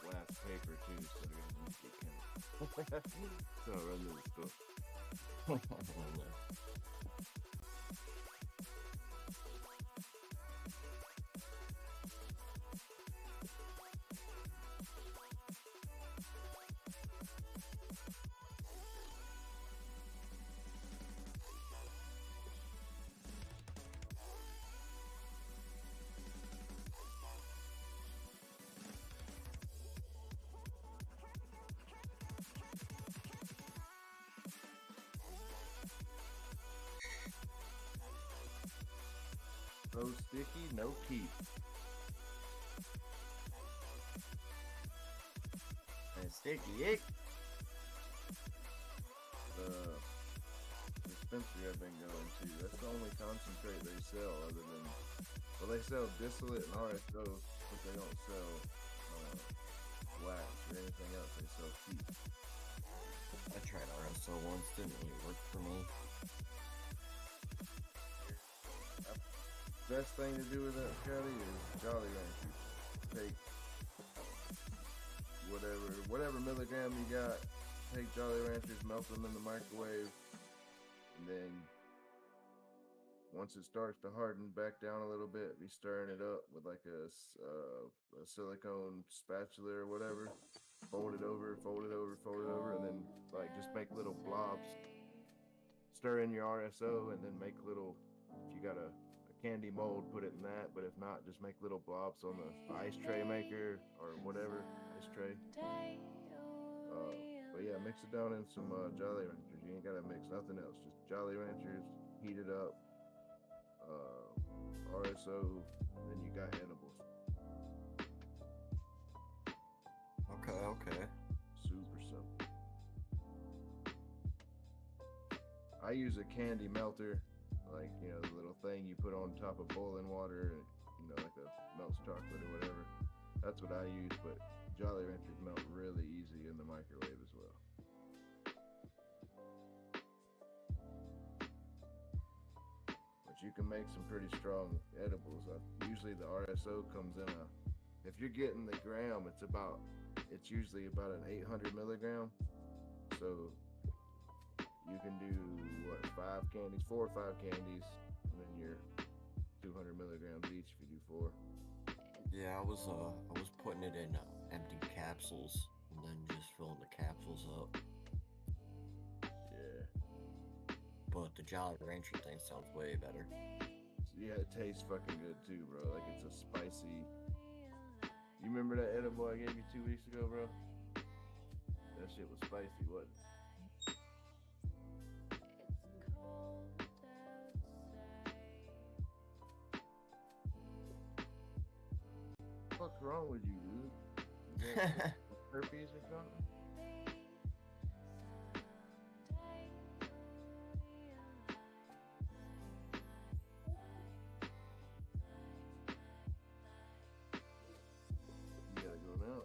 Glass paper too, so I gotta so I run to the store. So sticky, no keep. And sticky ick. The dispensary I've been going to, that's the only concentrate they sell other than, well, they sell distillate and RSO, but they don't sell wax or anything else. They sell keep. I tried RSO once, didn't really work for me. Best thing to do with that, Scotty, is Jolly Ranchers. Take whatever milligram you got, take Jolly Ranchers, melt them in the microwave, and then once it starts to harden back down a little bit, be stirring it up with like a silicone spatula or whatever. Fold it over, and then like just make little blobs. Stir in your RSO, and then make little. If you got a candy mold, put it in that. But if not, just make little blobs on the ice tray maker or whatever ice tray. But yeah, mix it down in some Jolly Ranchers. You ain't gotta mix nothing else. Just Jolly Ranchers, heat it up. RSO, then you got edibles. Okay. Super simple. I use a candy melter, like, you know, the little thing you put on top of boiling water, and, you know, like a melts chocolate or whatever. That's what I use, but Jolly Ranchers melt really easy in the microwave as well. But you can make some pretty strong edibles. Usually the RSO comes in if you're getting the gram, it's usually about an 800 milligram. So you can do 4 or 5 candies, and then you're 200 milligrams each if you do 4. Yeah, I was putting it in empty capsules and then just filling the capsules up. Yeah. But the Jolly Rancher thing sounds way better. Yeah, it tastes fucking good too, bro. Like, it's a spicy. You remember that edible I gave you 2 weeks ago, bro? That shit was spicy, wasn't it? What's wrong with you, dude? You got herpes or something? You gotta go now.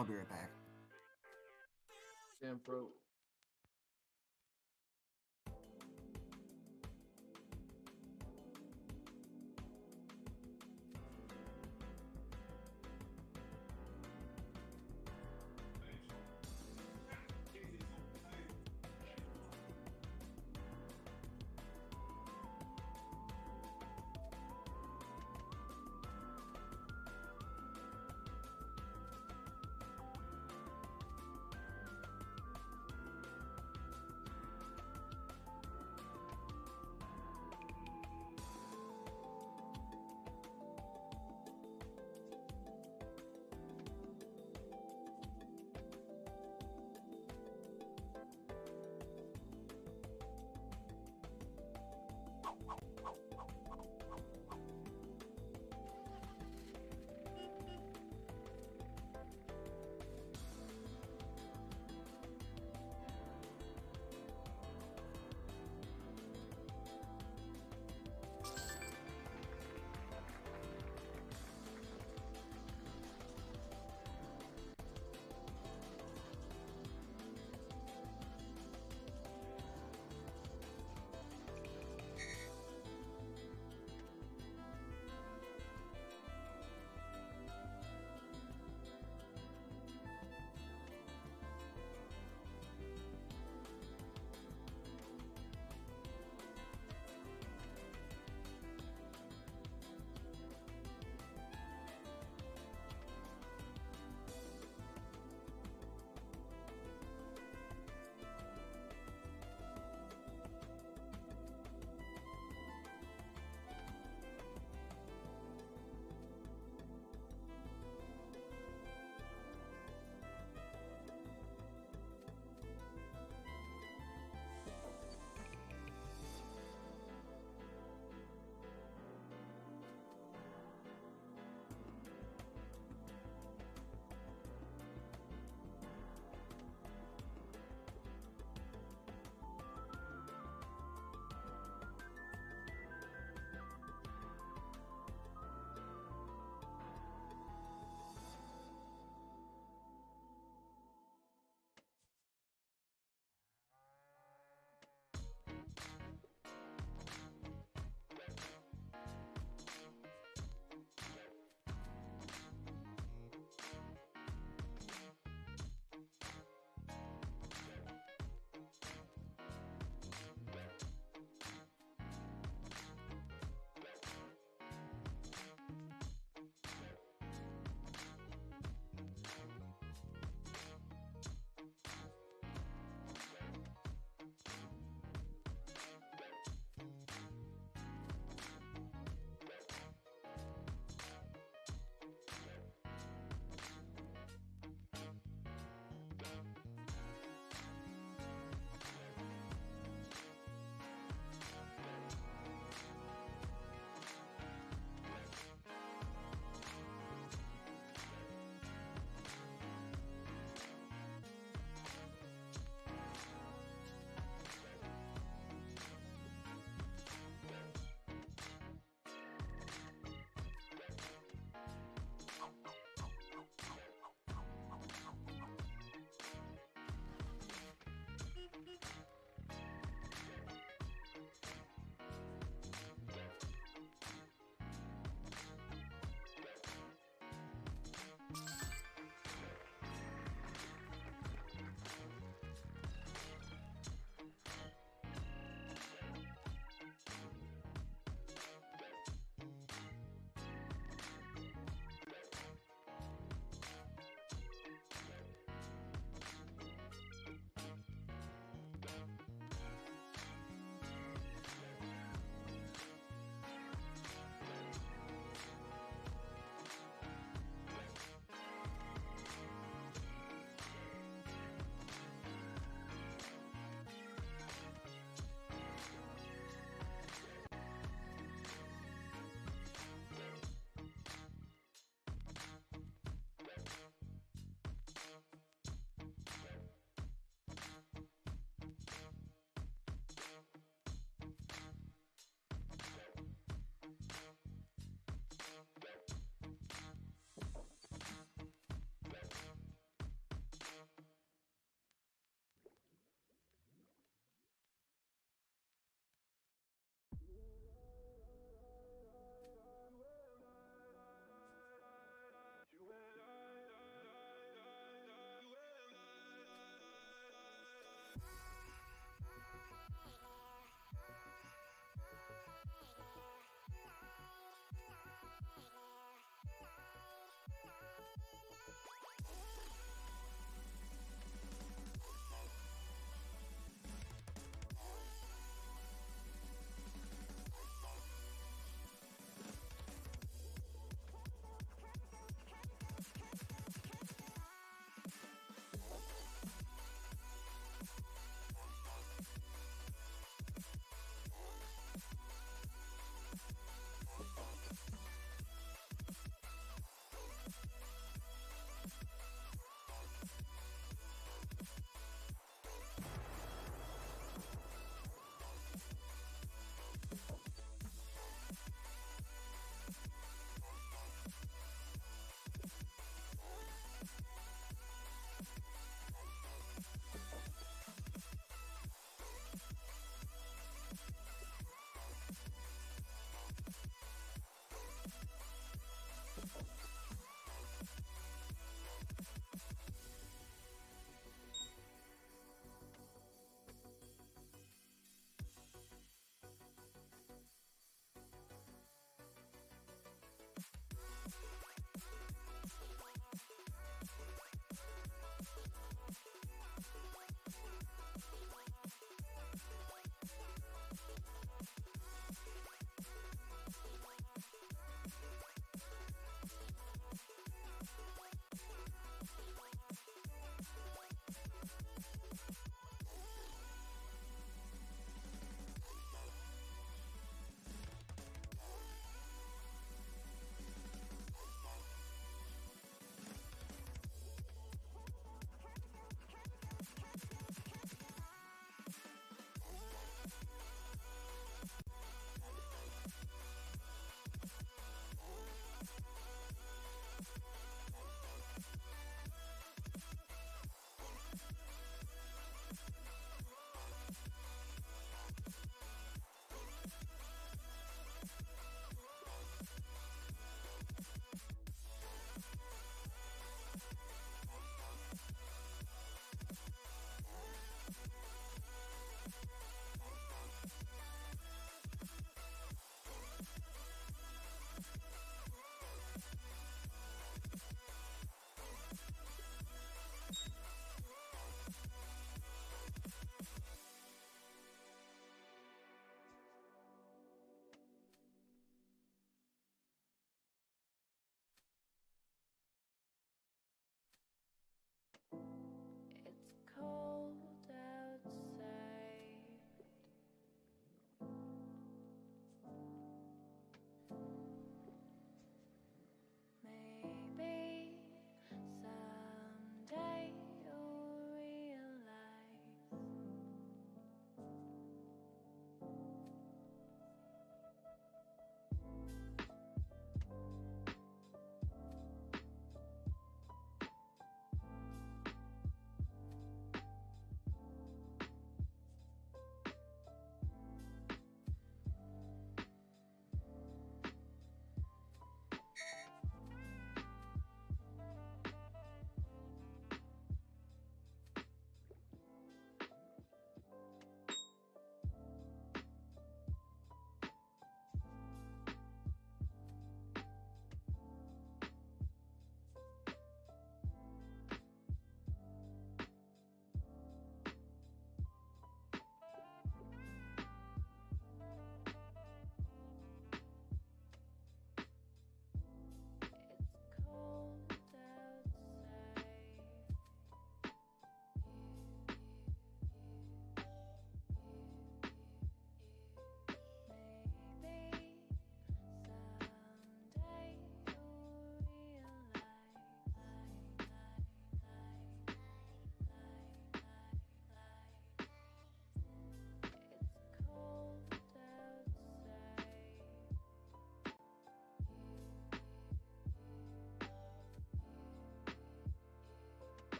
I'll be right back. Damn, bro.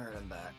Alright, I'm back.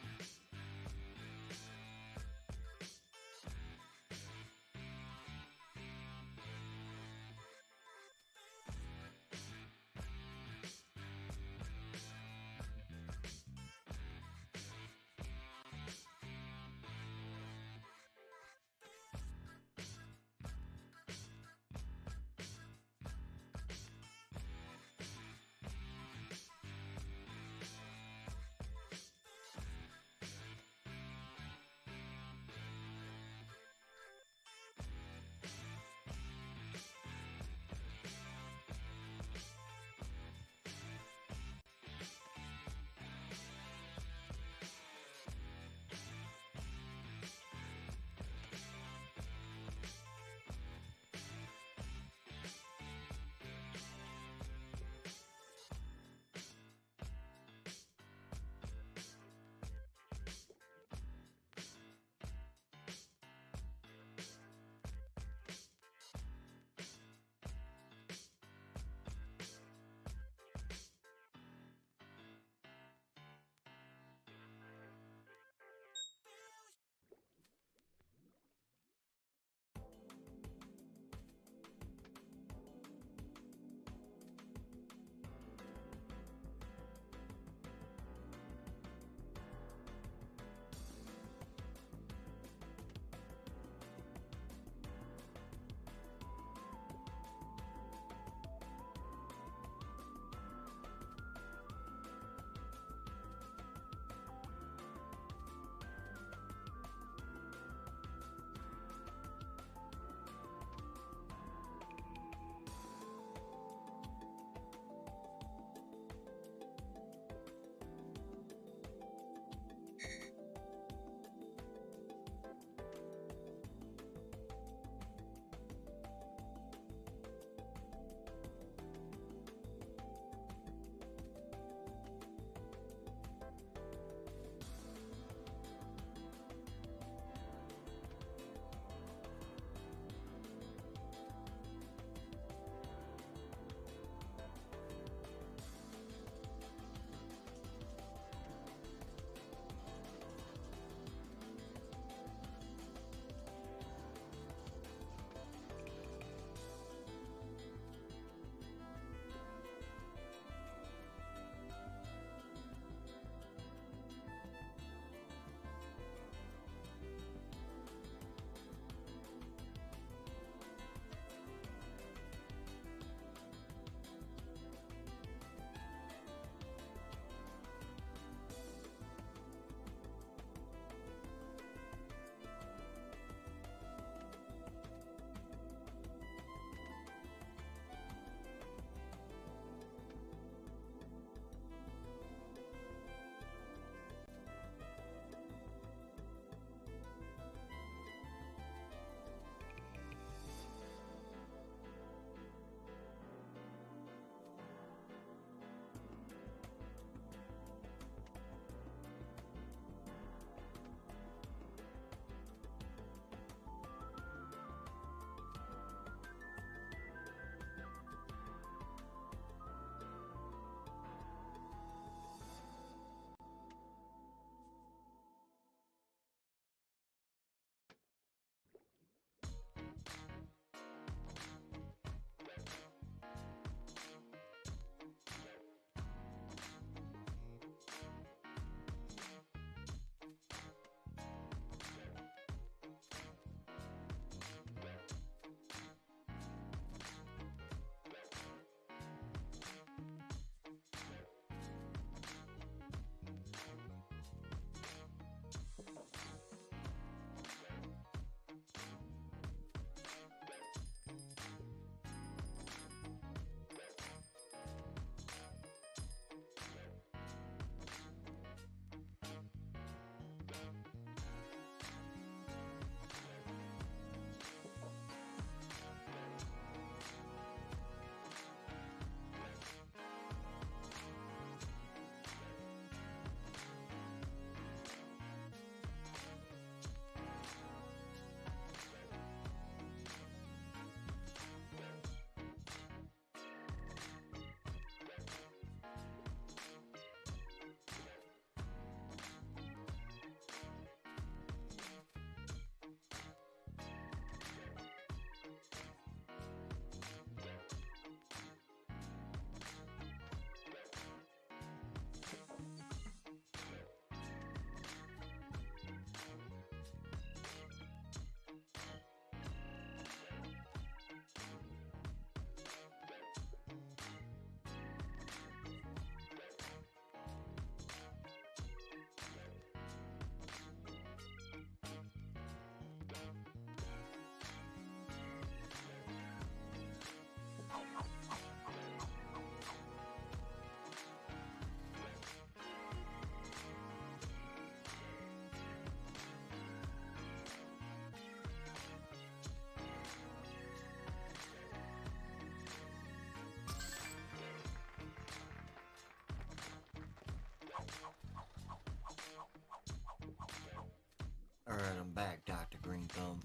Alright, I'm back, Dr. Green Thumb.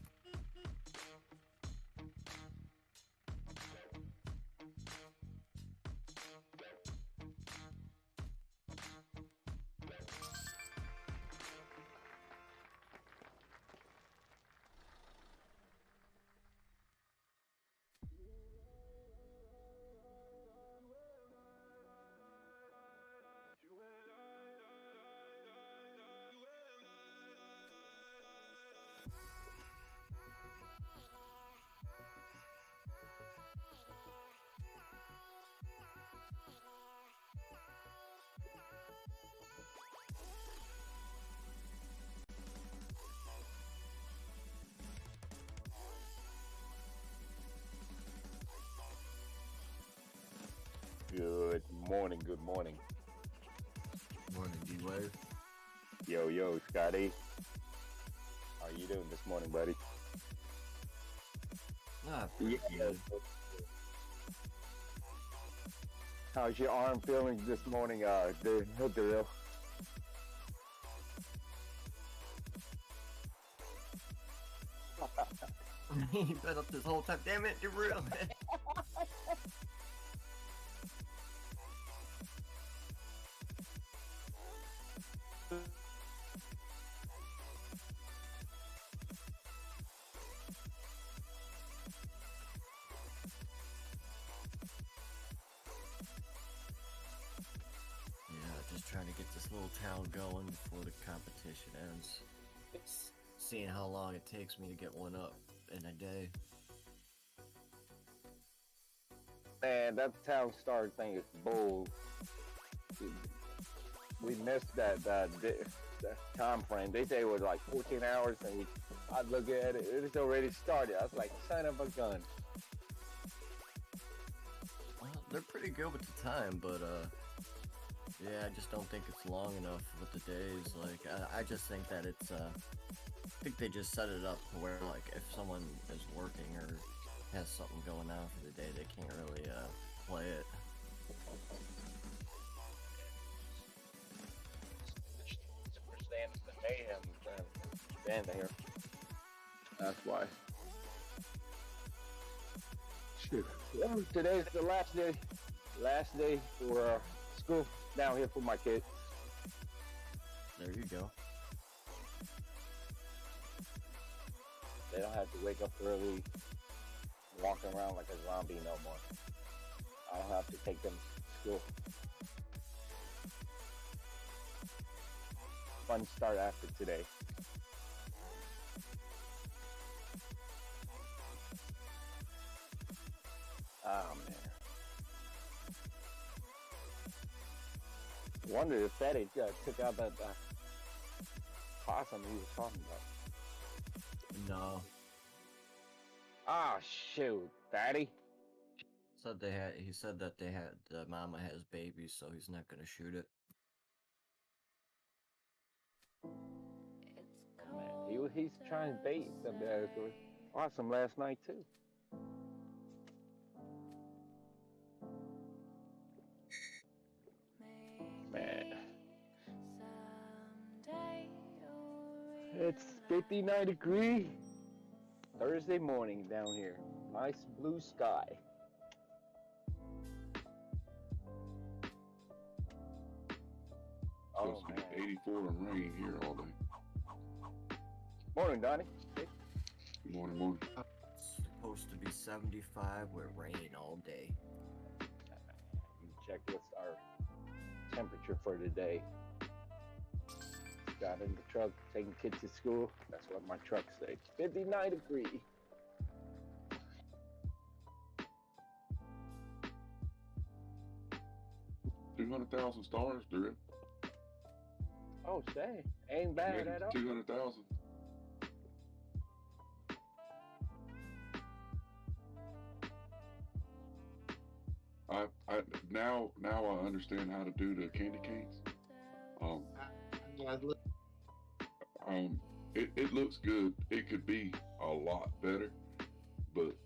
Good morning, good morning. Morning, D-Wave. Yo, Scotty. How you doing this morning, buddy? Pretty good. How's your arm feeling this morning, Daryl? He been up this whole time. Damn it, Darrell. Just trying to get this little town going before the competition ends. Seeing how long it takes me to get one up in a day. Man, that town star thing is bull. We missed that time frame. They say it was like 14 hours, and I look at it, it's already started. I was like, son of a gun. Well, they're pretty good with the time, but yeah, I just don't think it's long enough with the days. Like, I just think that it's, I think they just set it up to where, like, if someone is working or has something going on for the day, they can't really, play it. Understand the mayhem stand here. That's why. Shit. Well, today's the last day for school down here for my kids. There you go. They don't have to wake up early, walking around like a zombie no more. I don't have to take them to school. Fun start after today. Oh man. I wonder if Fatty took out that possum he was talking about. No. Ah, shoot, Fatty. He said that the mama has babies, so he's not gonna shoot it. Oh, man, he's trying to bait some possum last night too. Man, it's 59 degrees. Thursday morning down here. Nice blue sky. Supposed to be 84 and rain here all day. Morning, Donnie. Hey. Good morning. It's supposed to be 75 with rain all day. You check what's our temperature for today. Got in the truck, taking kids to school. That's what my truck says. 59 degrees. $200,000 stars, dude. Oh, say, ain't bad at all. 200,000. I now I understand how to do the candy canes. It looks good. It could be a lot better, but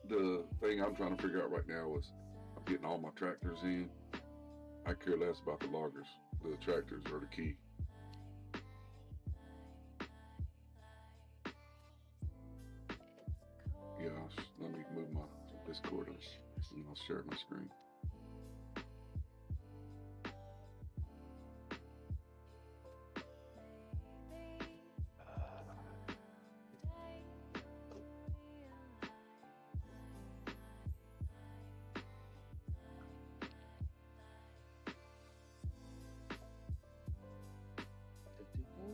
the thing I'm trying to figure out right now is I'm getting all my tractors in. I care less about the loggers. The tractors are the key. Discord us, and I'll share my screen.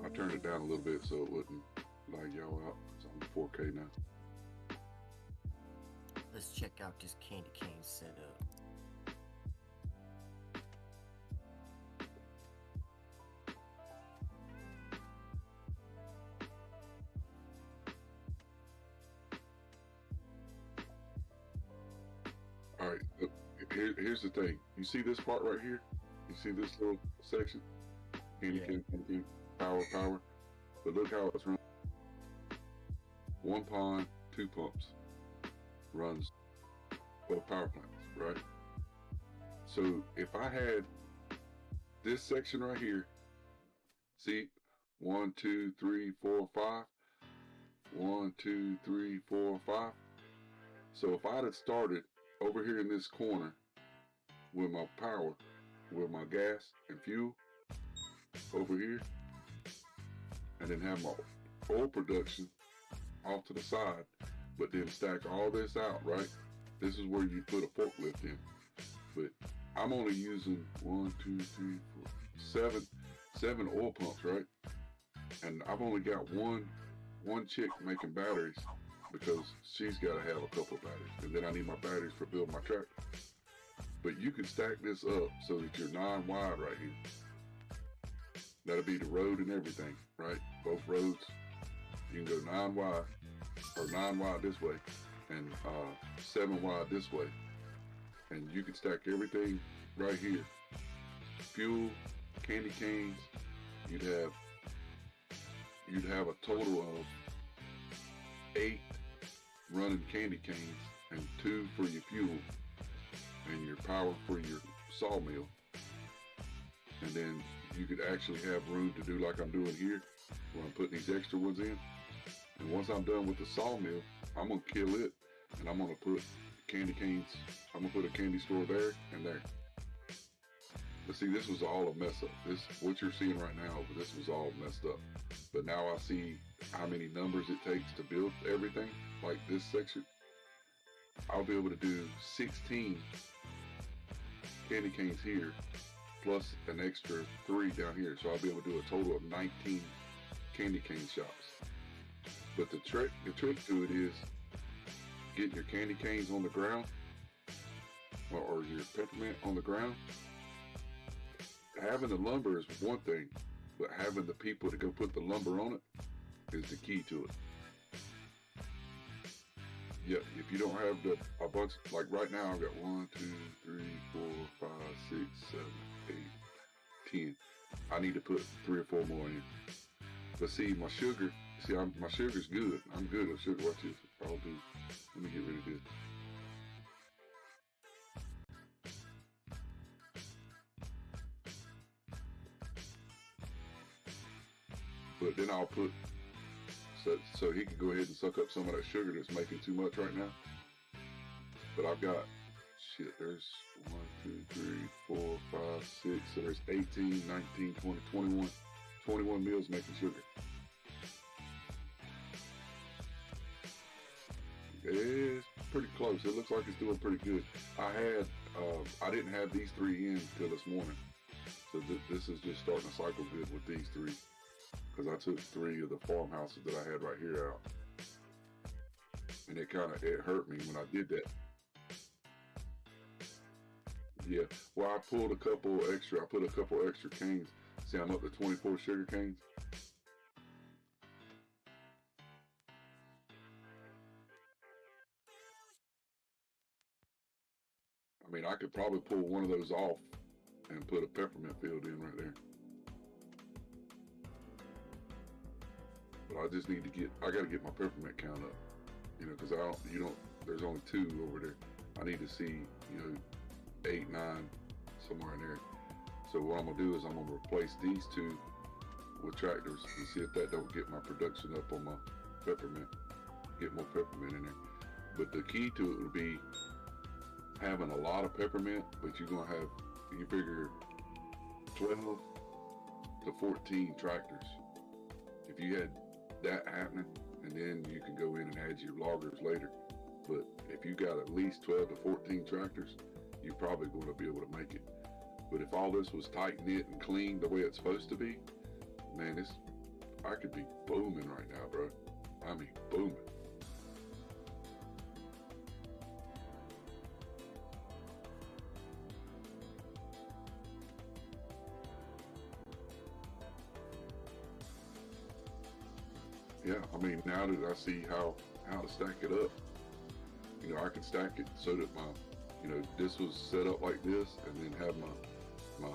I turned it down a little bit so it wouldn't lag y'all out. It's on 4K now. Let's check out this candy cane setup. All right, look, here's the thing. You see this part right here? You see this little section? Candy cane, power. But look how it's run. 1 pond, 2 pumps. Runs both power plants, right? So if I had this section right here, see, 1, 2, 3, 4, 5. 1, 2, 3, 4, 5. So if I'd have started over here in this corner with my power, with my gas and fuel over here, and then have my oil production off to the side, but then stack all this out, right? This is where you put a forklift in. But I'm only using 1, 2, 3, 4, 7 oil pumps, right? And I've only got one chick making batteries because she's got to have a couple of batteries, and then I need my batteries for building my tractor. But you can stack this up so that you're 9 wide right here. That'll be the road and everything, right? Both roads. You can go 9 wide, or 9 wide this way, and 7 wide this way. And you can stack everything right here. Fuel, candy canes. You'd have a total of 8 running candy canes and 2 for your fuel and your power for your sawmill. And then you could actually have room to do like I'm doing here, where I'm putting these extra ones in. And once I'm done with the sawmill, I'm gonna kill it, and I'm gonna put candy canes. I'm gonna put a candy store there and there. But see, this was all a mess up. This, what you're seeing right now, this was all messed up. But now I see how many numbers it takes to build everything, like this section. I'll be able to do 16 candy canes here, plus an extra 3 down here. So I'll be able to do a total of 19 candy cane shops. But the trick to it is getting your candy canes on the ground, or your peppermint on the ground. Having the lumber is one thing, but having the people to go put the lumber on it is the key to it. Yeah, if you don't have a bunch, like right now I've got 1, 2, 3, 4, 5, 6, 7, 8, 10. I need to put 3 or 4 more in. But see, my sugar, my sugar's good. I'm good with sugar. Watch this. I'll do. Let me get rid of this. But then I'll put, so he can go ahead and suck up some of that sugar that's making too much right now. But I've got, shit, there's 1, 2, 3, 4, 5, 6, so there's 18, 19, 20, 21 meals making sugar. It's pretty close. It looks like it's doing pretty good. I didn't have these 3 in till this morning. So this is just starting to cycle good with these 3. Because I took 3 of the farmhouses that I had right here out. And it hurt me when I did that. Yeah, well, I put a couple extra canes. See, I'm up to 24 sugar canes. I mean, I could probably pull one of those off and put a peppermint field in right there. But I just need to I gotta get my peppermint count up, you know, because there's only 2 over there. I need to see, 8, 9, somewhere in there. So what I'm gonna do is I'm gonna replace these 2 with tractors and see if that don't get my production up on my peppermint, get more peppermint in there. But the key to it would be having a lot of peppermint, but you're gonna have, you figure 12 to 14 tractors. If you had that happening, and then you can go in and add your loggers later. But if you got at least 12 to 14 tractors, you're probably going to be able to make it. But if all this was tight knit and clean the way it's supposed to be, man, I could be booming right now, bro. I mean, booming. Yeah, I mean, now that I see how to stack it up, you know, I can stack it so that my, you know, this was set up like this, and then have my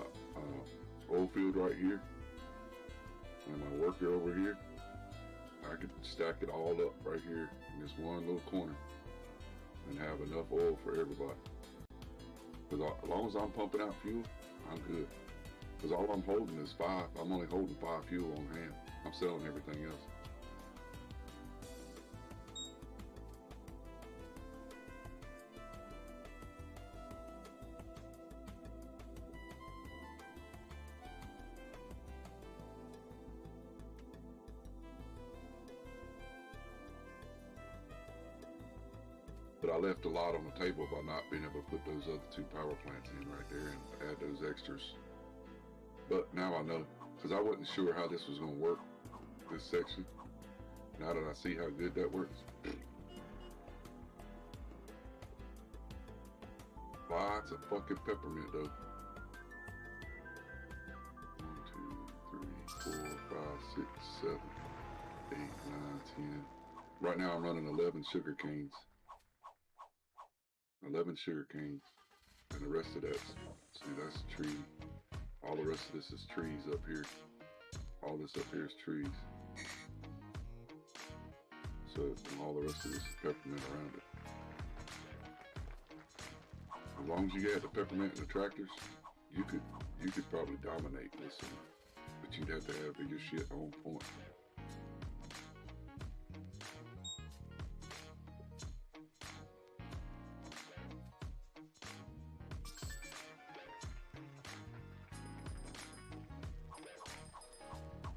oil field right here, and my worker over here. I could stack it all up right here in this one little corner, and have enough oil for everybody. Because as long as I'm pumping out fuel, I'm good. Because all I'm holding is 5. I'm only holding 5 fuel on hand. I'm selling everything else. But I left a lot on the table by not being able to put those other 2 power plants in right there and add those extras. But now I know, because I wasn't sure how this was going to work, this section. Now that I see how good that works. Lots of fucking peppermint though. 1, 2, 3, 4, 5, 6, 7, 8, 9, 10. Right now I'm running 11 sugar canes. 11 sugar canes, and the rest of that's, see, that's tree. All the rest of this is trees up here. All this up here is trees. So, and all the rest of this is peppermint around it. As long as you got the peppermint and the tractors, you could probably dominate this one, but you'd have to have your shit on point.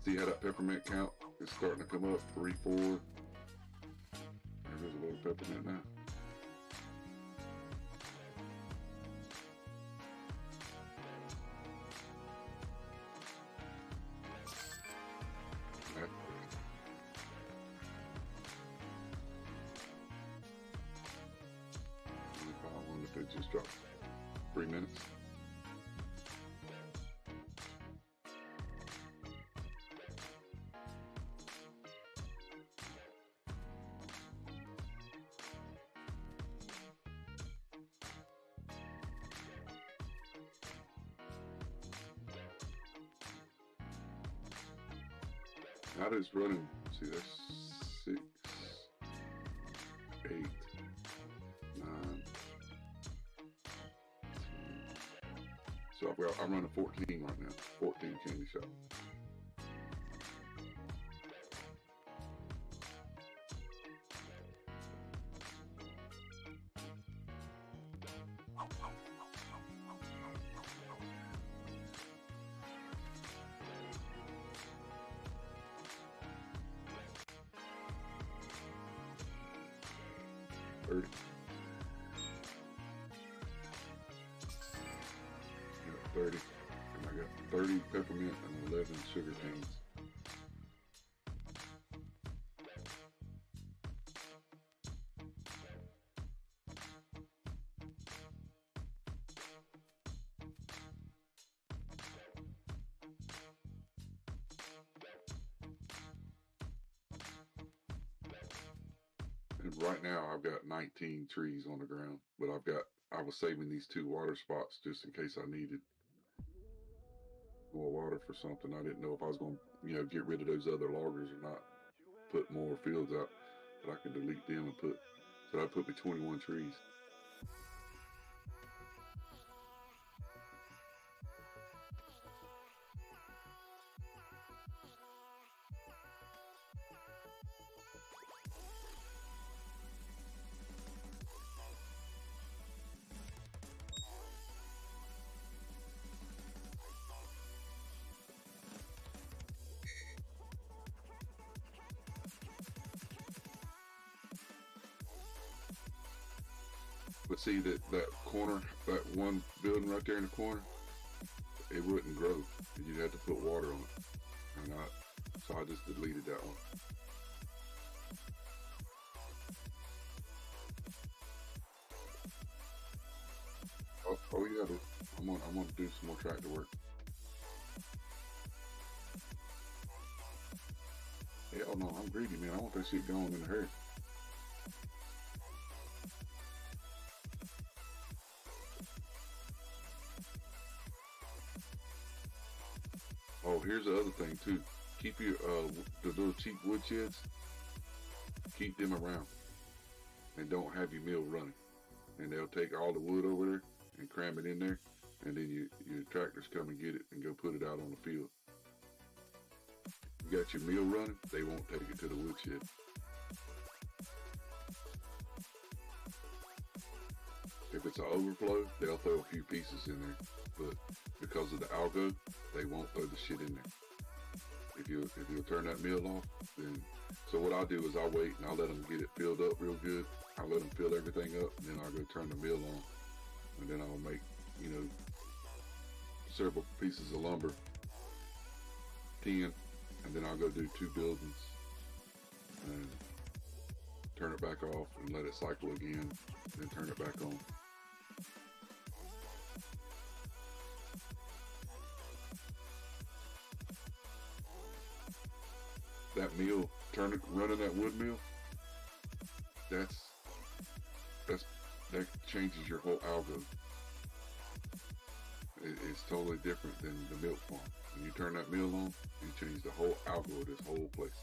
See how that peppermint count is starting to come up? 3, 4. There's a little peppermint now. I wonder if it just dropped 3 minutes. That is running, see, that's 6, 8, 9, 10. So I'm running 14 right now, 14 candy shop. I got 30, and I got 30 peppermint and 11 sugar canes. And right now I've got 19 trees on the ground, but I was saving these 2 water spots just in case I needed more water for something. I didn't know if I was going to, you know, get rid of those other loggers or not, put more fields out, but I can delete them and put, so that put me 21 trees. But see that corner, that one building right there in the corner, it wouldn't grow. You'd have to put water on it. And so I just deleted that one. Oh yeah, dude. I'm gonna do some more tractor work. Hell no, I'm greedy, man. I want that shit going in a hurry. Oh, here's the other thing too. Keep your the little cheap wood sheds. Keep them around, and don't have your mill running. And they'll take all the wood over there and cram it in there, and then your tractors come and get it and go put it out on the field. You got your mill running, they won't take it to the woodshed. If it's an overflow, they'll throw a few pieces in there, but because of the algo, they won't throw the shit in there. If you'll turn that mill off, then so what I'll do is I'll wait and I'll let them get it filled up real good. I'll let them fill everything up, and then I'll go turn the mill on, and then I'll make, several pieces of lumber, 10, and then I'll go do 2 buildings and turn it back off and let it cycle again, then turn it back on. That mill, running that wood mill, that changes your whole algo. It's totally different than the milk farm. When you turn that mill on, you change the whole algo of this whole place.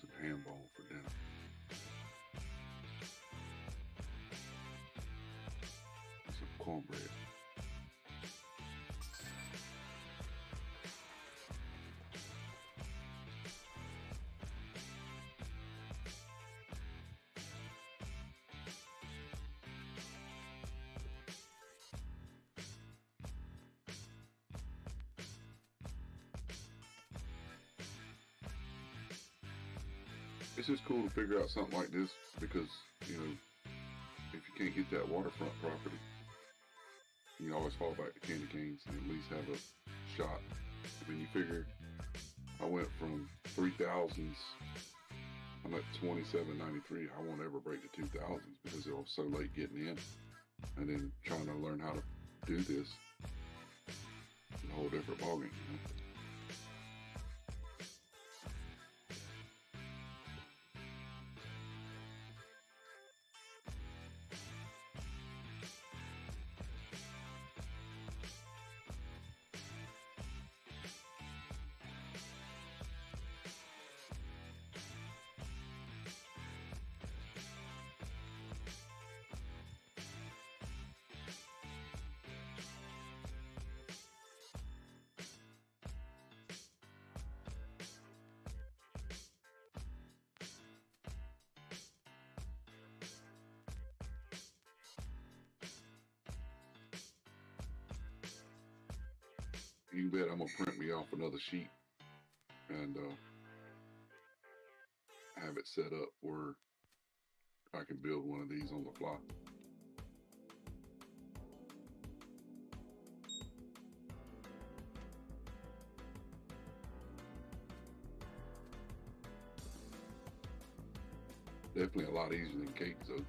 some ham bone for dinner. And some cornbread. It's just cool to figure out something like this because, you know, if you can't get that waterfront property, you can always fall back to candy canes and at least have a shot. I mean, you figure I went from 3,000s, I'm at 2793. I won't ever break the 2,000s because it was so late getting in. And then trying to learn how to do this is a whole different ballgame, you know? You bet I'm gonna print me off another sheet and have it set up where I can build one of these on the fly. Definitely a lot easier than cakes though.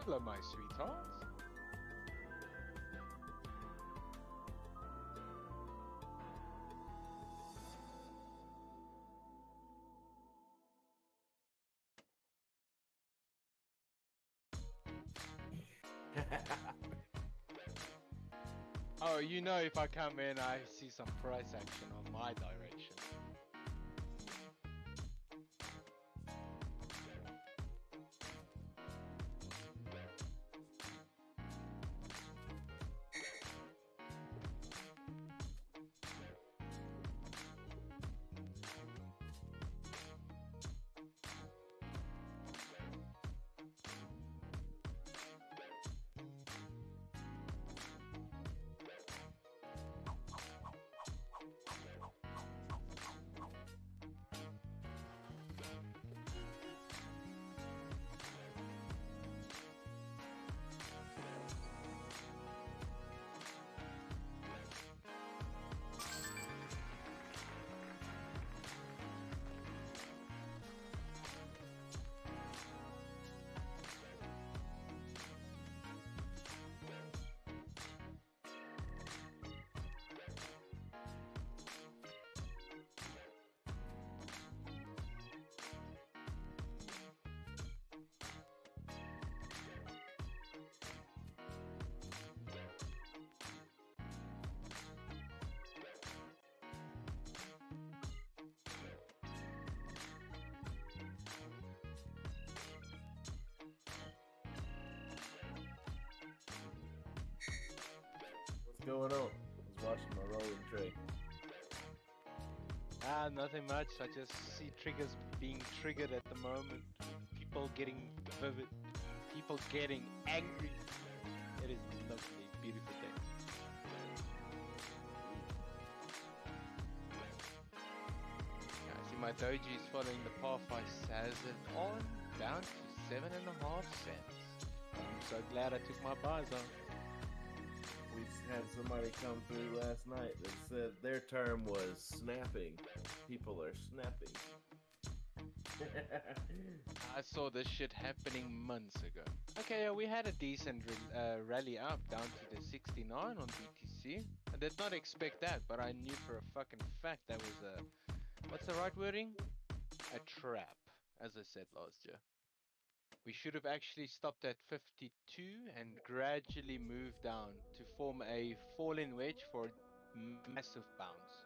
Hello, my sweethearts. Oh, you know, if I come in, I see some price action on my direction. What's going on? I was watching my rolling tray. Ah, nothing much. I just see triggers being triggered at the moment. People getting vivid. People getting angry. It is a lovely, beautiful day. Yeah, I see my doji is following the path I says it on, down to 7.5 cents. I'm so glad I took my buys on. We had somebody come through last night that said their term was snapping. People are snapping. I saw this shit happening months ago. Okay, we had a decent rally up down to the 69 on BTC. I did not expect that, but I knew for a fucking fact that was a... What's the right wording? A trap, as I said last year. We should have actually stopped at 52 and gradually moved down to form a fall-in wedge for a massive bounce.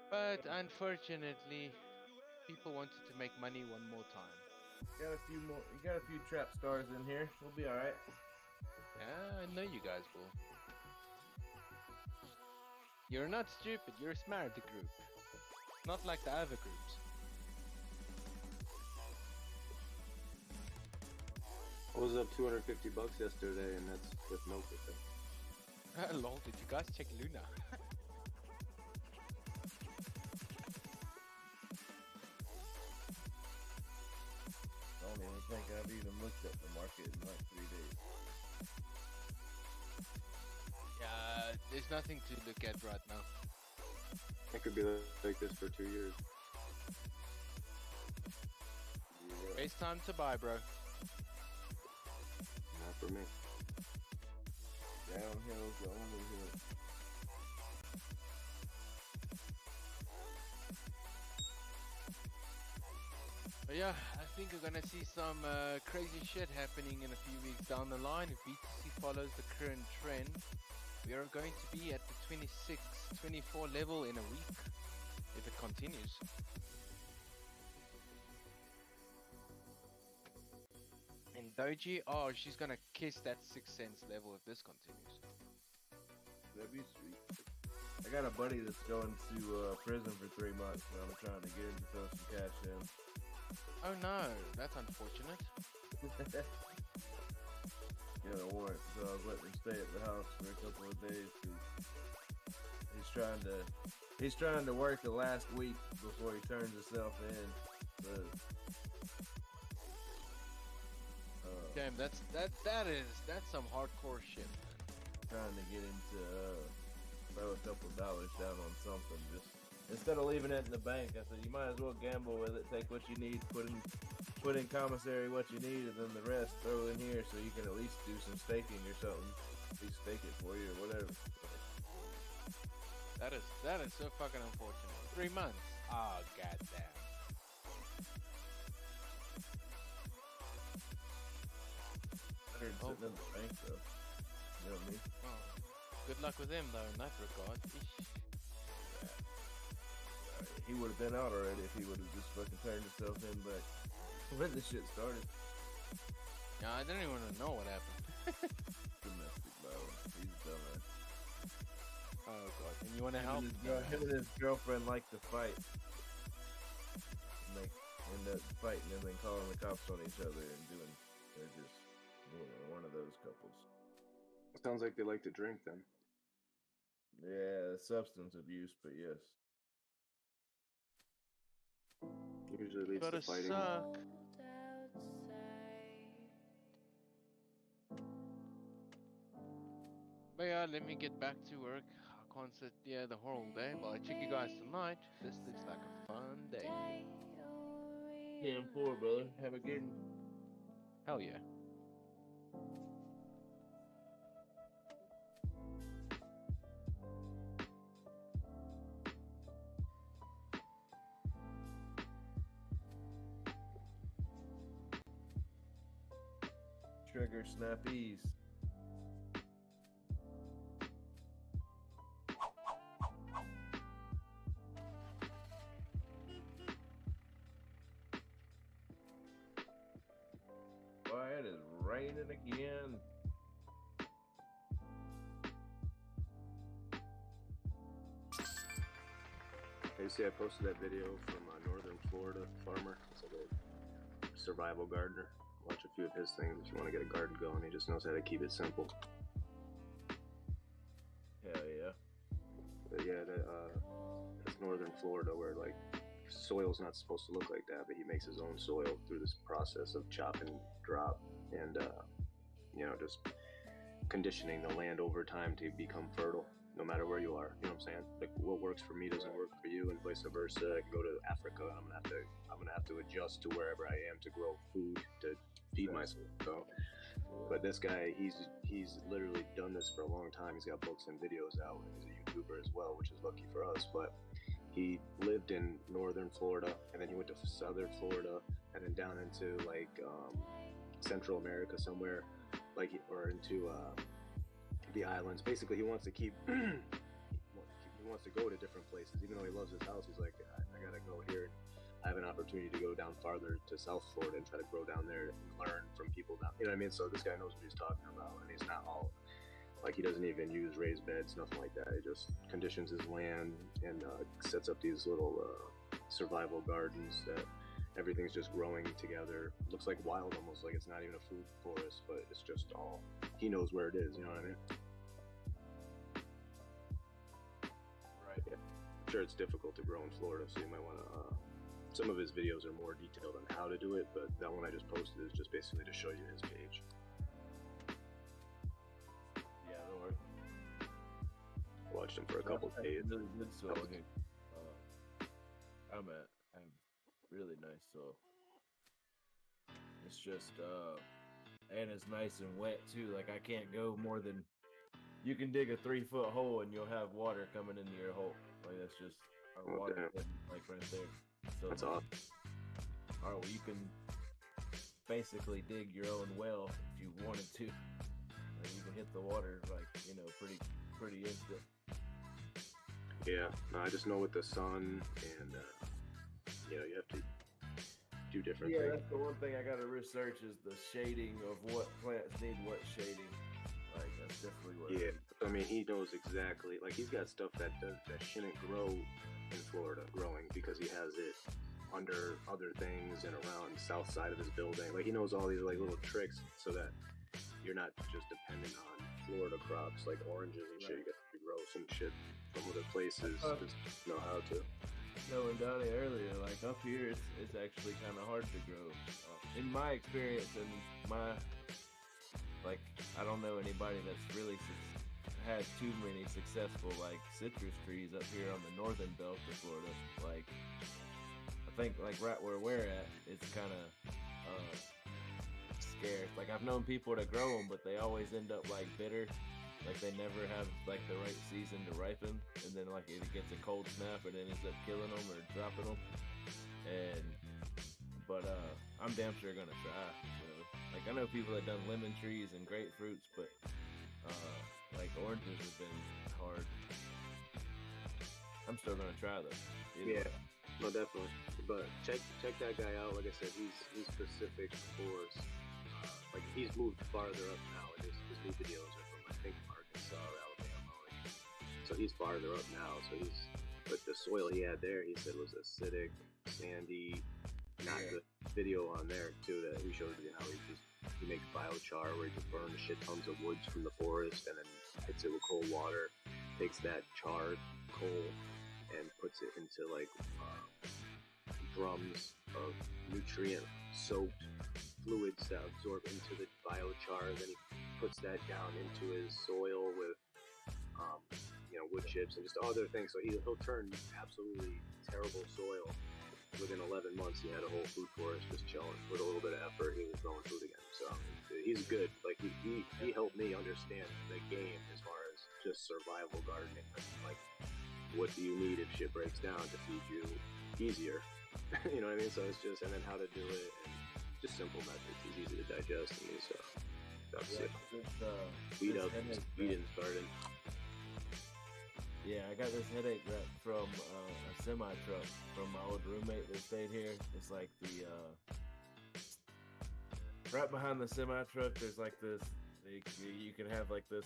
But unfortunately, people wanted to make money one more time. Got a few more. You got a few trap stars in here. We'll be all right. Yeah, I know you guys will. You're not stupid. You're smart, the group. Not like the other groups. I was up $250 yesterday, and that's with no crypto. Lol, did you guys check Luna? I don't even think I've even looked at the market in like 3 days. Yeah, there's nothing to look at right now. It could be like this for 2 years. Yeah, Best time to buy, bro. not for me. Downhill's the only hill. But yeah, I think we're gonna see some crazy shit happening in a few weeks down the line. If BTC follows the current trend, we are going to be at the 26, 24 level in a week, if it continues. And Doji, oh, she's gonna kiss that 6 cents level if this continues. That'd be sweet. I got a buddy that's going to prison for 3 months, and I'm trying to get him to throw some cash in. Oh no, that's unfortunate. Got a warrant, so I was letting him stay at the house for a couple of days because he's trying to work the last week before he turns himself in. But Damn, that's some hardcore shit, man. trying to get him to throw a couple dollars down on something just Instead of leaving it in the bank, I said you might as well gamble with it. Take what you need, put in commissary what you need, and then the rest throw in here so you can at least do some staking or something. At least stake it for you or whatever. That is so fucking unfortunate. 3 months. Oh goddamn. Better than sitting in the bank though. You know what I mean? Oh. Good luck with him though in that regard. Eesh. He would have been out already if he would have just fucking turned himself in back when the shit started. Yeah, I didn't even know what happened. Domestic violence. He's a dumbass. Oh god. And you want to help? Him and his girlfriend like to fight. And they end up fighting and then calling the cops on each other and doing. They're just one of those couples. Sounds like they like to drink then. Yeah, substance abuse, but yes. Usually leads Gotta to fighting. suck. But yeah, let me get back to work. I can't sit there the whole day, but I'll check you guys tonight. This looks like a fun day. 10-4, brother. Have a good one. Hell yeah. Trigger snappies. Boy, it is raining again. You see, I posted that video from a northern Florida farmer. It's like a survival gardener. Watch a few of his things if you want to get a garden going. He just knows how to keep it simple. Hell yeah. But yeah, that's northern Florida where like soil's not supposed to look like that, but he makes his own soil through this process of chop and drop and just conditioning the land over time to become fertile. No matter where you are, you know what I'm saying? Like what works for me doesn't work for you, and vice versa. I can go to Africa, and I'm gonna have to adjust to wherever I am to grow food to feed myself. So, but this guy, he's literally done this for a long time. He's got books and videos out. He's a YouTuber as well, which is lucky for us. But he lived in northern Florida, and then he went to southern Florida, and then down into like Central America somewhere, or into the islands. Basically, he wants to keep he wants to go to different places. Even though he loves his house, he's like, I gotta go here. I have an opportunity to go down farther to South Florida and try to grow down there and learn from people down. You know what I mean? So this guy knows what he's talking about, and he's not all like, he doesn't even use raised beds, nothing like that. He just conditions his land and sets up these little survival gardens that everything's just growing together. Looks like wild, almost like it's not even a food forest, but it's just all, he knows where it is, you know what I mean? Right. Yeah. I'm sure it's difficult to grow in Florida, so you might want to, some of his videos are more detailed on how to do it, but that one I just posted is just basically to show you his page. Yeah, that'll work. I watched him for a couple days. Really good soil here. I have really nice soil. It's just, and it's nice and wet too. Like I can't go more than, you can dig a 3-foot hole and you'll have water coming into your hole. Like that's just our water, like right there. So That's awesome. Or you can basically dig your own well if you wanted to. And you can hit the water like, pretty instant. Yeah, no, I just know with the sun and you have to do different Yeah, things. that's the one thing I gotta research is the shading of what plants need what shading. Like that's definitely what. Yeah, I mean he knows exactly. Like he's got stuff that shouldn't grow in Florida growing because he has it under other things and around the south side of his building. Like he knows all these like little tricks so that you're not just dependent on Florida crops like oranges and shit. You got to grow some shit from other places. Just know how to. Knowing Donnie earlier, like up here, it's actually kind of hard to grow. In my experience, and I don't know anybody that's really had too many successful like citrus trees up here on the northern belt of Florida. Like I think like right where we're at, it's kind of scarce. Like I've known people to grow them, but they always end up like bitter. Like they never have like the right season to ripen, and then like it gets a cold snap, and it ends up killing them or dropping them. But I'm damn sure gonna try. You know? Like I know people that done lemon trees and grapefruits, but like oranges have been hard. I'm still gonna try though. Yeah, no, definitely. But check that guy out. Like I said, he's specific for like he's moved farther up now. And his new videos are from I think Arkansas or Alabama. Like, so he's farther up now. So but the soil he had there, he said was acidic, sandy, not good. Video on there too that he showed you how he makes biochar where he just burns shit tons of woods from the forest and then hits it with cold water, takes that charred coal and puts it into like drums of nutrient soaked fluids that absorb into the biochar. Then he puts that down into his soil with wood chips and just other things. So he'll turn absolutely terrible soil. Within 11 months, he had a whole food forest just chilling. With a little bit of effort, he was growing food again. So he's good. Like he helped me understand the game as far as just survival gardening. Like, what do you need if shit breaks down to feed you easier? You know what I mean? So it's just, and then how to do it, and just simple methods. He's easy to digest. And so that's it. Weed in garden. Yeah, I got this headache from a semi truck from my old roommate that stayed here. It's like the right behind the semi truck. There's like this. You can have like this.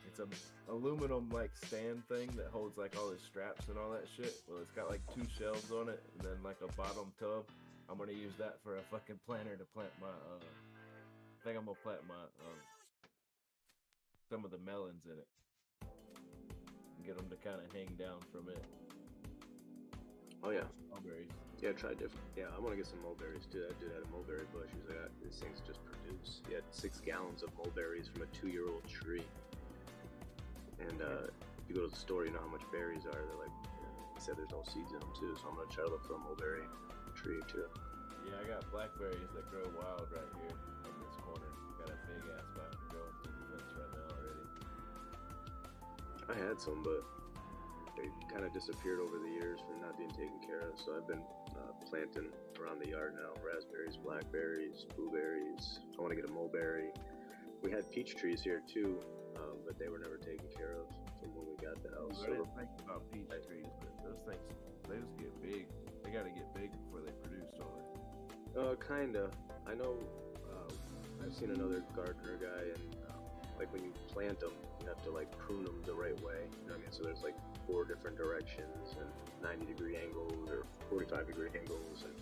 It's a aluminum like stand thing that holds like all his straps and all that shit. Well, it's got like 2 shelves on it, and then like a bottom tub. I'm gonna use that for a fucking planter to plant my. I think I'm gonna plant my some of the melons in it. Get them to kind of hang down from it. Oh yeah, mulberries. Yeah, try different. Yeah, I want to get some mulberries too. I did have a mulberry bush. He's like, these things just produce. He had 6 gallons of mulberries from a 2-year-old tree. And if you go to the store, you know how much berries are. They're like, he said there's no seeds in them too. So I'm gonna try to look for a mulberry tree too. Yeah, I got blackberries that grow wild right here in this corner. Got a big ass mountain growing through the fence right now already. I had some, but they kind of disappeared over the years from not being taken care of. So I've been planting around the yard now: raspberries, blackberries, blueberries. I want to get a mulberry. We had peach trees here too, but they were never taken care of from when we got the house. I didn't think about peach trees, but those things, they just get big. They got to get big before they produce, don't they? Kinda. I know. I've seen another gardener guy, and like when you plant them, you have to like prune them the right way. You know what I mean? So there's like 4 different directions and 90-degree angles or 45-degree angles, and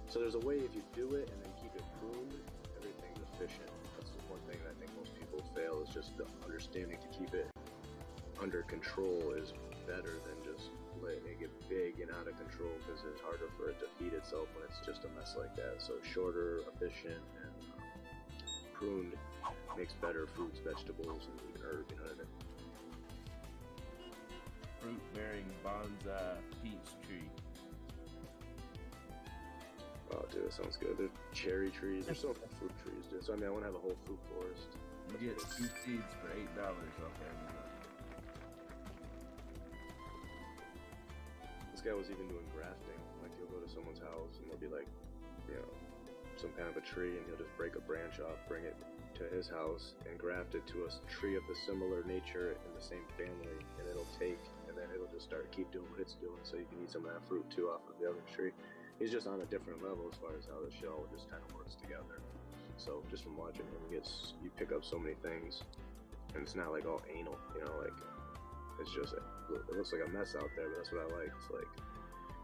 so there's a way if you do it and then keep it pruned, everything's efficient. That's the one thing that I think most people fail is just the understanding to keep it under control is better than just letting it get big and out of control, because it's harder for it to feed itself when it's just a mess like that. So shorter, efficient, and pruned makes better fruits, vegetables, and even herbs, you know what I mean? Fruit-bearing bonsai peach tree. Oh, dude, that sounds good. There's cherry trees. There's so many fruit trees, dude. So, I mean, I want to have a whole fruit forest. You get 2 seeds for $8 off Amazon. This guy was even doing grafting. Like, you'll go to someone's house, and they'll be like, you know, some kind of a tree, and he'll just break a branch off, bring it to his house, and graft it to a tree of the similar nature in the same family, and it'll take, and then it'll just keep doing what it's doing, so you can eat some of that fruit too off of the other tree. He's just on a different level as far as how the show just kind of works together. So just from watching him, you pick up so many things, and it's not like all anal, you know, like it's just, it looks like a mess out there, but that's what I like. It's like,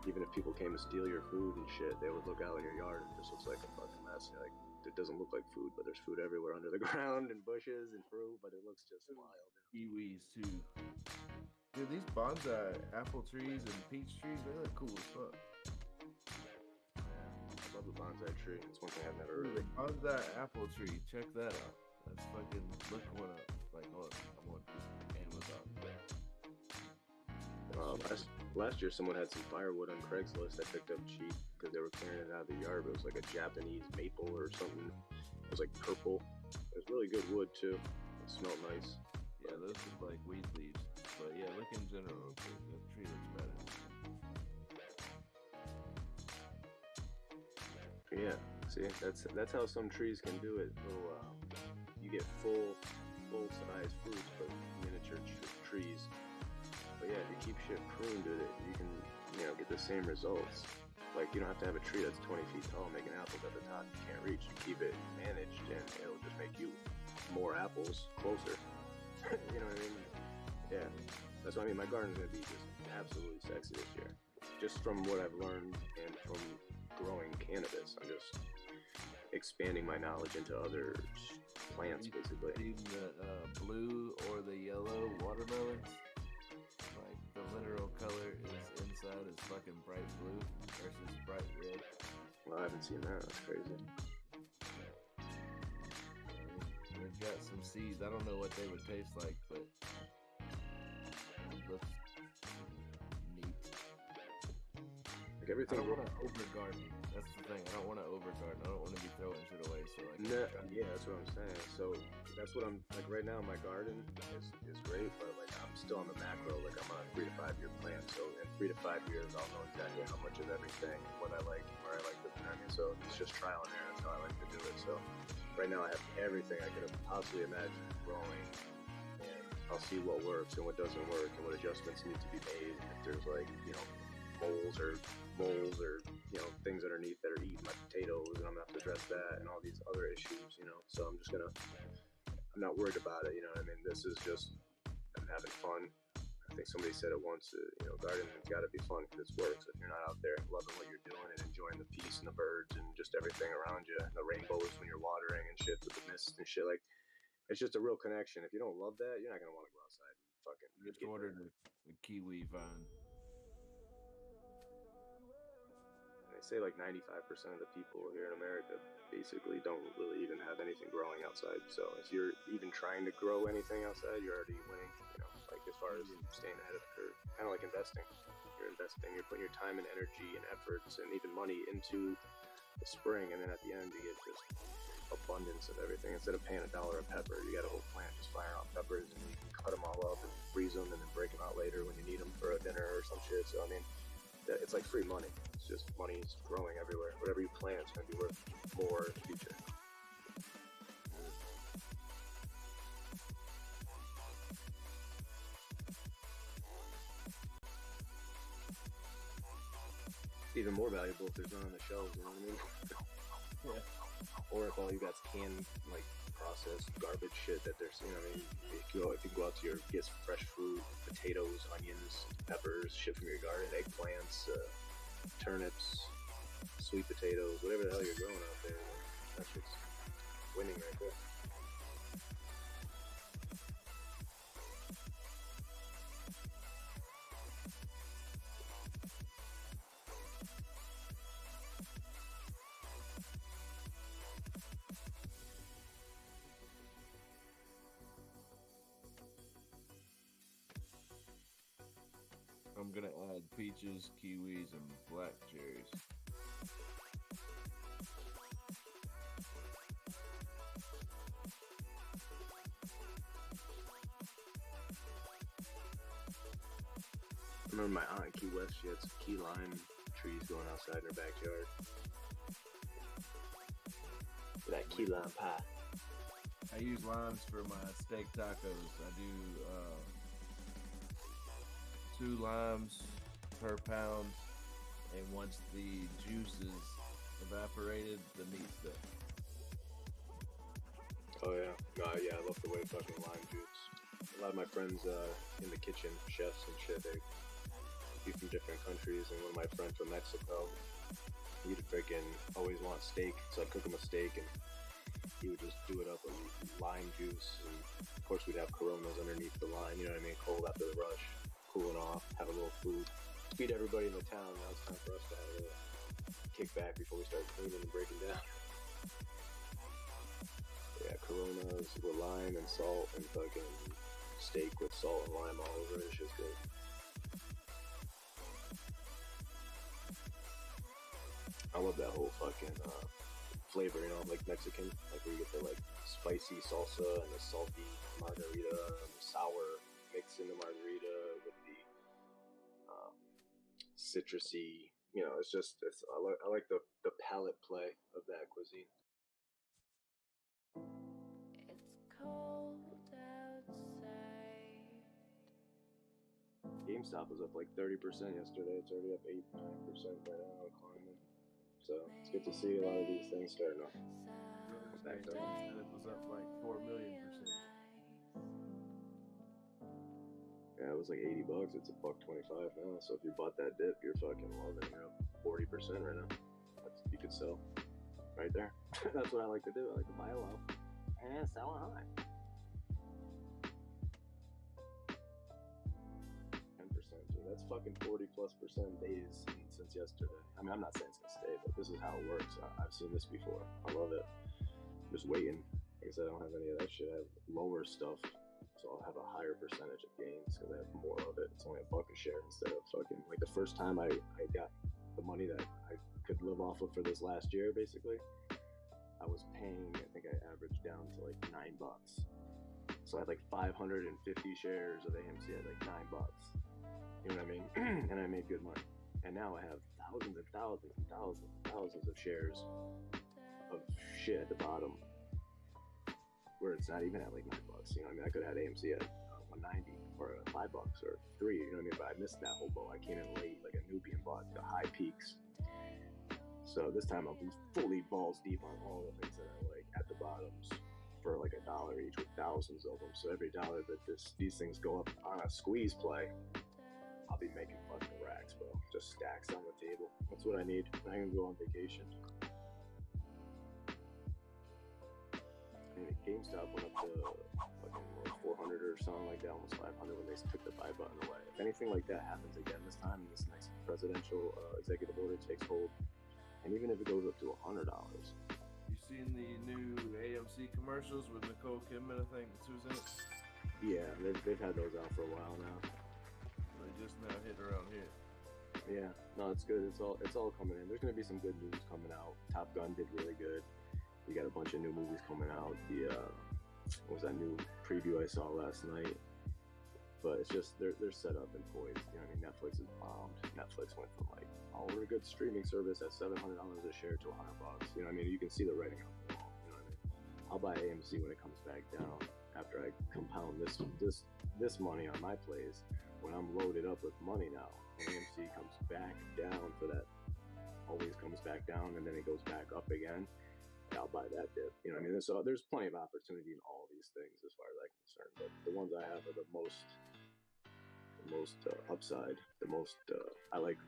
even if people came to steal your food and shit, they would look out in your yard and it just looks like a fucking mess. You're like, it doesn't look like food, but there's food everywhere under the ground and bushes and fruit, but it looks just wild. Kiwis too. Dude, these bonsai apple trees and peach trees, they look cool as fuck. I love the bonsai tree. It's one thing I've never Dude, heard the bonsai apple tree, check that out. That's fucking, look one up. Like, hold on, I'm on Last year, someone had some firewood on Craigslist I picked up cheap because they were clearing it out of the yard. But it was like a Japanese maple or something. It was like purple. It was really good wood too. It smelled nice. Yeah, those look like weed leaves. But yeah, look in general. The tree looks better. Yeah, see, that's how some trees can do it. You get full size fruits, but miniature trees. But yeah, if you keep shit pruned to it, you can get the same results. Like, you don't have to have a tree that's 20 feet tall making apples at the top you can't reach. You keep it managed, and it'll just make you more apples closer. You know what I mean? Yeah, that's what I mean. My garden's gonna be just absolutely sexy this year, just from what I've learned and from growing cannabis. I'm just expanding my knowledge into other plants, basically. Even the blue or the yellow watermelon, like the literal color is inside is fucking bright blue versus bright red. Well, I haven't seen that. That's crazy. They've got some seeds. I don't know what they would taste like, but it looks neat. Like everything. I don't want to over garden. That's the thing. I don't want to over garden. I don't want to be throwing shit away. So like, yeah, that's what I'm saying. So that's what I'm like right now. My garden is great, but like I'm still on the macro. Like I'm on a 3 to 5 year plan. So in 3 to 5 years, I'll know exactly how much of everything, what I like, where I like the timing. So it's just trial and error. That's how I like to do it. So right now I have everything I could have possibly imagined growing, and I'll see what works and what doesn't work and what adjustments need to be made. If there's like moles or things underneath that are eating my potatoes, and I'm gonna have to address that and all these other issues. So I'm not worried about it. You know what I mean? This is just I'm having fun. I think somebody said it once. Gardening's got to be fun because it's work. So if you're not out there loving what you're doing and enjoying the peace and the birds and just everything around you, and the rainbows when you're watering and shit with the mist and shit, like it's just a real connection. If you don't love that, you're not gonna want to go outside and fucking. Just ordered a kiwi vine. They say like 95% of the people here in America basically don't really even have anything growing outside. So if you're even trying to grow anything outside, you're already winning. Like as far as staying ahead of the curve, kind of like investing. You're investing, you're putting your time and energy and efforts and even money into the spring, and then at the end you get just abundance of everything. Instead of paying $1 a pepper, you got a whole plant just firing off peppers, and you can cut them all up and freeze them and then break them out later when you need them for a dinner or some shit. So I mean, it's like free money. It's just money's growing everywhere. Whatever you plant is going to be worth more in the future. It's even more valuable if there's none on the shelves, you know what I mean? Yeah. Or if all you got's canned, like, processed garbage shit that there's, you know what I mean? If you go out to get some fresh fruit, potatoes, onions, peppers, shit from your garden, eggplants, turnips, sweet potatoes, whatever the hell you're growing out there, that shit's winning right there. I'm gonna add peaches, kiwis, and black cherries. I remember my aunt in Key West, she had some key lime trees going outside in her backyard. That key lime pie. I use limes for my steak tacos. I do 2 limes per pound, and once the juice is evaporated, the meat's done. Oh yeah, yeah, I love the way fucking lime juice. A lot of my friends in the kitchen, chefs and shit, they be from different countries, and one of my friends from Mexico, he'd freaking always want steak, so I'd cook him a steak, and he would just do it up with lime juice, and of course we'd have Coronas underneath the lime, you know what I mean, cold after the rush, cooling off, have a little food, feed everybody in the town. Now it's time for us to have a kick back before we start cleaning and breaking down. Yeah, Coronas with lime and salt and fucking steak with salt and lime all over it. It's just good. love that whole fucking flavor, you know, like Mexican, like where you get the like spicy salsa and the salty margarita and the sour mix in the margarita with the citrusy, you know, it's just, I like the palate play of that cuisine. It's cold outside. GameStop was up like 30% yesterday. It's already up 8-9% right now, climbing. So it's good to see a lot of these things starting to come back up. It was up like 4,000,000%. Yeah, it was like $80. It's $1.25 now. So if you bought that dip, you're fucking loving it. You're up 40% right now. You could sell right there. That's what I like to do. I like to buy low and sell it high. 10%, dude. That's fucking 40+% days since yesterday. I mean, I'm not saying it's gonna stay, but this is how it works. I've seen this before. I love it. I'm just waiting. Like I said, I don't have any of that shit. I have lower stuff. So I'll have a higher percentage of gains because I have more of it. It's only $1 a share instead of fucking, like the first time I got the money that I could live off of for this last year, basically, I was paying, I think I averaged down to like $9. So I had like 550 shares of AMC at like $9. You know what I mean? And I made good money. And now I have thousands and thousands and thousands and thousands of shares of shit at the bottom, where it's not even at like $9. You know what I mean? I could have had AMC at 190 or $5 or $3. You know what I mean? But I missed that whole boat. I came in late like a newbie and bought the high peaks. So this time I'm fully balls deep on all the things that I like at the bottoms for like $1 each with thousands of them. So every dollar that these things go up on a squeeze play, I'll be making fucking racks, bro. Just stacks on the table. That's what I need. I can go on vacation. GameStop went up to fucking 400 or something like that, almost 500 when they took the buy button away. If anything like that happens again this time, this next presidential executive order takes hold, and even if it goes up to $100. You seen the new AMC commercials with Nicole Kidman? I think that's who's in it. Yeah, they've had those out for a while now. They just now hit around here. Yeah, no, it's good. It's all coming in. There's gonna be some good news coming out. Top Gun did really good. We got a bunch of new movies coming out. The what was that new preview I saw last night? But it's just they're set up and poised. You know what I mean? Netflix is bombed. Netflix went from like, oh, we're a good streaming service at $700 a share to $100. You know what I mean? You can see the writing on the wall. You know what I mean? I'll buy AMC when it comes back down after I compound this money on my plays. When I'm loaded up with money now, AMC comes back down for that. Always comes back down and then it goes back up again. I'll buy that dip. You know what I mean? So there's plenty of opportunity in all these things as far as I'm concerned. But the ones I have are the most upside. The most I like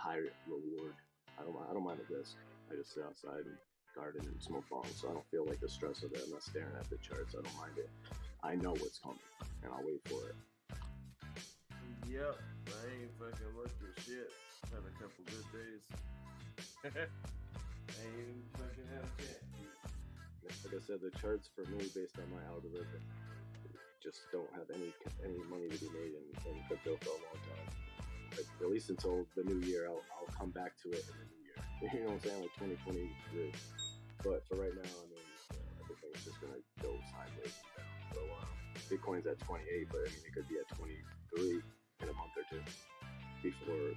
high reward. I don't mind the risk. I just sit outside and garden and smoke bongs, so I don't feel like the stress of it. I'm not staring at the charts. I don't mind it. I know what's coming, and I'll wait for it. Yep, I ain't fucking looked at shit. Had a couple good days. I ain't even fucking had a chance. Like I said, the charts for me, based on my algorithm, just don't have any money to be made in crypto for a long time. Like, at least until the new year, I'll come back to it in the new year. You know what I'm saying? Like 2023. But for right now, I mean, everything's just gonna go sideways and down for a while. Bitcoin's at 28, but I mean, it could be at 23 in a month or two. Before,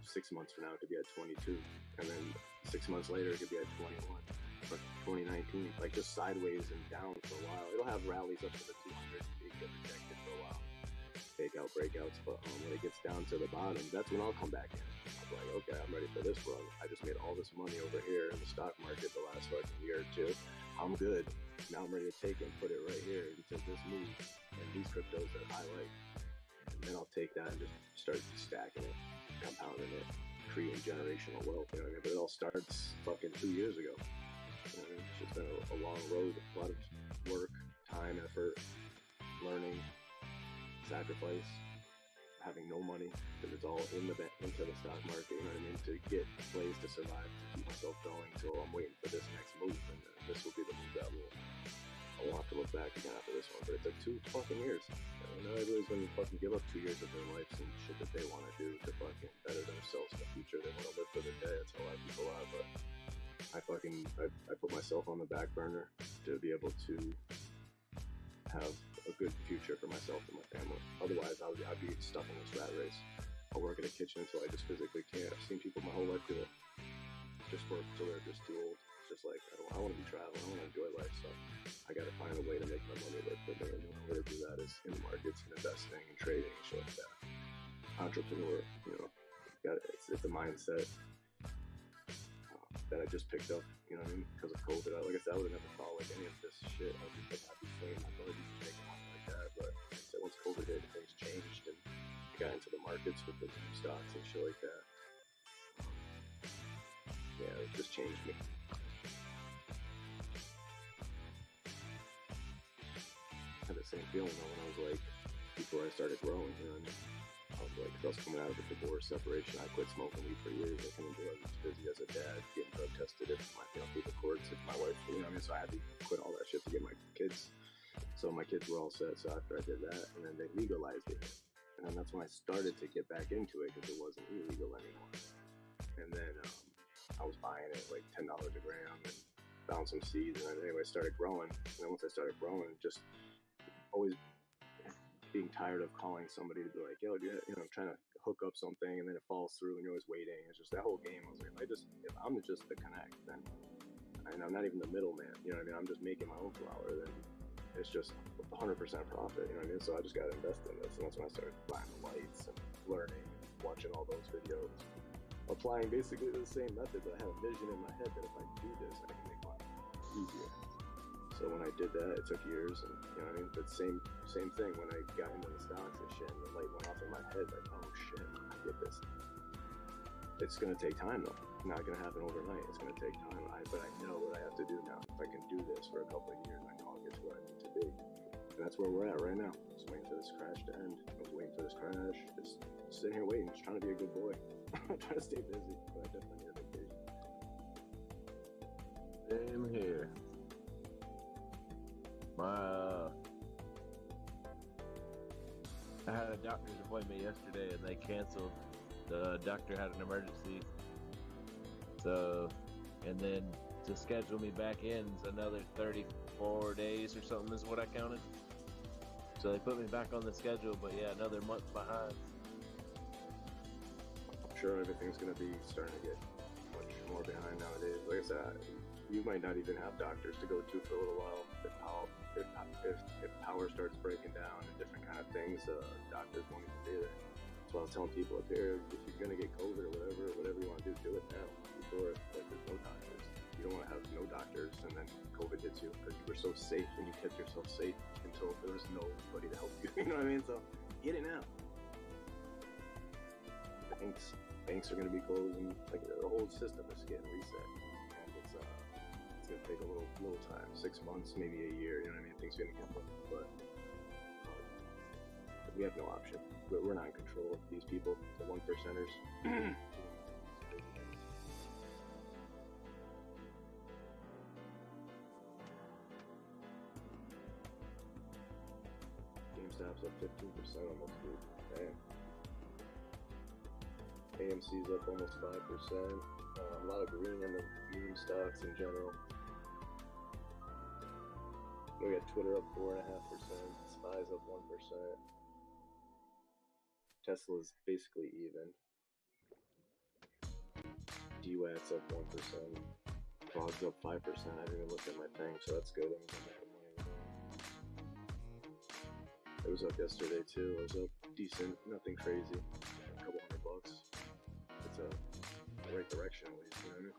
6 months from now, it could be at 22, and then 6 months later, it could be at 21. But 2019, like just sideways and down for a while. It'll have rallies up to the 200 and get rejected for a while. Fake out breakouts, but when it gets down to the bottom, that's when I'll come back in. I'm like, okay, I'm ready for this run. I just made all this money over here in the stock market the last fucking year or two. I'm good. Now I'm ready to take it and put it right here into this move and these cryptos that I like. And then I'll take that and just start stacking it, compounding it, creating generational wealth. You know what I mean? But it all starts fucking 2 years ago. You know what I mean? It's just been a long road, a lot of work, time, effort, learning, sacrifice. having no money because it's all into the stock market. You know what I mean? To get plays to survive, to keep myself going. So I'm waiting for this next move, and this will be the move that I won't have to look back again after this one. But it took 2 fucking years. You know, everybody's gonna fucking give up 2 years of their life and shit that they want to do to fucking better themselves in the future. They want to live for the day. That's how a lot of people are. But I put myself on the back burner to be able to have a good future for myself and my family. Otherwise, I'd be stuck in this rat race. I'll work in a kitchen until I just physically can't. I've seen people my whole life do it. Just work until they're just too old. It's just like, I want to be traveling. I want to enjoy life. So I got to find a way to make my money work for me. And the only way to do that is in the markets and investing and trading and shit like that. Entrepreneur, you know, it's a mindset that I just picked up, you know what I mean, because of COVID. Like I said, I would have never thought like any of this shit. I was just like, I'd be swinging my abilities to make money like that. But like I said, once COVID hit, things changed, and I got into the markets with the stocks and shit like that. Yeah, it just changed me. I had the same feeling though when I was like, before I started growing, you know what I mean? I was like, I was coming out of a divorce, separation. I quit smoking weed for years. I couldn't do it. I was busy as a dad, getting drug tested if my, through the courts, if my wife, you know what I mean? So I had to quit all that shit to get my kids. So my kids were all set. So after I did that, and then they legalized it. And then that's when I started to get back into it because it wasn't illegal anymore. And then I was buying it like $10 a gram and found some seeds. And then anyway, I started growing. And then once I started growing, just always being tired of calling somebody to be like, yo, you know, I'm trying to hook up something and then it falls through and you're always waiting. It's just that whole game. I was like, if I'm just the connect, then I'm not even the middleman. You know what I mean? I'm just making my own flour. Then it's just 100% profit. You know what I mean? So I just got to invest in this. And that's when I started buying the lights and learning, watching all those videos, applying basically the same method. But I had a vision in my head that if I do this, I can make money easier. So when I did that, it took years, and you know what I mean? But same thing when I got into the stocks and shit, and the light went off in my head, like, oh shit, I get this. It's gonna take time though. It's not gonna happen overnight. It's gonna take time. But I know what I have to do now. If I can do this for a couple of years, I know I'll get to where I need to be. And that's where we're at right now. Just waiting for this crash to end. I was waiting for this crash, just sitting here waiting, just trying to be a good boy. I'm trying to stay busy, but I definitely need a vacation. Same here. I had a doctor's appointment yesterday and they canceled. The doctor had an emergency. So, and then to schedule me back in is another 34 days or something is what I counted. So they put me back on the schedule, but yeah, another month behind. I'm sure everything's going to be starting to get much more behind nowadays. Like I said, you might not even have doctors to go to for a little while. If power starts breaking down and different kind of things, doctors won't even be there. That's why I was telling people up here, if you're gonna get COVID or whatever you want to do it now. Before, like, there's no doctors. You don't want to have no doctors, and then COVID hits you because you were so safe and you kept yourself safe until there was nobody to help you. You know what I mean? So get it now. Banks are gonna be closing. Like the whole system is getting reset. It's gonna take a little time, 6 months, maybe a year. You know what I mean? Things are gonna get better, but we have no option. We're not in control of these people, the 1%ers. GameStop's up 15% almost, dude. Damn. AMC's up almost 5%. A lot of green in the meme stocks in general. We got Twitter up 4.5%, SPY's up 1%. Tesla's basically even. DWAT's up 1%. Frog's up 5%. I didn't even look at my thing, so that's good. I'm gonna make money. It was up yesterday too. It was up decent, nothing crazy. A couple $100. It's the right direction at least, you know what I mean?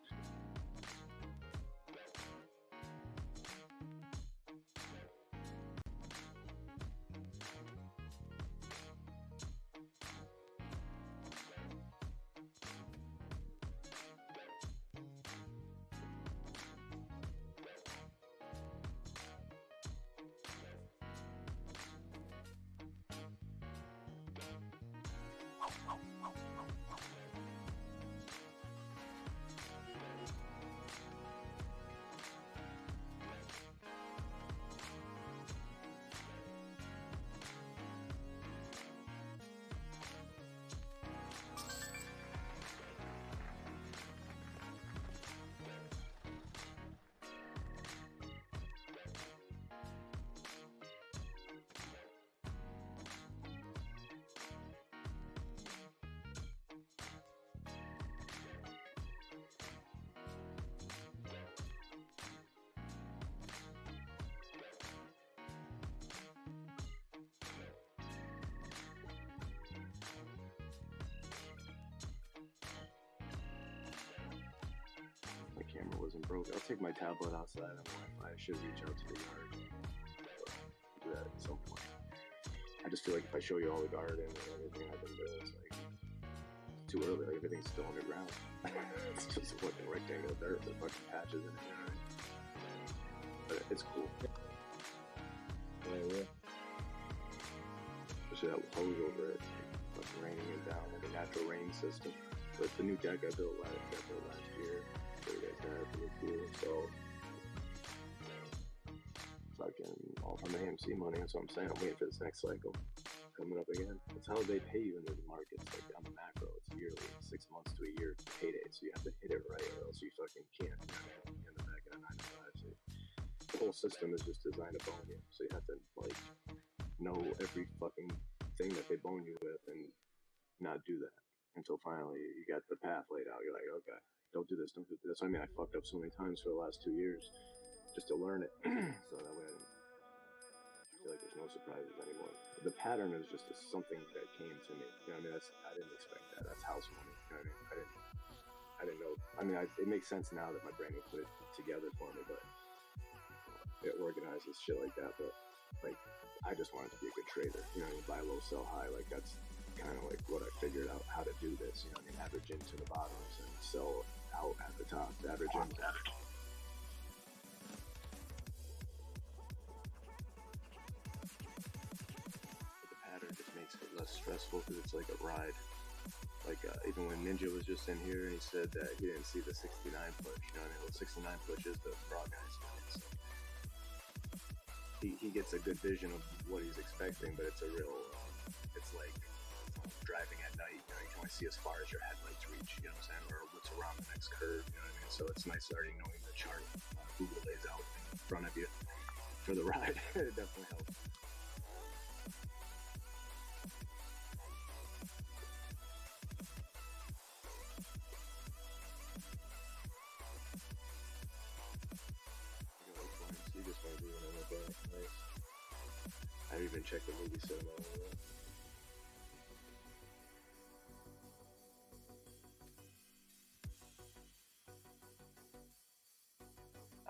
broke. I'll take my tablet outside on Wi-Fi. I should reach out to the yard. Do that at some point. I just feel like if I show you all the garden and everything I've been doing, it's like too early. Like everything's still underground. It's just a fucking rectangle of dirt with fucking patches in it. You know? But it's cool. Yeah. Especially that hose over it, fucking raining it down like a natural rain system. But the new deck I built last year, so you guys got it pretty cool. So fucking all from AMC money. That's what I'm saying. I'm waiting for this next cycle coming up again. That's how they pay you in the markets. Like on the macro, it's yearly, 6 months to a year payday. So you have to hit it right, or else you fucking can't. In the back of a 9 to 5. So the whole system is just designed to bone you. So you have to like know every fucking thing that they bone you with and not do that until finally you got the path laid out. You're like, okay, don't do this, don't do this. I mean, I fucked up so many times for the last 2 years just to learn it. So that way I feel like there's no surprises anymore. The pattern is just something that came to me. You know what I mean? I didn't expect that. That's house money. You know what I mean? I didn't know. I mean, it makes sense now that my brain can put it together for me, but it organizes shit like that. But like, I just wanted to be a good trader. You know what I mean? Buy low, sell high. Like that's kind of like what I figured out how to do this. You know what I mean? Average into the bottoms and sell out at the top. Average into. The pattern just makes it less stressful because it's like a ride. Like even when Ninja was just in here and he said that he didn't see the 69 push. You know what I mean? Well, 69 push is the frog guys. So he gets a good vision of what he's expecting, but it's a real, it's like driving at night. You know, you can only see as far as your headlights reach. You know what I'm saying? Or what's around the next curve. You know what I mean? So it's nice already knowing the chart Google lays out in front of you for the ride. It definitely helps. I didn't even check the movie cinema.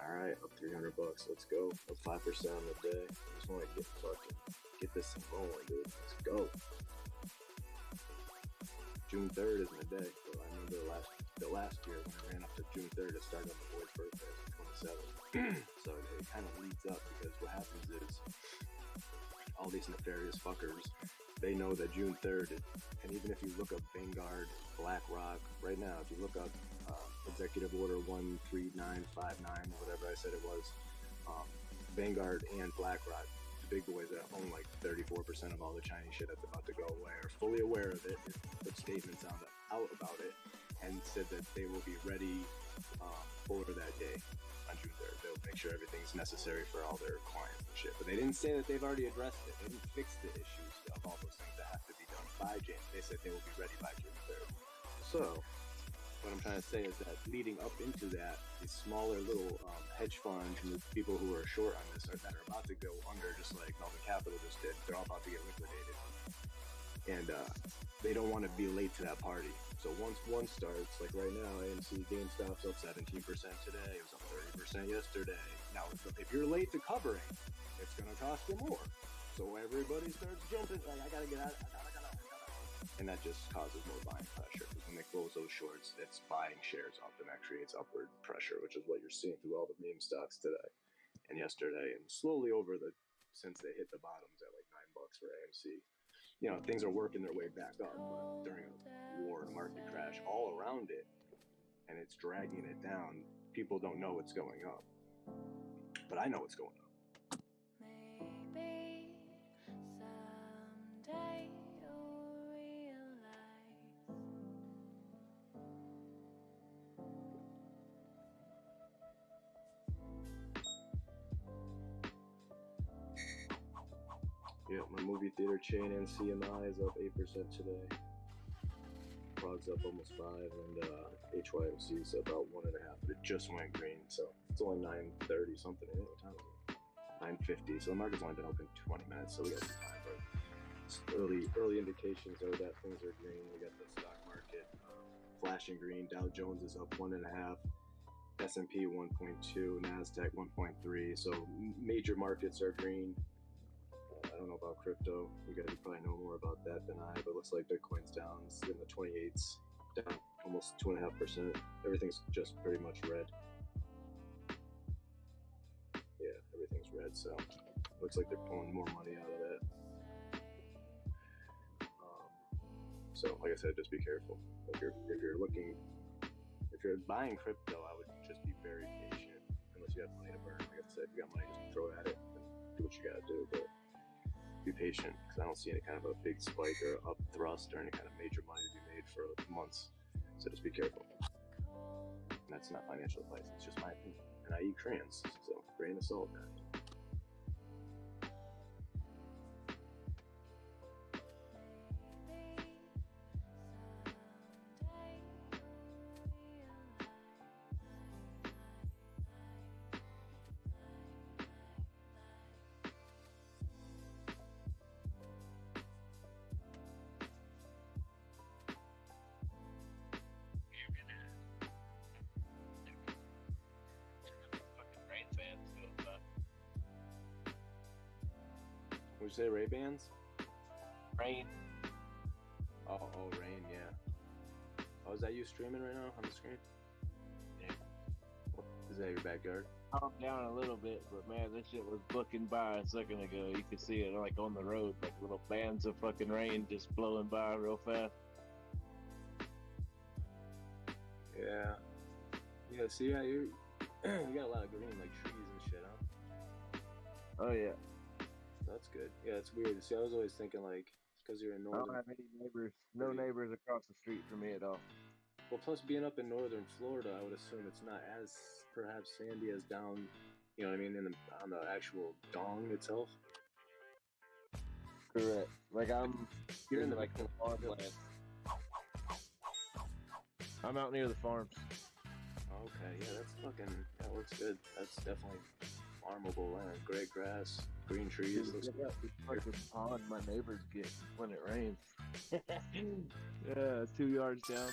Alright, up $300. Let's go. Up 5% on the day. I just want to get this thing going, dude. Let's go. June 3rd is my day. So I remember the last year when I ran up to June 3rd, it started on the boy's birthday, 27. So it kind of leads up because what happens is all these nefarious fuckers, they know that June 3rd, and even if you look up Vanguard, BlackRock, right now, if you look up Executive Order 13959, whatever I said it was, Vanguard and BlackRock, the big boys that own like 34% of all the Chinese shit that's about to go away, are fully aware of it, put statements out about it, and said that they will be ready for that day on June 3rd. They'll make sure everything's necessary for all their clients and shit. But they didn't say that they've already addressed it. They didn't fix the issues of all those things that have to be done by June. They said they will be ready by June 3rd. So what I'm trying to say is that leading up into that, these smaller little hedge funds and the people who are short on this that are about to go under, just like Melvin Capital just did, they're all about to get liquidated. And they don't want to be late to that party. So once one starts, like right now, AMC GameStop's up 17% today. It was up 30% yesterday. Now, if you're late to covering, it's going to cost you more. So everybody starts jumping, like, I got to get out, I gotta. And that just causes more buying pressure. Because when they close those shorts, it's buying shares up, and that creates upward pressure, which is what you're seeing through all the meme stocks today and yesterday. And slowly since they hit the bottoms at like $9 for AMC, you know, things are working their way back up, but during a war and market crash all around it, and it's dragging it down, people don't know what's going up. But I know what's going up. Maybe someday you'll realize. Yeah, my movie theater chain and CMI is up 8% today. Prog's up almost 5, and HYMC is about 1.5, but it just went green, so it's only 9:30 something. What time is it? 9:50. So the market's only been open 20 minutes, so we got some time. But early indications are that things are green. We got the stock market flashing green. Dow Jones is up 1.5. S&P 1.2, Nasdaq 1.3. So major markets are green. I don't know about crypto. You guys probably know more about that than I. But it looks like Bitcoin's down in the 28s, down almost 2.5%. Everything's just pretty much red. Yeah, everything's red. So looks like they're pulling more money out of that. So like I said, just be careful. If you're buying crypto, I would just be very patient. Unless you have money to burn. Like I said, if you got money, just throw it at it and do what you gotta do. But be patient, because I don't see any kind of a big spike or up thrust or any kind of major money to be made for months. So just be careful. And that's not financial advice. It's just my opinion. And I eat crayons, so grain of salt, man. Would you say Ray-Bans? Rain. Oh, rain, yeah. Oh, is that you streaming right now on the screen? Yeah. Is that your backyard? Calm down a little bit, but man, this shit was booking by a second ago. You could see it like on the road, like little bands of fucking rain just blowing by real fast. Yeah. Yeah, see, yeah, you got a lot of green, like trees and shit, huh? Oh yeah. That's good. Yeah, it's weird. See, I was always thinking like, because you're in I northern. don't have any neighbors. No neighbors across the street from me at all. Well, plus being up in northern Florida, I would assume it's not as perhaps sandy as down, you know what I mean, on the actual dong itself. Correct. Like You're in the like the farmland. I'm out near the farms. Okay, yeah, that looks good. That's definitely farmable land. Great grass, green trees. Looks Look at this fucking pond my neighbors get when it rains. Yeah, 2 yards down.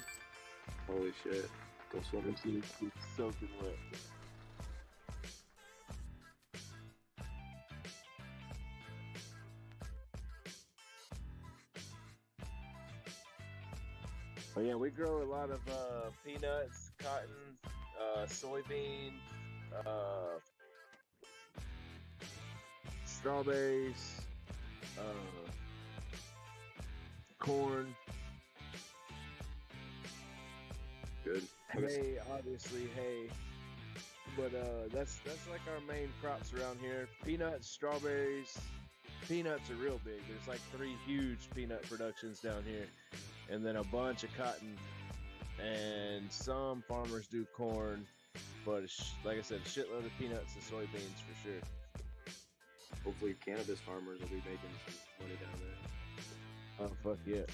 Holy shit. Go swimming. It's soaking wet. But yeah, we grow a lot of peanuts, cotton, soybeans, strawberries, corn, Good. hay, obviously hay. But that's like our main crops around here. Peanuts, strawberries. Peanuts are real big. There's like 3 huge peanut productions down here, and then a bunch of cotton. And some farmers do corn, but like I said, a shitload of peanuts and soybeans for sure. Hopefully, cannabis farmers will be making some money down there. Oh fuck yeah!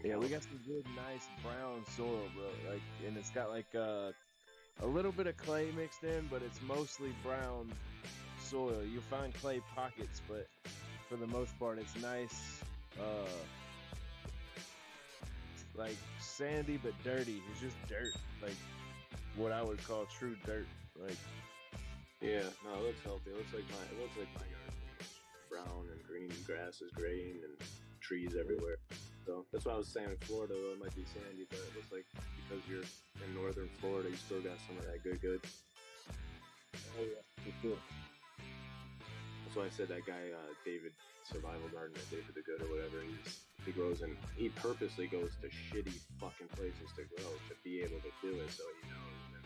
Yeah, we count. got some good, nice brown soil, bro. Like, and it's got like a little bit of clay mixed in, but it's mostly brown soil. You'll find clay pockets, but for the most part, it's nice, like sandy but dirty. It's just dirt, like what I would call true dirt. Like, Yeah, no, it looks healthy. It looks like my yard, pretty much. Brown and green grass is green and trees everywhere. So that's why I was saying in Florida, though, it might be sandy, but it looks like because you're in northern Florida, you still got some of that good. oh yeah, for sure. That's why I said that guy, David Survival Garden, or David the Good or whatever, he grows and he purposely goes to shitty fucking places to grow to be able to do it, so he knows and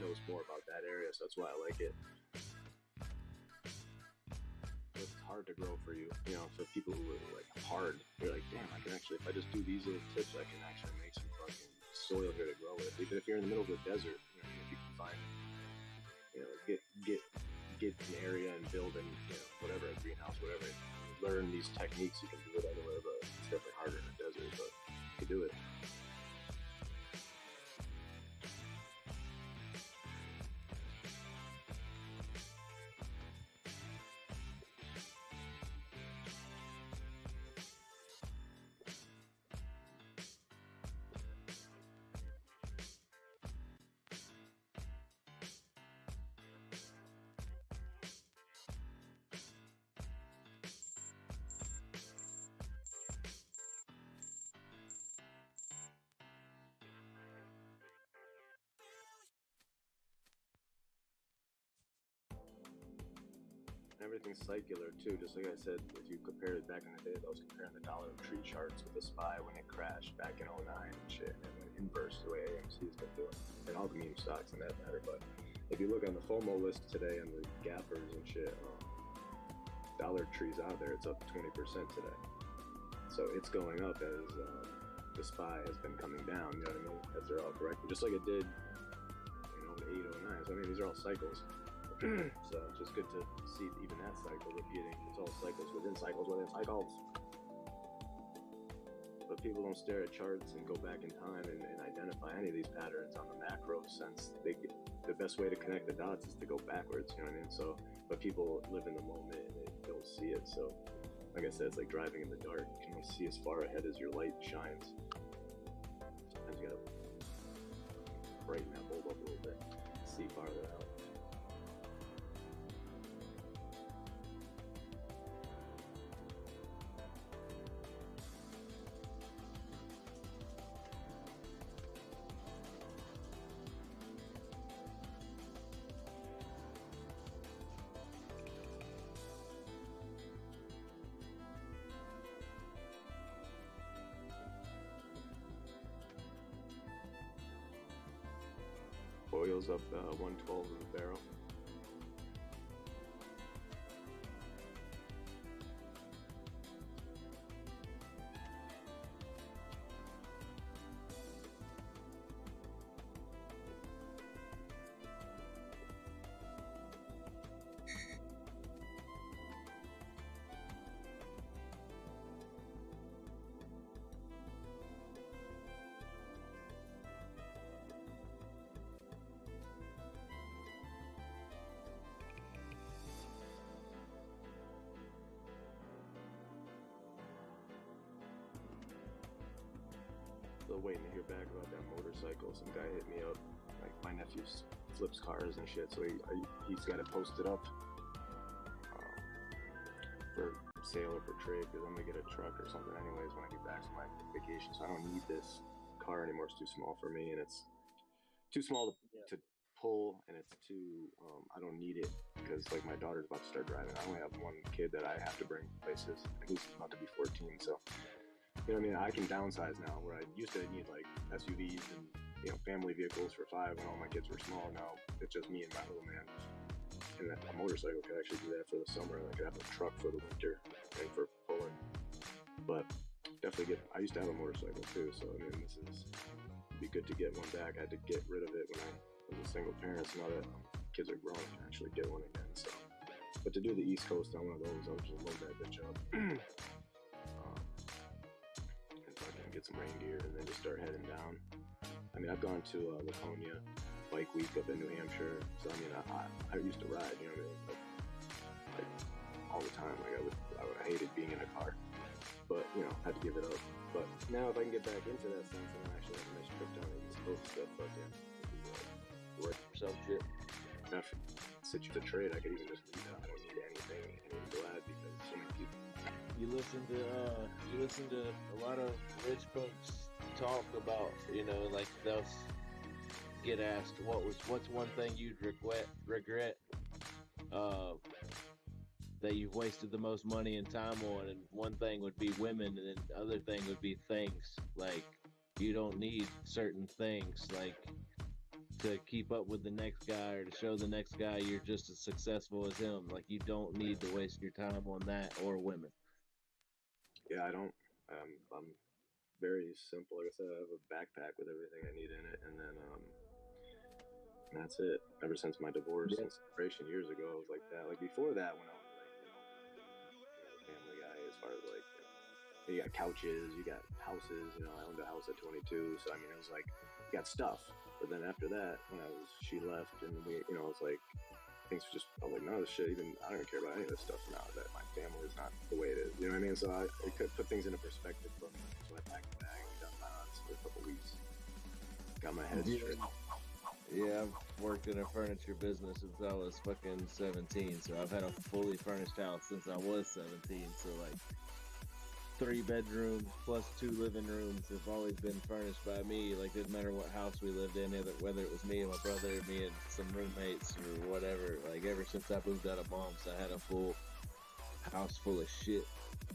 knows more about that area. So that's why I like it. It's hard to grow for you, you know, for people who are like hard. You're like, damn, I can actually, if I just do these little tips, I can actually make some fucking soil here to grow with. Even if you're in the middle of the desert, you know, if you can find, you know, get an area and build in, you know, whatever, a greenhouse, whatever. Learn these techniques, you can do it anywhere, but it's definitely harder in the desert, but you can do it. everything's circular too. Just like I said, if you compared it back in the day, I was comparing the Dollar Tree charts with the SPY when it crashed back in '09 and shit, and then inverse the way AMC's been doing, and all the meme stocks and that matter. But if you look on the FOMO list today and the gappers and shit, Dollar Tree's out there. It's up 20% today. So it's going up as the SPY has been coming down. You know what I mean? As they're all corrected, just like it did, in 08, 09. So I mean, these are all cycles. So it's just good to see even that cycle repeating. It's all cycles within cycles within cycles. But people don't stare at charts and go back in time and identify any of these patterns on the macro sense. The best way to connect the dots is to go backwards, you know what I mean? So, but people live in the moment and they don't see it. So, like I said, it's like driving in the dark. You can only see as far ahead as your light shines. Sometimes you gotta brighten that bulb up a little bit, see farther out. Oil's up 112 a barrel. Still waiting to hear back about that motorcycle. Some guy hit me up. Like, my nephew flips cars and shit, so he's got it posted up for sale or for trade, because I'm gonna get a truck or something anyways when I get back from my vacation. So I don't need this car anymore. It's too small for me, and it's too small to pull, and it's too I don't need it, because like my daughter's about to start driving. I only have one kid that I have to bring places, and he's about to be 14, so you know what I mean? I can downsize now, where I used to need like SUVs and, you know, family vehicles for 5 when all my kids were small. Now it's just me and my little man. And a motorcycle could actually do that for the summer. And I could have a truck for the winter and for pulling. But definitely I used to have a motorcycle too. So I mean, it'd be good to get one back. I had to get rid of it when I was a single parent. So now that kids are grown, I can actually get one again. So, but to do the East Coast on one of those, I'll just load that bitch up. Get some rain gear and then just start heading down. I mean, I've gone to Laconia Bike Week up in New Hampshire, so I mean, I used to ride, you know what I mean, but, like, all the time. Like I hated being in a car, but you know, had to give it up. But now if I can get back into that sense and actually have a nice trip down the East Coast, stuff, fucking work for some shit. After sit you to trade, I could even just leave it. I don't need anything, and I'm glad because so many people. You listen to a lot of rich folks talk about, you know, like they'll get asked what's one thing you'd regret that you've wasted the most money and time on, and one thing would be women, and then the other thing would be things. Like, you don't need certain things, like to keep up with the next guy or to show the next guy you're just as successful as him. Like, you don't need to waste your time on that or women. Yeah, I don't. I'm very simple. Like I said, I have a backpack with everything I need in it, and then that's it. Ever since my divorce and separation years ago, I was like that. Like before that, when I was like, the family guy, as far as like, you got couches, you got houses. You know, I owned a house at 22, so I mean, it was like, you got stuff. But then after that, when she left, and we, you know, it was like, things were just, I was like, no, this shit, even, I don't even care about any of this stuff now, that my family is not the way it is, you know what I mean? So I could put things into perspective for me. So I packed a bag and got my odds for a couple weeks. Got my head straight. Yeah, I've worked in a furniture business since I was fucking 17, so I've had a fully furnished house since I was 17, so like, 3 bedrooms plus 2 living rooms have always been furnished by me. Like, didn't matter what house we lived in, whether it was me and my brother, me and some roommates or whatever. Like, ever since I moved out of mom's, I had a full house full of shit.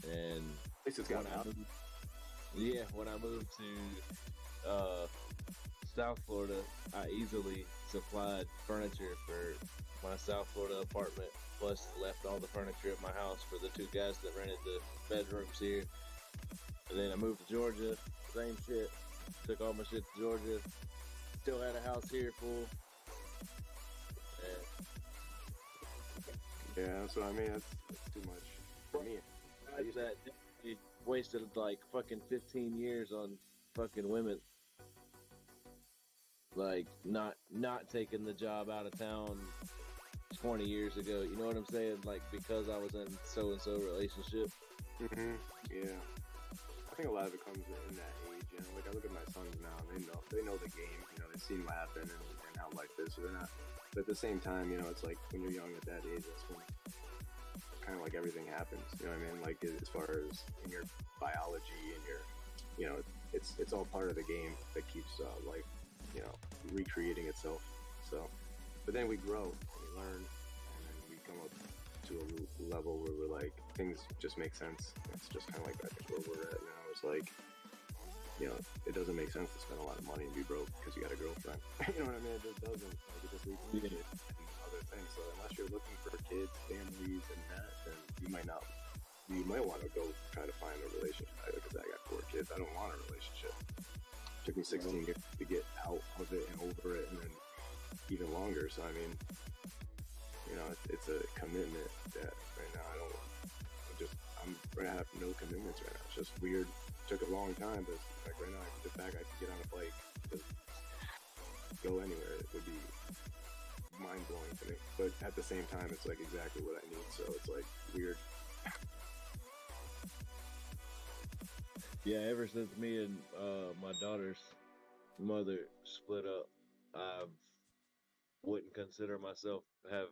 And At least it's got out. yeah, when I moved to South Florida, I easily supplied furniture for my South Florida apartment, plus left all the furniture at my house for the 2 guys that rented the bedrooms here. And then I moved to Georgia, same shit. Took all my shit to Georgia. Still had a house here full. Yeah, so I mean, that's too much for me. I used that definitely wasted like fucking 15 years on fucking women. Like not taking the job out of town 20 years ago. You know what I'm saying? Like, because I was in so and so relationship. Yeah. I think a lot of it comes in that age, you know. Like, I look at my sons now, and they know the game. You know, they've seen what happened and how life is. So they're not. But at the same time, you know, it's like when you're young at that age, that's when kind of like everything happens. You know what I mean? Like, as far as in your biology and your, you know, it's all part of the game that keeps life, you know, recreating itself. So, but then we grow and we learn, and then we come up to a level where we're like, things just make sense. It's just kind of like, I think, where we're at now. It's like, you know, it doesn't make sense to spend a lot of money and be broke because you got a girlfriend. You know what I mean? It just doesn't. Like, it just leads to shit and other things. So unless you're looking for kids, families, and that, then you might not. You might want to go try to find a relationship. Because I got 4 kids. I don't want a relationship. It took me 16 years to get out of it and over it, and then even longer. So I mean, you know, it's a commitment that right now I'm right now, I have no commitments right now. It's just weird. It took a long time, but like right now, I could get on a bike, just go anywhere. It would be mind blowing to me. But at the same time, it's like exactly what I need. So it's like weird. Yeah, ever since me and my daughter's mother split up, I wouldn't consider myself have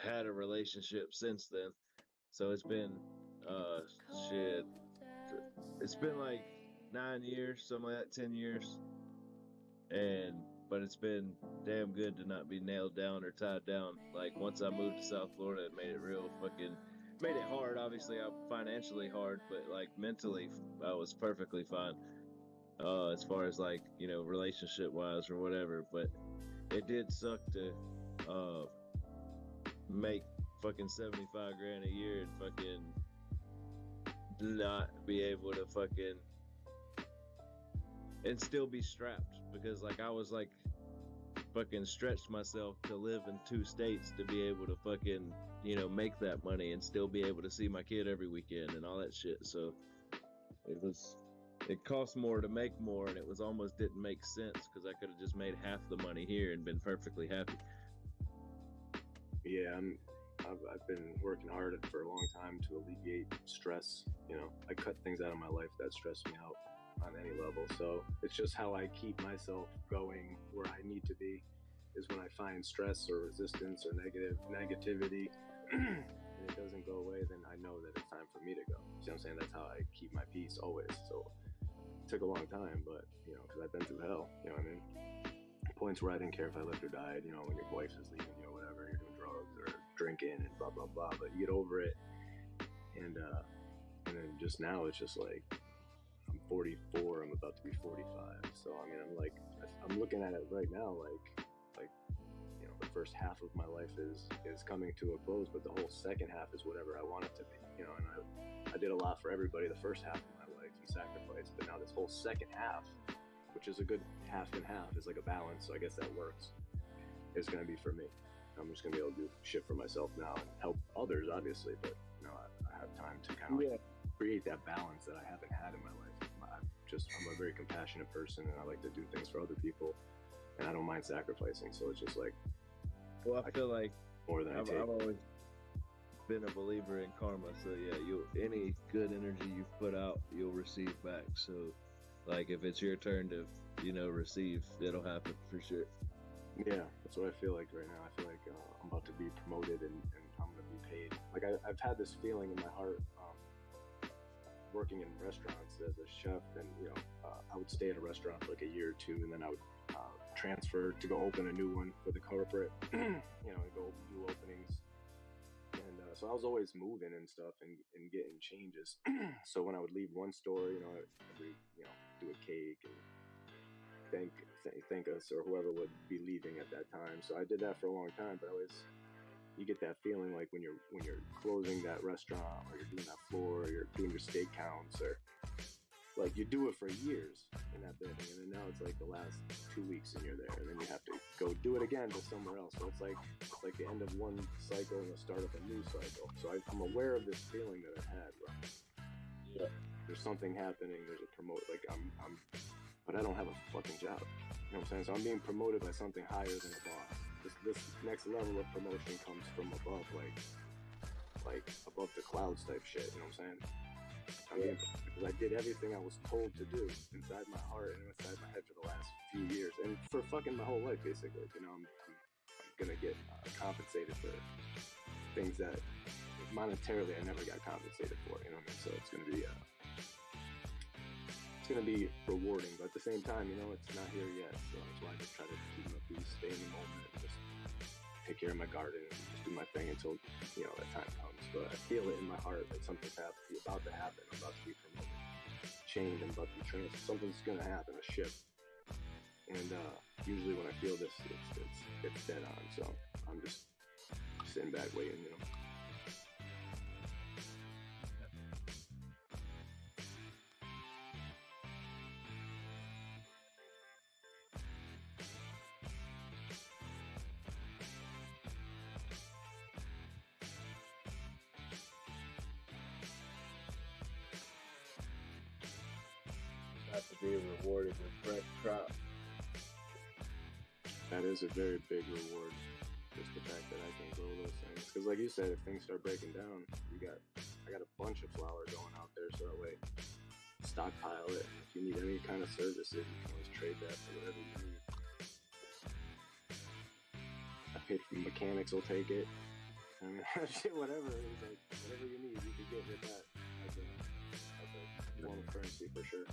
had a relationship since then. So it's been shit. It's been like 9 years, something like that, 10 years. But it's been damn good to not be nailed down or tied down. Like, once I moved to South Florida, it made it real fucking, made it hard. Obviously, financially hard, but like mentally, I was perfectly fine. As far as like, you know, relationship wise or whatever. But it did suck to make fucking 75 grand a year and fucking not be able to fucking and still be strapped, because like I was like fucking stretched myself to live in 2 states to be able to fucking, you know, make that money and still be able to see my kid every weekend and all that shit. So it cost more to make more, and it was almost didn't make sense because I could have just made half the money here and been perfectly happy. Yeah, I've been working hard for a long time to alleviate stress. You know, I cut things out of my life that stress me out on any level. So it's just how I keep myself going where I need to be is when I find stress or resistance or negativity and it doesn't go away, then I know that it's time for me to go. See what I'm saying? That's how I keep my peace always. So it took a long time, but, you know, because I've been through hell, you know what I mean? Points where I didn't care if I lived or died, you know, when your wife is leaving you or whatever, you're doing drugs or drinking and blah, blah, blah, but you get over it. And then just now it's just like, I'm 44, I'm about to be 45. So, I mean, I'm looking at it right now, like, you know, the first half of my life is coming to a close, but the whole second half is whatever I want it to be, you know, and I did a lot for everybody the first half of my life and sacrificed, but now this whole second half, which is a good half and half, is like a balance, so I guess that works, is going to be for me. I'm just going to be able to do shit for myself now and help others, obviously, but, you know, I have time to kind of create that balance that I haven't had in my life. I'm a very compassionate person, and I like to do things for other people, and I don't mind sacrificing. So it's just like, well, I feel like more than I take. I've always been a believer in karma. So yeah, any good energy you've put out, you'll receive back. So, like, if it's your turn to, you know, receive, it'll happen for sure. Yeah, that's what I feel like right now. I feel like I'm about to be promoted and I'm going to be paid. Like, I've had this feeling in my heart working in restaurants as a chef, and I would stay at a restaurant for like a year or two, and then I would transfer to go open a new one for the corporate, and go do openings. And so I was always moving and stuff and getting changes. So when I would leave one store, I'd do a cake and thank us or whoever would be leaving at that time. So I did that for a long time, but you get that feeling like when you're closing that restaurant, or you're doing that floor, or you're doing your steak counts, or like you do it for years in that building, and then now it's like the last 2 weeks and you're there, and then you have to go do it again to somewhere else. So it's like the end of one cycle and the start of a new cycle. So I'm aware of this feeling that I've had, where there's something happening, there's a promote, like but I don't have a fucking job. You know what I'm saying? So I'm being promoted by something higher than a boss. This next level of promotion comes from above, like above the clouds type shit. You know what I'm saying? Because I did everything I was told to do inside my heart and inside my head for the last few years, and for fucking my whole life, basically. I'm gonna get compensated for things that monetarily I never got compensated for. You know what I mean? So it's gonna be rewarding, but at the same time, it's not here yet. So that's why I just try to keep my peace, stay in the moment, and just take care of my garden, and just do my thing until that time comes. But I feel it in my heart that something's about to happen. I'm about to be promoted, change. I'm about to be transferred. Something's gonna happen, a shift. And usually when I feel this, it's dead on. So I'm just sitting back waiting. Not to be rewarded with fresh crops. That is a very big reward, just the fact that I can grow those things. Because like you said, if things start breaking down, I got a bunch of flour going out there, so that way stockpile it. If you need any kind of services, you can always trade that for whatever you need. I paid for mechanics will take it. I mean, shit, whatever. It's like whatever you need, you can get with that as a form of currency for sure.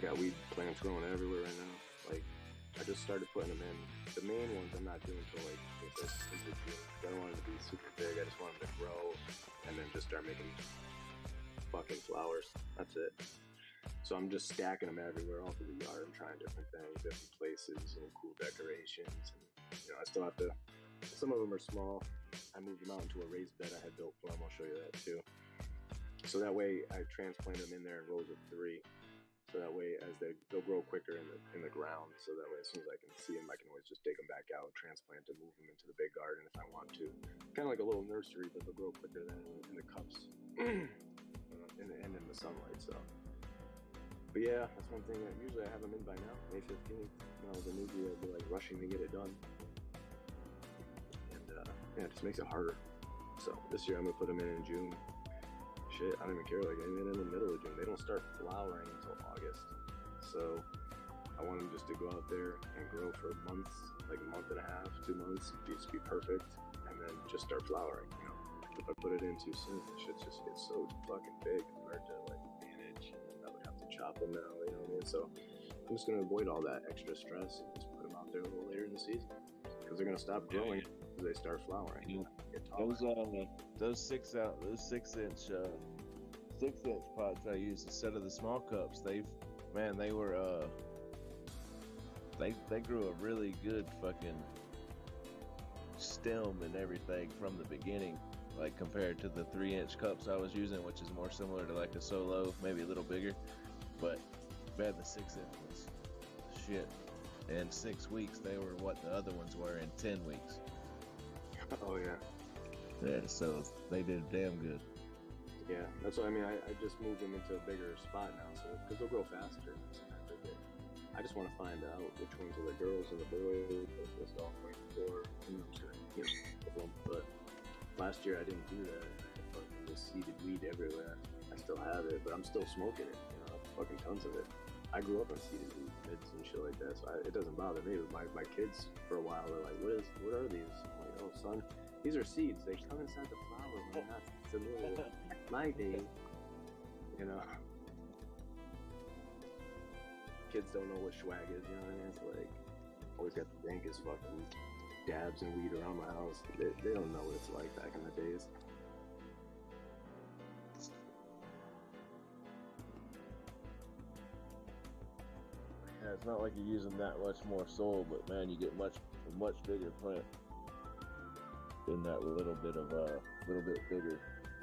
Got weed plants growing everywhere right now. Like, I just started putting them in. The main ones I'm not doing until like into June. I don't want them to be super big. I just want them to grow and then just start making fucking flowers. That's it. So I'm just stacking them everywhere all through the yard. I'm trying different things, different places, little cool decorations. And I still have to. Some of them are small. I moved them out into a raised bed I had built for them. I'll show you that too. So that way I transplant them in there in rows of 3. So that way, as they'll grow quicker in the ground. So that way, as soon as I can see them, I can always just dig them back out, transplant and move them into the big garden if I want to. Kind of like a little nursery, but they'll grow quicker than in the cups and in the sunlight. So, but yeah, that's one thing that usually I have them in by now. May 15th, when I was a newbie, I'd be like rushing to get it done, and it just makes it harder. So this year I'm gonna put them in June. Shit, I don't even care, like even in the middle of June. They don't start flowering until August. So I want them just to go out there and grow for months, like a month and a half, 2 months, just be perfect, and then just start flowering. If I put it in too soon, the shit just gets so fucking big compared to like manage, and I would have to chop them now, you know what I mean? So I'm just gonna avoid all that extra stress and just put them out there a little later in the season, because they're gonna stop growing as they start flowering. Those 6 inch pots I used instead of the small cups, they grew a really good fucking stem and everything from the beginning, like compared to the 3-inch cups I was using, which is more similar to like a solo, maybe a little bigger. But man, the 6-inch was shit. In 6 weeks, they were what the other ones were in 10 weeks. Oh yeah. Yeah, so they did damn good. Yeah, that's what I mean. I just moved them into a bigger spot now, so because they'll grow faster. I just want to find out which ones are the girls and the boys. That's all I'm waiting for. And I'm just gonna, but last year I didn't do that. I fucking just seeded weed everywhere. I still have it, but I'm still smoking it. Fucking tons of it. I grew up on seeded weed, mids and shit like that, so it doesn't bother me. But my kids, for a while, they're like, what are these? I'm like, oh, son, these are seeds. They come inside the flower, man. Not familiar with my day. Kids don't know what swag is, you know what I mean? It's like, always got the dankest fucking dabs and weed around my house. They don't know what it's like back in the days. Yeah, it's not like you're using that much more soil, but man, you get a much bigger plant in that little bit bigger,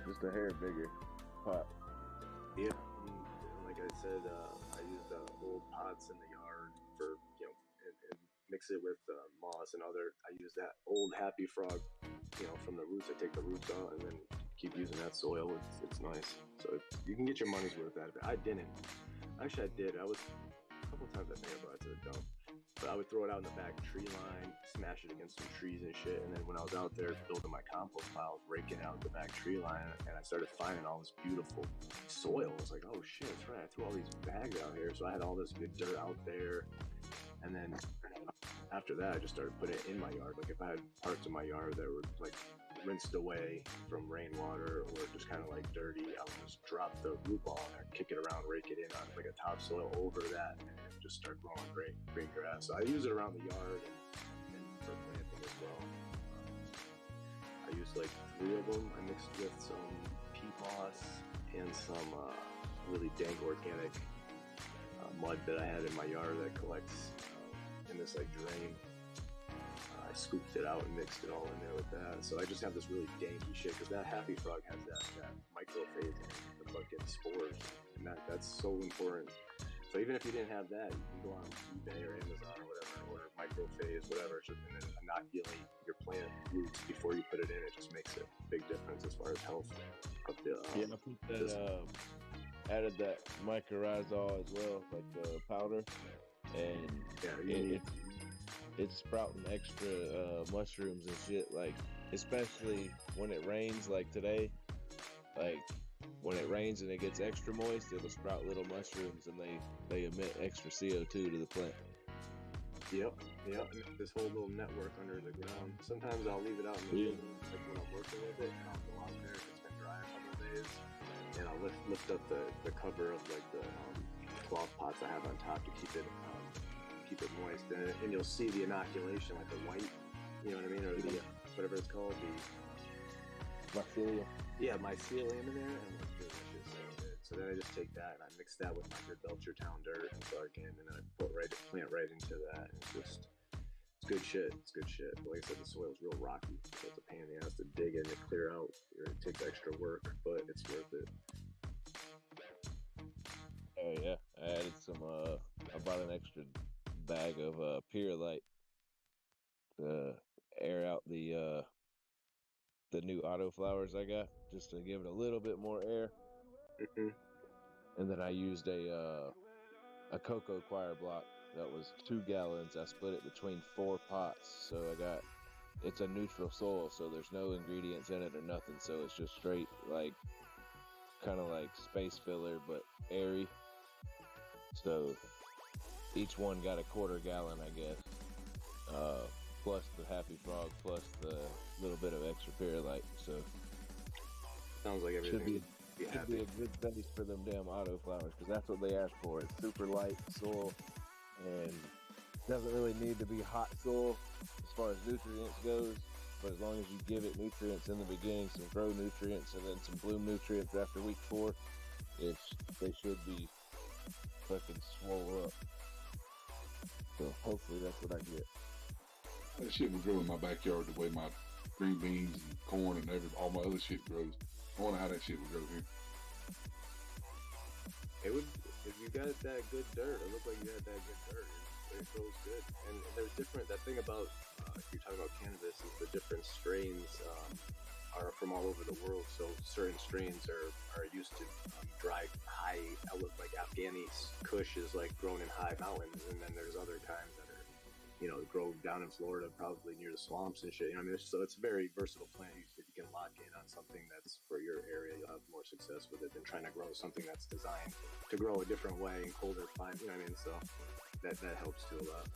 just a hair bigger pot. Yeah, like I said, I used old pots in the yard for, and mix it with moss and other. I use that old Happy Frog, from the roots. I take the roots out and then keep using that soil. It's nice. So you can get your money's worth out of it. I didn't. Actually, I did. A couple times I think I brought it to the dump. But I would throw it out in the back tree line, smash it against some trees and shit. And then when I was out there building my compost piles, raking out the back tree line, and I started finding all this beautiful soil. I was like, oh shit, that's right. I threw all these bags out here. So I had all this good dirt out there. And then after that, I just started putting it in my yard. Like if I had parts of my yard that were like rinsed away from rainwater or just kind of like dirty, I would just drop the root ball in there, kick it around, rake it in on like a topsoil over that, and just start growing great grass. So I use it around the yard and for planting as well. I used like 3 of them. I mixed with some peat moss and some really dank organic mud that I had in my yard that collects in this like drain. I scooped it out and mixed it all in there with that. So I just have this really danky shit because that Happy Frog has that microphase in it, the fucking spores, and that's so important. So even if you didn't have that, you can go on eBay or Amazon or whatever and order microphase, whatever, and then inoculate your plant roots before you put it in. It just makes a big difference as far as health of the. I put that. Added that mycorrhizal as well, like the powder, and it's sprouting extra mushrooms and shit, like especially when it rains like today. Like when it rains and it gets extra moist, it'll sprout little mushrooms and they emit extra CO2 to the plant. Yep. This whole little network under the ground. Sometimes I'll leave it out in the field, like when I'm working with it, and I'll go out there if it's been dry a couple of days, and I'll lift up the cover of like the cloth pots I have on top to keep it moist, and you'll see the inoculation, like the white, you know what I mean, or the whatever it's called, the mycelium. Yeah, mycelium in there, and it's delicious. So then I just take that and I mix that with my good Belchertown dirt and Barkin, and then I plant right into that, and it's good shit. It's good shit. But like I said, the soil's real rocky, so it's a pain in the ass to dig in and clear out. It takes extra work, but it's worth it. Oh yeah, I added some. I bought an extra bag of Purolite to air out the new auto flowers I got, just to give it a little bit more air. Mm-hmm. And then I used a cocoa coir block that was 2 gallons. I split it between 4 pots, so it's a neutral soil, so there's no ingredients in it or nothing, so it's just straight, like kind of like space filler but airy. So each one got a 1/4 gallon, I guess, plus the Happy Frog, plus the little bit of extra Purolite. So sounds like everything should be a good base for them damn auto flowers, because that's what they ask for. It's super light soil and doesn't really need to be hot soil as far as nutrients goes, but as long as you give it nutrients in the beginning, some grow nutrients and then some bloom nutrients after week 4, they should be fucking swole up. So hopefully that's what I get. That shit would grow in my backyard the way my green beans and corn and all my other shit grows. I wonder how that shit would grow here. It would, if you got that good dirt. It looked like you had that good dirt. It grows good. And there's different. That thing about if you're talking about cannabis is the different strains. are from all over the world. So certain strains are used to dry, high, like Afghani Kush is like grown in high mountains, and then there's other kinds that are, grow down in Florida, probably near the swamps and shit. I mean, so it's a very versatile plant. If you can lock in on something that's for your area, you'll have more success with it than trying to grow something that's designed to grow a different way in colder climates. You know what I mean? So that helps too a lot.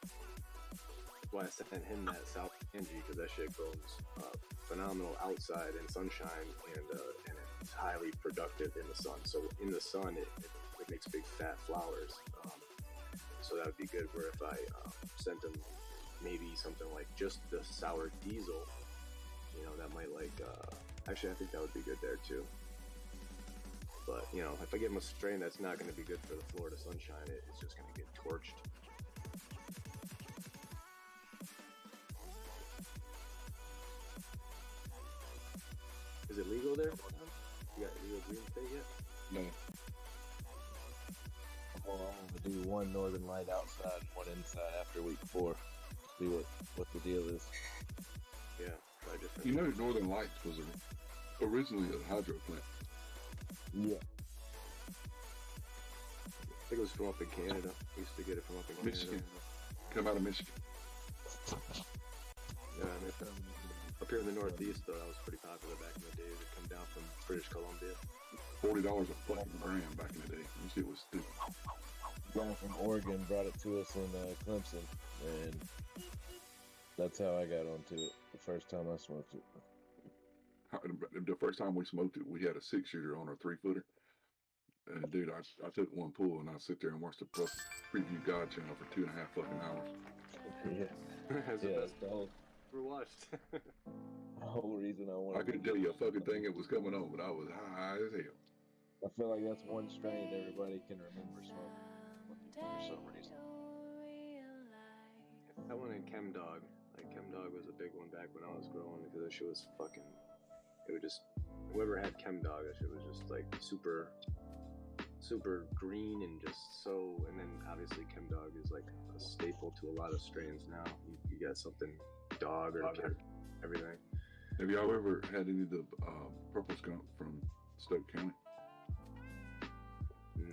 That's why I sent him that South Angie, because that shit grows phenomenal outside in sunshine, and it's highly productive in the sun. So in the sun, it makes big fat flowers. So that would be good. Where if I sent him maybe something like just the sour diesel, that might actually I think that would be good there too. But if I give him a strain that's not going to be good for the Florida sunshine, it's just going to get torched. Is it legal there? You got legal green state yet? No. Well, I'm gonna do one Northern Light outside and one inside after week 4. See what the deal is. Yeah, try different. Northern Lights was originally a hydro plant. Yeah. I think it was from up in Canada. We used to get it from up in Michigan. Canada. Come out of Michigan. Yeah, I mean, up here in the Northeast, though, that was pretty popular back in the day. It come down from British Columbia. $40 a fucking gram back in the day. This shit was stupid. Guy from Oregon brought it to us in Clemson, and that's how I got onto it the first time I smoked it. The first time we smoked it, we had a 6-shooter on our 3-footer. And dude, I took one pull and I sit there and watched the Preview God channel for 2.5 fucking hours. Yeah. That's Yeah, the that's best the whole, ever watched. the whole reason I wanted I couldn't tell you a fucking thing that was coming on, but I was high as hell. I feel like that's one strain everybody can remember smoking for some reason. That one in Chem Dog. Like, Chem Dog was a big one back when I was growing, because that shit was fucking... It would just... Whoever had Chem Dog, that shit was just, like, super green and just so... And then, obviously, Chem Dog is, like, a staple to a lot of strains now. You got something dog or everything. Have y'all ever had any of the purple skunk from Stoke County?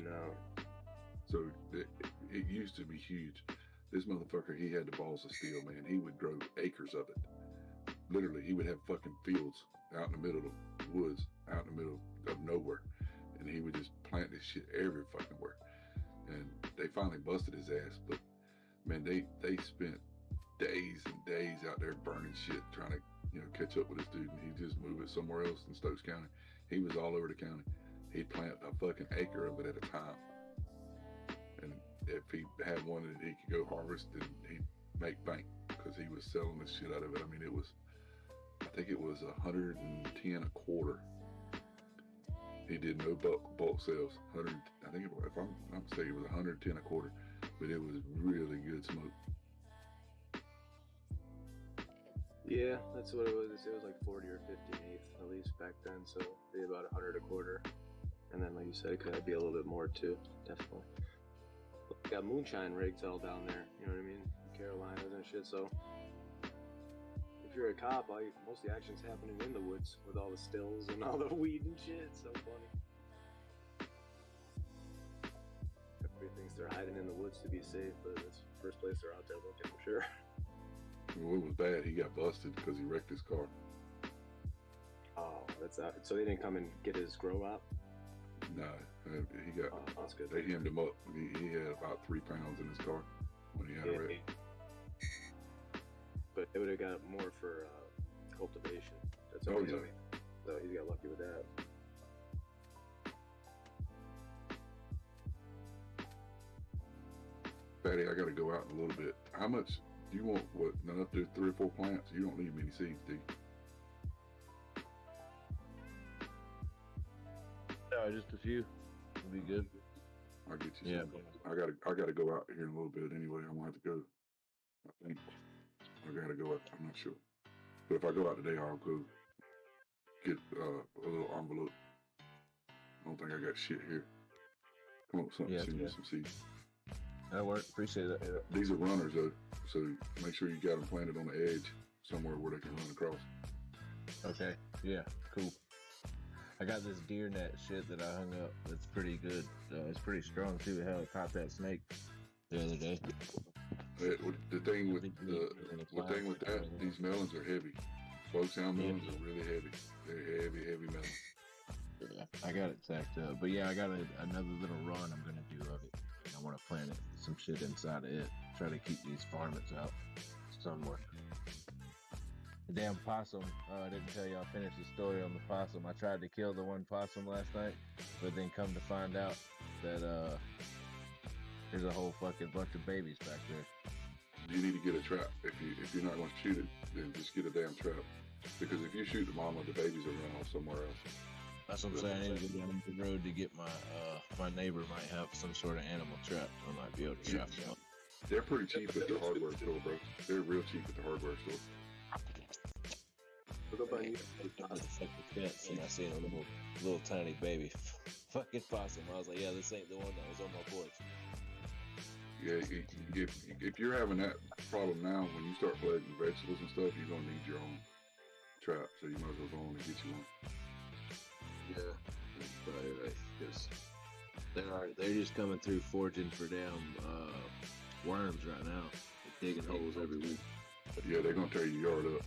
No. So it used to be huge. This motherfucker, he had the balls of steel, man. He would grow acres of it. Literally, he would have fucking fields out in the middle of the woods, out in the middle of nowhere. And he would just plant this shit every fucking where. And they finally busted his ass. But, man, they spent days and days out there burning shit, trying to, catch up with this dude. And he just moved it somewhere else in Stokes County. He was all over the county. He'd plant a fucking acre of it at a time. And if he had one that he could go harvest, then he'd make bank, because he was selling the shit out of it. I mean, I think it was 110 a quarter. He did no bulk sales. I think if I'm mistaken, it was 110 a quarter, but it was really good smoke. Yeah, that's what it was. It was like 40 or 50 an eighth, at least back then. So it'd be about 100 a quarter. And then, like you said, it could be a little bit more too, definitely. We got moonshine rigs all down there, you know what I mean? Carolinas and shit. So if you're a cop, most of the action's happening in the woods with all the stills and all the weed and shit. It's so funny. Everybody thinks they're hiding in the woods to be safe, but it's the first place they're out there looking for sure. Well, it was bad. He got busted because he wrecked his car. Oh, that's out. So they didn't come and get his grow out? No, he got. Oh, that's good. They hemmed him up. He had about 3 pounds in his car when he had a wreck. But they would have got more for cultivation. That's all. So he got lucky with that. Patty, I got to go out in a little bit. How much do you want? What? Enough to 3 or 4 plants? You don't need many seeds, do you? No, just a few. It'll be good. I'll get you some. I gotta go out here in a little bit anyway. I'm gonna have to go. I think I gotta go out. I'm not sure. But if I go out today, I'll go get a little envelope. I don't think I got shit here. Come up with something. Send me some seeds. That'll work. Appreciate it. These are runners though, so make sure you got them planted on the edge somewhere where they can run across. Okay, yeah, cool. I got this deer net shit that I hung up. That's pretty good. It's pretty strong too. Hell, it caught that snake the other day. The thing with that, these melons are heavy. Smoke sound melons are really heavy. They're heavy melons. Yeah, I got it tacked up. But yeah, I got another little run I'm gonna do of it. I want to plant some shit inside of it. Try to keep these varmints out somewhere. The damn possum. I didn't tell you I finished the story on the possum. I tried to kill the one possum last night, but then come to find out that there's a whole fucking bunch of babies back there. You need to get a trap. If you're not going to shoot it, then just get a damn trap. Because if you shoot the mama, the babies will run off somewhere else. That's what I'm saying. I need to go down the road to get my neighbor might have some sort of animal trap. I might be able to trap them. They're pretty cheap at the hardware store, bro. They're real cheap at the hardware store. Look up on you. And I seen a little tiny baby fucking possum. I was like, yeah, this ain't the one that was on my porch. Yeah, if you're having that problem now, when you start planting vegetables and stuff, you're gonna need your own trap. So you might as well go on and get you one. Yeah, that's probably right. Because they're just coming through foraging for damn worms right now. They're digging holes every week. Yeah, they're gonna tear your yard up.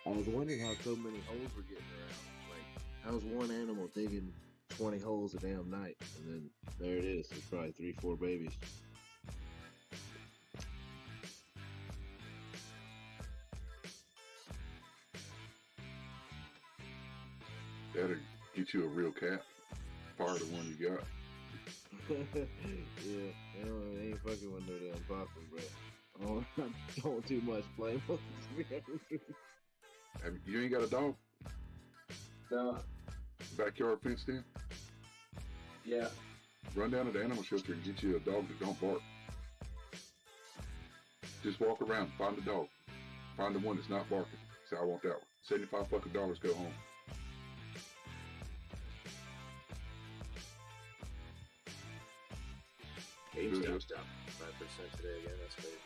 I was wondering how so many holes were getting around. Like, how's one animal digging 20 holes a damn night? And then there it is. There's probably 3-4 babies. That'll get you a real cat. Fire the one you got. Yeah, they ain't fucking with no damn possum, bro. I don't too much blame them, to be honest with you. You ain't got a dog? No. Backyard fenced in? Yeah. Run down to the animal shelter and get you a dog that don't bark. Just walk around, find a dog. Find the one that's not barking. Say, I want that one. $75 fucking dollars, go home. GameStop's down 5% today again. That's crazy.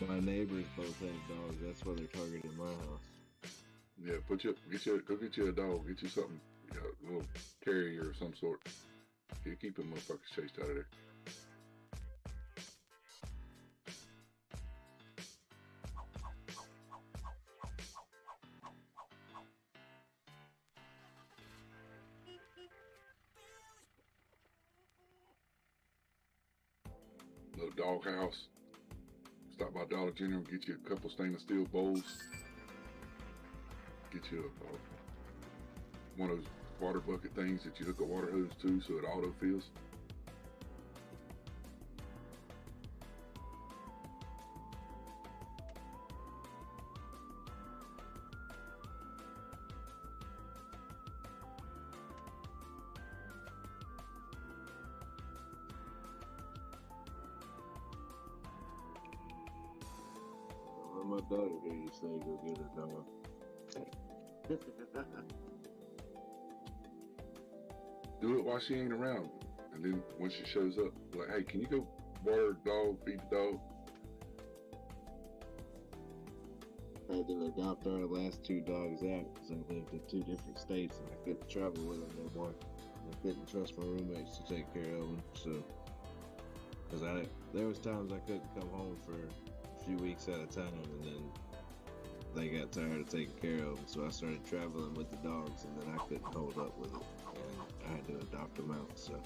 My neighbors both have dogs. That's why they're targeting my house. Yeah, go get you a dog. Get you something, a little terrier of some sort. Yeah, keep them motherfuckers chased out of there. Little dog house. Stop by Dollar General, get you a couple stainless steel bowls. Get you one of those water bucket things that you hook a water hose to so it auto fills. My daughter here, you say go get a dog. Do it while she ain't around. And then when she shows up, like, hey, can you go water the dog, feed the dog? I had to adopt our last 2 dogs out because I lived in 2 different states and I couldn't travel with them no more. I couldn't trust my roommates to take care of them, so because there was times I couldn't come home for a few weeks at a time, and then they got tired of taking care of them, so I started traveling with the dogs, and then I couldn't hold up with it, and I had to adopt them out. So,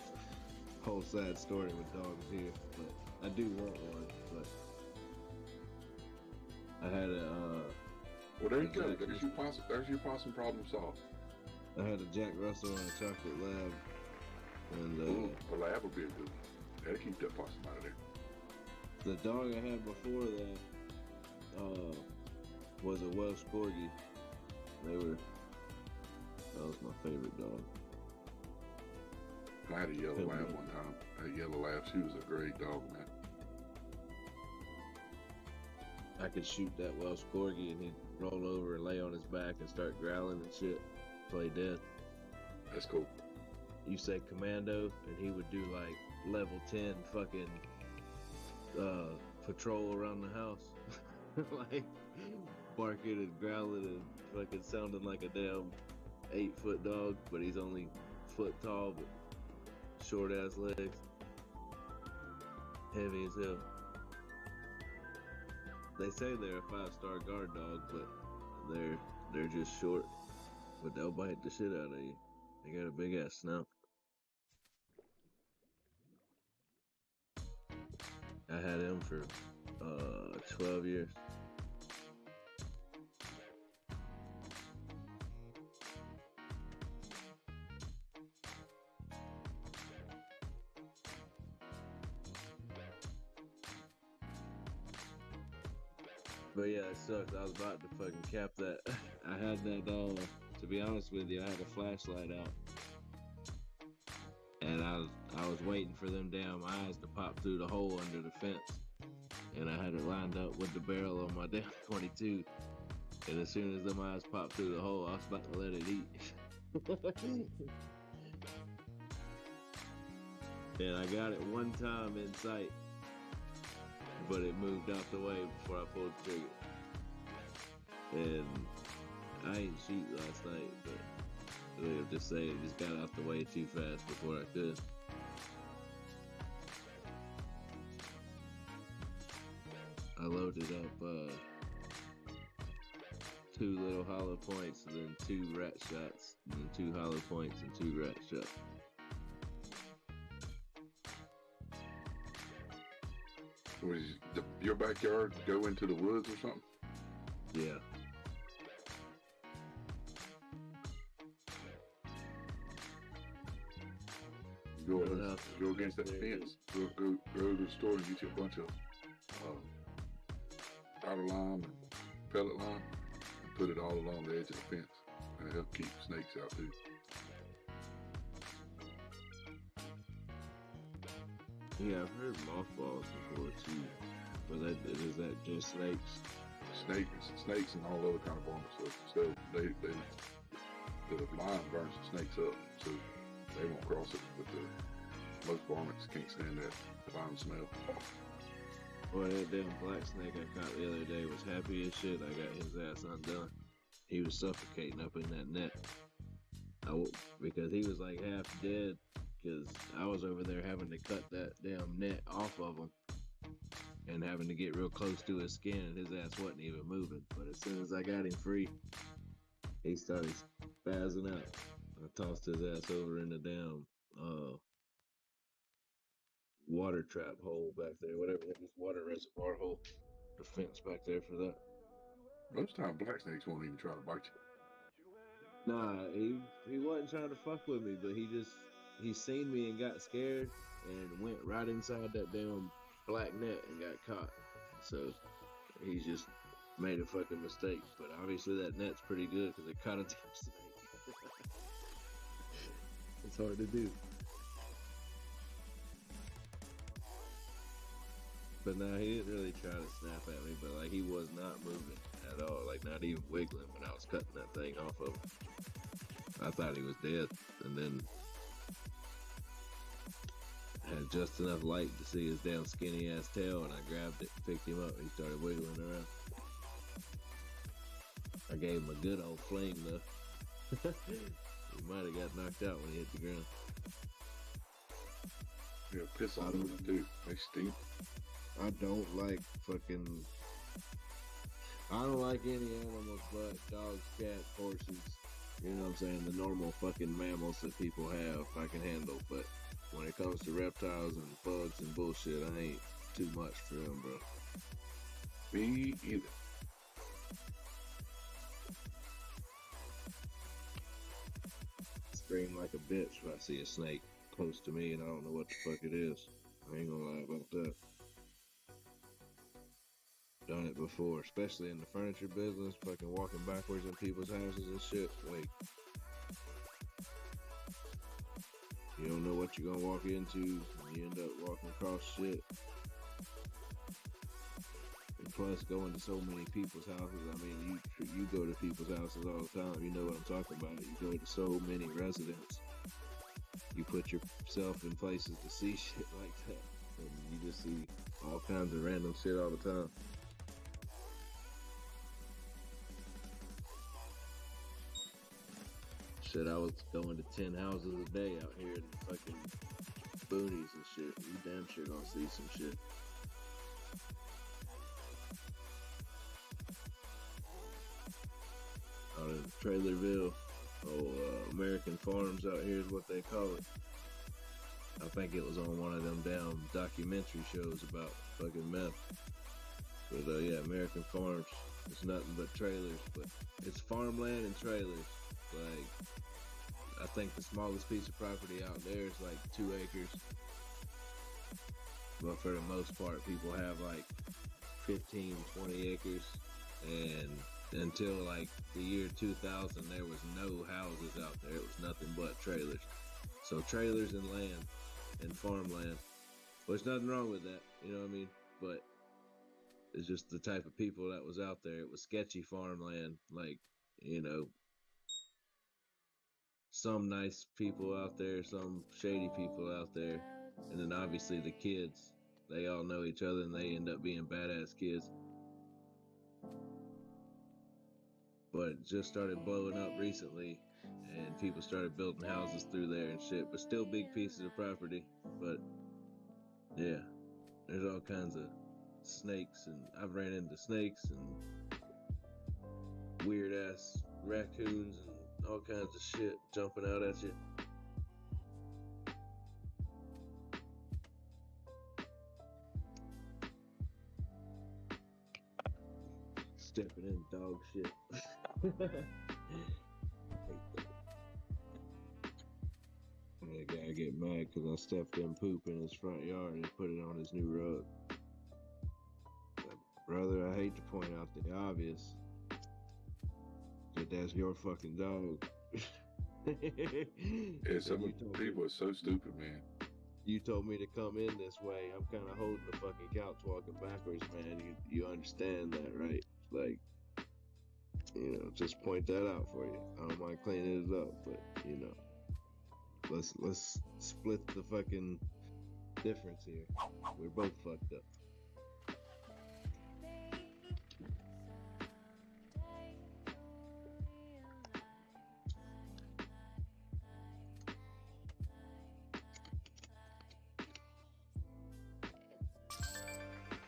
whole sad story with dogs here, but I do want one. But I had Well, there you go. There's your possum problem solved. I had a Jack Russell and a chocolate lab, and Ooh, a lab would be a good one. That'll keep that possum out of there. the dog I had before that was a Welsh Corgi. That was my favorite dog. I had a yellow lab one time. A yellow lab. She was a great dog, man. I could shoot that Welsh Corgi and he'd roll over and lay on his back and start growling and shit. Play dead. That's cool. you say commando, and he would do like level 10 fucking patrol around the house. Like barking and growling and fucking sounding like a damn 8-foot dog, but he's only foot tall, but short ass legs, heavy as hell. They say they're a 5-star guard dog, but they're just short, but they'll bite the shit out of you. They got a big ass snout. I had him for 12 years. But yeah, it sucks. I was about to fucking cap that. I had that, to be honest with you, I had a flashlight out. And I was waiting for them damn eyes to pop through the hole under the fence. And I had it lined up with the barrel on my damn 22. And as soon as them eyes popped through the hole, I was about to let it eat. And I got it one time in sight, but it moved out the way before I pulled the trigger. And I ain't shoot last night, but I'll just say it just got out the way too fast before I could. I loaded up 2 little hollow points, and then 2 rat shots, and then 2 hollow points and 2 rat shots. Was your backyard go into the woods or something? Yeah. Go against that fence. Go to the store and get you a bunch of powder lime and pellet lime and put it all along the edge of the fence. And it'll help keep snakes out too. Yeah, I've heard mothballs before too. But is that just snakes? Snakes and all other kind of varmints. So the lime burns the snakes up, so they won't cross it. But most varmints can't stand that lime smell. Boy, that damn black snake I caught the other day was happy as shit. I got his ass undone. He was suffocating up in that net. Because he was like half dead. Because I was over there having to cut that damn net off of him and having to get real close to his skin, and his ass wasn't even moving. But as soon as I got him free, he started spazzing out. I tossed his ass over in the damn water trap hole back there, whatever that is, water reservoir hole. The fence back there for that. Most time black snakes won't even try to bite you. Nah, he wasn't trying to fuck with me, but he seen me and got scared and went right inside that damn black net and got caught. So he just made a fucking mistake. But obviously that net's pretty good because it caught a damn snake. It's hard to do. But nah, he didn't really try to snap at me, but like he was not moving at all, like not even wiggling when I was cutting that thing off of him. I thought he was dead, and then had just enough light to see his damn skinny ass tail, and I grabbed it, picked him up, and he started wiggling around. I gave him a good old fling though. He might have got knocked out when he hit the ground. Yeah, piss on them too. They stink. I don't like any animals but dogs, cats, horses. You know what I'm saying? The normal fucking mammals that people have, I can handle. But when it comes to reptiles and bugs and bullshit, I ain't too much for them, bro. Me either. Scream like a bitch if I see a snake close to me and I don't know what the fuck it is. I ain't gonna lie about that. Done it before, especially in the furniture business, fucking walking backwards in people's houses and shit. Like, you don't know what you're gonna walk into, and you end up walking across shit. And plus, going to so many people's houses. I mean, you go to people's houses all the time. You know what I'm talking about. You go to so many residents, you put yourself in places to see shit like that, and you just see all kinds of random shit all the time. Shit, I was going to 10 houses a day out here in the fucking boonies and shit. You damn sure gonna see some shit. Out in Trailerville, American Farms out here is what they call it. I think it was on one of them damn documentary shows about fucking meth. But yeah, American Farms. It's nothing but trailers, but it's farmland and trailers. Like, I think the smallest piece of property out there is like 2 acres. But for the most part, people have like 15, 20 acres. And until like the year 2000, there was no houses out there. It was nothing but trailers. So trailers and land and farmland. Well, there's nothing wrong with that, you know what I mean? But it's just the type of people that was out there. It was sketchy farmland, like, you know, some nice people out there, some shady people out there, and then obviously the kids. They all know each other and they end up being badass kids. But it just started blowing up recently, and people started building houses through there and shit, but still big pieces of property. But yeah, there's all kinds of snakes, and I've ran into snakes and weird ass raccoons and all kinds of shit jumping out at you. Stepping in dog shit. Hate that. That guy get mad because I stepped in poop in his front yard and put it on his new rug. But brother, I hate to point out the obvious, but that's your fucking dog. Yeah, some people are so stupid, man. You told me to come in this way. I'm kind of holding the fucking couch walking backwards, man. You understand that, right? Like, you know, just point that out for you. I don't mind cleaning it up, but you know, let's split the fucking difference here. We're both fucked up.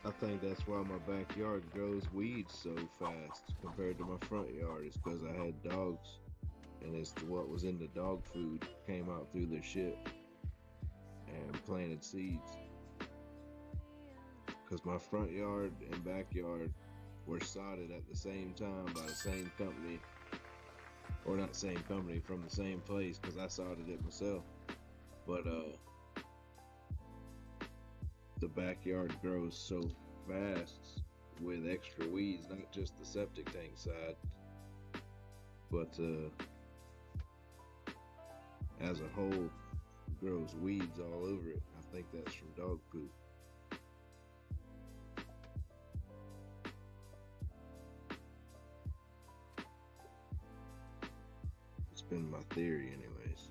I think that's why my backyard grows weeds so fast compared to my front yard. It's because I had dogs, and it's what was in the dog food came out through their shit and planted seeds. Because my front yard and backyard were sodded at the same time by the same company, or not same company, from the same place, because I sodded it myself. But the backyard grows so fast with extra weeds, not just the septic tank side, but as a whole grows weeds all over it. I think that's from dog poop. It's been my theory anyways.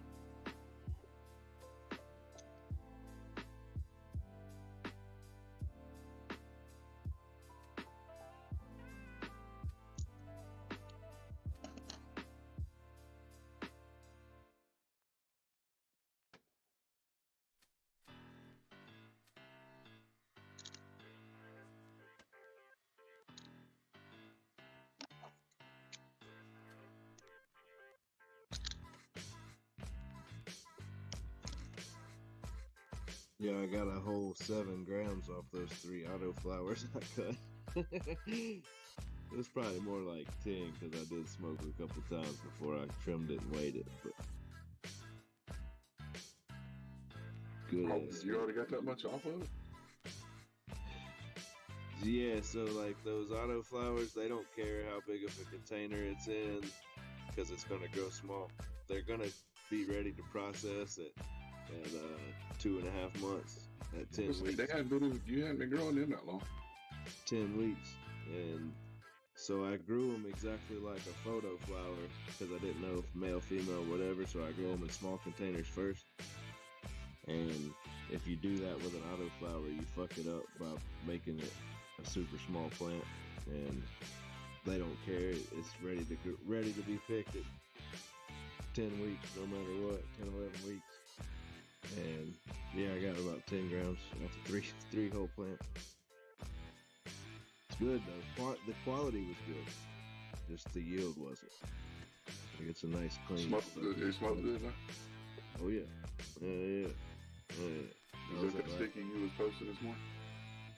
Yeah, I got a whole 7 grams off those 3 autoflowers I cut. It was probably more like 10 because I did smoke a couple times before I trimmed it and weighed it. But good. Oh, you already got that much off of it? Yeah, so like those autoflowers, they don't care how big of a container it's in because it's going to grow small. They're going to be ready to process it at 2.5 months, at 10 weeks. You hadn't been growing them that long. 10 weeks. And so I grew them exactly like a photo flower because I didn't know if male, female, whatever. So I grew them in small containers first. And if you do that with an autoflower, you fuck it up by making it a super small plant, and they don't care. It's ready to be picked at 10 weeks, no matter what, 10, 11 weeks. And yeah, I got about 10 grams off a three whole plant. It's good though. The quality was good. Just the yield wasn't. Like it's a nice clean. It smelled good, huh? Oh yeah. Yeah. Is that sticky you was posting this morning?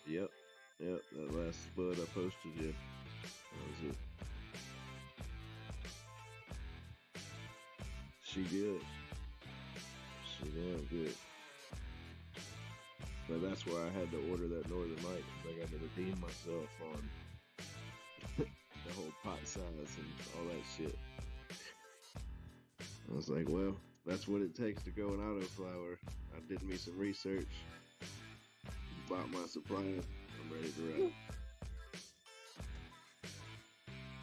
Yep. That last spud I posted you. That was it. She good. She damn good. But that's why I had to order that Northern Light, because I got to redeem myself on the whole pot size and all that shit. I was like, well, that's what it takes to go an autoflower. I did me some research, bought my supply. I'm ready to ride.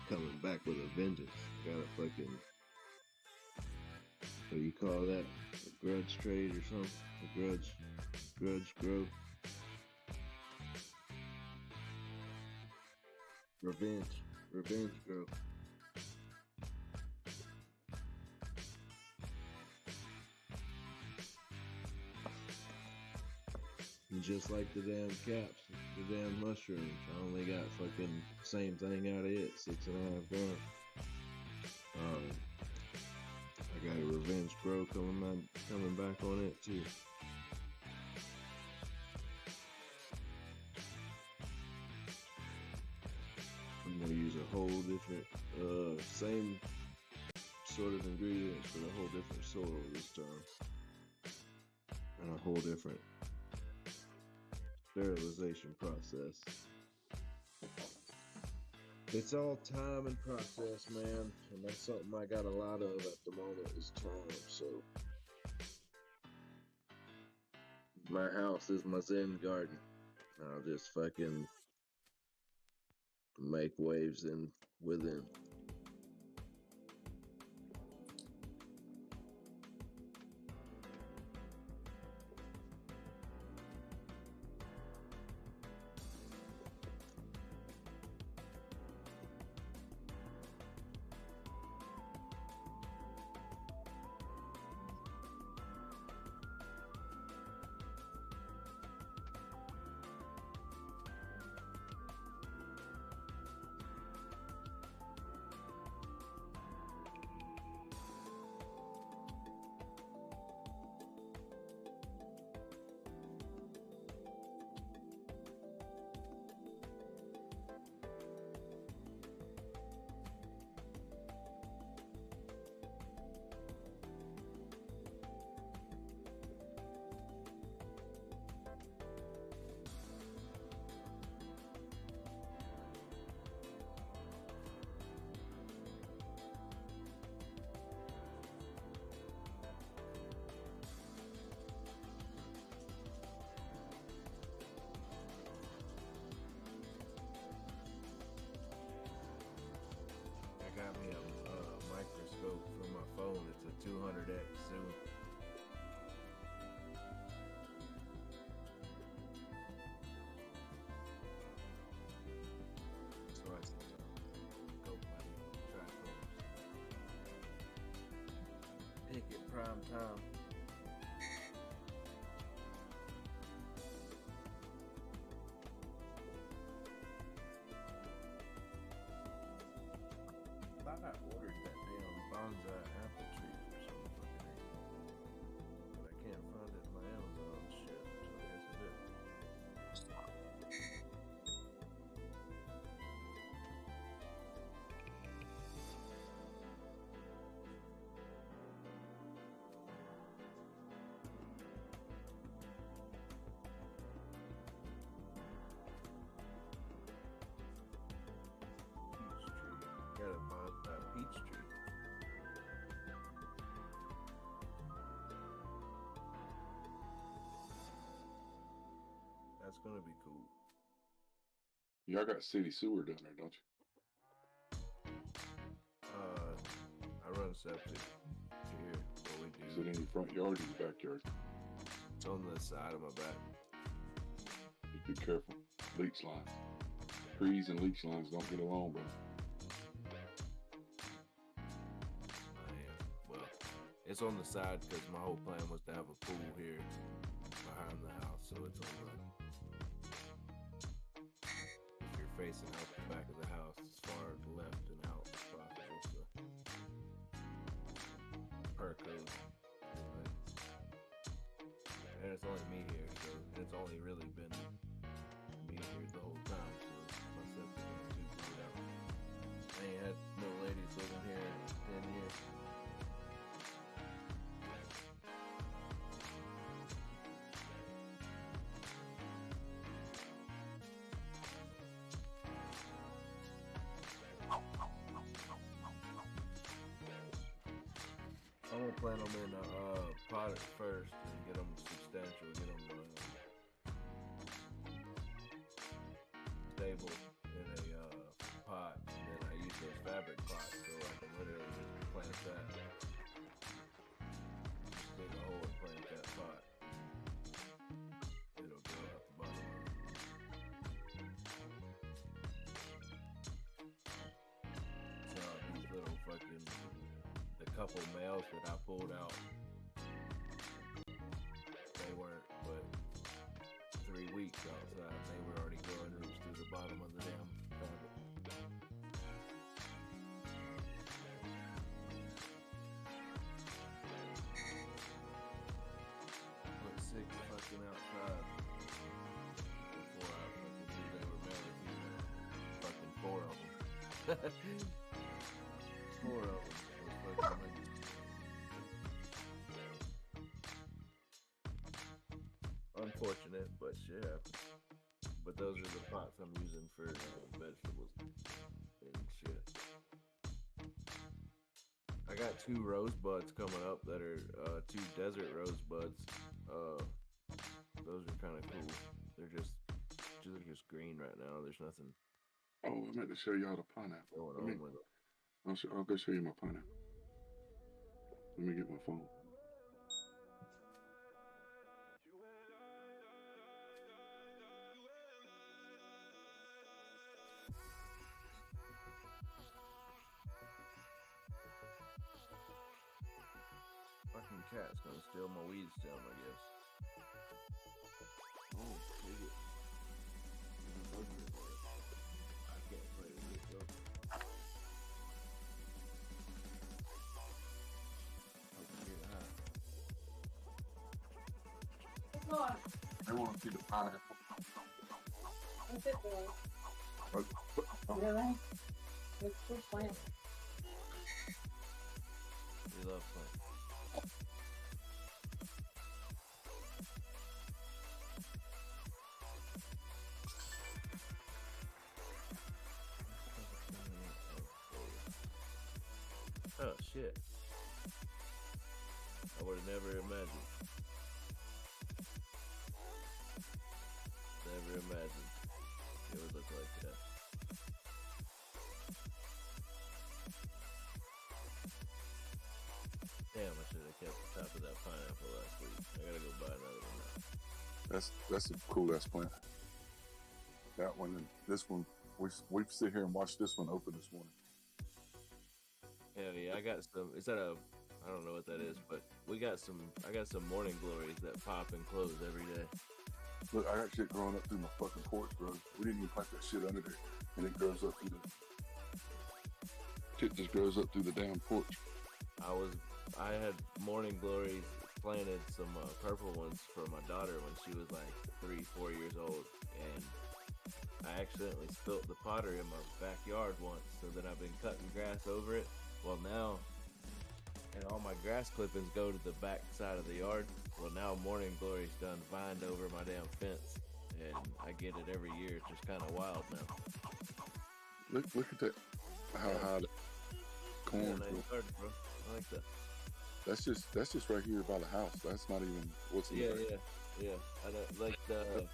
Coming back with a vengeance. Got a fucking, what do you call that? A grudge trade or something? A grudge grow. Revenge grow. And just like the damn caps, the damn mushrooms, I only got fucking same thing out of it, 6.5 grams. I got a revenge grow coming back on it too. I'm gonna use a whole different, same sort of ingredients, but a whole different soil this time, and a whole different sterilization process. It's all time and process, man, and that's something I got a lot of at the moment is time. So my house is my Zen garden. I'll just fucking make waves in within. I got me a microscope for my phone. It's a 200x zoom. So I go by trichomes. Pick it prime time. I thought I ordered that damn bonsai apple tree for some fucking reason, but I can't find it in my Amazon shit, so I guess it is. Peach tree. Got a bonsai peach tree. That's gonna be cool. Y'all got city sewer down there, don't you? I run septic here. What we Is it do? in your front yard or your backyard? It's on the side of my back. Just be careful. Leech lines. Trees and leech lines don't get along, bro. Well, it's on the side because my whole plan was to have a pool here behind the house, so it's on the. If you're facing out the back of the house, as far left and out as possible. So per code. Anyway. And it's only me here, so it's only really been me here the whole time. So my septic is too good out. I ain't had no ladies living here in 10 years. I'm gonna plant them in a pot at first and get them substantial, get them stable in a pot, and then I use those fabric pots so I can literally just plant that. Just dig a hole and plant that pot. It'll grow out the bottom of it. So these little fucking, the couple males that I pulled out, they weren't but 3 weeks outside. They were already growing roots through the bottom of the damn fabric. Look sick fucking outside before I fucking knew they were male or female. Fucking 4 of them. 4 of them was fucking like, unfortunate, but shit happens. But those are the pots I'm using for vegetables and shit. I got 2 rosebuds coming up that are 2 desert rosebuds. Those are kind of cool. They're just green right now. There's nothing Oh, I meant to show y'all the pineapple. going on with them. I'll go show you my pineapple. Let me get my phone. Fucking cat's gonna steal my weed stem, I guess. Oh, dig it. I can't play with this though. Hope I get high. I want to see the pineapple. What's it for? Oh, Really? It's good plant. We love plants. Oh shit. I would have never imagined. Never imagined it would look like that. Damn, I should have kept the top of that pineapple last week. I gotta go buy another one now. that's a cool ass plant. That one and this one, we've sit here and watched this one open this morning. Hell yeah, I got some. Is that a? I don't know what that is, but I got some morning glories that pop and close every day. Look, I got shit growing up through my fucking porch, bro. We didn't even plant that shit under there, and it grows up through the. Shit just grows up through the damn porch. I had morning glories, planted some purple ones for my daughter when she was like 3-4 years old, and I accidentally spilt the pottery in my backyard once, so then I've been cutting grass over it. Well, now, and all my grass clippings go to the back side of the yard. Well, now morning glory's done vined over my damn fence, and I get it every year. It's just kind of wild now. Look at that. How high the corn. Yeah, nice garden, bro. I like that. That's just right here by the house. That's not even what's in there. Yeah. I don't like the.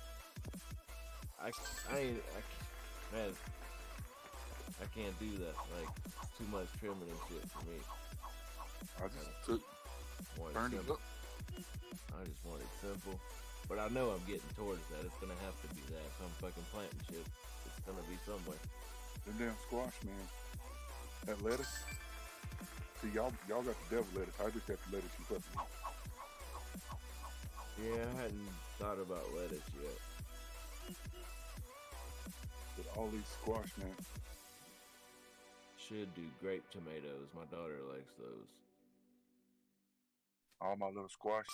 Man, I can't do that. Like, too much trimming and shit for me. I just took, More burned it simple. up, I just want it simple. But I know I'm getting towards that. It's gonna have to be that. If I'm fucking planting shit, it's gonna be somewhere. Them damn squash, man. That lettuce. See, y'all got the devil lettuce. I just got the lettuce you fucking eat. Yeah, I hadn't thought about lettuce yet. But all these squash, man. Should do grape tomatoes. My daughter likes those. All my little squash.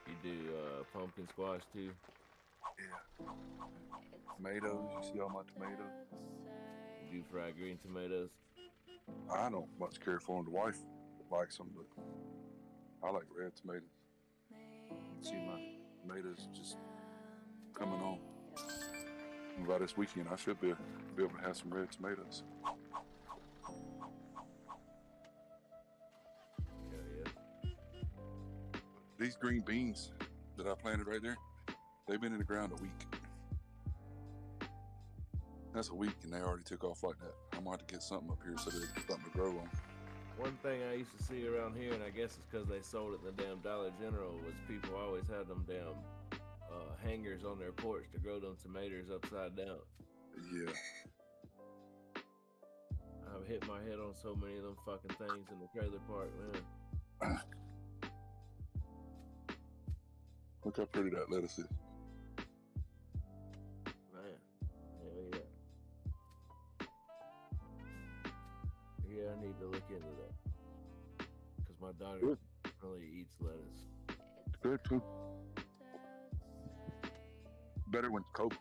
You do pumpkin squash too? Yeah. Tomatoes. You see all my tomatoes? You do fried green tomatoes? I don't much care for them. The wife likes them, but I like red tomatoes. See my tomatoes just coming on. By this weekend, I should be able to have some red tomatoes. Yeah. These green beans that I planted right there, they've been in the ground a week. That's a week, and they already took off like that. I'm gonna have to get something up here so there's something to grow on. One thing I used to see around here, and I guess it's because they sold it in the damn Dollar General, was people always had them damn hangers on their porch to grow them tomatoes upside down. Yeah. I've hit my head on so many of them fucking things in the trailer park, man. Look how pretty that lettuce is. Man, hell yeah. Yeah, I need to look into that. Because my daughter Good. really eats lettuce. Good too. Better when it's cold.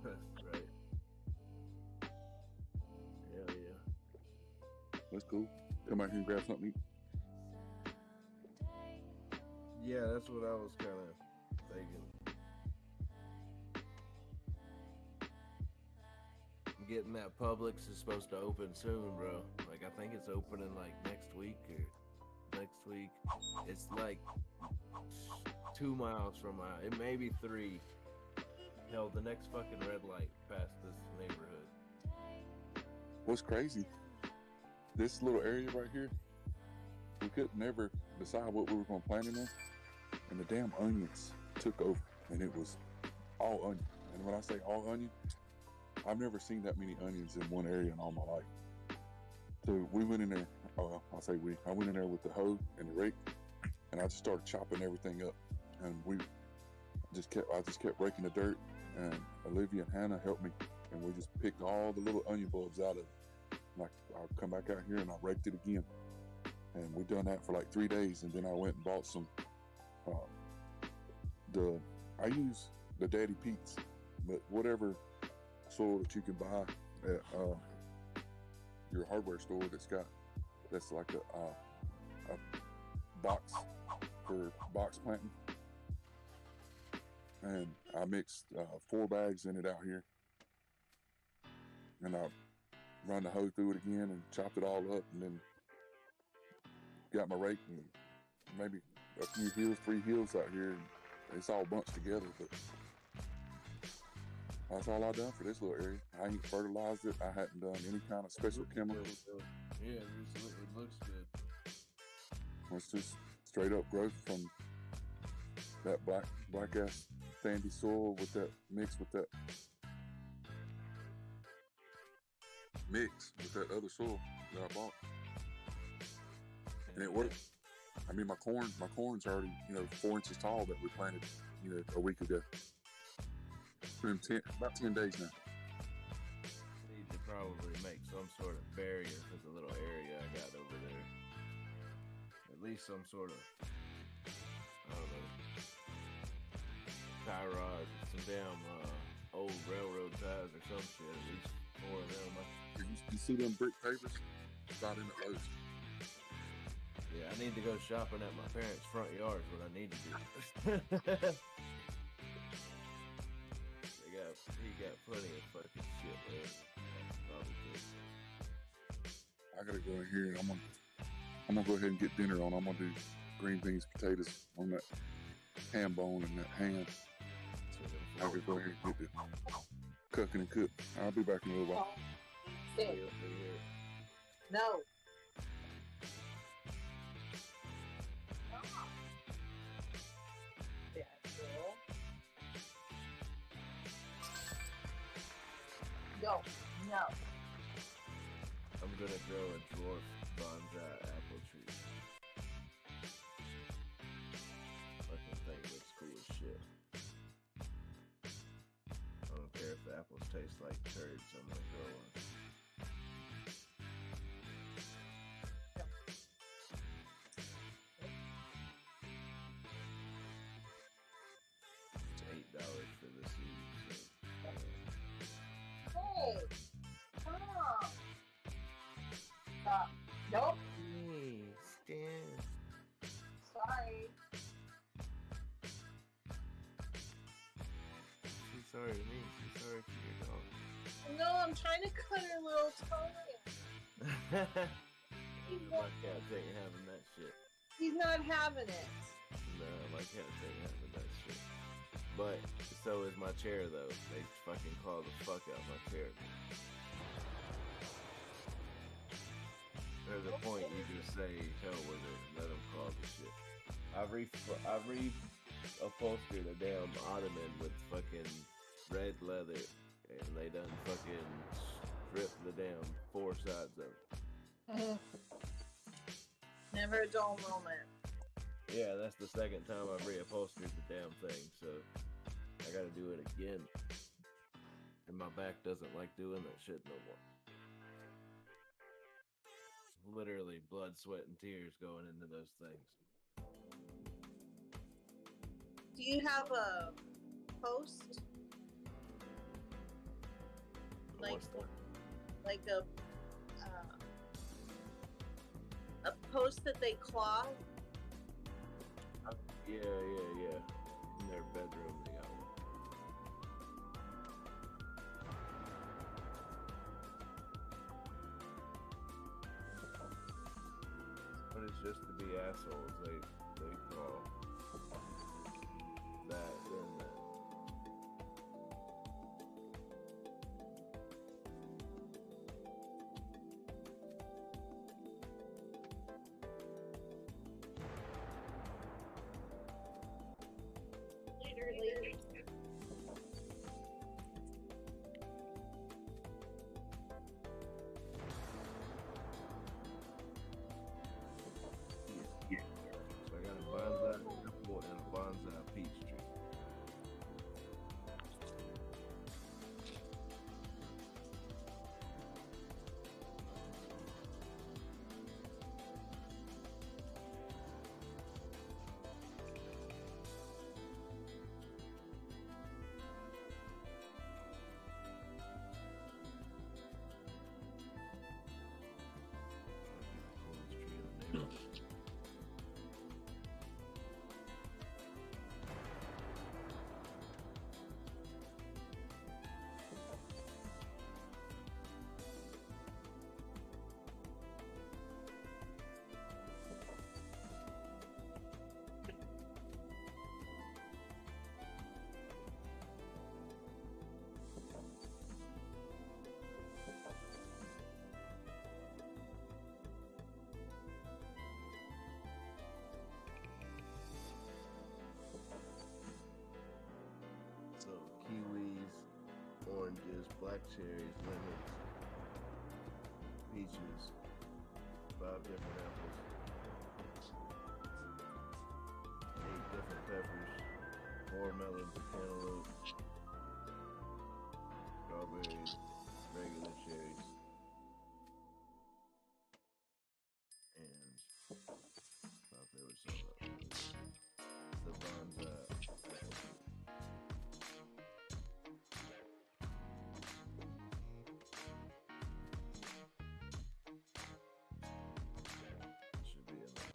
Right. Hell yeah. That's cool. Come out here and grab something to eat. Yeah, that's what I was kind of thinking. I'm getting that Publix is supposed to open soon, bro. Like, I think it's opening like next week or next week. It's like 2 miles from my, it may be 3. Hell, the next fucking red light past this neighborhood. What's crazy, this little area right here, we could never decide what we were going to plant in there, and the damn onions took over, and it was all onion. And when I say all onion, I've never seen that many onions in one area in all my life. So we went in there, I went in there with the hoe and the rake, and I just started chopping everything up, and I just kept raking the dirt, and Olivia and Hannah helped me, and we just picked all the little onion bulbs out of it. And I'll come back out here and I raked it again, and we done that for like 3 days, and then I went and bought some. I use the Daddy Pete's, but whatever soil that you can buy at your hardware store that's like a box for box planting. And I mixed 4 bags in it out here, and I run the hoe through it again and chopped it all up, and then got my rake and maybe a few hills, 3 hills out here, and it's all bunched together. But that's all I done for this little area. I ain't fertilized it. I hadn't done any kind of special chemicals. Yeah, it looks good. It's just straight up growth from that black ass sandy soil with that mixed with that other soil that I bought, and it worked. I mean, my corn's already 4 inches tall that we planted a week ago. About 10 days now. Need to probably make some sort of barrier for the little area I got over there. At least some sort of, I don't know, tie rods, some damn old railroad ties or some shit. At least 4 of them. You see them brick pavers? About in the Lowe's. Yeah, I need to go shopping at my parents' front yard is what I need to do. He got plenty of fucking shit there. I gotta go in here and I'm gonna go ahead and get dinner on. I'm gonna do green beans, potatoes on that ham bone and that ham. I gotta go ahead and get it cooking and cook. I'll be back in a little while. Sit. No. No. No. I'm gonna grow a dwarf bonsai apple tree. Fucking thing looks cool as shit. I don't care if the apples taste like turds, I'm gonna grow one. It's $8 for the seeds. So, Hey. Stop. Stop. Nope. hey, Stan. Sorry. She's sorry to me. She's sorry to your dog. No, I'm trying to cut her little toe. My cats ain't having that shit. He's not having it. No, my cats ain't having that shit. But so is my chair though. They fucking claw the fuck out my chair. There's a point you just say hell with it and let them claw the shit. I reupholstered a damn ottoman with fucking red leather and they done fucking stripped the damn four sides of it. Never a dull moment. Yeah, that's the second time I've reupholstered the damn thing, so I gotta do it again. And my back doesn't like doing that shit no more. Literally blood, sweat, and tears going into those things. Do you have a post? Like, What's that? like a post that they cloth? Yeah. In their bedroom, they got one. But it's just to be assholes. They call that and that. Literally. So I got a bonsai apple and a bonsai peach tree. Coolest tree in the neighborhood. So kiwis, oranges, black cherries, lemons, peaches, 5 different apples, 8 different peppers, 4 melons, a cantaloupe, strawberries, regular cherries, and thought there was some the bonsai apple tree. Should be enough.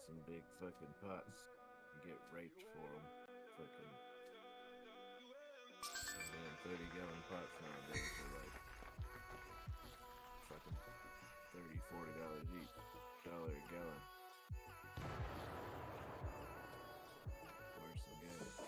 some big fucking pots and get raped for them. Fucking 30-gallon pots nowadays are like fucking $30, $40 each, $1 a gallon. Worse than gas.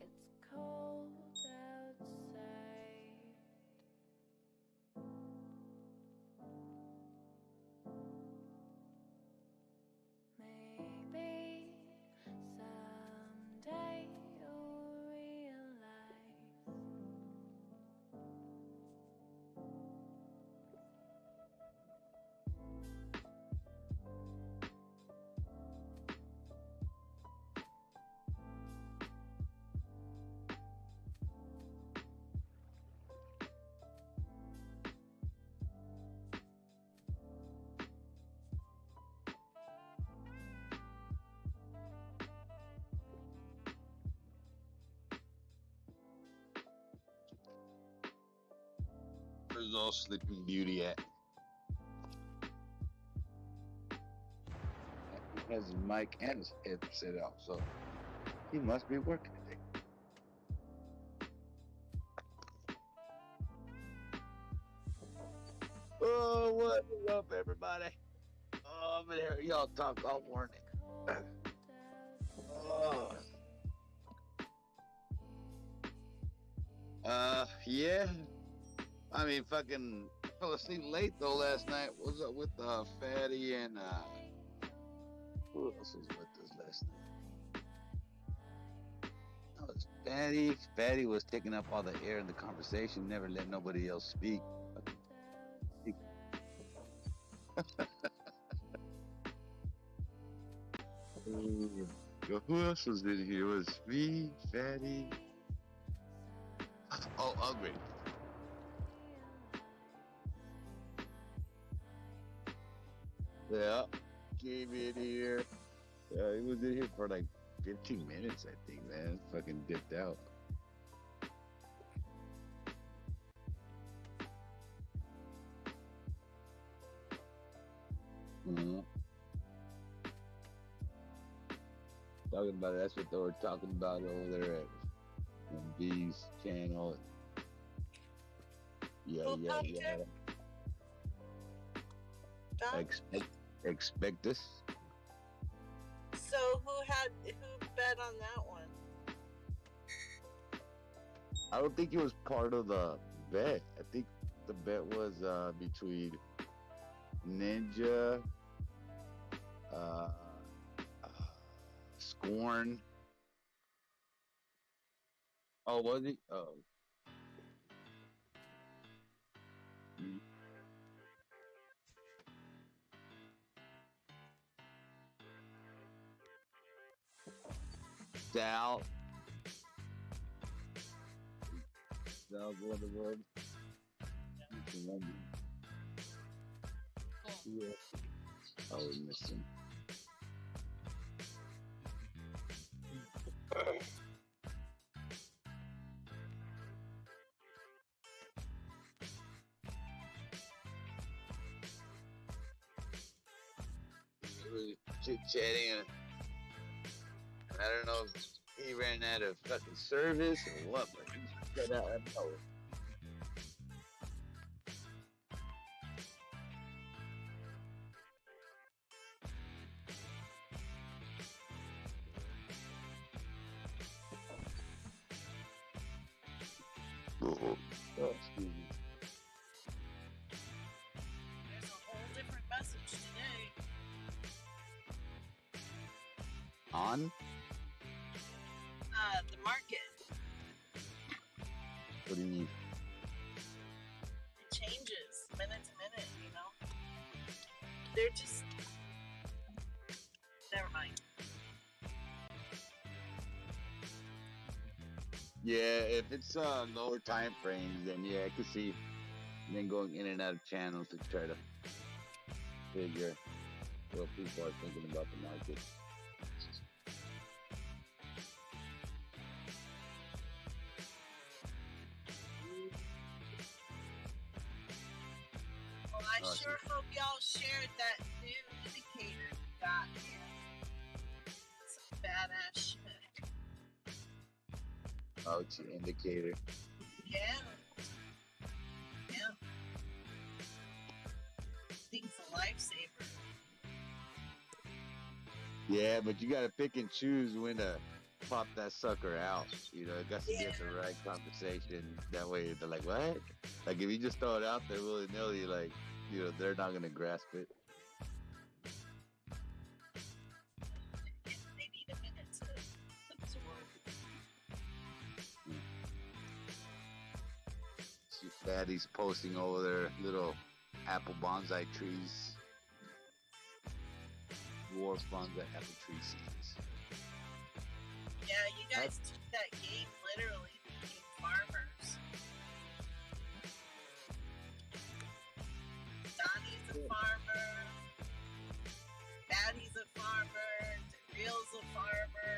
It's cold outside. Maybe someday you'll realize Where's all Sleeping Beauty at? He has his mic and his headset out, so he must be working today. Oh, what up, everybody? Oh, I've been hearing y'all talk all morning. Oh. Yeah. I mean, fucking fell asleep late though last night. What was up with Fatty and who else was with us last night? That was Fatty. Fatty was taking up all the air in the conversation, never let nobody else speak. Who else was in here? It was me, Fatty. Oh, Ugly. Yeah, came in here. He was in here for like 15 minutes, I think, man. Fucking dipped out. Mm-hmm. Talking about that's what they were talking about over there at B's channel. Yeah, Who yeah, talked yeah. Don? Expect this. So who bet on that one? I don't think it was part of the bet. I think the bet was between Ninja, uh, Scorn. Oh, was it? Oh. Mm. Sal. Sal's one of the words. Yeah. Oh, we missed him. We were chit-chatting, and I don't know if he ran out of fucking service or what, but he got out of nowhere. Oh, excuse me. There's a whole different message today. On? The market. What do you mean? It changes minute to minute, you know? They're just... Never mind. Yeah, if it's lower time frames, then yeah, I could see then going in and out of channels to try to figure what people are thinking about the market. Well, I sure hope y'all shared that new indicator you got, man. Some badass shit. Oh, it's an indicator. Yeah. Yeah. Thing's a lifesaver. Yeah, but you gotta pick and choose when to pop that sucker out. You know, it got to be at the right conversation. That way, they're like, what? Like, if you just throw it out there willy-nilly, like, you know, they're not gonna grasp it. They need a minute to absorb. See fatties posting over their little apple bonsai trees. Dwarf bonsai apple tree seeds. Yeah, you guys took that game literally, became farmers. Donnie's a farmer. Maddie's a farmer. DeReal's a farmer.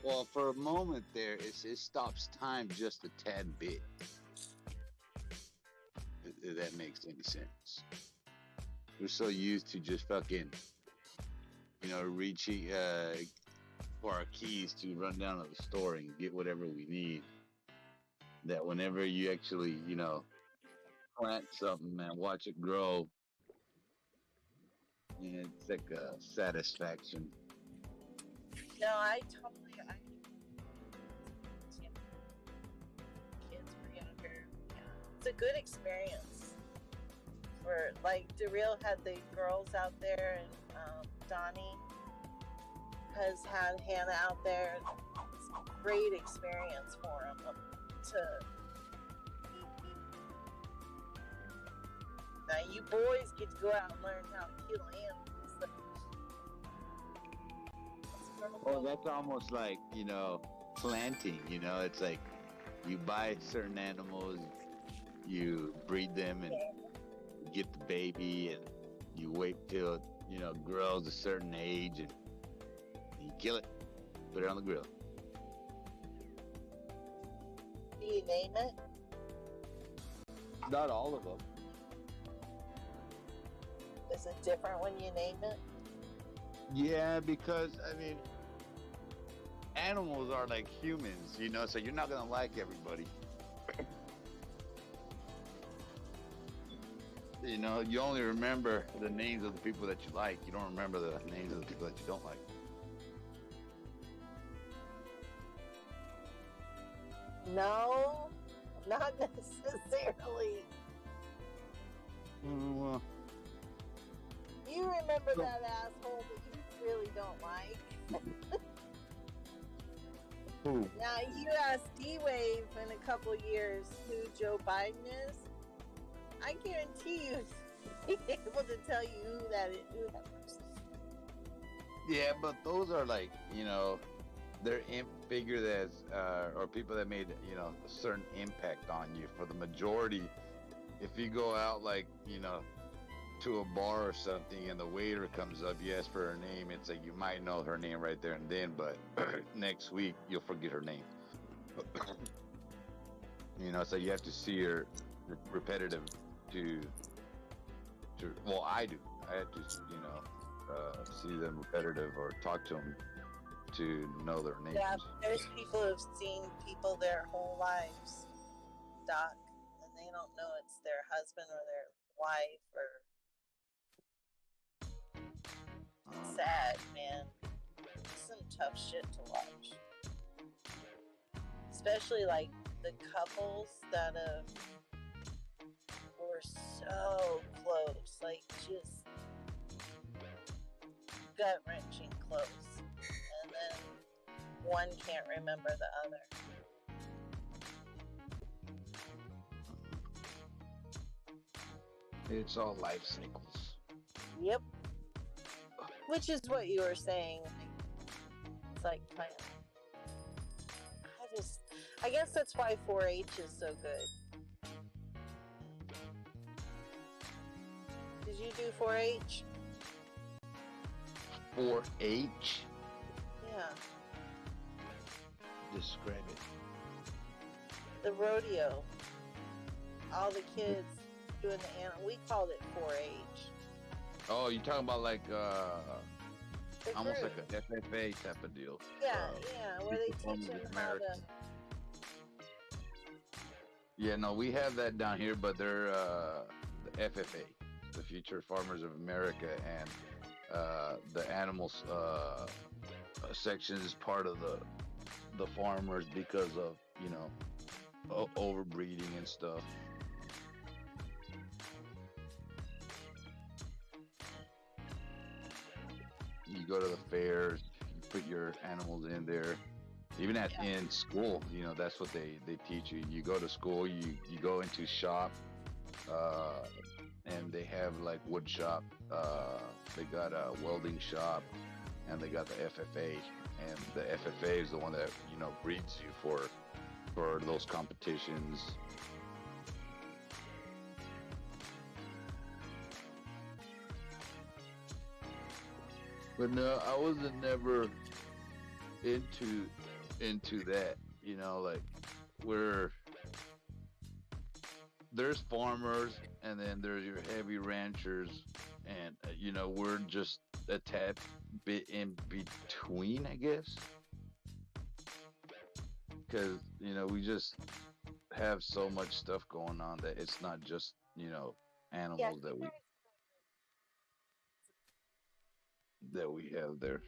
Well, for a moment there, it stops time just a tad bit. If that makes any sense. We're so used to just fucking, you know, reaching for our keys to run down to the store and get whatever we need. That whenever you actually, you know, plant something and watch it grow, and it's like a satisfaction. No, I kids were younger. Yeah. It's a good experience. For like DeReal had the girls out there, and Donnie has had Hannah out there. It's a great experience for them to. Now you boys get to go out and learn how to kill animals. Oh, that's almost like, you know, planting, you know, it's like you buy certain animals, you breed them and get the baby, and You wait till, grows a certain age and you kill it, put it on the grill. Do you name it? Not all of them. Is it different when you name it? Yeah, because, animals are like humans, so you're not going to like everybody. You only remember the names of the people that you like. You don't remember the names of the people that you don't like. No, not necessarily. Well, You remember that asshole that you really don't like. who? Now, you ask D-Wave in a couple years who Joe Biden is, I guarantee you he'll be able to tell you who that person is. Yeah, but those are like, they're figure that's, or people that made, a certain impact on you. For the majority, if you go out like, to a bar or something and the waiter comes up, you ask for her name, it's like you might know her name right there and then, but next week you'll forget her name. So you have to see her repetitive to well, I do. I have to, see them repetitive or talk to them to know their names. Yeah, there's people who've seen people their whole lives, Doc, and they don't know it's their husband or their wife or sad, man. It's some tough shit to watch. Especially like the couples that were so close, like just gut-wrenching close. And then one can't remember the other. It's all life cycles. Yep. Which is what you were saying. It's like plant. I guess that's why 4-H is so good. Did you do 4-H? 4-H? Yeah. Describe it. The rodeo. All the kids doing the animal. We called it 4-H. Oh, you're talking about like The almost group. like a FFA type of deal. Yeah, where they People teach from them how America. to. Yeah, no, we have that down here, but they're the FFA, the Future Farmers of America, and the animals section is part of the farmers because of overbreeding and stuff. You go to the fairs, you put your animals in there. Even in school, that's what they teach you. You go to school, you go into shop, and they have like wood shop. They got a welding shop, and they got the FFA. And the FFA is the one that breeds you for those competitions. But no, I wasn't never into that, like where there's farmers and then there's your heavy ranchers, and we're just a tad bit in between, I guess, because we just have so much stuff going on that it's not just animals that we have there.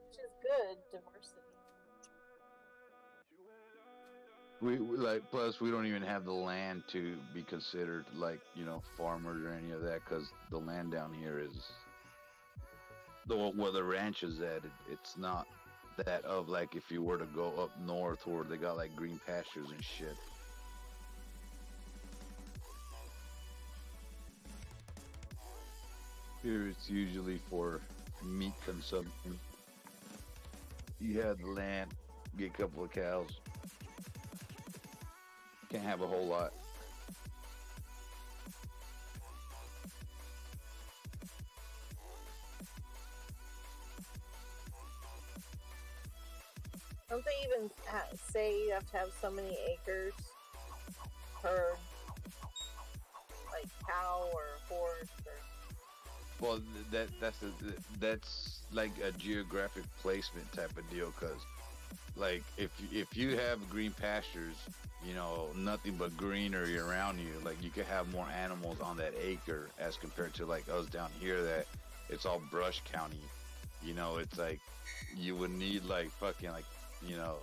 Which is good diversity. We like, plus we don't even have the land to be considered like farmers or any of that, because the land down here is where the ranch is at. It's not that of like if you were to go up north where they got like green pastures and shit. Here it's usually for meat consumption. You have the land, get a couple of cows. Can't have a whole lot. Don't they even say you have to have so many acres per like cow or horse or? Well, that's like a geographic placement type of deal. Cause like if you have green pastures, you know, nothing but greenery around you, like you could have more animals on that acre as compared to like us down here that it's all brush county. You know, it's like you would need like fucking like, you know,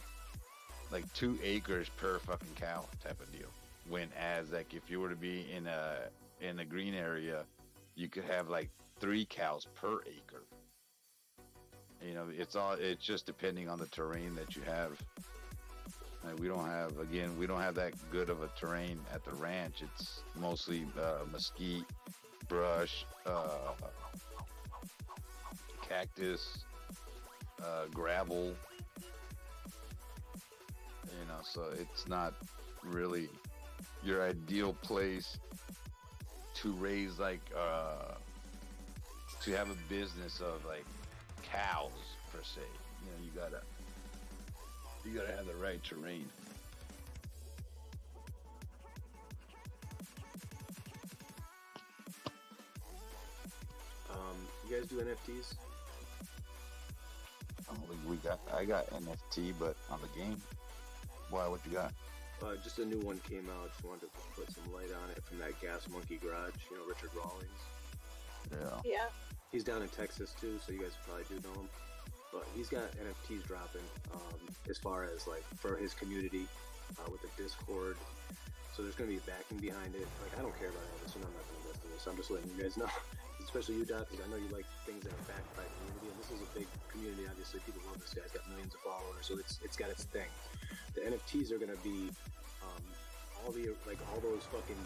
like 2 acres per fucking cow type of deal. When as like if you were to be in a green area, you could have like 3 cows per acre. You know, it's just depending on the terrain that you have. Like we don't have that good of a terrain at the ranch. It's mostly mesquite, brush, cactus, gravel. You know, so it's not really your ideal place to raise like to have a business of like cows per se. You know, you gotta have the right terrain. You guys do NFTs? I got NFT, but on the game. Why? What you got? Just a new one came out. Just wanted to put some light on it from that Gas Monkey Garage. You know, Richard Rawlings. Yeah. Yeah. He's down in Texas too, so you guys probably do know him. But he's got NFTs dropping as far as like for his community with the Discord. So there's going to be backing behind it. Like, I don't care about all this, you know, I'm not going to invest in this. I'm just letting you guys know, especially you, Doc, because I know you like things that are backed by community. And this is a big community, obviously. People love this guy. He's got millions of followers, so it's got its thing. The NFTs are going to be all those fucking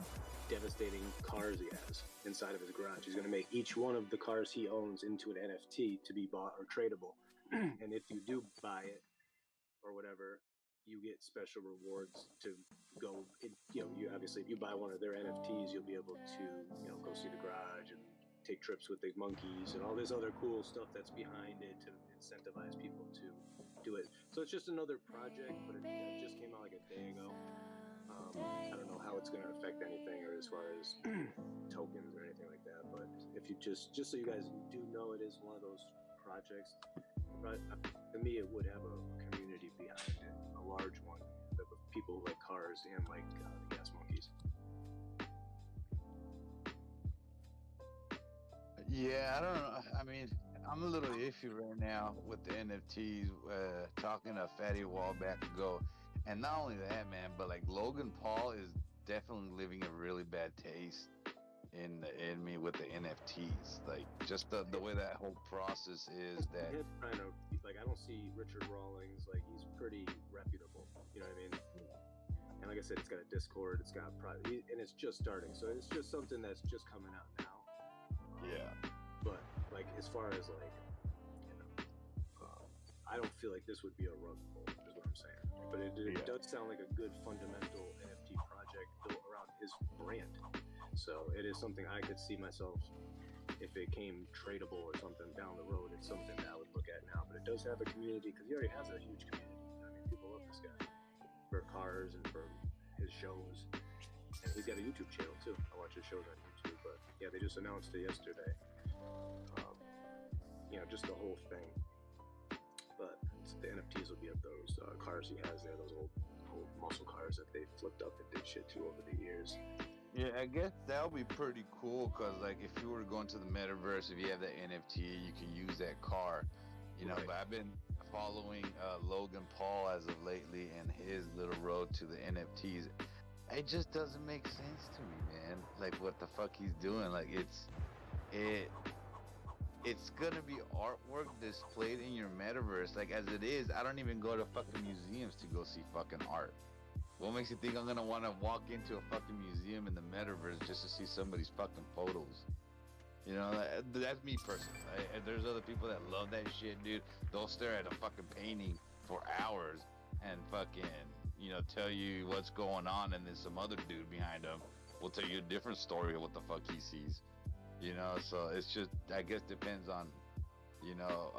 devastating cars he has inside of his garage. He's going to make each one of the cars he owns into an NFT to be bought or tradable. And if you do buy it or whatever, you get special rewards to go. You obviously, if you buy one of their NFTs, you'll be able to, you know, go see the garage and take trips with the monkeys and all this other cool stuff that's behind it to incentivize people to do it. So it's just another project, but it just came out like a day ago. I don't know how it's going to affect anything or as far as tokens or anything like that. But if you just so you guys do know, it is one of those projects. But to me, it would have a community behind it, a large one, of people who like cars and like the Gas Monkeys. Yeah, I don't know. I mean, I'm a little iffy right now with the NFTs. Talking to Fatty a while back ago, and not only that, man, but like Logan Paul is definitely leaving a really bad taste in me with the NFTs. Like just the way that whole process is. That him trying to like, I don't see Richard Rawlings like he's pretty reputable. You know what I mean? And like I said, it's got a Discord, it's got private, and it's just starting. So it's just something that's just coming out now. Yeah. But like as far as like, you know, I don't feel like this would be a rug pull, is what I'm saying. But it does sound like a good fundamental NFT project built around his brand. So it is something I could see myself, if it came tradable or something down the road, it's something that I would look at now. But it does have a community because he already has a huge community. You know what I mean, people love this guy for cars and for his shows. And he's got a YouTube channel too. I watch his shows on YouTube. But yeah, they just announced it yesterday. You know, just the whole thing. But the NFTs will be of those cars he has there, those old muscle cars that they flipped up and did shit to over the years. Yeah, I guess that would be pretty cool because, like, if you were to go into the metaverse, if you have that NFT, you can use that car, you know. Right. But I've been following Logan Paul as of lately and his little road to the NFTs. It just doesn't make sense to me, man. Like, what the fuck he's doing? Like, it's gonna be artwork displayed in your metaverse. Like, as it is, I don't even go to fucking museums to go see fucking art. What makes you think I'm gonna want to walk into a fucking museum in the metaverse just to see somebody's fucking photos? You know, that's me personally. There's other people that love that shit, dude. They'll stare at a fucking painting for hours and fucking, you know, tell you what's going on, and then some other dude behind them will tell you a different story of what the fuck he sees. You know, so it's just, I guess, depends on, you know,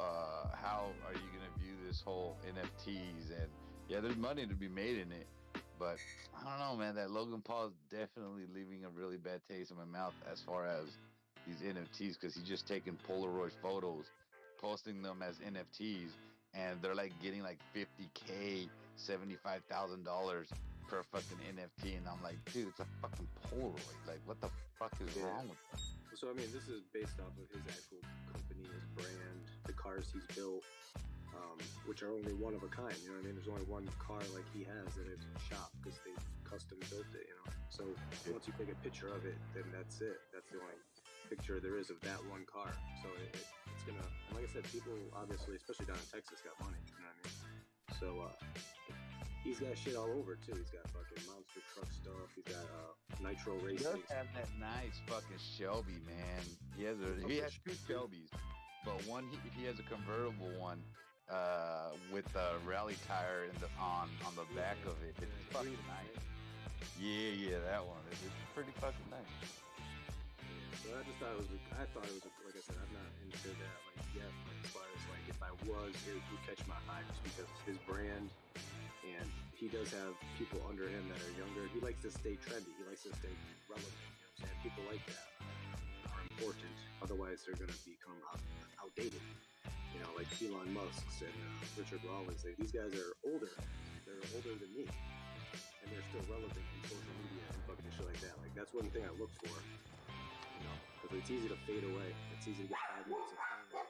how are you gonna view this this whole NFTs, and yeah, there's money to be made in it, but I don't know, man. That Logan Paul is definitely leaving a really bad taste in my mouth as far as these NFTs, because he's just taking Polaroid photos, posting them as NFTs, and they're like getting like 50K, $75,000 per fucking NFT, and I'm like, dude, it's a fucking Polaroid. Like, what the fuck is wrong with that? So I mean, this is based off of his actual company, his brand, the cars he's built, which are only one of a kind. You know what I mean? There's only one car like he has in his shop because they custom built it. You know. So once you take a picture of it, then that's it. That's the only picture there is of that one car. So it's gonna. And like I said, people obviously, especially down in Texas, got money. You know what I mean? So he's got shit all over too. He's got fucking monster truck stuff. He's got nitro He racing. does have that nice fucking Shelby, man. He has two Shelbys, but one he has a convertible one with a rally tire on the back of it. It's fucking nice. Yeah, that one. It's pretty fucking nice. So I just thought it was. Like I said, I'm not into that like yet. But as far as like if I was, it would catch my eye just because his brand, and he does have people under him that are younger. He likes to stay trendy. He likes to stay relevant. You know what I'm saying? People like that are important. Otherwise, they're gonna become outdated. You know, like Elon Musk's and Richard Rawlings. These guys are older. They're older than me, and they're still relevant in social media and fucking shit like that. Like that's one thing I look for. You know, because it's easy to fade away. It's easy to get 5 minutes of fame.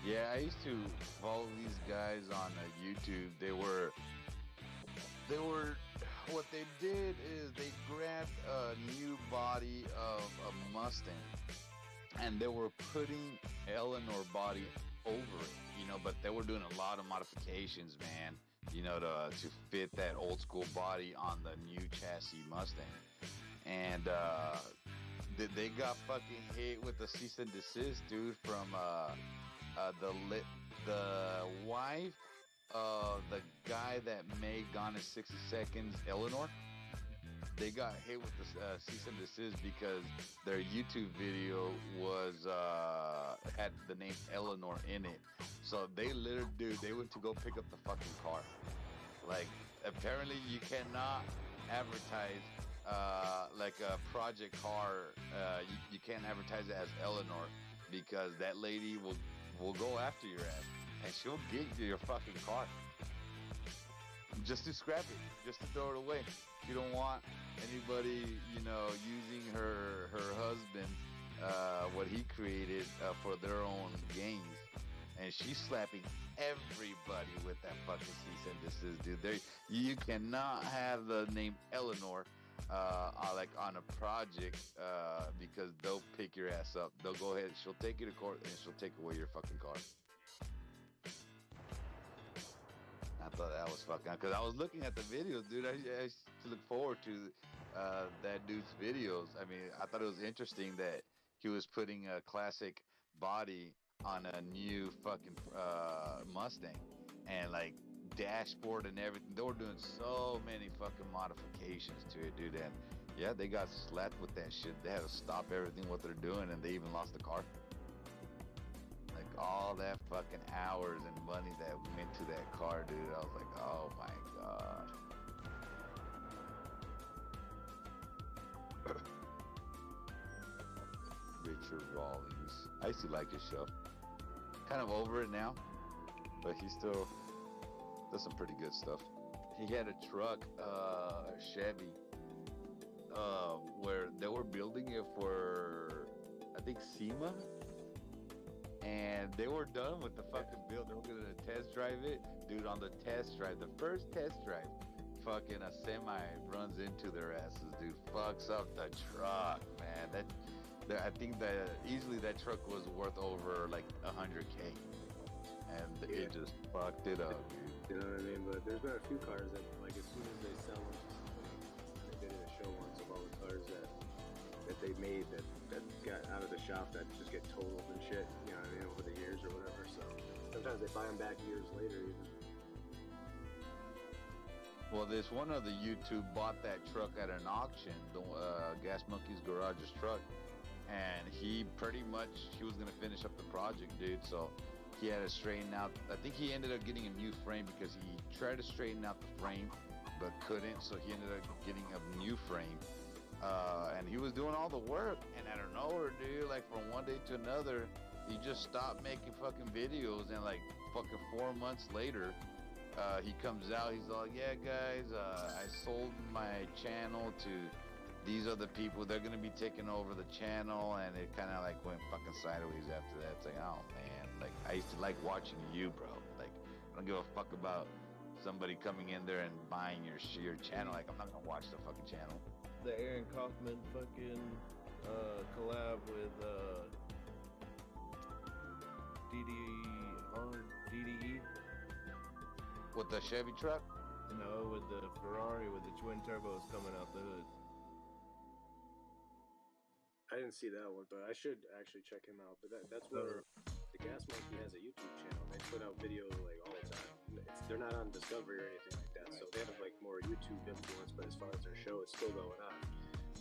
Yeah, I used to follow these guys on YouTube. They were what they did is they grabbed a new body of a Mustang, and they were putting Eleanor body over it, you know, but they were doing a lot of modifications, man, you know, to fit that old school body on the new chassis Mustang. And they got fucking hit with the cease and desist, dude, from the wife of the guy that made Gone in 60 Seconds, Eleanor. They got hit with the cease and desist because their YouTube video was had the name Eleanor in it. So they literally, dude, they went to go pick up the fucking car. Like, apparently you cannot advertise like a project car. You can't advertise it as Eleanor because that lady will go after your ass and she'll get your fucking car just to scrap it, just to throw it away. You don't want anybody, you know, using her husband, what he created for their own gains. And she's slapping everybody with that fucking cease and desist, dude. You cannot have the name Eleanor like on a project because they'll pick your ass up. They'll go ahead, she'll take you to court, and she'll take away your fucking car. I thought that was fucking, because I was looking at the videos, dude. I used to look forward to that dude's videos. I mean, I thought it was interesting that he was putting a classic body on a new fucking Mustang, and like dashboard and everything. They were doing so many fucking modifications to it, dude. And yeah, they got slapped with that shit. They had to stop everything what they're doing, and they even lost the car. Like all that fucking hours and money that went to that car, dude. I was like, oh my god. Richard Rawlings. I used to like his show. Kind of over it now, but he still does some pretty good stuff. He had a truck, Chevy, where they were building it for, I think, SEMA, and they were done with the fucking build. They were gonna test drive it, dude. On the test drive, the first test drive, fucking a semi runs into their asses, dude. Fucks up the truck, man. I think that easily that truck was worth over like $100K, and it just fucked it up, dude. You know what I mean? But there's been a few cars that, like, as soon as they sell them, they did a show once of all the cars that they made that got out of the shop that just get totaled and shit, you know what I mean, over the years or whatever. So sometimes they buy them back years later even. Well, this one other YouTube bought that truck at an auction, the Gas Monkey's Garage's truck, and he was gonna finish up the project, dude. So he had to straighten out. I think he ended up getting a new frame because he tried to straighten out the frame, but couldn't. So he ended up getting a new frame. And he was doing all the work, and out of nowhere, dude, like from one day to another, he just stopped making fucking videos, and like fucking 4 months later, he comes out, he's all, yeah, guys, I sold my channel to these other people. They're gonna be taking over the channel, and it kind of like went fucking sideways after that. It's like, oh man, like I used to like watching you, bro. Like I don't give a fuck about somebody coming in there and buying your channel. Like I'm not gonna watch the fucking channel. The Aaron Kaufman fucking collab with DDE. With the Chevy truck? No, with the Ferrari with the twin turbos coming out the hood. I didn't see that one, but I should actually check him out. But that's where the Gas Monkey has a YouTube channel. They put out videos like all the time. They're not on Discovery or anything like that, so they have like more YouTube influence. But as far as their show, it's still going on.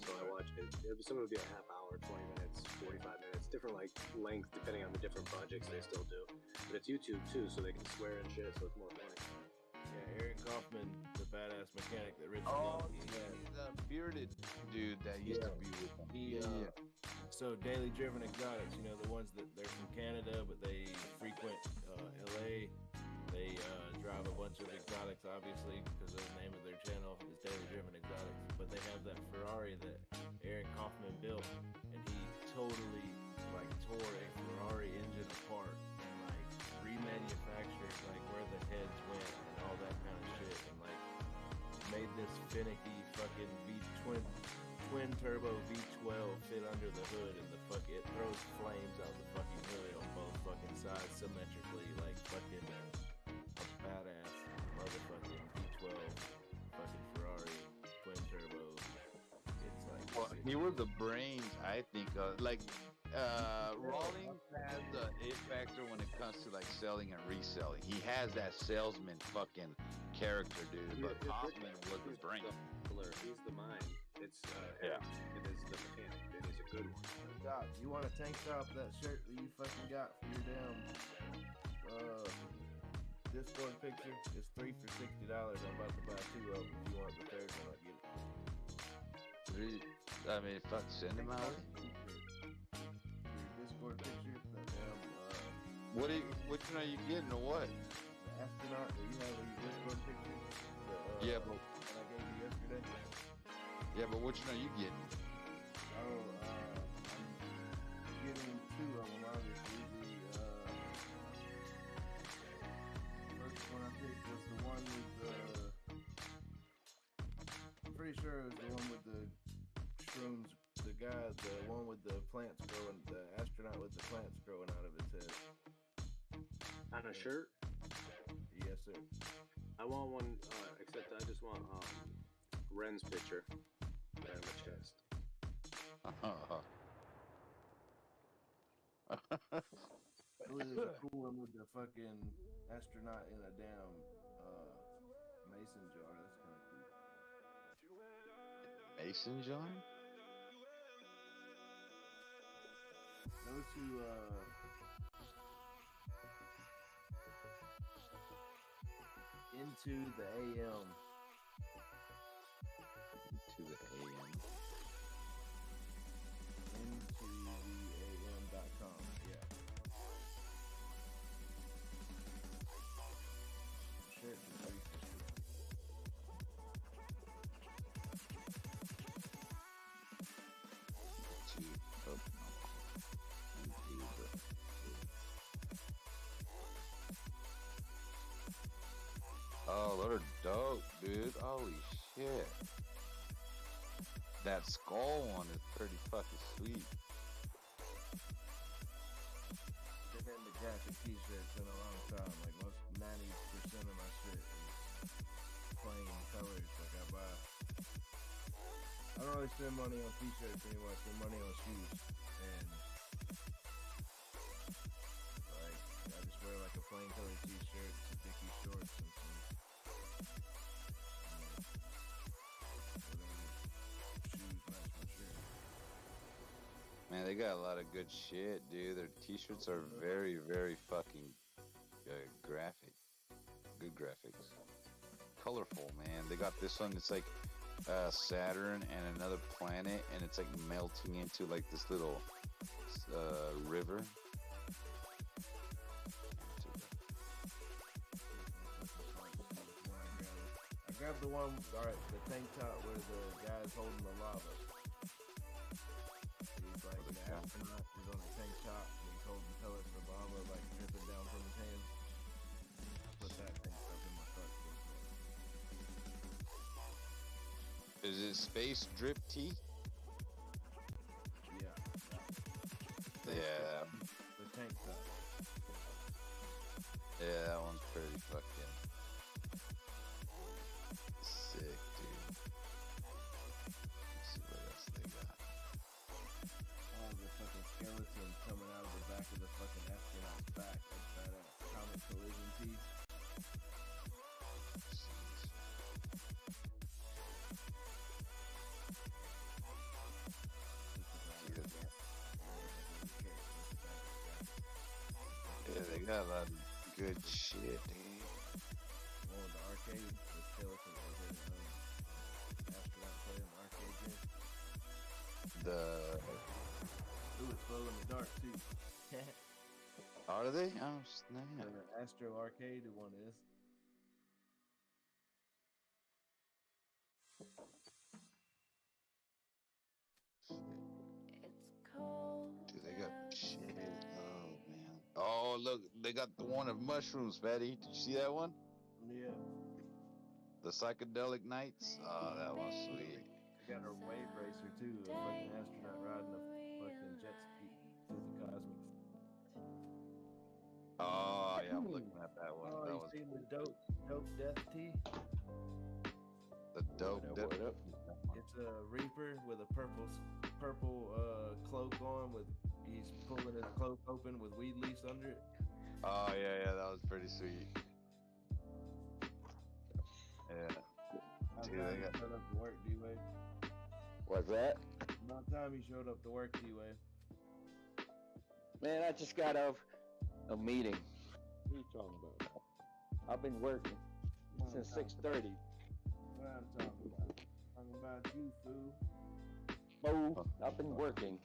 So I watched it. Some would be a half hour, 20 minutes, 45 minutes, different like length depending on the different projects they still do. But it's YouTube too, so they can swear and shit, so it's more funny. Yeah, Aaron Kaufman, the badass mechanic that Rich He's a bearded dude that used to be with him. So Daily Driven Exotics, you know, the ones that they're from Canada, but they frequent LA. They drive a bunch of exotics, obviously, because the name of their channel is Daily Driven Exotics. But they have that Ferrari that Aaron Kaufman built, and he totally like tore a Ferrari engine apart and like remanufactured like where the heads went and all that kind of shit, and like made this finicky fucking twin turbo V12 fit under the hood, and it throws flames out the fucking hood on both fucking sides symmetrically, like fucking a badass motherfucking V12 fucking Ferrari twin turbo. It's like Well, he was the brains, I think. Rawlings has the it factor when it comes to like selling and reselling. He has that salesman fucking character, dude. But Kaufman was the brain. He's the mind. It's yeah. It is the mechanic. It is a good one. Doc, you want a tank top that shirt that you fucking got for your damn Discord picture? It's 3 for $60. I'm about to buy 2 of them. If you want the third one, I'll get it. I mean, fuck, send him out. Your Discord picture, that damn which one are you getting or what? The astronaut that you have in your Discord picture. Yeah, but that I gave you yesterday. Yeah, but which one are you getting? Oh, I'm getting 2 of them, obviously. The first one I picked was the one with the... I'm pretty sure it was the one with the shrooms, the one with the plants growing, the astronaut with the plants growing out of his head. On a shirt? Yes, sir. I want one, except I just want Ren's picture right on the chest. It was a cool one with the fucking astronaut in a damn mason jar. That's kind of cool. Mason jar? Go to Into the AM. To the AM. IntoTheAM.com. Yeah. Shit, Oh, those are dope, dude. Holy shit. That skull one is pretty fucking sweet. Been into graphic t-shirts in a long time. Like most 90% of my shit is plain colors. Like I don't really spend money on t-shirts anymore. I spend money on shoes. And like I just wear like a plain colored t-shirt, some Dickie shorts, and some Man, they got a lot of good shit, dude. Their t-shirts are very, very fucking graphic. Good graphics. Colorful, man. They got this one. It's like Saturn and another planet, and it's like melting into like this little river. I grabbed the one, alright, the tank top where the guy's holding the lava. He's like an astronaut, he's on a tank top, and he's holding pellets of lava like dripping down from his hands. I put that tank top in my cart. Is it Space Drip Tea? Yeah. Yeah. The tank top. Yeah, that one's pretty fucking sick, dude. Let's see what else they got. All the fucking skeletons coming out of the back of the fucking astronaut's back. Like that comic collision piece. Yeah, they got a lot of good shit, dude. Oh, the arcade, the skeleton was in astronaut playing the arcade game. Ooh, it's glow in the dark too. Are they? Oh, snap. The Astro Arcade one is. Dude, they got shit. Oh, man. Oh, look, they got the one of mushrooms, Fatty. Did you see that one? Yeah. The psychedelic nights? Oh, that one's sweet. They got a wave racer too, a fucking astronaut riding a fucking jet ski through the cosmos. Oh, yeah, I'm looking at that one. Oh, That you was seen the dope death tea? the dope. It's a reaper with a purple cloak on with he's pulling his cloak open with weed leaves under it. Oh, yeah, that was pretty sweet. Yeah. About Dude, time they he got... showed up to work, D-Wave. What's that? About time he showed up to work, D-Wave. Man, I just got off a meeting. What are you talking about? I've been working since 6:30. What I'm talking about? Talking about you, fool. Oh, I've been working.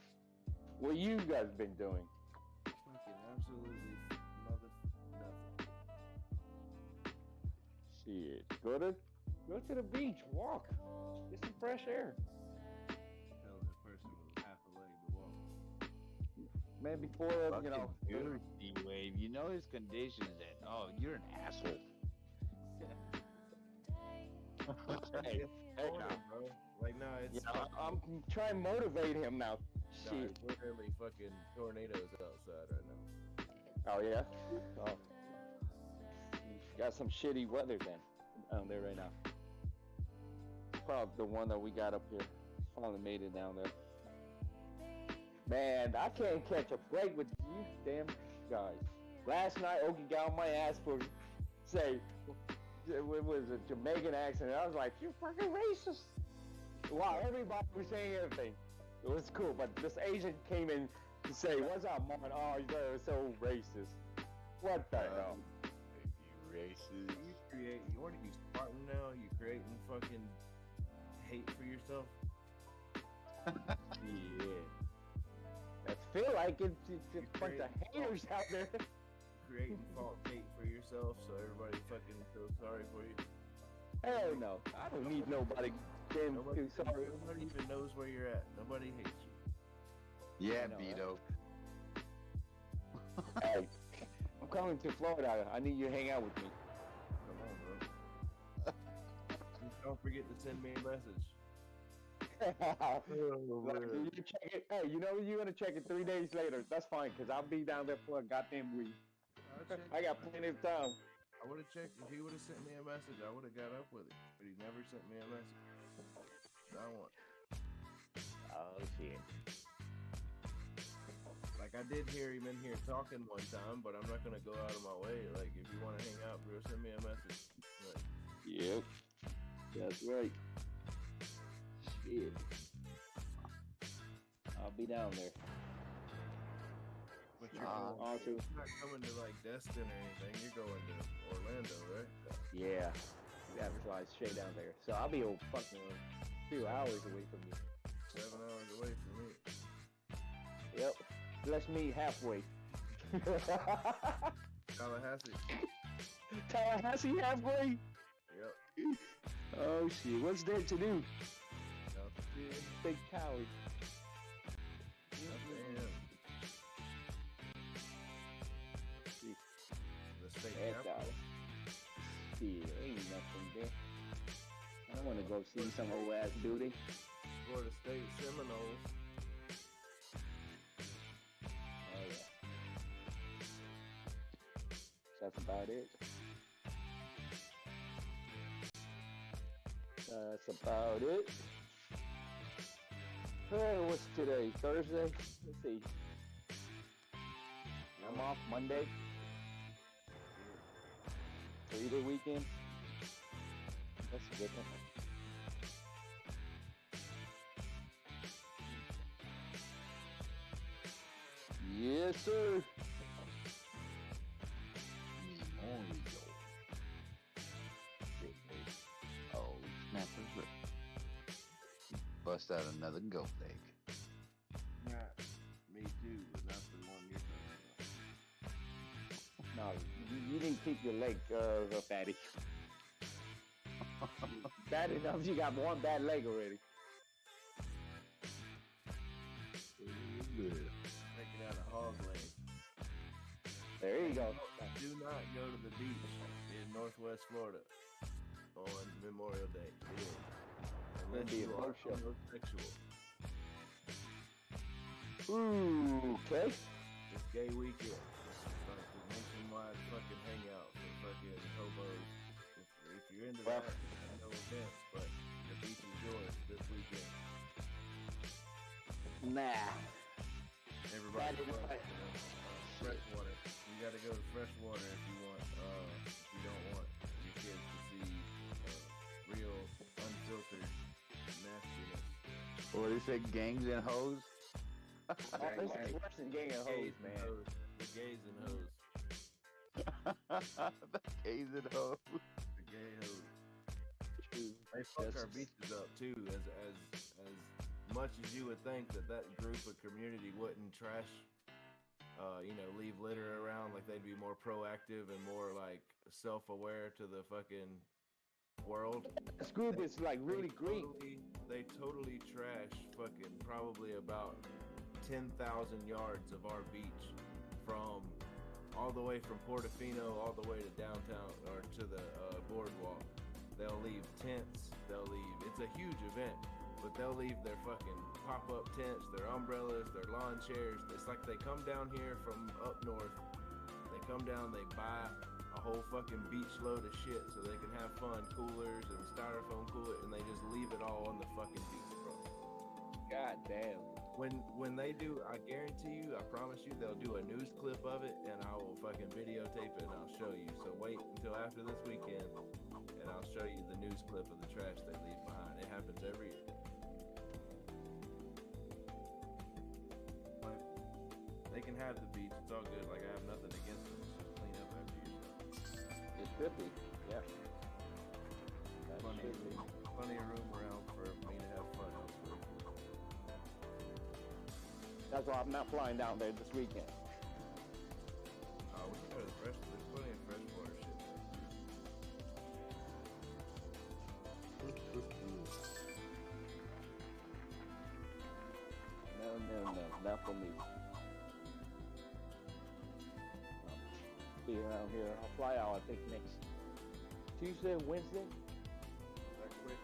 What you guys been doing? Fucking absolutely nothing. Shit, go to the beach, walk, get some fresh air. Tell that person with half a leg to walk. Man, before you know. Dude, D-Wave, you know his condition is that, oh, you're an asshole. Hey, Now, bro. Like, no, it's. you know, I'm trying to motivate him now. Nah, Shit. it's literally fucking tornadoes outside right now. Oh yeah. Oh. Got some shitty weather then down there right now. Probably the one that we got up here. Finally made it down there. Man, I can't catch a break with you damn guys. Last night, Okie got on my ass for say it was a Jamaican accent. I was like, "You fucking racist!" Wow, everybody was saying everything. It was cool, but this Asian came in to say, "What's up, mom?" And oh, you're so racist. What the hell? You racist. What are you, Spartan now? You creating fucking hate for yourself? Yeah. I feel like it's a bunch of haters out there. Creating false hate for yourself so everybody fucking feels sorry for you. Hell no. I don't need nobody damn Nobody, feel sorry. nobody even knows where you're at. Nobody hates you. Yeah, I know, Beto. Hey, I'm coming to Florida. I need you to hang out with me. Come on, bro. Just don't forget to send me a message. Like, you check it. Hey, you know you're gonna check it 3 days later. That's fine, cause I'll be down there for a goddamn week. I got plenty of time. I would have checked. If he would have sent me a message, I would have got up with it. But he never sent me a message. I want. Oh shit. Like, I did hear him in here talking one time, but I'm not gonna go out of my way. Like, if you want to hang out, bro, send me a message. Like, Yep. That's right. Shit. I'll be down there. But you're Also, not coming to like Destin or anything. You're going to Orlando, right? yeah, that was like straight down there. So I'll be a fucking 2 hours away from you. 7 hours away from me. Yep. Let's meet halfway. Tallahassee. Tallahassee halfway? Yep. Oh shit, what's there to do? Nothing. Big towers. Damn. The state capital. Shit, ain't nothing there. I want to go see some old ass building. Florida State Seminoles. Oh yeah. That's about it. That's about it. Hey, what's today? Thursday? Let's see. I'm off Monday. 3-day weekend. That's a good one. Yes, sir. Oh, snappers rip. Bust out another goat leg. Yeah, me too, but not the one you're talking No, you didn't keep your leg, fatty. Bad enough, you got one bad leg already. Good. Taking out a hog leg. There you go. Do not go to the beach in Northwest Florida on Memorial Day. Unless Be a you are boat show. homosexual. Ooh, okay. It's gay weekend. It's like the nationwide fucking hangout for fucking hobos. If you're into that, no offense, but the beach is yours this weekend. Nah. Everybody That is loves, right. freshwater. You gotta go to freshwater if you want. If you don't want your kids to see real, unfiltered nastiness. What do you say, gangs and hoes? It's worse than getting a hose, man. The gays and hoes. The gays and hoes. The gay hoes. They fuck our beaches up too. As much as you would think that group of community wouldn't trash, leave litter around, like they'd be more proactive and more like self-aware to the fucking world. This group is like really green. They totally trash fucking probably about 10,000 yards of our beach, from all the way from Portofino all the way to downtown or to the boardwalk. They'll leave tents. It's a huge event, but they'll leave their fucking pop-up tents, their umbrellas, their lawn chairs. It's like they come down here from up north. They come down, they buy a whole fucking beach load of shit so they can have fun, coolers and styrofoam coolers, and they just leave it all on the fucking beach, bro. God damn. When they do, I guarantee you, I promise you, they'll do a news clip of it, and I will fucking videotape it and I'll show you. So wait until after this weekend, and I'll show you the news clip of the trash they leave behind. It happens every year. But they can have the beach. It's all good. Like, I have nothing against them. It's just clean up after yourself. It should be, yeah. That Plenty should be. of room around for me to have fun elsewhere. That's why I'm not flying down there this weekend. We can go to the fresh. There's plenty of freshwater shit there. No, not for me. Be around here. I'll fly out, I think, next Tuesday, Wednesday. That quick.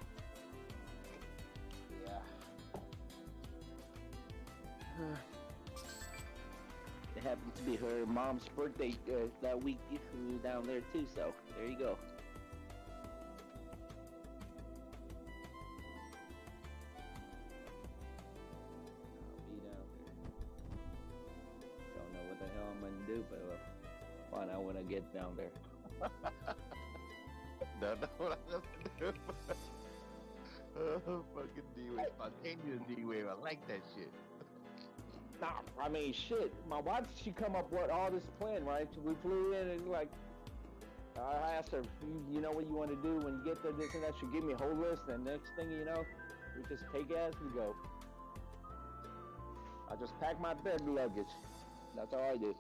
Yeah. It happens to be her mom's birthday that week down there too, so there you go. I'll be down there. Don't know what the hell I'm gonna do, but find out when I get down there. Don't know what I'm gonna do. Oh, fucking D-Wave. Spontaneous D-Wave. I like that shit. Nah, I mean, shit. My wife, she come up with all this plan, right? We flew in and like, I asked her, you know what you want to do when you get there, this and that. She give me a whole list, and next thing you know, we just take it as we go. I just pack my bed luggage. That's all I did.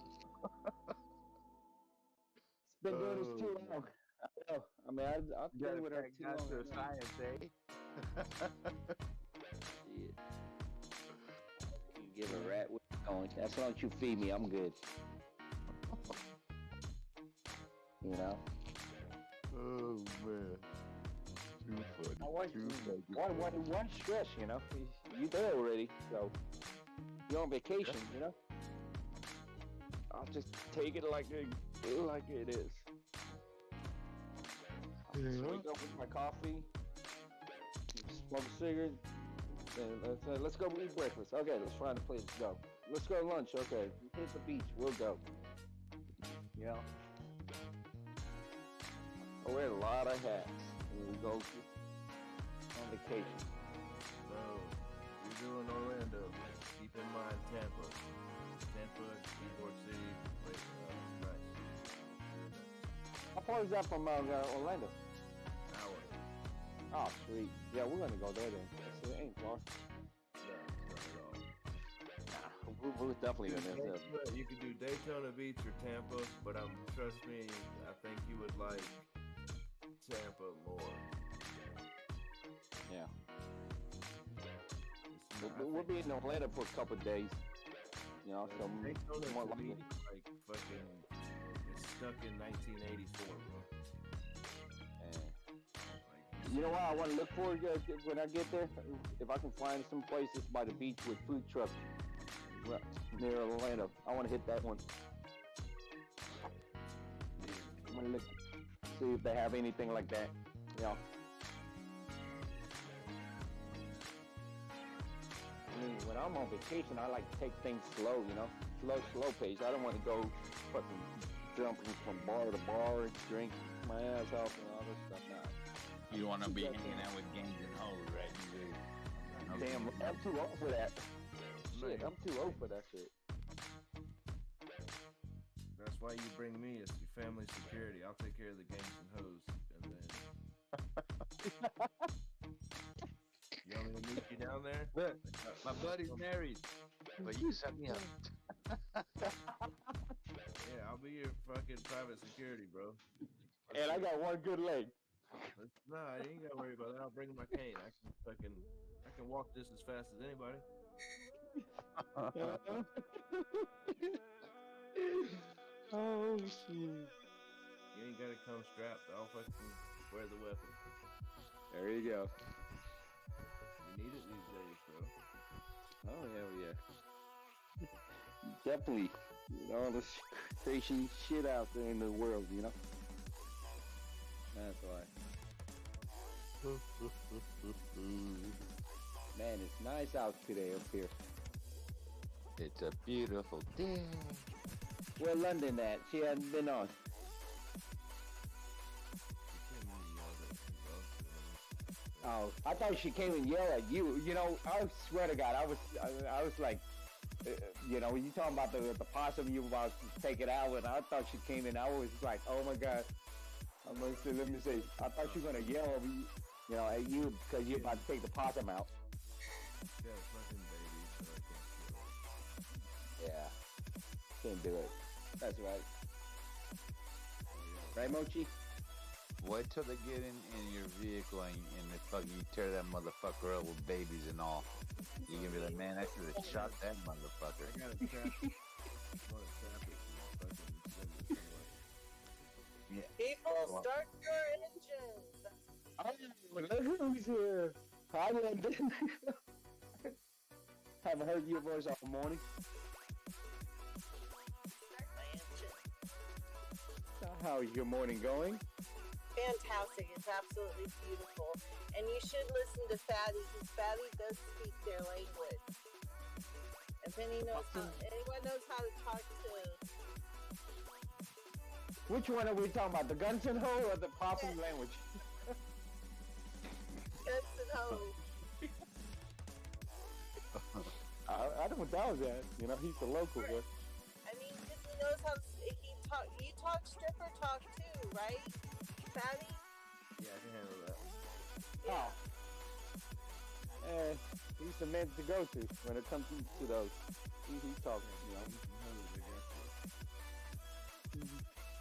It's been doing this too long. I know. I mean, I've You gotta been with her pack too that long. to I a know. science, eh? Shit. You give a rat where it's going. As long as you feed me, I'm good. You know? Oh man, too funny. I want Too fucking one stress, you know? You there already, so you're on vacation, you know? I'll just take it like it is. I'll just wake up with my coffee, smoke a cigarette, and let's go eat breakfast. Okay, let's find a place to go. Let's go to lunch. Okay, hit the beach. We'll go. You know? I wear a lot of hats when we go on vacation. So, you're doing Orlando. Keep in mind Tampa. Tampa, Keyboard City. Wait, nice. How far is that from Orlando? Hour. Oh, sweet. Yeah, we're gonna go there then. It ain't far. No, not at all. Nah, we're definitely gonna do that. You can do Daytona Beach or Tampa, but trust me, I think you would like Tampa more. Yeah. It's We'll be in Orlando for a couple of days. You know, so Daytona more to me likely. is like fucking, it's stuck in 1984, bro. You know what I want to look for when I get there? If I can find some places by the beach with food trucks near Orlando. I want to hit that one. I'm going to look, see if they have anything like that. You know. I mean, when I'm on vacation, I like to take things slow, you know? Slow pace. I don't want to go fucking jumping from bar to bar, drink my ass off and all this stuff. Nah. You don't want to be hanging out with gangs and hoes, right? Damn, I'm too old for that. Shit, I'm too old for that shit. That's why you bring me as your family security. I'll take care of the gangs and hoes, and then you want me to meet you down there? Look, my buddy's married, but you set me up. Yeah, I'll be your fucking private security, bro. And I got one good leg. Nah, you ain't gotta worry about that. I'll bring my cane. I can walk just as fast as anybody. Oh shit. You ain't gotta come strapped. I'll fucking wear the weapon. There you go. You need it these days, bro. Oh hell yeah. Definitely. All this crazy shit out there in the world, you know? That's why. Man, it's nice out today up here. It's a beautiful day. Where London at? She hasn't been on. Oh, I thought she came and yelled at you. You know, I swear to God, I was like, you know, when you talking about the possum you about to take it out, and I thought she came in, I was like, oh my God. I'm gonna say, let me see. I thought she was gonna yell over you, at you because you're about to take the possum out. Yeah, fucking baby, so I can't Yeah, can't do it. That's right. Right, Mochi? Wait till they get in your vehicle and they fucking you tear that motherfucker up with babies and all. You're gonna be like, man, I should have shot that motherfucker. I gotta trap it. I wanna trap it and fucking send it somewhere. Yeah. People, start your engines. Oh, look who's here. Hi, London. Haven't heard your voice all morning. Start my engine. How is your morning going? Fantastic. It's absolutely beautiful. And you should listen to Fatty, because Fatty does speak their language. If anyone knows how to talk to... Which one are we talking about? The guns and hoe or the possum language? Guns and hoe. I know what that was at. You know, he's the local one. I mean, because he knows how you talk stripper talk too, right? Fatty? Yeah, I can handle that. Oh. And he's the man to go to when it comes to those. He's talking, you know.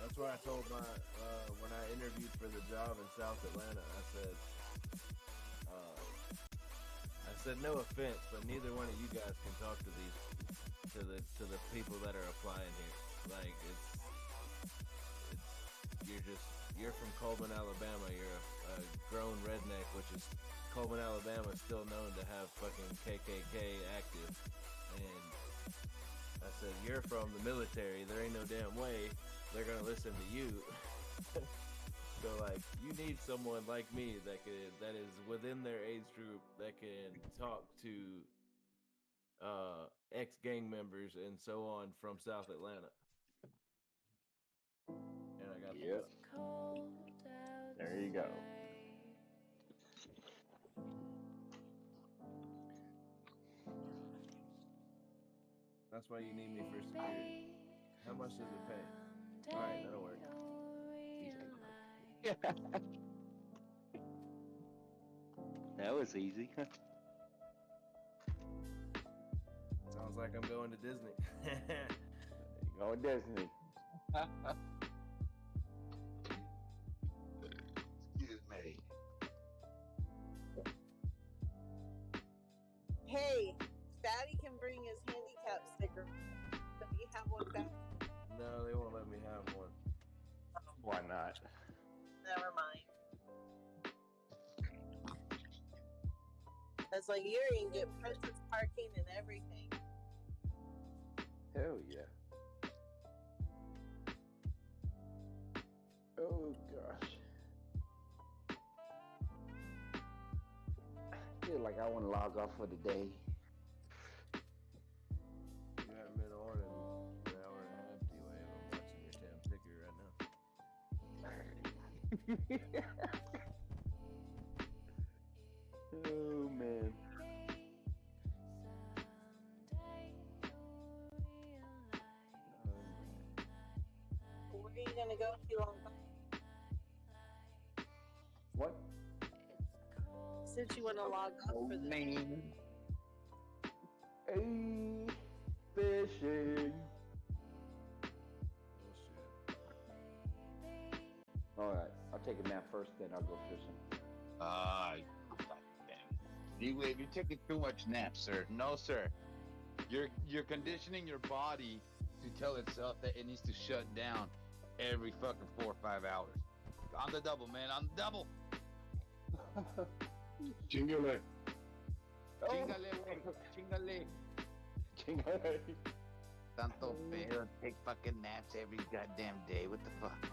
That's why I told when I interviewed for the job in South Atlanta, I said no offense, but neither one of you guys can talk to the people that are applying here. Like you're from Coleman, Alabama. You're a grown redneck, which is Coleman, Alabama is still known to have fucking KKK active. And I said, you're from the military. There ain't no damn way they're gonna listen to you. So like, you need someone like me that is within their age group that can talk to ex-gang members and so on from South Atlanta. And I got Yep. There you go. That's why you need me for security. How much does it pay? All right, that'll work. That was easy. Sounds like I'm going to Disney. Going Disney. Excuse me. Hey, Fatty can bring his handicap sticker. Let me have one back. No, they won't let me have one. Why not? Never mind. That's like you can get princess parking and everything. Hell yeah. Oh gosh. I feel like I want to log off for the day. You haven't been on in an hour and a half, D-Wave. I'm watching your damn figure right now. Oh man. Where are you gonna go if you long? What? Since you want to log off for the Man. Hey, fishing. All right, I'll take a nap first, then I'll go fishing. D-Wave, you're taking too much naps, sir. No, sir. You're conditioning your body to tell itself that it needs to shut down every fucking 4 or 5 hours. On the double, man. On the double. Chingale. Chingale, güey. Chingale. Chingale. Tanto feo. Take fucking naps every goddamn day. What the fuck?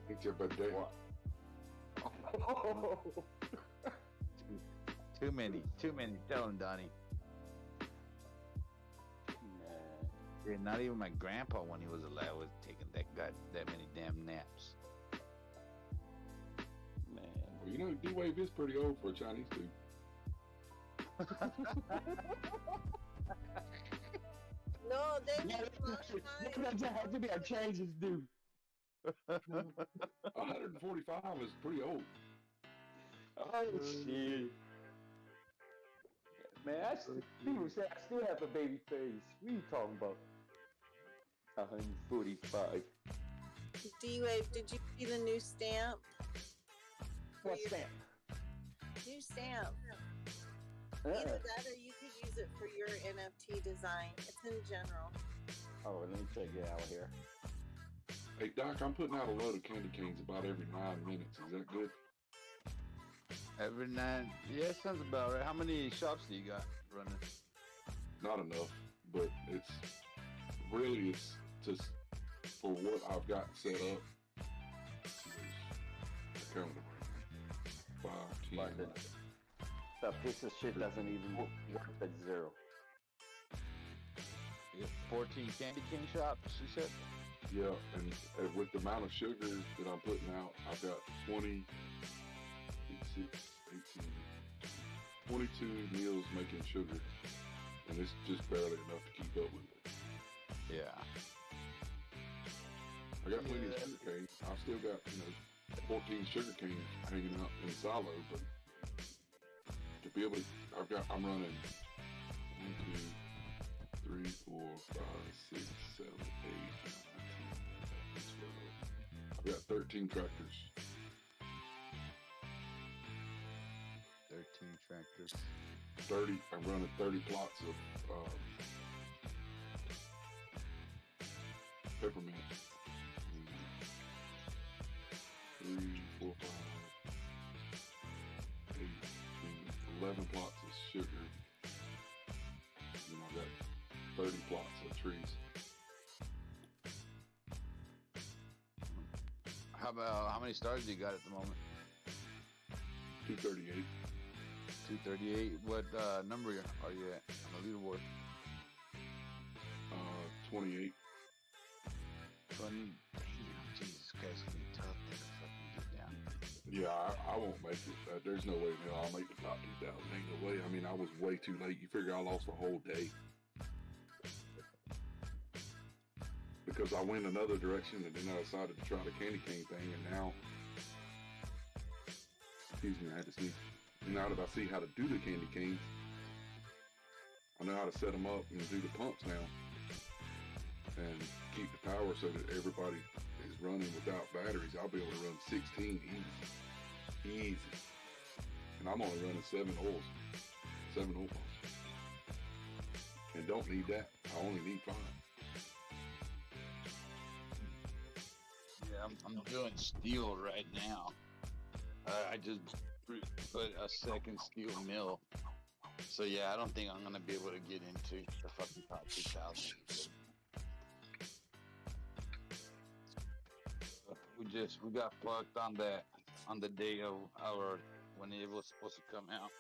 It's your birthday. Too many. Tell him, Donnie. Yeah, not even my grandpa, when he was alive, was taking that many damn naps. Man. Well, you know, D-Wave is pretty old for a Chinese dude. No, they Yeah, that's have to be a changes due. 145 is pretty old. Oh shit. Man, people say I still have a baby face. What are you talking about? 145. D-Wave, did you see the new stamp? What stamp? New stamp. Uh-uh. Either that or you could use it for your NFT design. It's in general. Oh, let me check it out here. Hey, Doc, I'm putting out a load of candy canes about every 9 minutes. Is that good? Every 9. Yeah, sounds about right. How many shops do you got running? Not enough, but it's just for what I've got set up. I counted 5, 10. But that piece of shit doesn't even work at 0. You got 14 candy cane shops, you said? Yeah, and with the amount of sugar that I'm putting out, I've got 20, 18, 22 meals making sugar. and it's just barely enough to keep up with it. Yeah. I got plenty of sugar cane. I've still got 14 sugar canes hanging out in the silo, but to be able to, I'm running 1, 2, 3, 4, 5, 6, 7, 8, 9, 10, 11, 12. I've got 13 tractors. 13 tractors. 30. I'm running 30 plots of peppermint. 3, 4, 5, 8, 11 plots of sugar. And I've got 30 plots of trees. How many stars do you got at the moment? 238. 238. What number are you at on the leaderboard? 28. 20. Damn, Jesus Christ, it's gonna be tough to fucking get down. Yeah, I won't make it. There's no way in hell I'll make the top 2,000. Ain't no way. I mean, I was way too late. You figure I lost a whole day. Because I went another direction and then I decided to try the candy cane thing, and now, excuse me, I had to sneeze. Now that I see how to do the candy canes, I know how to set them up and do the pumps now and keep the power so that everybody is running without batteries. I'll be able to run 16 easy. And I'm only running 7 oil pumps. And don't need that. I only need 5. Yeah, I'm doing steel right now. I just put a second steel mill. So yeah, I don't think I'm gonna be able to get into the fucking top 2,000. We got fucked on the day of when it was supposed to come out.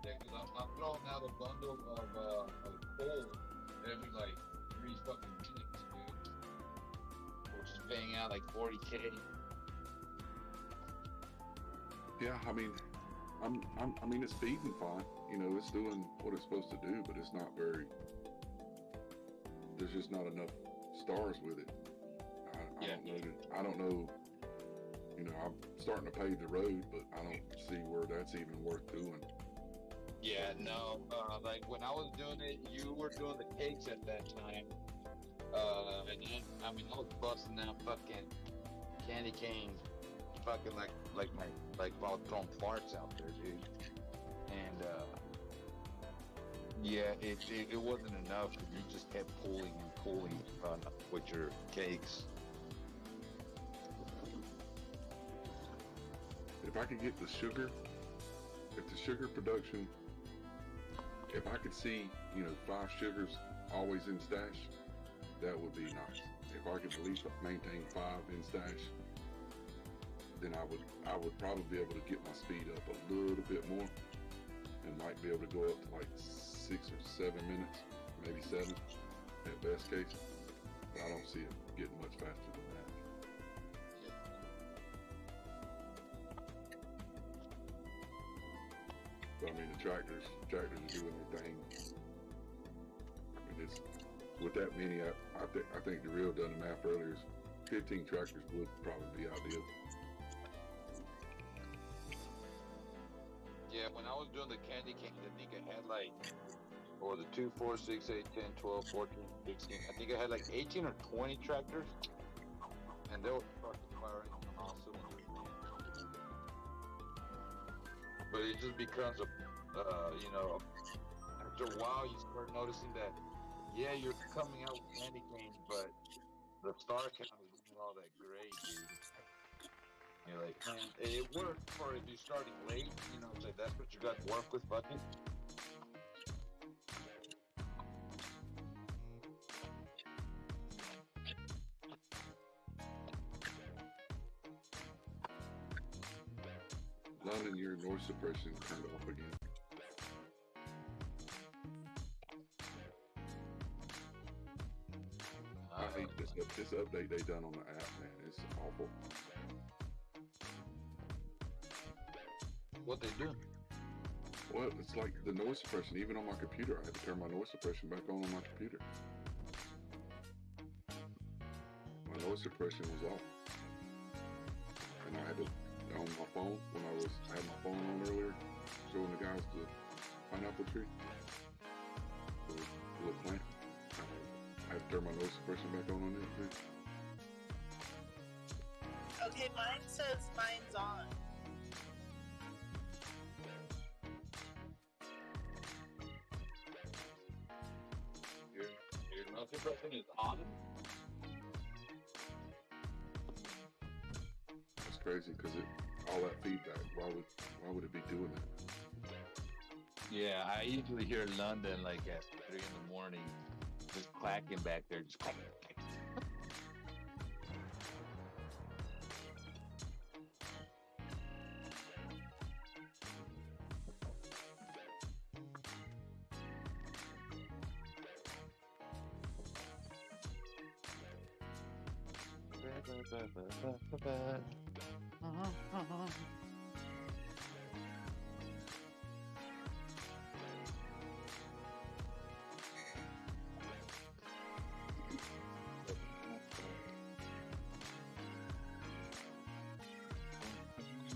Yeah, because I'm throwing out a bundle of coal every like 3 fucking minutes, dude. Which is paying out like 40K. Yeah, I mean, I mean, it's feeding fine. It's doing what it's supposed to do, but it's not very. There's just not enough stars with it. I don't know. I'm starting to pave the road, but I don't see where that's even worth doing. Yeah, no. Like when I was doing it, you were doing the cakes at that time. And then, I mean, I was busting out fucking candy canes, fucking like while throwing farts out there, dude. And yeah, it wasn't enough because you just kept pulling and pulling with your cakes. If I could get the sugar production, if I could see, 5 sugars always in stash, that would be nice. If I could at least maintain 5 in stash, then I would probably be able to get my speed up a little bit more and might be able to go up to like 6 or 7 minutes, maybe 7 at best case. But I don't see it getting much faster than that. But I mean, the tractors are doing their thing. I mean, it's with that many. I think the real done the math earlier. 15 tractors would probably be ideal. Yeah, when I was doing the candy canes, I think I had like, or the 2, 4, 6, 8, 10, 12, 14, 16. I think I had like 18 or 20 tractors, and they were fucking firing on all cylinders. But it just becomes after a while you start noticing that, yeah, you're coming out with candy canes, but the star count is not all that great, dude. You're like, man, it worked for if you're starting late, it's like that's what you got to work with, fucking. London, your noise suppression turned off again. I hate this update they done on the app, man. It's awful. What they do? Well, it's like the noise suppression. Even on my computer, I had to turn my noise suppression back on my computer. My noise suppression was off, and I had to on my phone when I had my phone on earlier, showing the guys the pineapple tree, the little plant. I had to turn my noise suppression back on it too. Okay, mine says mine's on. Your noise suppression is on? It's crazy because all that feedback. Why would it be doing that? Yeah, I usually hear London like at 3 in the morning, just clacking back there, just clack.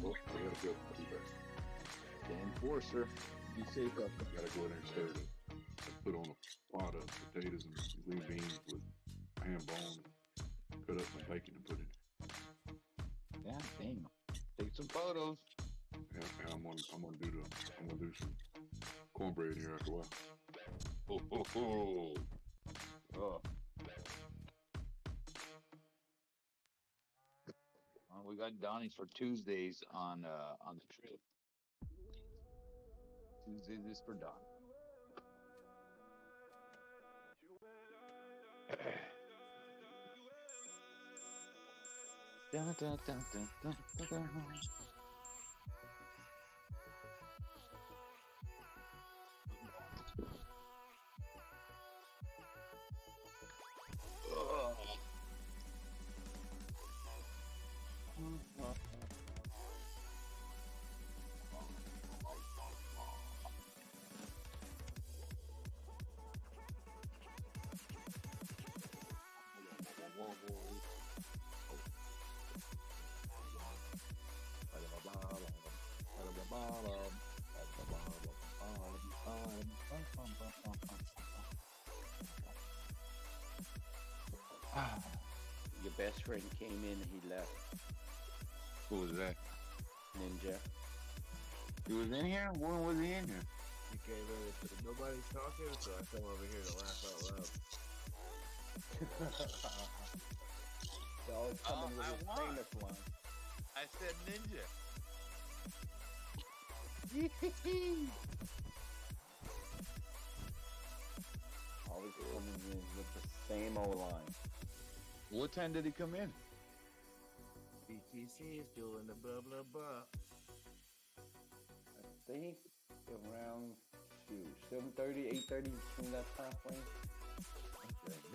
Oh, I gotta go. I'll be back. The enforcer, be safe up. I gotta go in there and stir it up. Put on a pot of potatoes and green beans with ham bone, cut up some bacon and put in it. Yeah, dang. Take some photos. And I'm gonna do some cornbread here after a while. Oh, oh, oh. Oh. We got Donnie's for Tuesdays on the trip. Tuesdays is for Donnie. Dun, dun, dun, dun, dun, dun, dun. Your best friend came in and he left. Who was that? Ninja. He was in here? When was he in here? He came in and said, nobody's talking, so I come over here to laugh out loud. They always come in with his famous one. I said Ninja. Always coming in with the same old line. What time did he come in? BTC is doing the blah blah blah. I think around 7:30, 8:30, between that time frame.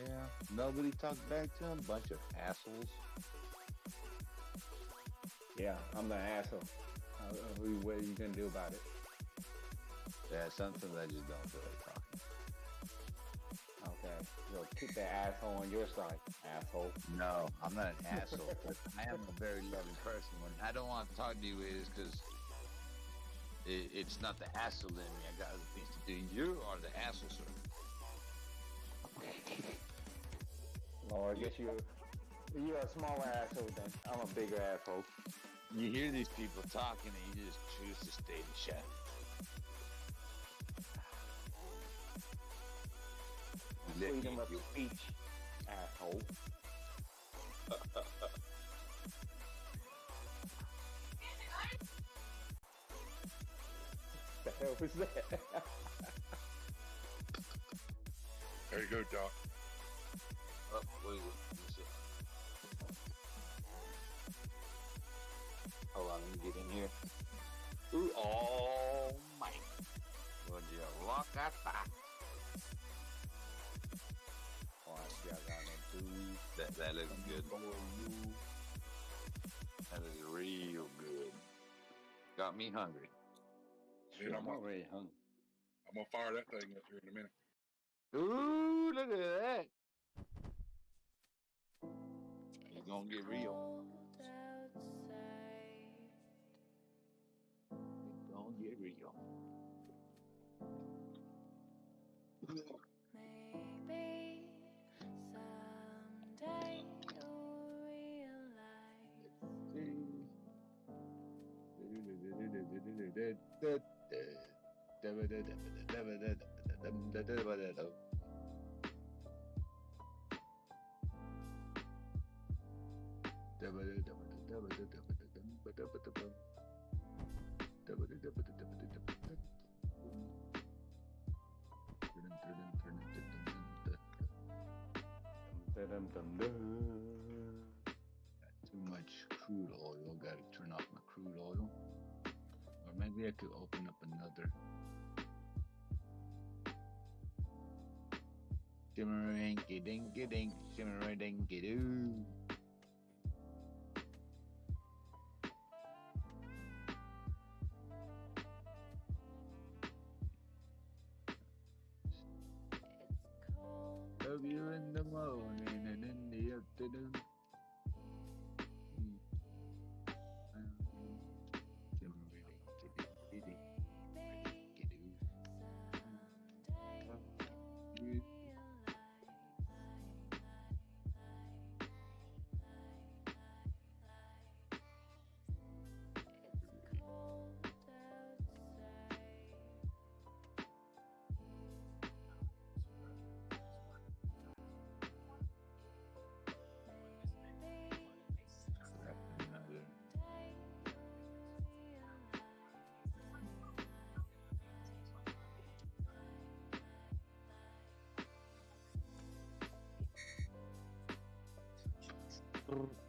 Yeah. Nobody talked back to him? Bunch of assholes. Yeah, I'm the asshole. What are you gonna do about it? Yeah, something I just don't feel like talking. Okay, well, keep the asshole on your side, asshole. No, I'm not an asshole. I am a very loving person. When I don't want to talk to you is because it's not the asshole in me. I got other things to do. You are the asshole, sir. Well, I guess you're a smaller asshole then. I'm a bigger asshole. You hear these people talking and you just choose to stay in the shadow. Freedom of speech, asshole. The hell was that? There you go, Doc. Oh, what is it? Let me see. Hold on, let me get in here. Ooh, oh my. Would you look at that? Oh, I see I got it too. That looks good. That is real good. Got me hungry. Dude, I'm already hungry. I'm gonna fire that thing up here in a minute. Ooh, look at that. It's gonna get real. It's gonna get real. Maybe someday you'll realize. Too much crude oil. Gotta turn off my crude oil. Or maybe I could open up another. Shimmery dinky dink, shimmery dinky doo. Love you in the morning and in the afternoon.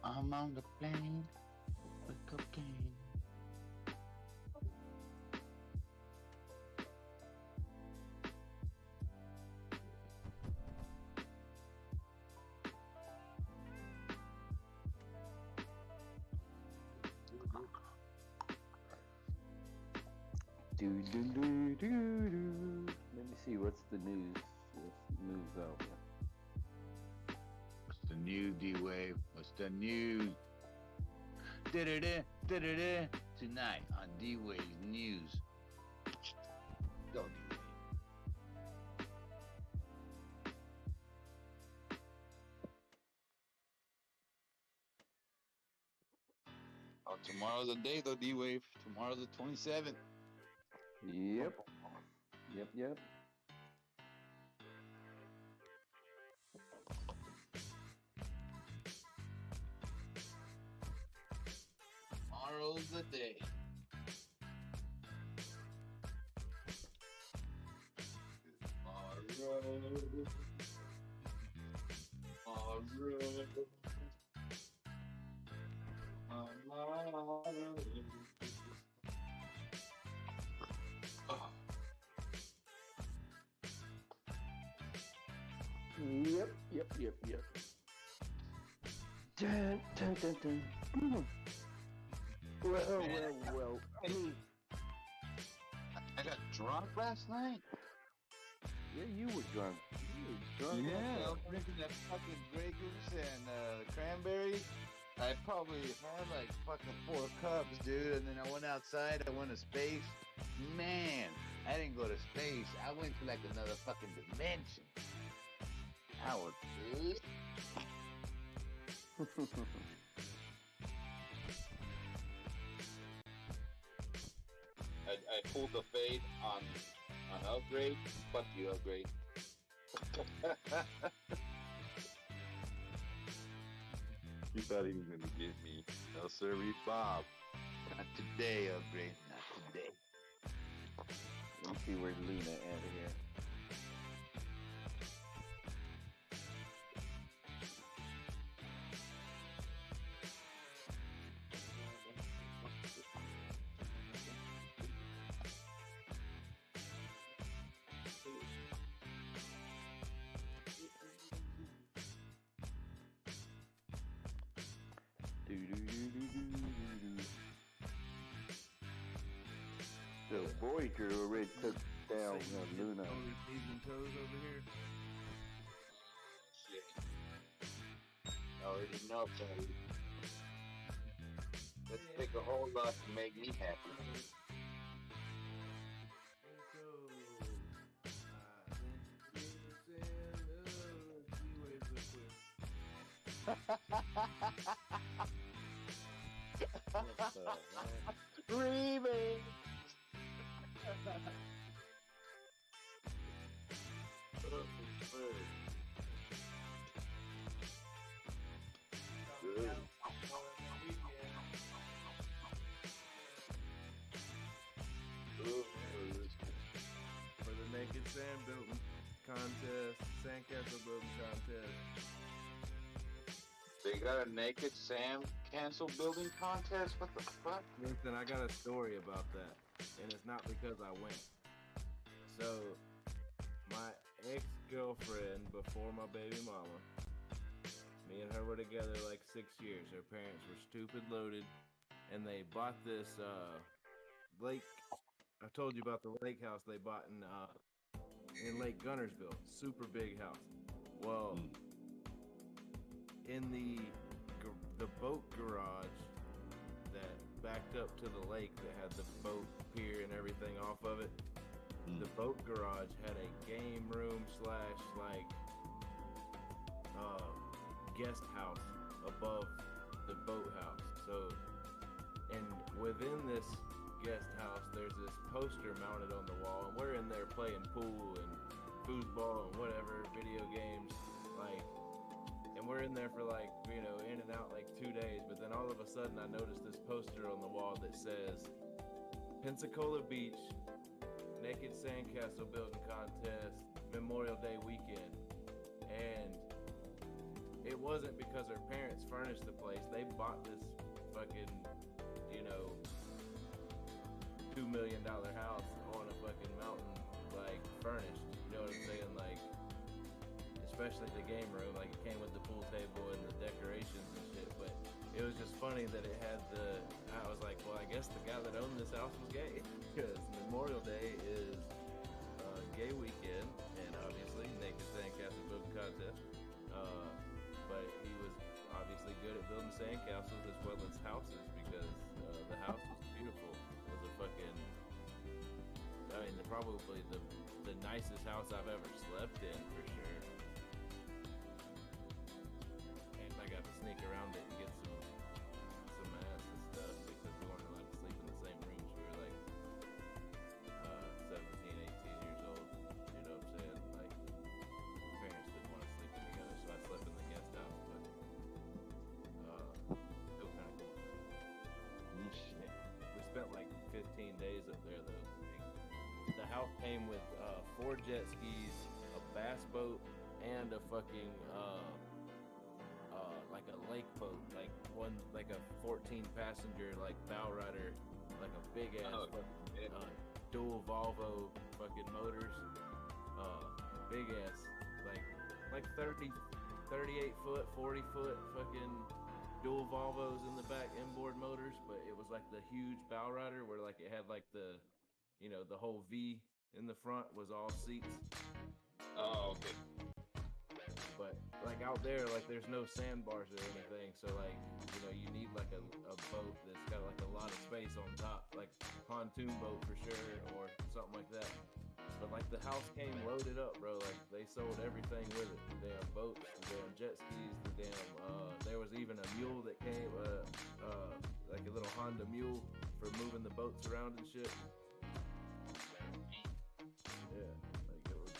I'm on the plane with cocaine. Do do do do do. Let me see what's the news. What's the news out there? What's the news, D-Wave? What's the news? Da-da-da, da-da-da. Tonight on D-Wave's news. Go, D-Wave. Oh, tomorrow's the day, though, D-Wave. Tomorrow's the 27th. Yep. Yep. Tomorrow's the day. Yep. Dun, dun, dun, dun. Well. I mean, I got drunk last night. yeah, you were drunk. Yeah, I was drinking that fucking Grey Goose and cranberry. I probably had like fucking 4 cups, dude. And then I went outside. I went to space. Man, I didn't go to space. I went to like another fucking dimension. I was. I pulled the fade on upgrade. Fuck you, upgrade. You thought he was gonna get me. No, sir, Bob. Not today, upgrade. Not today. Let me see where Luna at here. The Voyager already took down Luna. Only knees and toes over here. Shit. I already know, Tony. Let's take a whole lot to make me happy. Remix. Good. For the naked sand building contest, sandcastle building contest. They got a naked Sam cancel building contest? What the fuck? Listen, I got a story about that, and it's not because I went. So, my ex-girlfriend before my baby mama, me and her were together like 6 years. Her parents were stupid loaded, and they bought this lake. I told you about the lake house they bought in Lake Gunnersville. Super big house. Well, in the boat garage that backed up to the lake that had the boat pier and everything off of it, the boat garage had a game room slash like guest house above the boathouse. So, and within this guest house, there's this poster mounted on the wall, and we're in there playing pool and foosball and whatever, video games, like, and we're in there for like, you know, in and out like 2 days, but then all of a sudden I noticed this poster on the wall that says Pensacola Beach Naked Sandcastle Building Contest Memorial Day Weekend. And it wasn't because her parents furnished the place. They bought this fucking, you know, $2 million house on a fucking mountain, like furnished. You know what I'm saying? Like, especially the game room, like it came with the pool table and the decorations and shit. But it was just funny that it had I was like, well, I guess the guy that owned this house was gay, because Memorial Day is gay weekend, and obviously Naked Sandcastle Building Contest. But he was obviously good at building sandcastles as well as houses, because the house was beautiful. It was a fucking, I mean, probably the nicest house I've ever slept in, for sure. And I got to sneak around it and get some ass and stuff, because we weren't allowed to sleep in the same rooms. We were like 17, 18 years old. You know what I'm saying? Like, parents didn't want us sleeping together, so I slept in the guest house. But it was kind of cool. Shit. We spent like 15 days up there though. The house came with 4 jet skis, a bass boat, and a fucking like a lake boat, like a 14 passenger like bow rider, like a big ass dual Volvo fucking motors, big ass like 38 foot, 40 foot fucking dual Volvos in the back, inboard motors. But it was like the huge bow rider where like it had like the, you know, the whole V in the front was all seats. Oh, okay. But like out there, like there's no sandbars or anything, so like, you know, you need like a boat that's got like a lot of space on top, like pontoon boat for sure, or something like that. But like the house came loaded up, bro. Like they sold everything with it. The damn boats, the damn jet skis, the damn there was even a mule that came, like a little Honda mule for moving the boats around and shit. Yeah, like it was,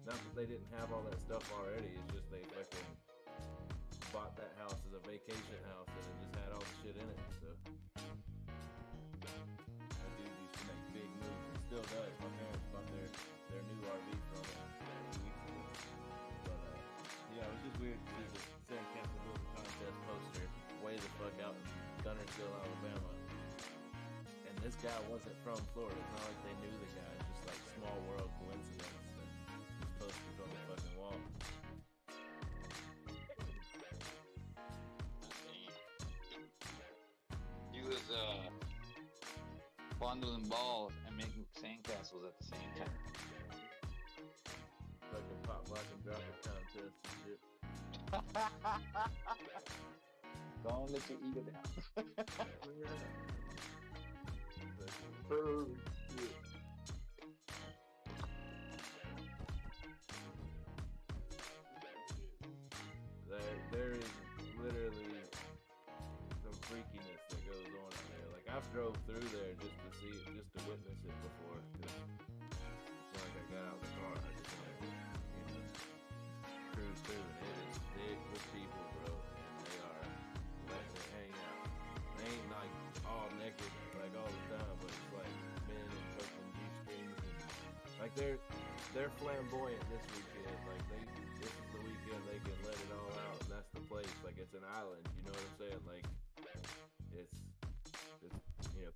not that they didn't have all that stuff already, it's just they fucking bought that house as a vacation house and it just had all the shit in it. So that dude used to make big moves and still does. My parents bought their new RV from him a few weeks ago. But yeah, it was just weird to see the Sandcastle Building Contest poster way the fuck out in Gunnersville, Alabama. And this guy wasn't from Florida. It's not like they knew the guy. It's just like small world coincidence. This poster's on the fucking wall. He was bundling balls and making sandcastles at the same time. Fucking pop, lock, and drop it contest and shit. Don't let your ego down. Oh, shit. There is literally some freakiness that goes on out there. Like I've drove through there just to see it, just to witness it before. It's not like I got out of the car. I just went, cruise through, and it is thick with people, bro. And they are letting it hang out. They ain't like all naked like all the time, but it's like men in fucking G-strings and like they're flamboyant this weekend. Like this is the weekend they can let it all out, and that's the place. Like it's an island, you know what I'm saying? Like it's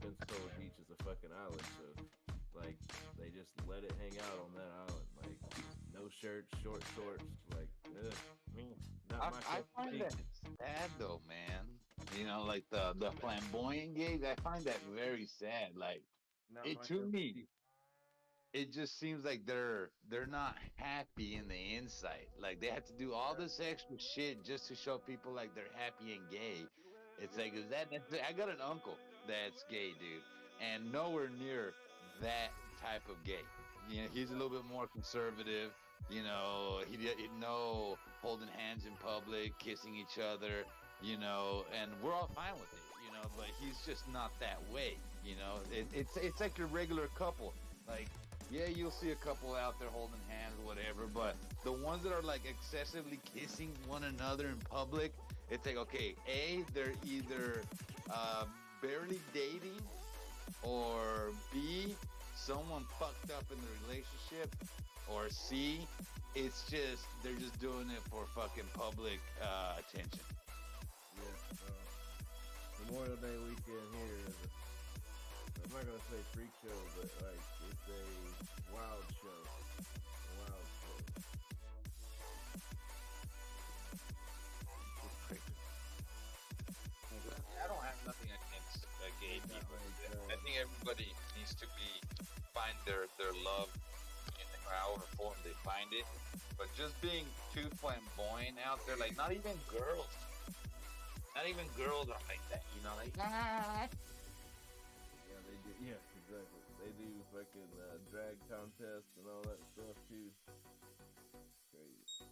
Pensacola Beach is a fucking island, so like they just let it hang out on that island. Like no shirts, short shorts, like not my I find that sad though, man. You know, like the flamboyant gays, I find that very sad. Like to me, it just seems like they're not happy in the inside. Like they have to do all this extra shit just to show people like they're happy and gay. It's like, is that necessary? I got an uncle that's gay, dude, and nowhere near that type of gay. You know, he's a little bit more conservative. You know, he no holding hands in public, kissing each other. You know, and we're all fine with it. You know, but he's just not that way. You know, it's like your regular couple. Like, yeah, you'll see a couple out there holding hands, whatever. But the ones that are like excessively kissing one another in public, it's like, okay, A, they're either barely dating, or B, someone fucked up in the relationship, or C, it's just they're just doing it for fucking public attention. Yeah, Memorial Day weekend here is I'm not gonna say freak show, but like it's a wild show. A wild show. It's crazy. I don't have nothing against gay people. I think everybody needs to find their love in however form they find it. But just being too flamboyant out there, like not even girls are like that, you know, like Yeah, they do. Yeah, exactly. They do fucking drag contests and all that stuff too. Crazy.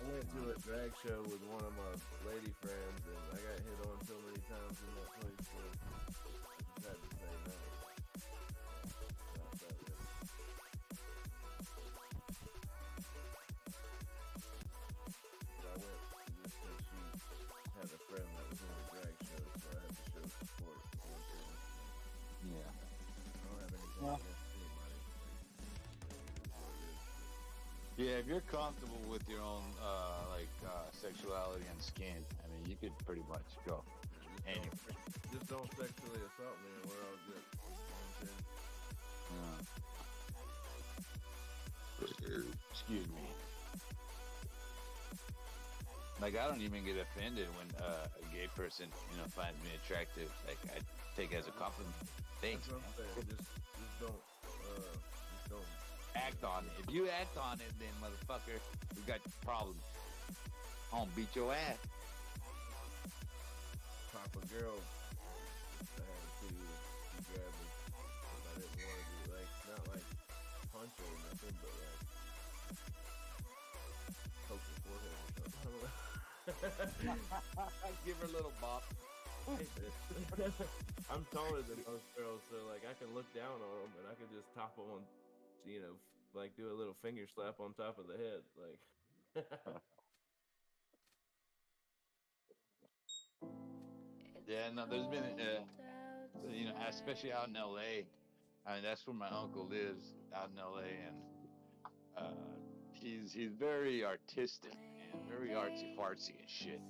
I went to a drag show with one of my lady friends, and I got hit on so many times in that place. So I just had to say no. But I went just because she had a friend that was in a drag show, so I had to show support. Yeah. I don't have anything against anybody. Yeah, if you're comfortable with your own sexuality and skin, I mean, you could pretty much go anywhere. Just don't sexually assault me, and we're all good. You know what I'm saying? Excuse me. Like, I don't even get offended when a gay person, finds me attractive. Like, I take it as a compliment. Thanks, man. Just don't act on it. If you act on it, then motherfucker, we got problems. I'm gonna beat your ass. Pop a girl. I had to grab her. I didn't want to do not like punch her or nothing, but like poke her forehead or something. I don't know. Give her a little bop. I'm taller than most girls, so like I can look down on them and I can just top them on, like do a little finger slap on top of the head, like. Yeah, no, there's been, especially out in LA. I mean, that's where my uncle lives, out in LA, and he's very artistic and very artsy fartsy and shit.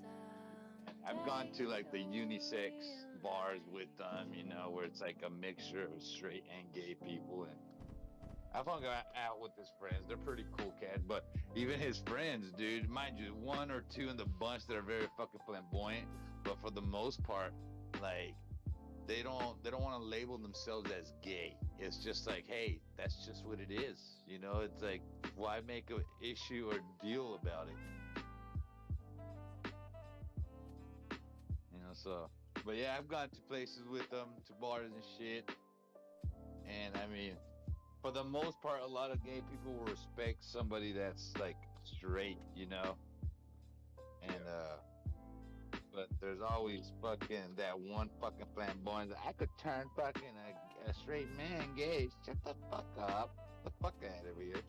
And I've gone to like the unisex bars with them, where it's like a mixture of straight and gay people, and I've hung out with his friends. They're pretty cool cat, but even his friends, dude, mind you, one or two in the bunch that are very fucking flamboyant, but for the most part, like they don't want to label themselves as gay. It's just like, hey, that's just what it is. You know, it's like, why make an issue or deal about it? You know, so. But yeah, I've gone to places with them, to bars and shit. And I mean, for the most part, a lot of gay people will respect somebody that's like straight, you know. And but there's always fucking that one fucking flamboyant. I could turn fucking a straight man gay. Shut the fuck up. Get the fuck out of here.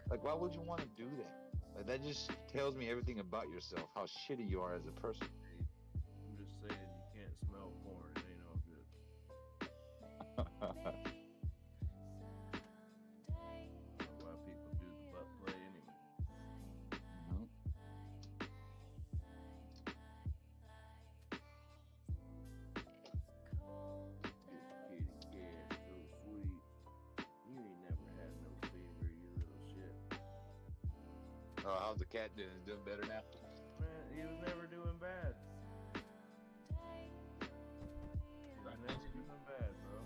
Like, why would you want to do that? Like, that just tells me everything about yourself, how shitty you are as a person. I'm just saying, you can't smell porn. It ain't all good. Why people do the butt play anyway. Kitty cat, so sweet. You ain't never had no fever, you little shit. Oh, how's the cat doing? Doing better now? Man, he was never doing bad. He was never doing bad, bro.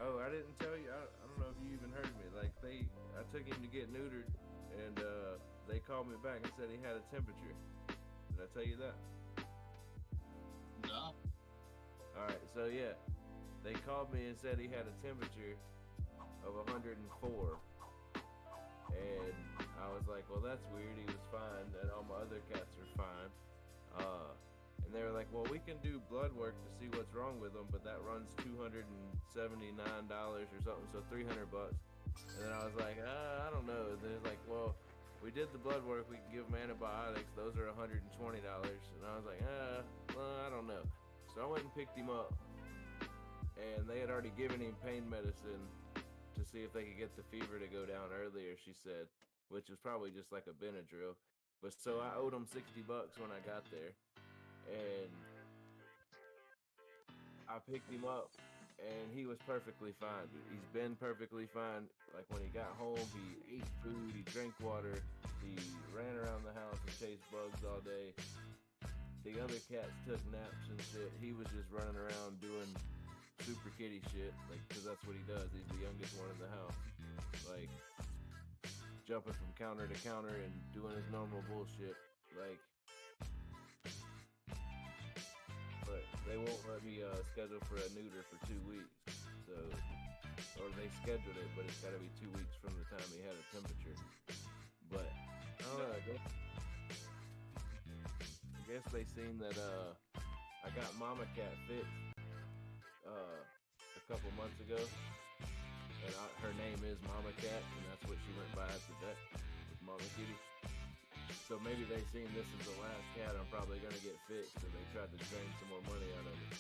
Oh, I didn't tell you. I don't know if you even heard me. Like, I took him to get neutered, and they called me back and said he had a temperature. Did I tell you that? No. All right, so yeah, they called me and said he had a temperature of 104, and I was like, well, that's weird. He was fine, and all my other cats are fine. And they were like, well, we can do blood work to see what's wrong with them, but that runs $279 or something, so $300. And then I was like, I don't know. And they're like, well, we did the blood work. We can give them antibiotics. Those are $120. And I was like, well, I don't know. So I went and picked him up, and they had already given him pain medicine to see if they could get the fever to go down earlier, she said, which was probably just like a Benadryl. But so I owed them $60 when I got there, and I picked him up, and he was perfectly fine, dude. He's been perfectly fine. Like, when he got home, he ate food, he drank water, he ran around the house and chased bugs all day. The other cats took naps and shit. He was just running around doing super kitty shit, like, because that's what he does. He's the youngest one in the house, like jumping from counter to counter and doing his normal bullshit, like. But they won't let me schedule for a neuter for 2 weeks, so, or they scheduled it, but it's got to be 2 weeks from the time he had a temperature. But I don't know. I guess they seen that I got Mama Cat fixed a couple months ago, and her name is Mama Cat, and that's what she went by after that, was Mama Kitty. So maybe they seen this is the last cat I'm probably gonna get fixed, so they tried to drain some more money out of it.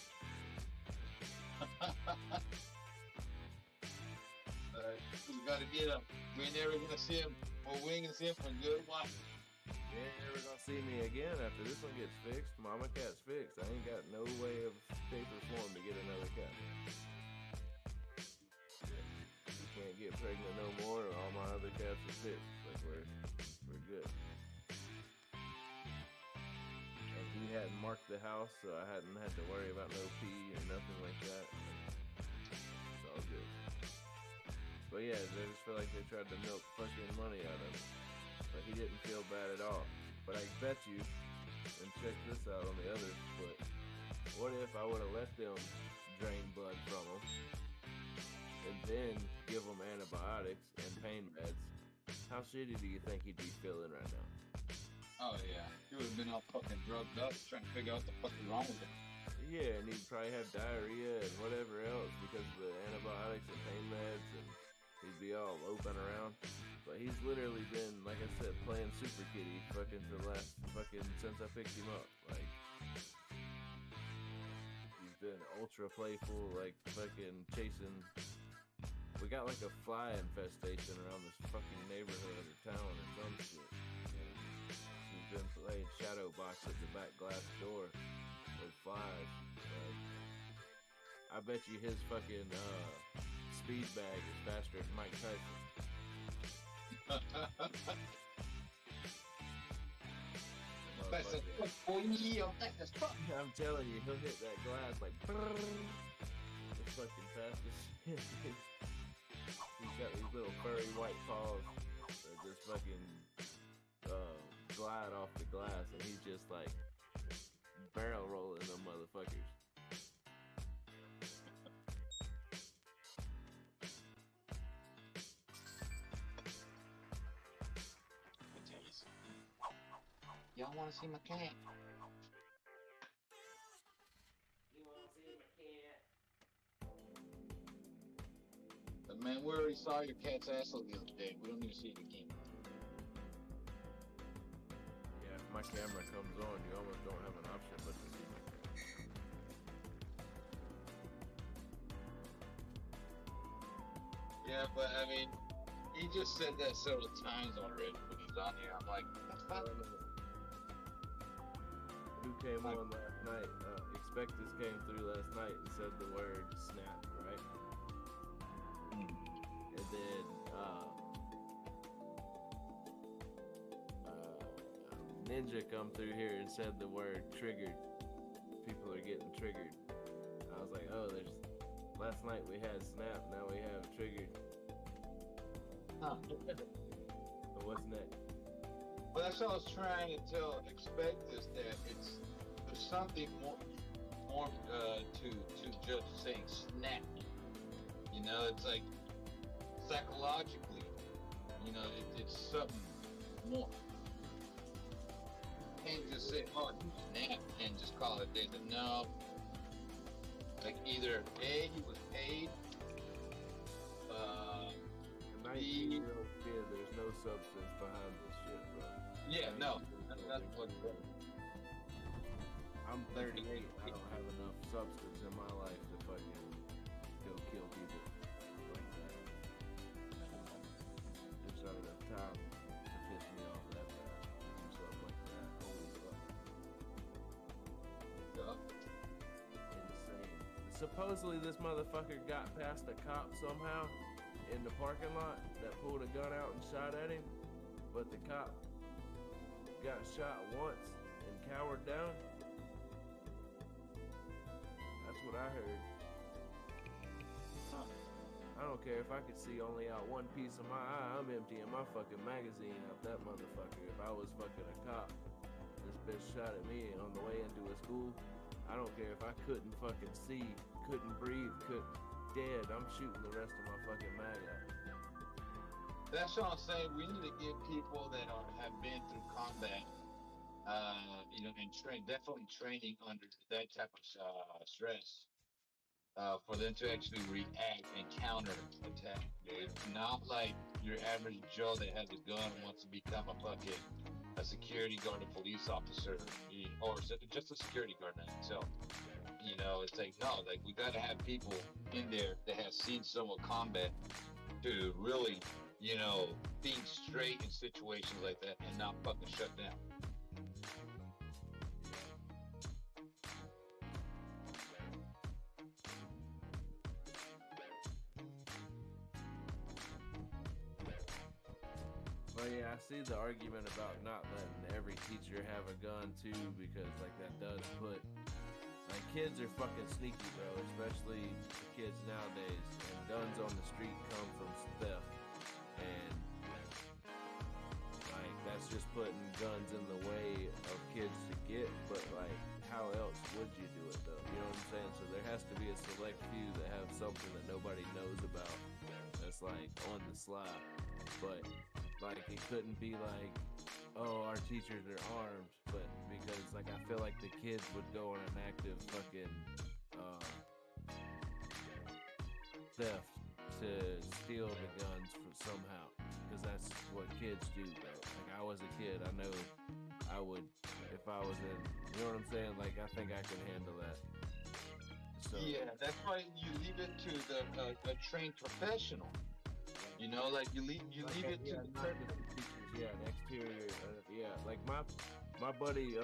We gotta get him. We ain't never gonna see him, or we ain't gonna see him for a good while. You ain't never gonna see me again after this one gets fixed. Mama Cat's fixed. I ain't got no way of paper form to get another cat. You can't get pregnant no more, or all my other cats are fixed. Like, we're good. And he hadn't marked the house, so I hadn't had to worry about no pee or nothing like that. It's all good. But yeah, they just feel like they tried to milk fucking money out of him. But he didn't feel bad at all. But I bet you, and check this out on the other foot, what if I would have let them drain blood from him and then give him antibiotics and pain meds? How shitty do you think he'd be feeling right now? Oh yeah, he would have been all fucking drugged up trying to figure out what the fuck is wrong with him. Yeah, and he'd probably have diarrhea and whatever else because of the antibiotics and pain meds, and he'd be all open around. But he's literally been, like I said, playing super kitty fucking the last fucking since I picked him up. Like, he's been ultra playful, like fucking chasing. We got like a fly infestation around this fucking neighborhood or town or some shit. And he's been playing shadow box at the back glass door with flies. Like, I bet you his fucking speed bag is faster than Mike Tyson. Texas fucking- fuck, boy. Texas fuck. I'm telling you, he'll hit that glass like the fucking fastest shit. He's got these little furry white paws that just fucking glide off the glass, and he's just like barrel rolling them motherfuckers. Y'all want to see my cat? You want to see my cat? But man, we already saw your cat's asshole the other day. We don't need to see it again. Yeah, if my camera comes on, you almost don't have an option but to see my cat. Yeah, but I mean, he just said that several times already when he's on here. I'm like, that's fine. Who came on last night? Expectus came through last night and said the word snap, right? And then Ninja come through here and said the word triggered. People are getting triggered. I was like, oh, there's. Last night we had snap, now we have triggered. Huh. So what's next? Well, that's what I was trying to tell Expectus, that there's something more to just saying snap. You know, it's like psychologically, you know, it's something more. You can't just say, oh, you snap and just call it day. No. Like either A, he was paid, A 19-year-old kid, there's no substance behind this shit, bro. Yeah, no. That's what. I'm 38. I don't have enough substance in my life to fucking go kill people like that. There's not enough time to piss me off that bad. Do stuff like that. Holy fuck. Yeah. Insane. Supposedly this motherfucker got past a cop somehow in the parking lot that pulled a gun out and shot at him, but the cop got shot once and cowered down. That's what I heard. I don't care if I could see only out one piece of my eye. I'm emptying my fucking magazine out that motherfucker. If I was fucking a cop, this bitch shot at me on the way into a school. I don't care if I couldn't fucking see, couldn't breathe, dead. I'm shooting the rest of my fucking mag out. That's what I'm saying. We need to give people that have been through combat, you know, and definitely training under that type of stress, for them to actually react and counter attack. Dude. Not like your average Joe that has a gun and wants to become a security guard, a police officer, or just a security guard in itself. You know, it's like, no, like we got to have people in there that have seen some of combat to really, you know, think straight in situations like that and not fucking shut down. Well, yeah, I see the argument about not letting every teacher have a gun too, because like that does put, like, kids are fucking sneaky, bro, especially the kids nowadays, and guns on the street come from theft, and like that's just putting guns in the way of kids to get, but like how else would you do it though? You know what I'm saying? So there has to be a select few that have something that nobody knows about that's like on the slide, but like it couldn't be like, oh, our teachers are armed, but because like I feel like the kids would go on an active fucking theft to steal the guns somehow, because that's what kids do, bro. Like I was a kid, I know I would, if I was in, you know what I'm saying? Like I think I can handle that. So yeah, that's why you leave it to the trained professional. You know, like you leave it to the teachers, yeah, an exterior, yeah. Like my buddy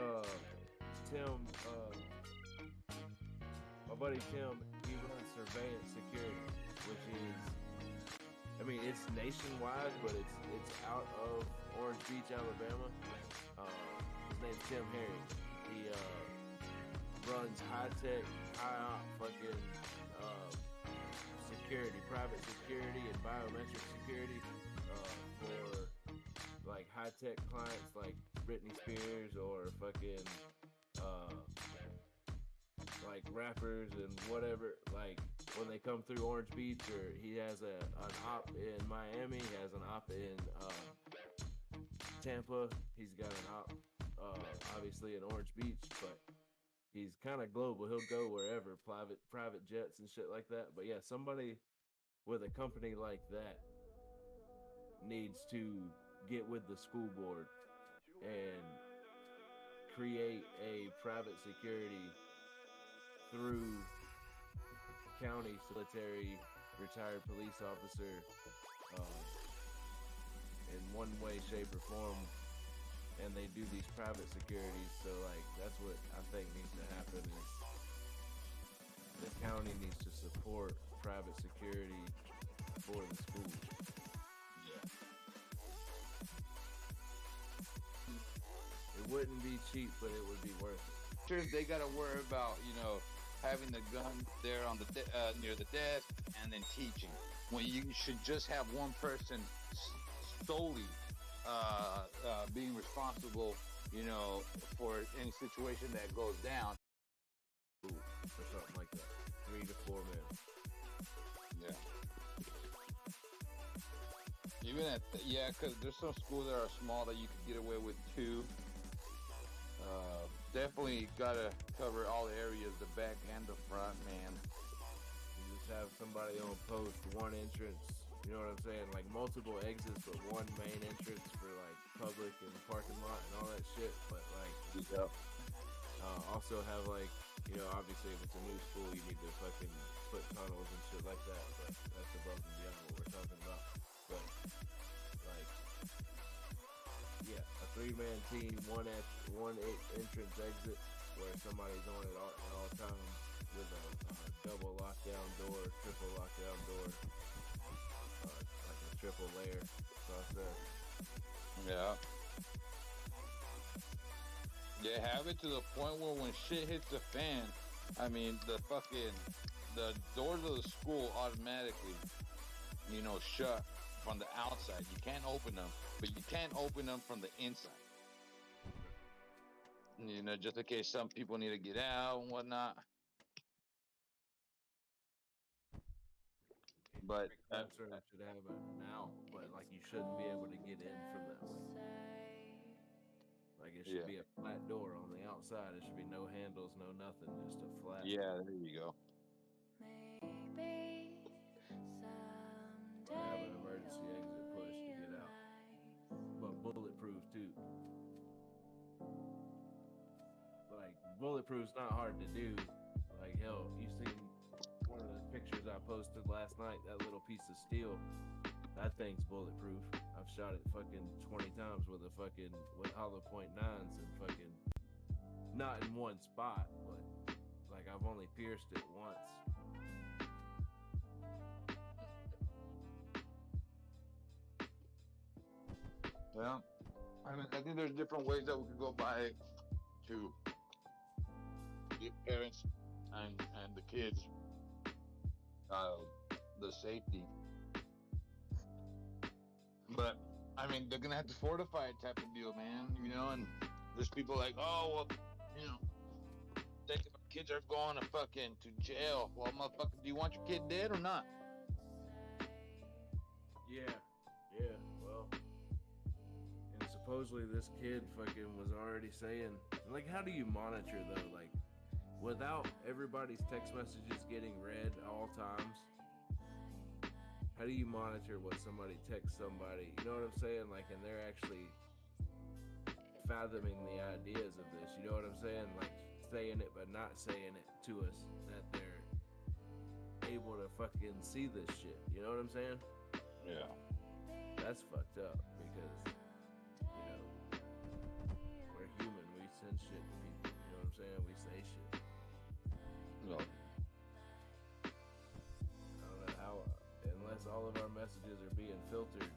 Tim, he runs surveillance security, which is, I mean, it's nationwide, but it's out of Orange Beach, Alabama. name's Tim Harry. He runs high-tech, high-op fucking security, private security and biometric security for like high-tech clients like Britney Spears or fucking like rappers and whatever, like when they come through Orange Beach, or he has an op in Miami, he has an op in Tampa, he's got an op obviously in Orange Beach, but he's kind of global. He'll go wherever, private jets and shit like that. But yeah, somebody with a company like that needs to get with the school board and create a private security through county military retired police officer in one way, shape, or form, and they do these private securities. So like that's what I think needs to happen is the county needs to support private security for the schools. It wouldn't be cheap, but it would be worth it. Sure, they got to worry about, having the gun there on the near the desk and then teaching. When you should just have one person solely being responsible, for any situation that goes down. Or something like that. 3 to 4 men. Yeah. Even because there's some schools that are small that you could get away with 2. Definitely gotta cover all the areas, the back and the front, man. You just have somebody on post, one entrance, you know what I'm saying? Like multiple exits, but one main entrance for like public and parking lot and all that shit. But like, also have like, obviously if it's a new school, you need to fucking put tunnels and shit like that. But that's above and beyond what we're talking about. But like, yeah, a 3-man team, one entrance exit where somebody's on it at all times with a double lockdown door, triple lockdown door, like a triple layer across there. Yeah. Yeah, have it to the point where when shit hits the fan, I mean, the doors of the school automatically, shut from the outside. You can't open them, but you can't open them from the inside. Just in case some people need to get out and whatnot. But should have it now, but like you shouldn't be able to get in from that way. Like it should be a flat door on the outside. It should be no handles, no nothing, just a flat. Yeah, there you go. Have an emergency exit push to get out, but bulletproof too. Like bulletproof's not hard to do. Like hell, you seen one of the pictures I posted last night? That little piece of steel, that thing's bulletproof. I've shot it fucking 20 times with hollow point 9s and fucking not in one spot, but like I've only pierced it once. Yeah, I think there's different ways that we could go by it to give parents and the kids the safety. But I mean, they're gonna have to fortify it type of deal, man. And there's people like, oh well, think if our kids are going to fucking to jail. Well, motherfucker, do you want your kid dead or not? Yeah, well, and supposedly this kid fucking was already saying, like, how do you monitor though? Like, without everybody's text messages getting read all times, how do you monitor what somebody texts somebody? You know what I'm saying? Like, and they're actually fathoming the ideas of this. You know what I'm saying? Like, saying it but not saying it to us, that they're able to fucking see this shit. You know what I'm saying? Yeah. That's fucked up because, we're human. We send shit to people. You know what I'm saying? We say shit. No. I don't know how, unless all of our messages are being filtered,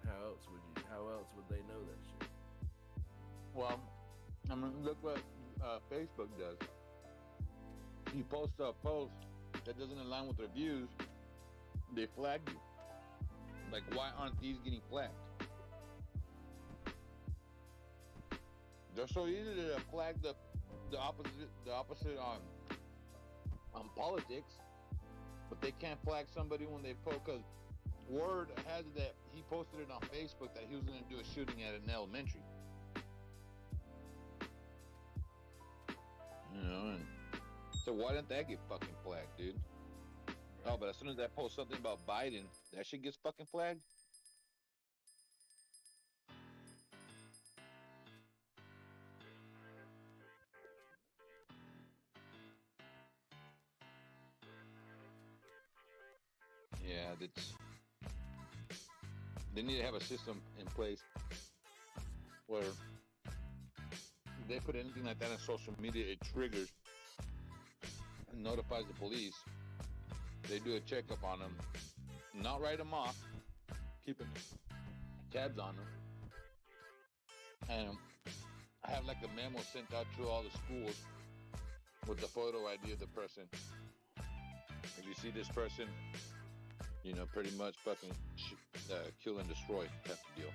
how else would they know that shit? Well, I mean, look what Facebook does. You post a post that doesn't align with their views, they flag you. Like, why aren't these getting flagged? They're so easy to flag the opposite on politics, but they can't flag somebody when they post. Because word has it that he posted it on Facebook that he was going to do a shooting at an elementary. You know, and so why didn't that get fucking flagged, dude? Oh, but as soon as I post something about Biden, that shit gets fucking flagged. Yeah, they need to have a system in place where if they put anything like that on social media, it triggers and notifies the police. They do a checkup on them, not write them off, keeping tabs on them, and have like a memo sent out to all the schools with the photo ID of the person. If you see this person, you know, pretty much fucking kill and destroy type of deal.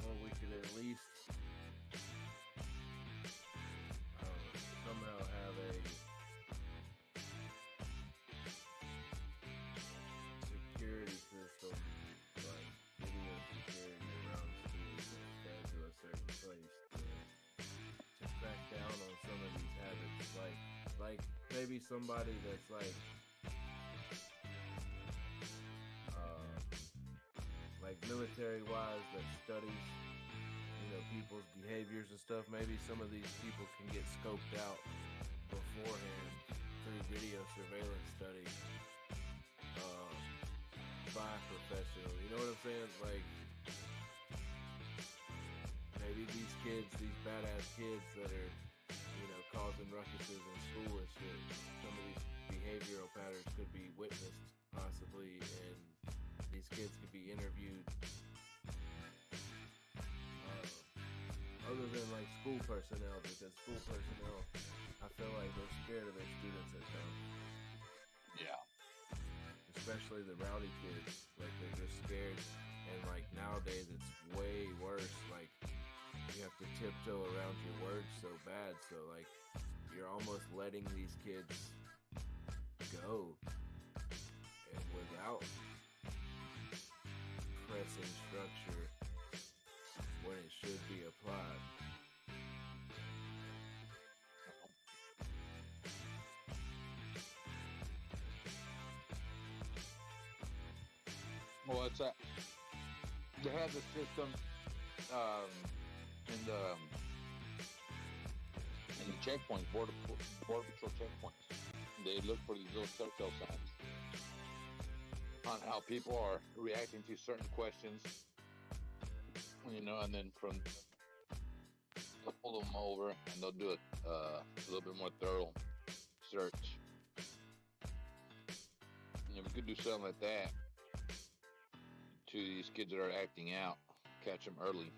Or we could at least somehow have a security system, like video security around schools that's fed to a certain place to crack down on some of these habits. Like maybe somebody that's like military wise that studies, you know, people's behaviors and stuff. Maybe some of these people can get scoped out beforehand through video surveillance study by a professional. You know what I'm saying? Like maybe these kids, these badass kids that are, you know, causing ruckuses in school and shit, some of these behavioral patterns could be witnessed possibly, and these kids could be interviewed other than like school personnel, because school personnel, I feel like they're scared of their students at times. Yeah. Especially the rowdy kids, like they're just scared, and like nowadays it's way worse. Like you have to tiptoe around your words so bad, so like you're almost letting these kids go, and without pressing structure when it should be applied. Well, it's they have the system in the checkpoints, border patrol checkpoints. They look for these little telltale signs on how people are reacting to certain questions, you know, and then they'll pull them over and they'll do a little bit more thorough search. And if we could do something like that to these kids that are acting out, catch them early.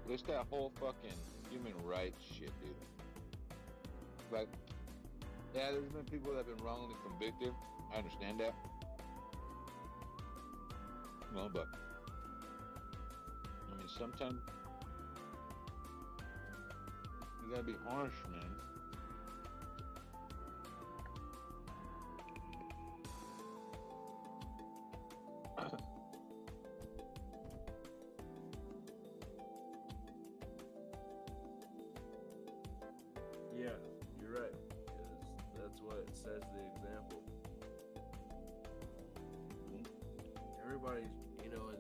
It's that whole fucking human rights shit, dude. Like, yeah, there's been people that have been wrongly convicted. I understand that. No, but I mean, sometimes you gotta be harsh, man. Yeah, you're right, because that's what sets the example. Everybody's, you know,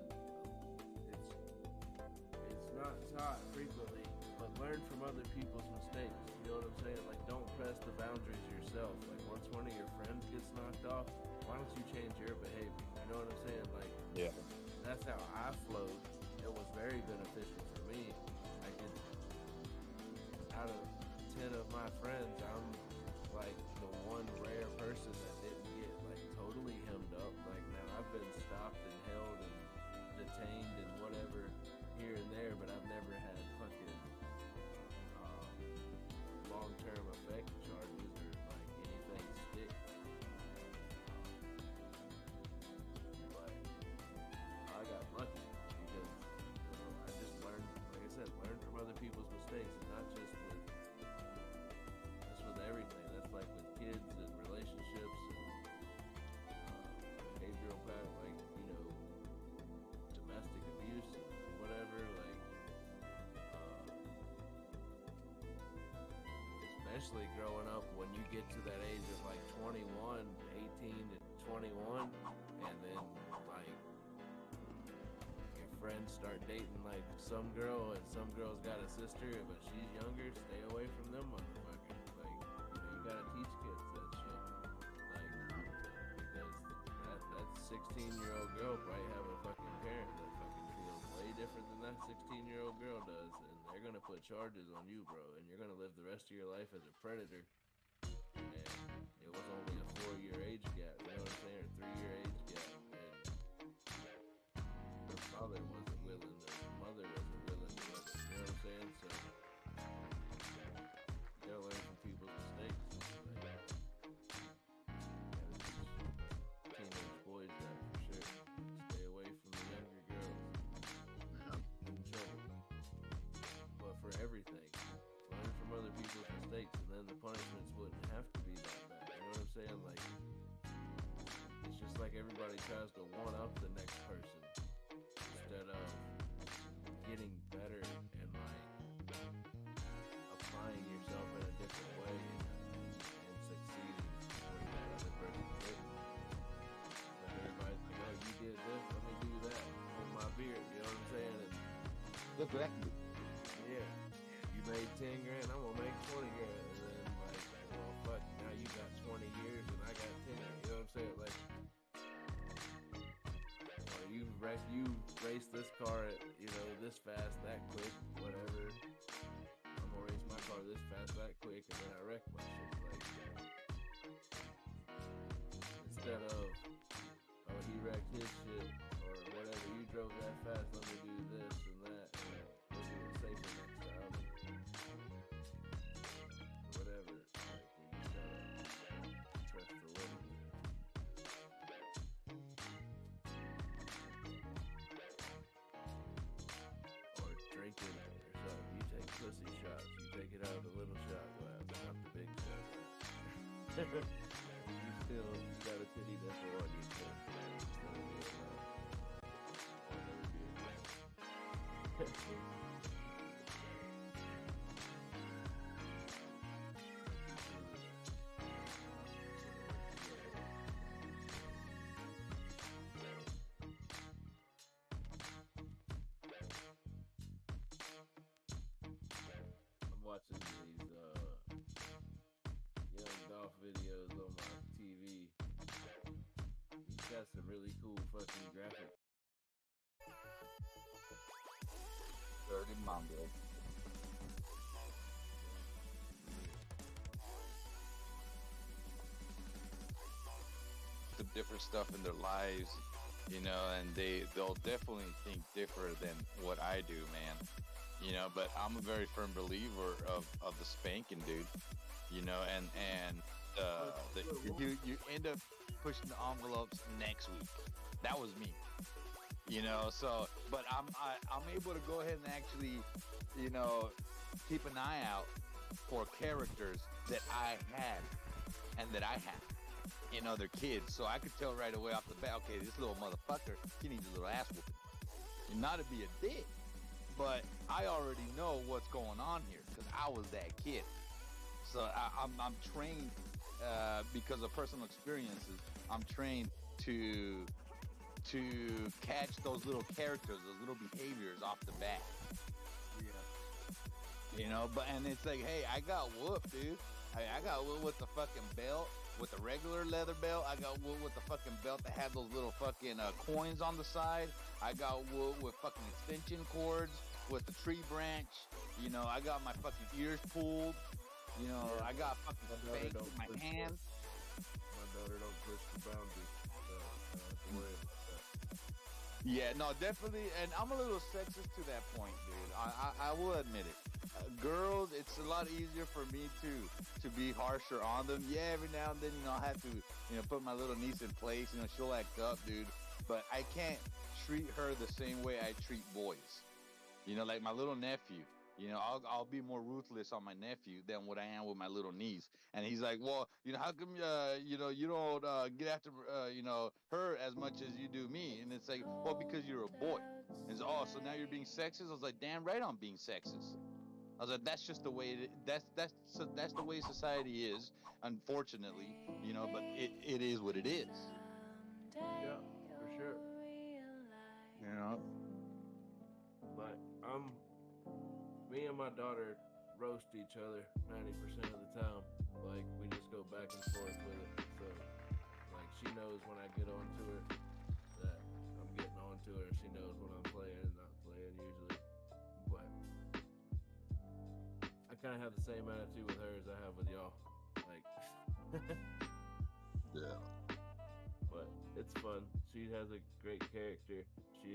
it's not taught frequently, but learn from other people's mistakes. You know what I'm saying? Like, don't press the boundaries yourself. Like, once one of your friends gets knocked off, why don't you change your behavior? You know what I'm saying? Like, Yeah. that's how I flowed. It was very beneficial for me. I could, out of 10 of my friends, I'm like the one rare person that didn't get like totally hemmed up. Like, man, I've been stopped and held and detained and whatever here and there, but I've never had fucking long-term effect charges or like anything stick. But I got lucky because I just learned, like I said, learn from other people's mistakes, and not just with that's with everything. That's like with kids and relationships and behavioral pattern, like, you know, domestic abuse and whatever. Like, especially growing up when you get to that age of like 21, 18 to 21, and then like your friends start dating like some girl, and some girl's got a sister but she's younger. Stay away from them motherfuckers. Like, you know, you gotta teach kids that shit. Like, because that 16-year-old girl probably have a fucking parent that fucking feels way different than that 16-year-old girl does, and they're gonna put charges on you, bro, and you're gonna live the rest of your life as a predator. And it was only a 4-year age gap, you know what I'm saying, or 3-year age gap, and the father wasn't willing, the mother wasn't willing to let it, you know what I'm saying? So you gotta learn from people's mistakes. Like, teenage boys that for sure. Stay away from the younger girls. In trouble. But for everything, learn from other people's mistakes, and then the punishments wouldn't have to be that bad. You know what I'm saying? Like, it's just like everybody tries to one up the next person instead of getting better and like applying yourself in a different way and succeeding where that other person didn't. Like, everybody's like, oh, you did this, let me do that. Hold my beard, you know what I'm saying? And Look at that. yeah, you made 10 grand, I'm gonna make 20 grand. And then like, well, fuck, now you got 20 years and I got 10. You know what I'm saying? Like, or you race this car at, you know, this fast, that quick, whatever. I'm gonna race my car this fast, that quick, and then I wreck my shit. Like, instead of, oh, he wrecked his shit, or whatever, you drove that fast, let me do this and that, and we'll do it safer next time. Whatever. Like, we just gotta trust the limits. Or drinking or something. You take pussy shots. You take it out of the little shot glass, not the big shot glass. You got a titty nipple on your chin. It's gonna be allowed. I'll never be again. I'm watching these young golf videos on my TV. He's got some really cool fucking graphics. Dirty Mongo. The different stuff in their lives, you know, and they'll definitely think different than what I do, man. You know, but I'm a very firm believer of the spanking, dude. You know, and you end up pushing the envelopes next week. That was me. You know, so but I'm able to go ahead and actually, you know, keep an eye out for characters that I had and that I have in other kids. So I could tell right away off the bat, okay, this little motherfucker, he needs a little ass whooping. And not to be a dick, but I already know what's going on here because I was that kid. So I'm trained because of personal experiences. I'm trained to catch those little characters, those little behaviors off the bat. Yeah. You know, but and it's like, hey, I got whooped, dude. I got whooped with the fucking belt, with the regular leather belt. I got whooped with the fucking belt that had those little fucking coins on the side. I got whooped with fucking extension cords, with the tree branch. You know, I got my fucking ears pulled. You know, I got fucking spanked with my hands. My daughter don't push the boundaries. So I don't have to worry about that. Yeah, no, definitely, and I'm a little sexist to that point, dude. I will admit it. Girls, it's a lot easier for me to be harsher on them. Yeah, every now and then, you know, I have to, you know, put my little niece in place. You know, she'll act up, dude. But I can't treat her the same way I treat boys. You know, like my little nephew. You know, I'll be more ruthless on my nephew than what I am with my little niece. And he's like, well, you know, how come, you know, you don't get after, you know, her as much as you do me? And it's like, well, because you're a boy. And it's, oh, so now you're being sexist? I was like, damn right I'm being sexist. I was like, that's just the way that's the way society is, unfortunately, you know, but it is what it is. Yeah, for sure. You know? Like, me and my daughter roast each other 90% of the time. Like, we just go back and forth with it. So, like, she knows when I get onto her that I'm getting onto her. She knows when I'm playing and not playing usually. But I kind of have the same attitude with her as I have with y'all. Like, yeah. But it's fun. She has a great character.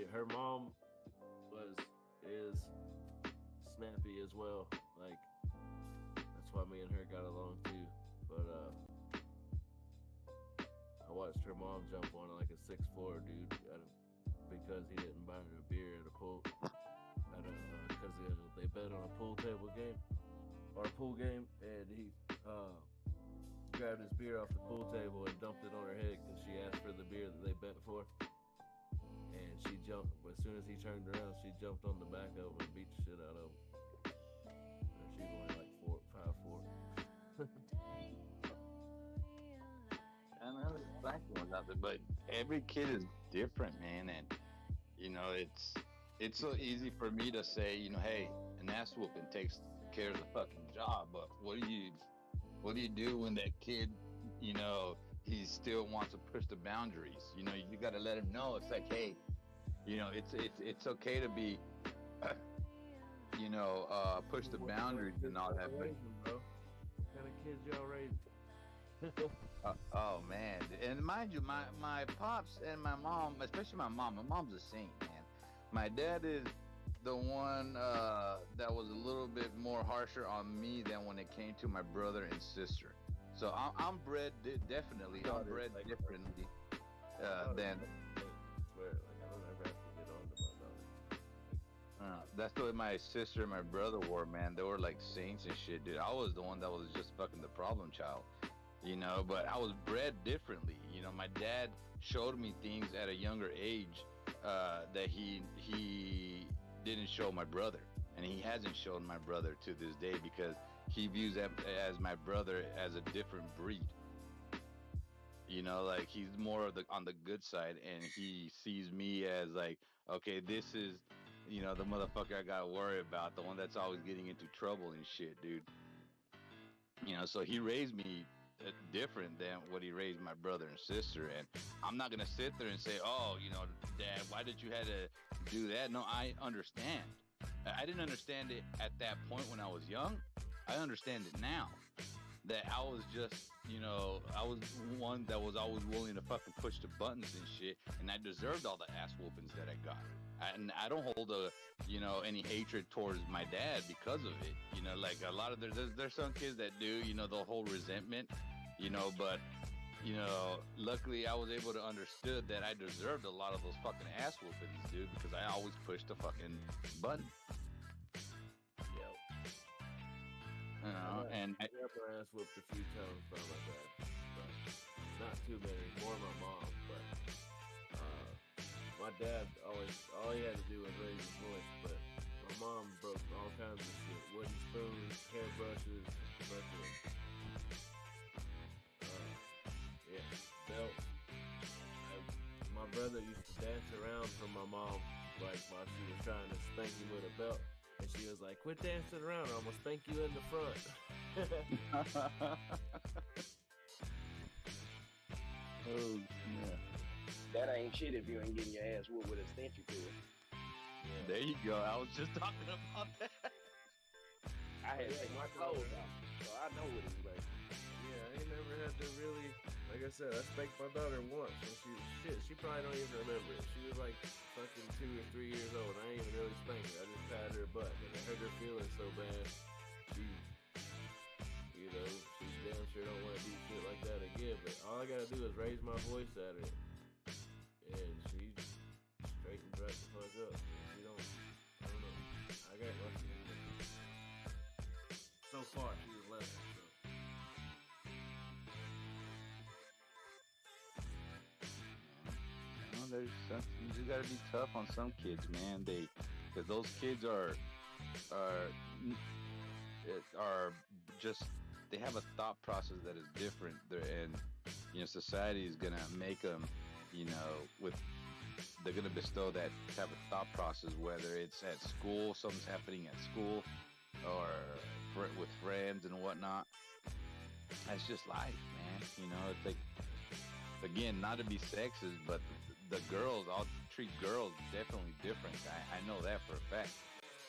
Her mom is snappy as well. Like, that's why me and her got along too. But I watched her mom jump on like a 6'4" dude because he didn't buy her a beer at a pool. Because they bet on a pool table game or a pool game, and he grabbed his beer off the pool table and dumped it on her head because she asked for the beer that they bet for. And she jumped, but as soon as he turned around, she jumped on the back of him and beat the shit out of him. And she's only like 5'4". And I was exactly one out there, but every kid is different, man, and you know it's so easy for me to say, you know, hey, an ass whooping takes care of the fucking job, but what do you do when that kid, you know, he still wants to push the boundaries? You know, you got to let him know. It's like, hey, you know, it's okay to be, you know, push the boundaries and all that. But Bro, what kind of kids y'all raising? oh man, and mind you, my pops and my mom, especially my mom's a saint, man. My dad is the one that was a little bit more harsher on me than when it came to my brother and sister. So I'm bred definitely. I'm bred differently than. That's the way my sister and my brother were, man. They were like saints and shit, dude. I was the one that was just fucking the problem child, you know. But I was bred differently, you know. My dad showed me things at a younger age that he didn't show my brother, and he hasn't shown my brother to this day because he views that as my brother as a different breed. You know, like he's more of on the good side, and he sees me as like, okay, this is, you know, the motherfucker I gotta worry about, the one that's always getting into trouble and shit, dude. You know, so he raised me different than what he raised my brother and sister, and I'm not gonna sit there and say, oh, you know, Dad, why did you have to do that? No, I understand. I didn't understand it at that point when I was young. I understand it now. That I was just, you know, I was one that was always willing to fucking push the buttons and shit, and I deserved all the ass whoopings that I got. And I don't hold you know, any hatred towards my dad because of it. You know, like a lot of there's some kids that do, you know, the whole resentment, you know, but, you know, luckily I was able to understood that I deserved a lot of those fucking ass whoopings, dude, because I always pushed the fucking button. You know, and I got my ass whooped a few times by my dad, but not too many. More my mom, but my dad all he had to do was raise his voice. But my mom broke all kinds of shit: wooden spoons, hairbrushes, belts. My brother used to dance around from my mom, like while she was trying to spank him with a belt, and she was like, "Quit dancing around, or I'm gonna spank you in the front." Oh, yeah. That ain't shit if you ain't getting your ass whooped with a stench to it. There you go. I was just talking about that. I had to take my clothes off, so I know what it's like. Yeah, I ain't never had to really, like I said, I spanked my daughter once when she was shit. She probably don't even remember it. She was like fucking 2 or 3 years old. I ain't even really spanked her. I just patted her butt, and it hurt her feelings so bad. She, you know, she damn sure don't want to do shit like that again. But all I gotta do is raise my voice at her, and she straightens right the fuck up. She don't, I don't know. I got lucky. So far, she was left. There's some, you just gotta be tough on some kids, man. Because those kids are just, they have a thought process that is different. And you know, society is gonna make them, you know, they're gonna bestow that type of thought process, whether it's at school, something's happening at school, or with friends and whatnot. That's just life, man. You know, it's like, again, not to be sexist, but the girls, I'll treat girls definitely different. I know that for a fact.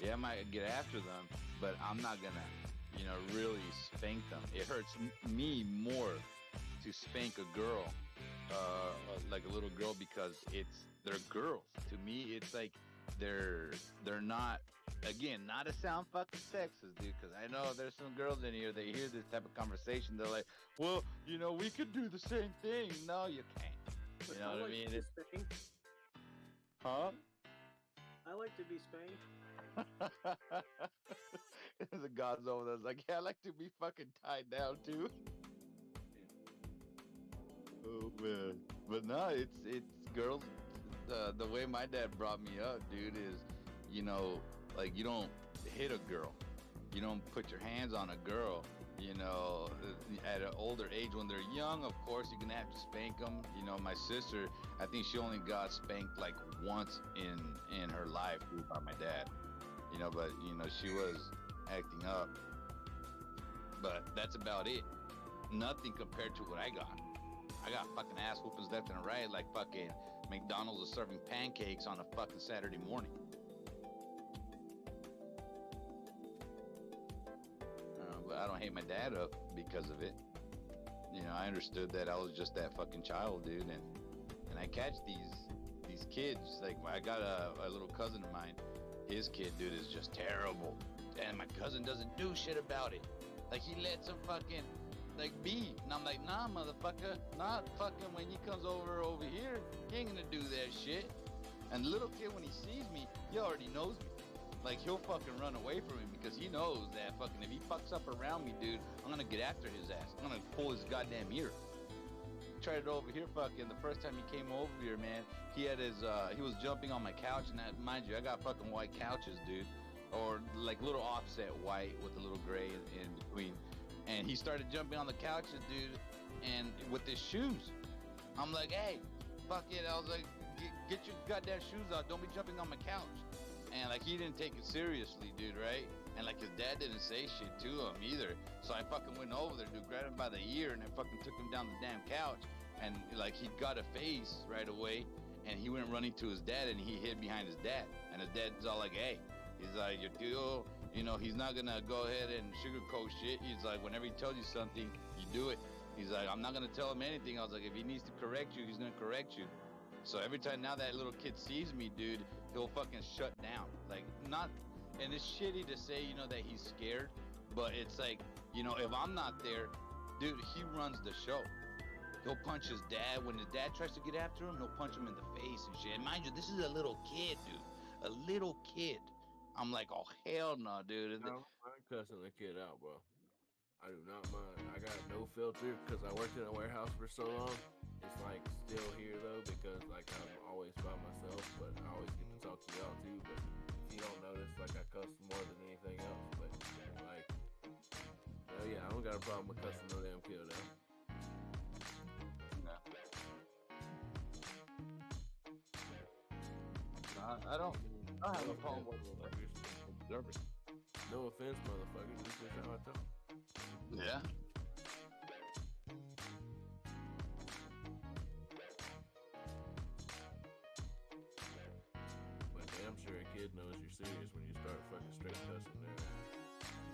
Yeah, I might get after them, but I'm not gonna, you know, really spank them. It hurts me more to spank a girl, like a little girl, because they're girls. To me, it's like they're not. Again, not to sound fucking sexist, dude, because I know there's some girls in here, they hear this type of conversation, they're like, well, you know, we could do the same thing. No, you can't. You know what I mean? It's, huh? I like to be spanked. The god's over there. Like, yeah, I like to be fucking tied down too. Oh man, but no, it's girls. The way my dad brought me up, dude, is, you know, like, you don't hit a girl, you don't put your hands on a girl. You know, at an older age, when they're young, of course, you're gonna have to spank them. You know, my sister, I think she only got spanked like once in her life by my dad. You know, but you know, she was acting up. But that's about it. Nothing compared to what I got. I got fucking ass whoopings left and right, like fucking McDonald's was serving pancakes on a fucking Saturday morning. But I don't hate my dad up because of it. You know, I understood that I was just that fucking child, dude, and I catch these kids. Like, I got a little cousin of mine. His kid, dude, is just terrible, and my cousin doesn't do shit about it. Like, he lets him fucking like be, and I'm like, nah, motherfucker, not fucking when he comes over here. He ain't gonna do that shit. And the little kid, when he sees me, he already knows me. Like, he'll fucking run away from him because he knows that fucking if he fucks up around me, dude, I'm gonna get after his ass. I'm gonna pull his goddamn ear. Tried it over here, fucking, the first time he came over here, man, he had his, he was jumping on my couch, and that, mind you, I got fucking white couches, dude, or like little offset white with a little gray in between. And he started jumping on the couches, dude, and with his shoes. I'm like, hey, fuck it. I was like, get your goddamn shoes out. Don't be jumping on my couch. And like, he didn't take it seriously, dude, right? And like, his dad didn't say shit to him either. So I fucking went over there, dude, grabbed him by the ear, and I fucking took him down the damn couch. And like, he got a face right away, and he went running to his dad, and he hid behind his dad. And his dad's all like, hey, he's like, your deal, you know, he's not gonna go ahead and sugarcoat shit. He's like, whenever he tells you something, you do it. He's like, I'm not gonna tell him anything. I was like, if he needs to correct you, he's gonna correct you. So every time now that little kid sees me, dude, he'll fucking shut down. Like, not, and it's shitty to say, you know, that he's scared, but it's like, you know, if I'm not there, dude, he runs the show. He'll punch his dad. When his dad tries to get after him, he'll punch him in the face and shit. And mind you, this is a little kid, dude. A little kid. I'm like, oh, hell no, dude. I'm cussing the kid out, bro. I do not mind. I got no filter because I worked in a warehouse for so long. It's like still here though because like I'm always by myself, but I always get to talk to y'all too. But if you don't notice, like I cuss more than anything else. But like, hell yeah, I don't got a problem with cussing no damn kid out. No. I don't have a problem with it. No offense, motherfucker. This is how I talk. Yeah. But damn sure a kid knows you're serious when you start fucking straight cussing their ass.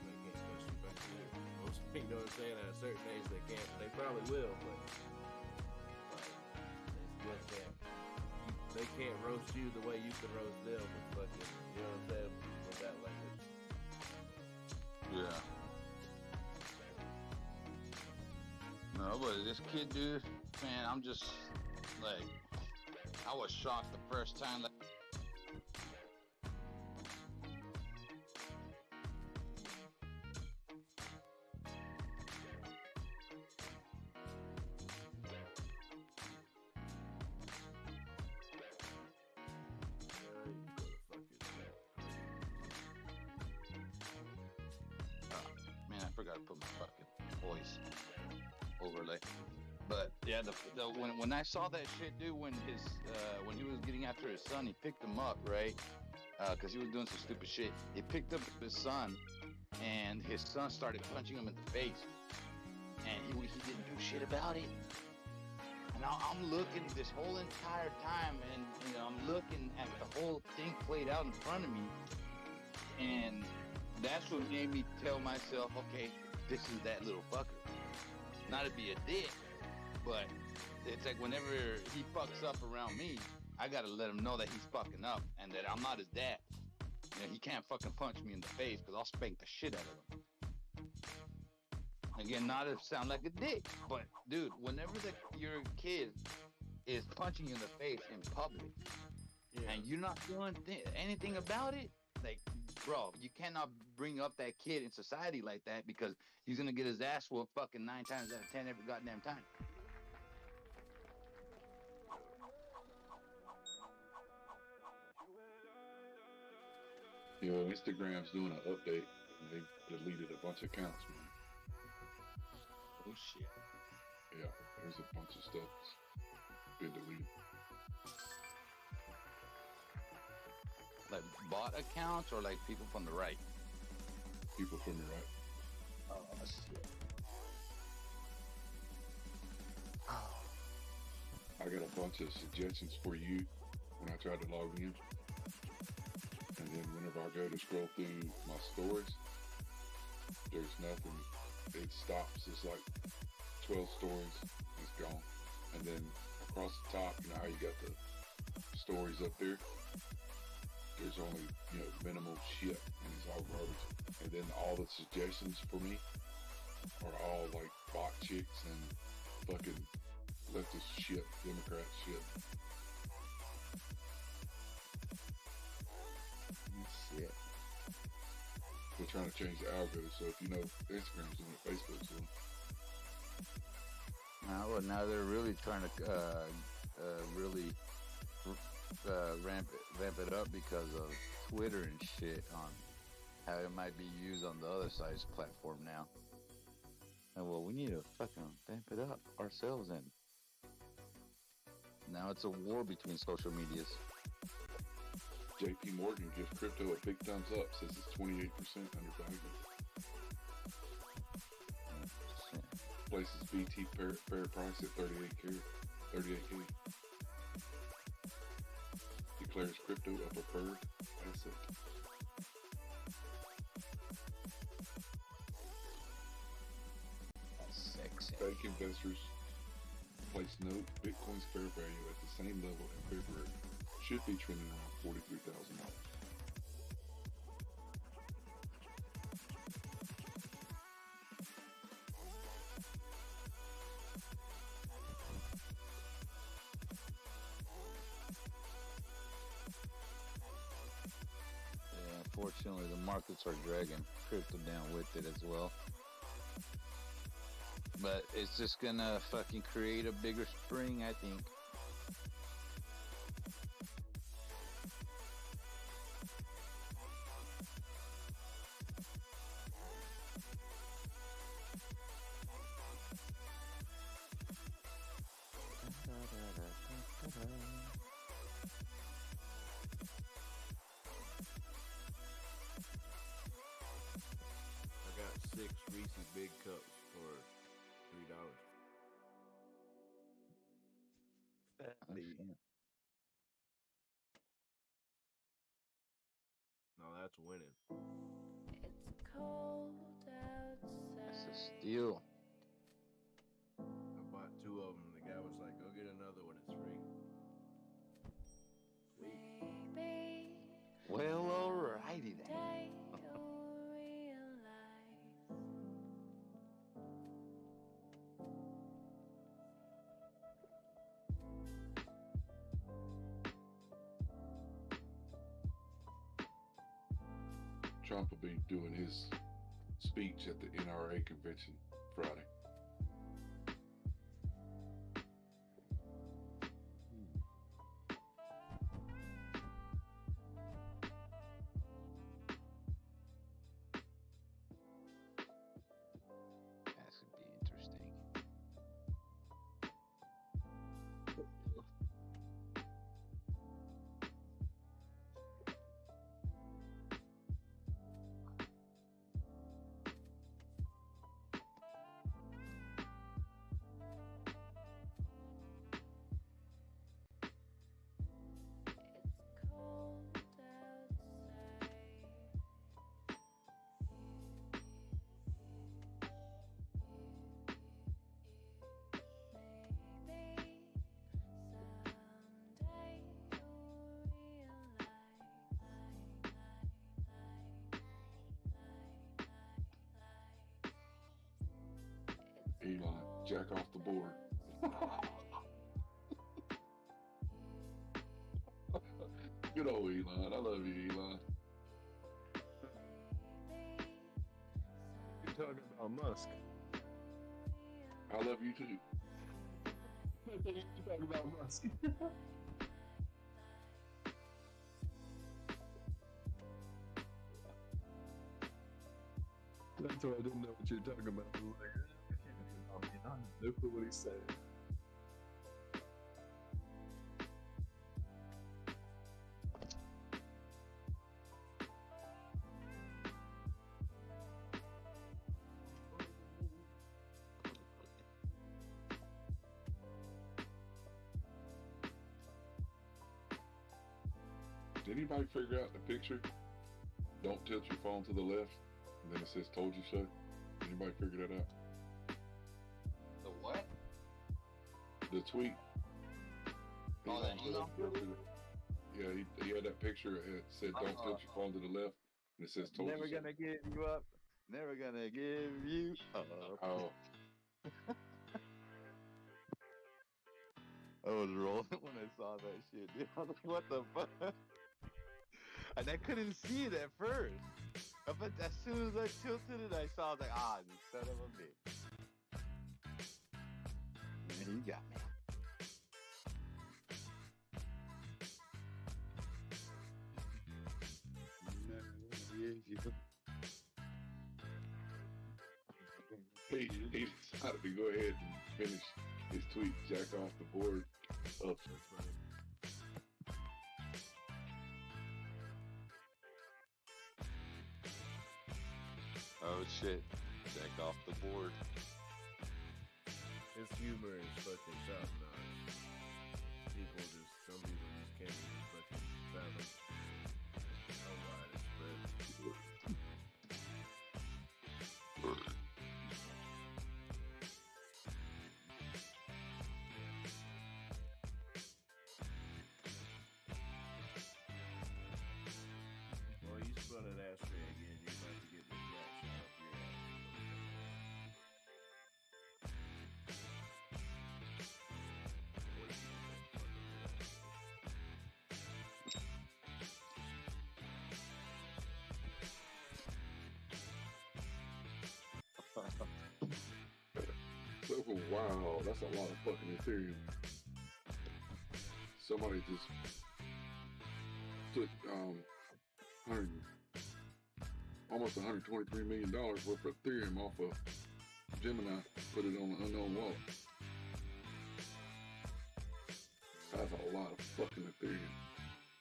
They can't cuss you back either. Most, you know what I'm saying? At a certain age, they can't. They probably will, but like, they still can't. They can't roast you the way you can roast them with fucking, you know what I'm saying? With that language. Yeah. No, but this kid, dude, man, I'm just like, I was shocked the first time. Like, man, I forgot to put my fucking voice overlay. But yeah, when I saw that shit, dude, when he was getting after his son, he picked him up, right? Because he was doing some stupid shit. He picked up his son, and his son started punching him in the face, and he didn't do shit about it. And I'm looking this whole entire time, and I'm looking at the whole thing played out in front of me, and that's what made me tell myself, okay, this is that little fucker. Not to be a dick, but it's like whenever he fucks up around me, I gotta let him know that he's fucking up and that I'm not his dad. He can't fucking punch me in the face because I'll spank the shit out of him. Again, not to sound like a dick, but dude, whenever your kid is punching you in the face in public, and you're not doing anything about it, like, bro, you cannot bring up that kid in society like that because he's gonna get his ass whooped fucking 9 times out of 10 every goddamn time. You know, Instagram's doing an update and they deleted a bunch of accounts, man. Oh shit. Yeah, there's a bunch of stuff that's been deleted. Like bot accounts or like people from the right? People from the right. Oh shit. I got a bunch of suggestions for you when I tried to log in. And then whenever I go to scroll through my stories, there's nothing. It stops. It's like 12 stories. It's gone. And then across the top, you know how you got the stories up there? There's only, minimal shit, and it's all garbage. And then all the suggestions for me are all like bot chicks and fucking leftist shit, Democrat shit. Shit. They're trying to change the algorithm, so if you know Instagram's doing it, Facebook's doing it. Well, now they're really trying to really ramp it up because of Twitter and shit on how it might be used on the other side's platform now. And well, we need to fucking vamp it up ourselves, and now it's a war between social medias. JP Morgan gives crypto a big thumbs up, says it's 28% undervalued. Places BT fair price at 38K. Declares crypto a preferred asset. That's sexy. Fake investors place note Bitcoin's fair value at the same level in February. Should be trending around $43,000. Yeah, unfortunately, the markets are dragging crypto down with it as well. But it's just gonna fucking create a bigger spring, I think. big cups for $3. No, that's winning. It's cold outside. That's a steal. I bought 2 of them. The guy was like, "Go get another one. It's free." Sweet. Maybe Well, alrighty then. someday you'll realize Trump will be doing his speech at the NRA convention Friday. That should be interesting. it's cold outside. Maybe someday you'll realize. Elon, jack off the board. Good old Elon. I love you, Elon. You're talking about Musk. I love you too. You're talking about Musk. That's why I didn't know what you're talking about. I was like, I can't even comment on it. No clue what he's saying. Did anybody figure out the picture? Don't tilt your phone to the left, and then it says "Told you so." Anybody figure that out? The what? The tweet. Oh, that email? Yeah, he had that picture. It said "Don't tilt your phone to the left," and it says "Told Never you so." gonna give you up. Never gonna give you up. Oh, I was rolling when I saw that shit, dude. I was like, what the fuck? And I couldn't see it at first. But as soon as I tilted it, I saw, like, you son of a bitch. And he got me. he decided to go ahead and finish his tweet, jack off the board up. Oh shit. Jack off the board. His humor is fucking top notch. Some people just can't even fucking fathom how wide it's spread. Well, you spun an ashtray again, you're about to get the black shot up your ass. So wow, that's a lot of fucking Ethereum. Somebody just took almost $123 million worth of Ethereum off of Gemini, put it on an unknown wallet. That's a lot of fucking Ethereum.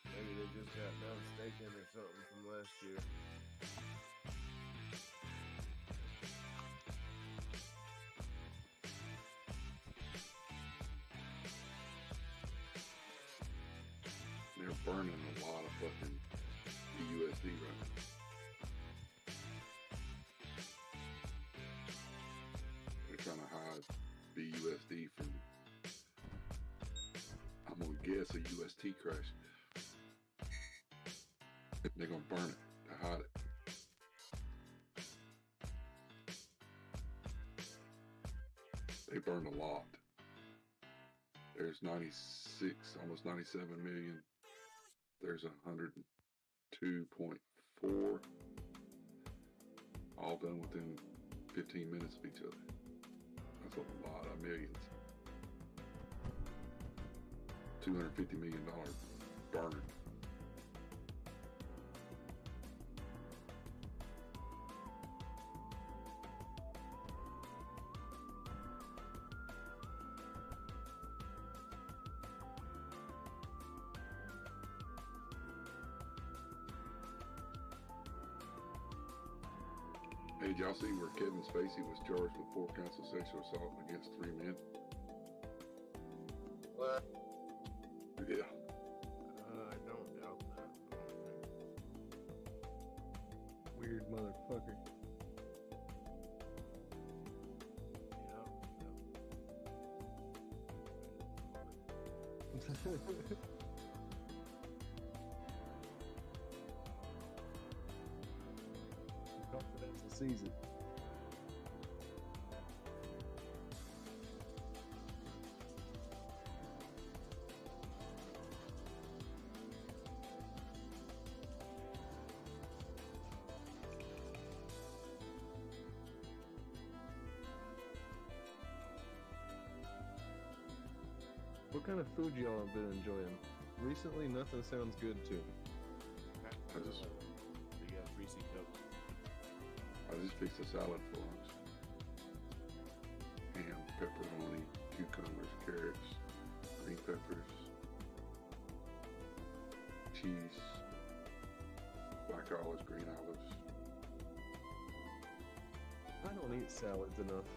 Maybe they just got done staking or something from last year. fucking BUSD right now. They're trying to hide BUSD from, I'm gonna guess, a UST crash. They're gonna burn it to hide it. They burned a lot. There's 96, almost 97 million. There's 102.4. All done within 15 minutes of each other. That's a lot of millions. $250 million burned. Hey, did y'all see where Kevin Spacey was charged with 4 counts of sexual assault against 3 men? What? Yeah. I don't doubt that. Weird motherfucker. Confidential season. What kind of food y'all have been enjoying? Recently, nothing sounds good too. I just We got greasy cups. fixed a salad for us. Ham, pepperoni, cucumbers, carrots, green peppers, cheese, black olives, green olives. I don't eat salads enough.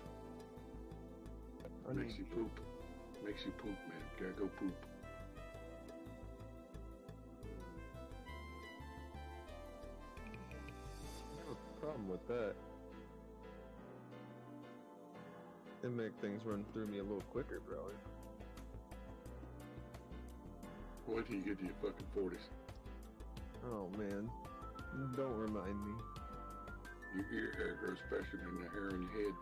Makes you poop. Makes you poop, man. Gotta go poop. I have a problem with that. It make things run through me a little quicker, brother. Wait till you get to your fucking 40s. Oh man, don't remind me. Your ear hair grows faster than the hair on your head.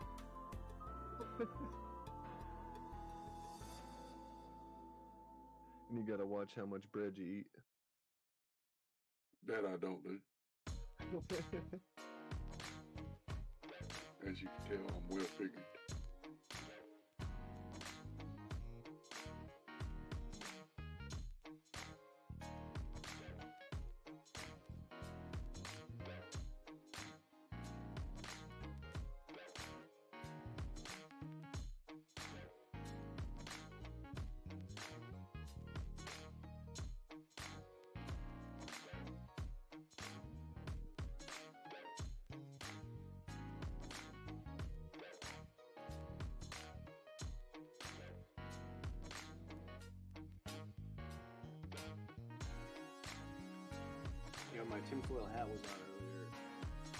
And you gotta watch how much bread you eat. That I don't do. As you can tell, I'm well figured. You know, my tinfoil hat was on earlier.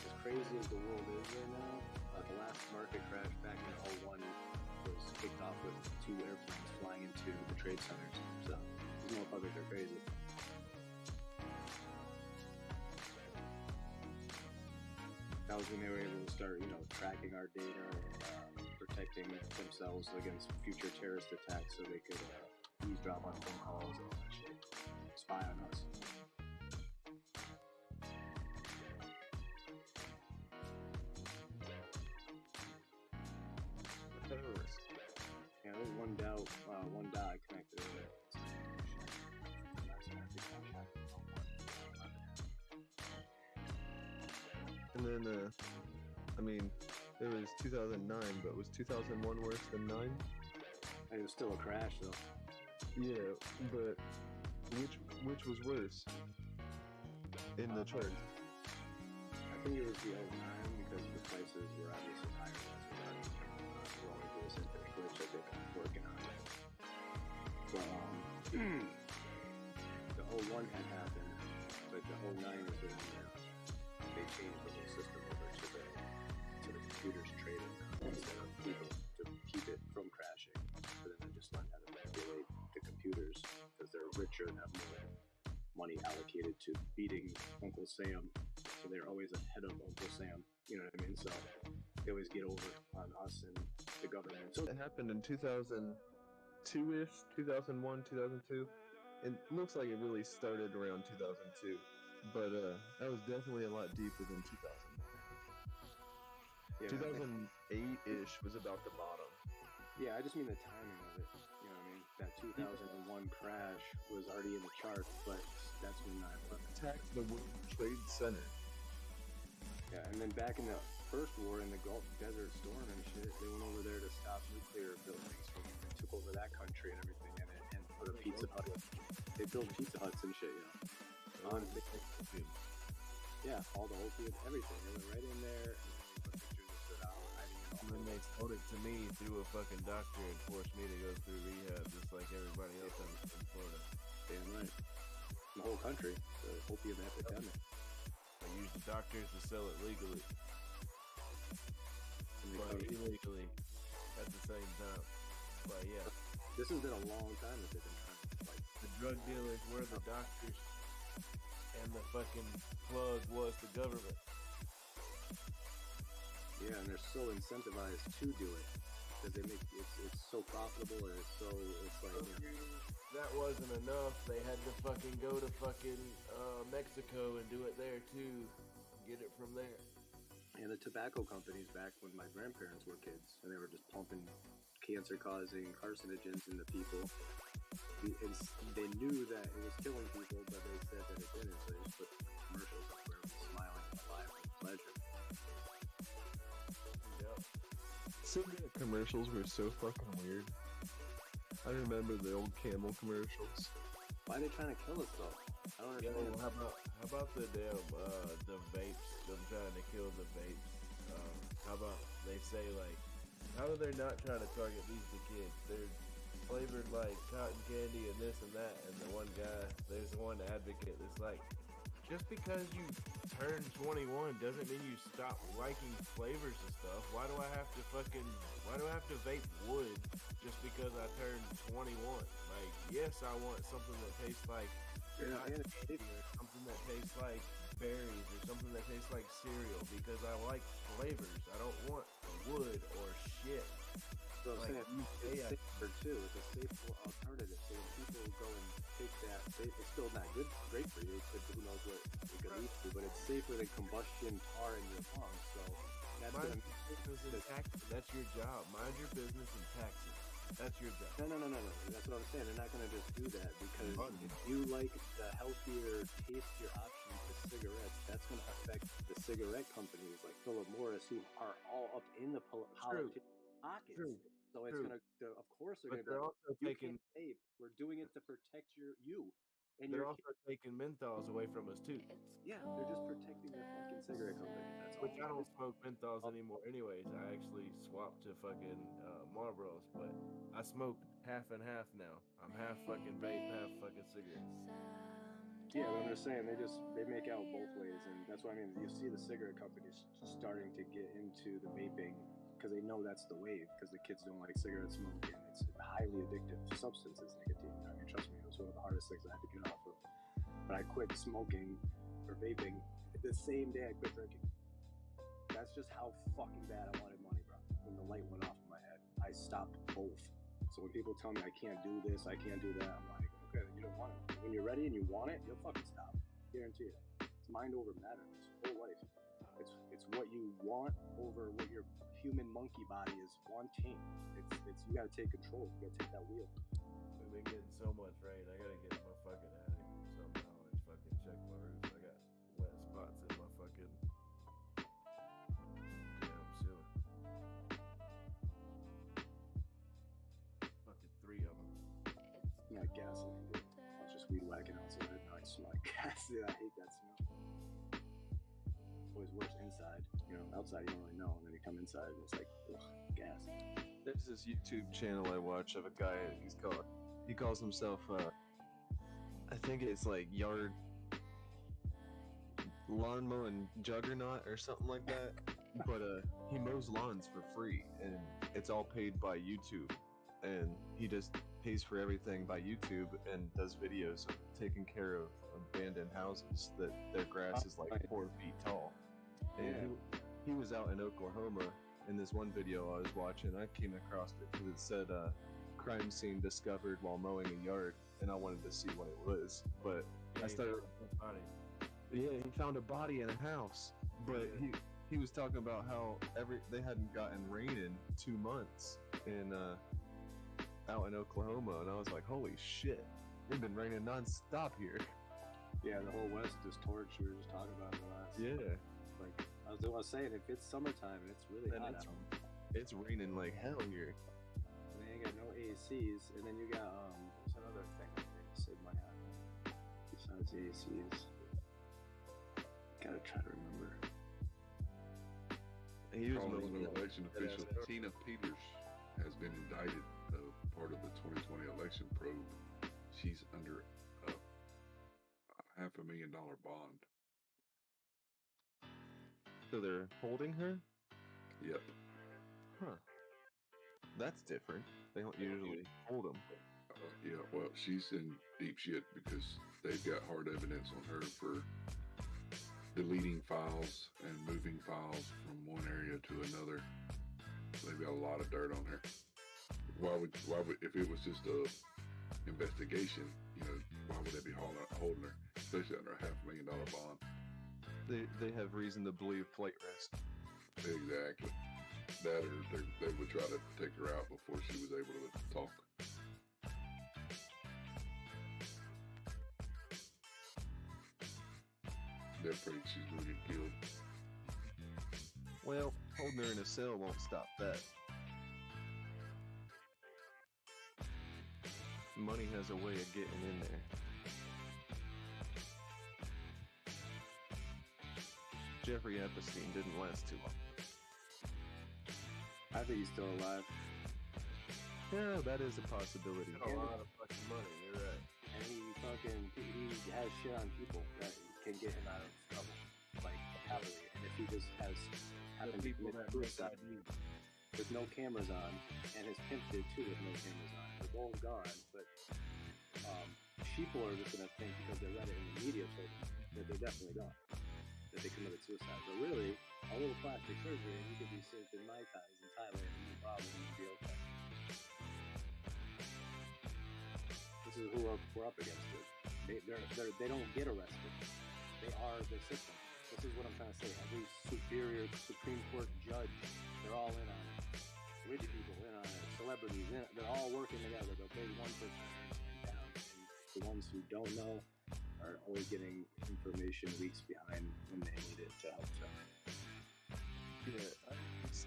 As crazy as the world is right now, the last market crash back in '01 was kicked off with 2 airplanes flying into the trade centers. So these motherfuckers are crazy. That was when they were able to start, tracking our data, protecting themselves against future terrorist attacks, so they could eavesdrop on phone calls and all that shit, spy on us. Terrorist. Yeah, there's one dot connected to it. And then, I mean, it was 2009, but was 2001 worse than 9? It was still a crash, though. Yeah, but which was worse in the chart? I think it was the '09 because the prices were obviously higher. We're only doing this infinite glitch I think I'm working on. But the '01 had happened, But the 09 is the one that they changed the whole system over to the computers trading instead of people to keep it from crashing. So then they just learned how to manipulate the computers because they're richer and have more money allocated to beating Uncle Sam. So they're always ahead of Uncle Sam. You know what I mean? So they always get over on us and the government. So It happened in 2002-ish, 2001, 2002. It looks like it really started around 2002, but that was definitely a lot deeper than 2000. Yeah, 2008-ish was about the bottom. Yeah, I just mean the timing of it. You know what I mean? That 2001 crash was already in the charts, but that's when 9/11 attacked the World Trade Center. Yeah, and then back in the first war in the Gulf Desert Storm and shit, they went over there to stop nuclear buildings from and took over that country and everything and put a Pizza Hut. They built Pizza Huts and shit, you know. Yeah, all the opiates, everything. They went right in there and put pictures and stood out hiding it all. And then they sold it to me through a fucking doctor and forced me to go through rehab just like everybody else in Florida. Damn right. The whole country, the opium epidemic. They used the doctors to sell it legally. But illegally at the same time. But yeah. This has been a long time that they've been trying to fight. The drug dealers were the doctors and the fucking plug was the government. Yeah, and they're so incentivized to do it because they make it's so profitable and it's like that wasn't enough. They had to fucking go to fucking Mexico and do it there too. Get it from there. And the tobacco companies back when my grandparents were kids and they were just pumping cancer-causing carcinogens into people. They knew that it was killing people, but they said that it didn't. So they just put commercials up where it was smiling and alive with pleasure. Yep. Cigarette commercials were so fucking weird. I remember the old Camel commercials. Why are they trying to kill us though? I don't understand. Yo, how about the damn the vapes? Them trying to kill the vapes. How about they say like, how are they not trying to target these the kids? They're flavored like cotton candy and this and that. And the one guy, there's one advocate that's like, just because you turn 21 doesn't mean you stop liking flavors and stuff. Why do I have to vape wood just because I turned 21? Like, yes, I want something that tastes like cotton candy or something that tastes like berries or something that tastes like cereal because I like flavors. I don't want wood or shit. So I'm saying it's safer too. It's a safe alternative. So when people go and take that, it's still not great for you. Who knows what it could lead to? But it's safer than combustion tar in your lungs. So that's Mind your business and taxes. That's your job. Mind your business and taxes. That's your job. No. That's what I'm saying. They're not going to just do that because if you like the healthier, tastier option to cigarettes, that's going to affect the cigarette companies like Philip Morris, who are all up in the politics pockets. True. So it's going to, of course, they're going to. They're also taking. Vape. We're doing it to protect you. And they're also taking menthols away from us too. Yeah, they're just protecting their fucking cigarette company. That's all. Which I don't smoke menthols anymore, anyways. I actually swapped to fucking Marlboros, but I smoke half and half now. I'm half fucking vape, half fucking cigarette. Yeah, but I'm just saying they make out both ways, and that's what I mean. You see the cigarette companies starting to get into the vaping because they know that's the wave. Because the kids don't like cigarette smoke, and it's a highly addictive substance, is nicotine. I mean, trust me, it was one of the hardest things I had to get off of. But I quit smoking or vaping the same day I quit drinking. That's just how fucking bad I wanted money, bro. When the light went off in my head, I stopped both. So when people tell me I can't do this, I can't do that, I'm like, okay, then you don't want it. When you're ready and you want it, you'll fucking stop. Guarantee it. It's mind over matter. It's whole life. It's what you want over what your human monkey body is wanting. It's you gotta take control. You gotta take that wheel. We've been getting so much rain. I gotta get my fucking attic somehow and fucking check my roof. I got wet spots in my fucking damn ceiling. Fucking 3 of them. Not gasoline, dude. I was just weed whacking outside. Now I smell like gas. Dude, I hate that smell. Always worse inside. You know, outside you don't really know, and then you come inside and it's like, ugh, gas. There's this YouTube channel I watch of a guy. He calls himself I think it's like lawn mowing juggernaut or something like that. But he mows lawns for free, and it's all paid by YouTube. And he just pays for everything by YouTube and does videos of taking care of abandoned houses that their grass is like 4 feet tall. And he was out in Oklahoma. In this one video I was watching, I came across it because it said crime scene discovered while mowing a yard, and I wanted to see what it was. But I started. Yeah, he found a body in a house, but he was talking about how they hadn't gotten rain in 2 months in out in Oklahoma, and I was like, holy shit, it's been raining nonstop here. Yeah, the whole West is torched. We were just talking about it last. Yeah. Like I was saying, if it's summertime and it's really hot out, it's raining like hell here. and they ain't got no ACs, and then you got what's another thing that they said might happen besides the ACs? Gotta try to remember. He was Calling moving an election that official. ass. Tina Peters has been indicted of part of the 2020 election probe. She's under a $500,000 bond. So they're holding her? Yep. Huh. That's different. They don't usually hold them. Yeah, well, she's in deep shit because they've got hard evidence on her for deleting files and moving files from one area to another. They've got a lot of dirt on her. Why would if it was just a investigation, why would they be holding her, especially under a $500,000 bond? They have reason to believe flight risk. Exactly. That or they would try to take her out before she was able to talk. They're afraid she's going to get killed. Well, holding her in a cell won't stop that. Money has a way of getting in there. Jeffrey Epstein didn't last too long. I think he's still alive. Yeah, that is a possibility. A lot of fucking money. You're right. And he has shit on people that can get him out of trouble, like heavily. And if he just has happened to commit suicide with no cameras on, and his pimp did too with no cameras on, they're both gone. But people are just gonna think because they read it in the media told them that they're definitely gone, that they committed suicide. But really, a little plastic surgery, and you could be sick in Mai Tais in Thailand, and you probably be okay. This is who we're up against. They don't get arrested. They are the system. This is what I'm trying to say. Every superior Supreme Court judge, they're all in on it. Rich people in on it. Celebrities, they're all working together. They'll pay one person and down. And the ones who don't know are always getting information weeks behind when they need it to help them. Yeah, it's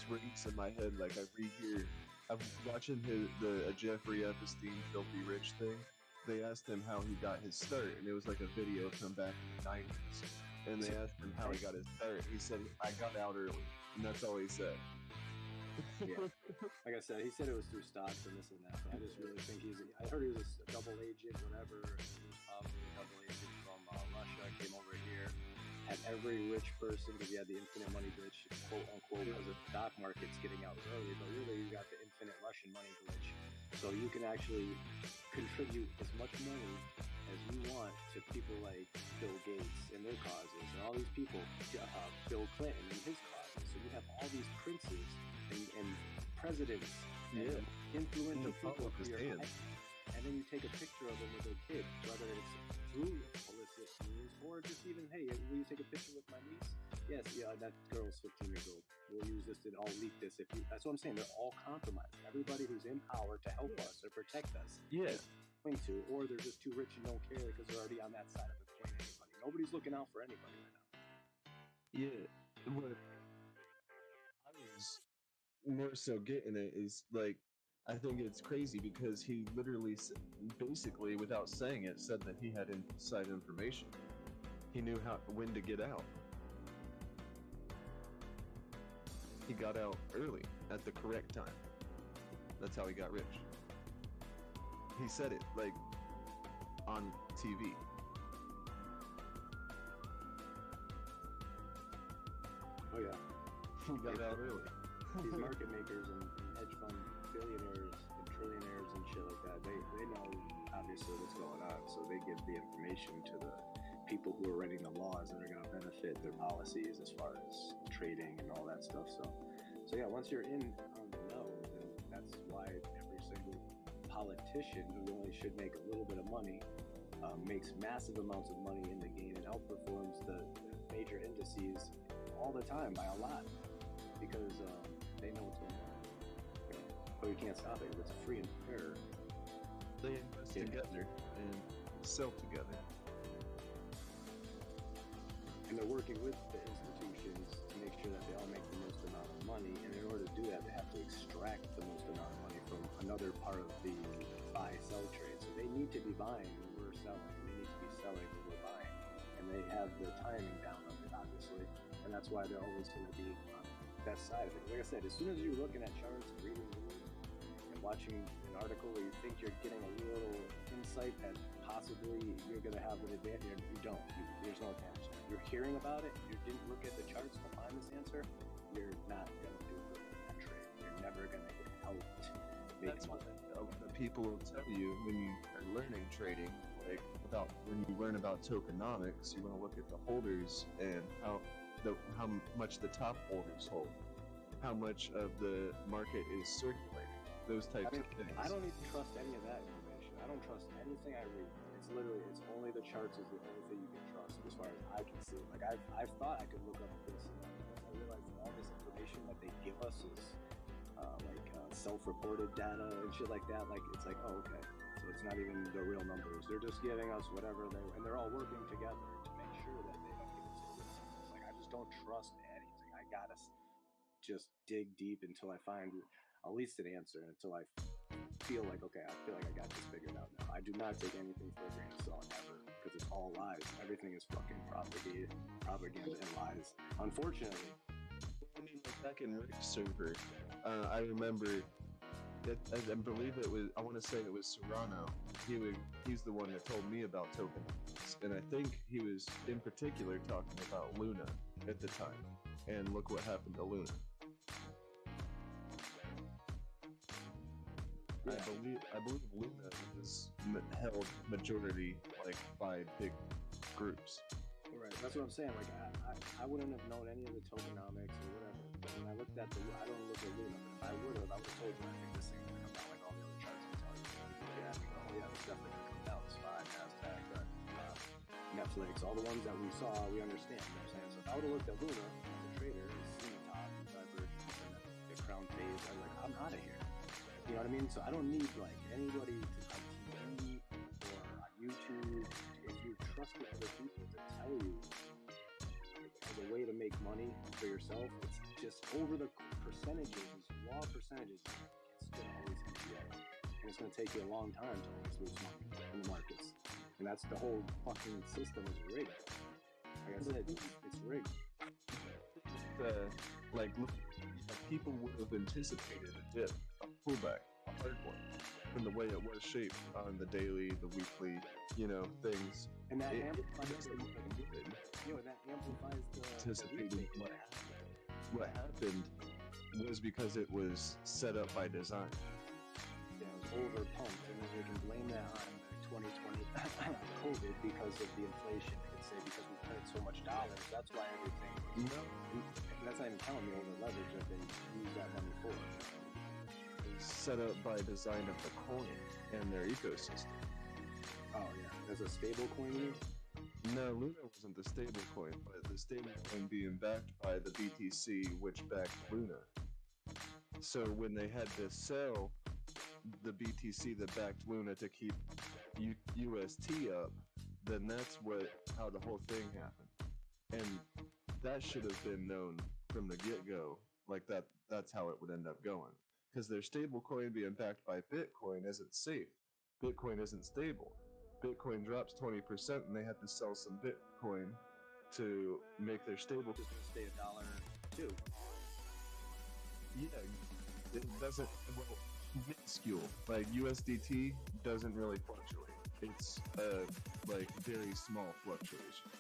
rings in my head. Like I rehear, I'm watching the Jeffrey Epstein filthy rich thing. They asked him how he got his start, and it was like a video from back in the 90s. And they asked him how he got his start. He said, "I got out early," and that's all he said. Yeah. Like I said, he said it was through stocks and this and that, but I just really think I heard he was a double agent, whatever. He was probably a double agent from Russia, came over here, had every rich person, because he had the infinite money glitch, quote unquote, because the stock market's getting out early, but really you got the infinite Russian money glitch. So you can actually contribute as much money as you want to people like Bill Gates and their causes, and all these people, Bill Clinton and his causes. So you have all these princes and presidents and influential people for your life. And then you take a picture of them with their kid, whether it's through illicit means or just even, hey, will you take a picture with my niece? Yes, yeah, that girl's 15 years old. We'll use this and I'll leak this. That's what I'm saying. They're all compromised. Everybody who's in power to help us or protect us, going to, or they're just too rich and don't care because they're already on that side of it. Point anybody. Nobody's looking out for anybody right now. Yeah, what I was more so getting at is like, I think it's crazy because he literally, basically, without saying it, said that he had inside information. He knew when to get out. He got out early at the correct time. That's how he got rich. He said it like on TV. You got out early. These market makers and hedge fund billionaires and trillionaires and shit like that, they know obviously what's going on, so they give the information to the people who are writing the laws that are going to benefit their policies as far as trading and all that stuff. So yeah, once you're in on the know, then that's why every single politician who only should make a little bit of money makes massive amounts of money in the game and outperforms the major indices all the time by a lot, because they know what's going on. But we can't stop it. It's free and fair. They invest together and sell together. And they're working with the institutions to make sure that they all make the most amount of money. And in order to do that, they have to extract the most amount of money from another part of the buy-sell trade. So they need to be buying when we're selling. They need to be selling when we're buying. And they have the timing down of it, obviously. And that's why they're always going to be on the best side of it. Like I said, as soon as you're looking at charts and reading news and watching an article where you think you're getting a little insight that possibly you're going to have an advantage, you don't. There's no advantage. You're hearing about it, you didn't look at the charts to find this answer, you're not going to do good in that trade. You're never going to get helped. That's what the people will tell you when you are learning trading, like when you learn about tokenomics, you want to look at the holders and how much the top holders hold, how much of the market is circulating, those types of things. I don't even trust any of that information. I don't trust anything I read. It's only the charts is the only thing you can trust as far as I can see. Like I've thought I could look up this and that, but I realized that all this information that they give us is self-reported data and shit like that. Like it's like, oh, okay, so it's not even the real numbers. They're just giving us whatever and they're all working together to make sure that they don't give us the real numbers. Like I just don't trust anything. I gotta just dig deep until I find at least an answer, until I feel like, okay, I feel like I got this figured out now. I do not take anything for a grain of salt ever, because it's all lies. Everything is fucking propaganda and lies. Unfortunately. I mean, like back in Rick's server, I remember that, I believe it was, I want to say it was Serrano. He's the one that told me about tokenomics, and I think he was in particular talking about Luna at the time. And look what happened to Luna. Yeah. I believe Luna is held majority like by big groups. Right, that's what I'm saying. Like I wouldn't have known any of the tokenomics or whatever. But when I looked at I don't look at Luna. But if I would have, I would have told you I think this thing's gonna come down like all the other charts I'm telling you. Yeah, oh yeah, it's definitely gonna come down. SPY, NASDAQ, Netflix, all the ones that we saw, we understand. You know what I'm saying? So if I would have looked at Luna, the trader, seen the top, whatever, the crown phase, I'm like, I'm out of here. You know what I mean? So I don't need like anybody to on TV or on YouTube. If you trust other people to tell you like, as a way to make money for yourself, it's just over the percentages, raw percentages. It's gonna always be low, and it's gonna take you a long time to always lose money in the markets. And that's the whole fucking system is rigged. Like I said, it's rigged. Like, look, people would have anticipated a dip, a pullback, a hard one, from the way it was shaped on the daily, the weekly, things. And that amplifies the anticipating what happened was because it was set up by design. Yeah, it was over pumped, and then we can blame that on 2020 COVID because of the inflation. They could say because we printed so much dollars, that's why everything. That's not even counting the over leverage that they use that money for. It's set up by design of the coin and their ecosystem. Oh yeah, as a stable coin. No, Luna wasn't the stable coin, but the stable coin being backed by the BTC, which backed Luna. So when they had to sell the BTC that backed Luna to keep UST up, then that's how the whole thing happened. And that should have been known from the get-go, like that's how it would end up going. Because their stable coin being backed by Bitcoin isn't safe. Bitcoin isn't stable. Bitcoin drops 20% and they had to sell some Bitcoin to make their stable coin stay $1 Yeah, it doesn't, minuscule. Like USDT doesn't really fluctuate. It's like very small fluctuation.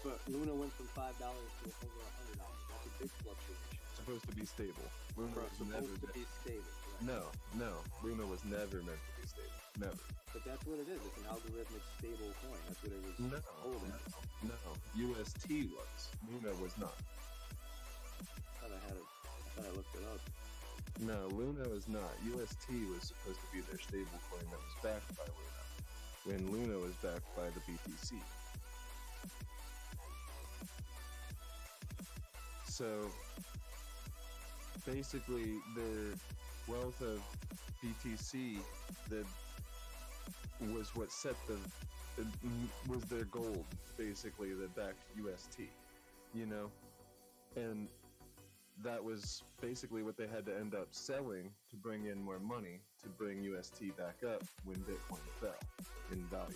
But Luna went from $5 to over $100. That's a big fluctuation. Supposed to be stable. Luna was never Supposed to be stable. Right? No. Luna was never meant to be stable. Never. But that's what it is. It's an algorithmic stable coin. That's what it was told as. No. UST was. Luna was not. I thought I looked it up. No, Luna was not. UST was supposed to be their stable coin that was backed by Luna, when Luna was backed by the BTC. So basically, their wealth of BTC that was what set was their gold, basically, that backed UST, you know, and that was basically what they had to end up selling to bring in more money to bring UST back up when Bitcoin fell in value.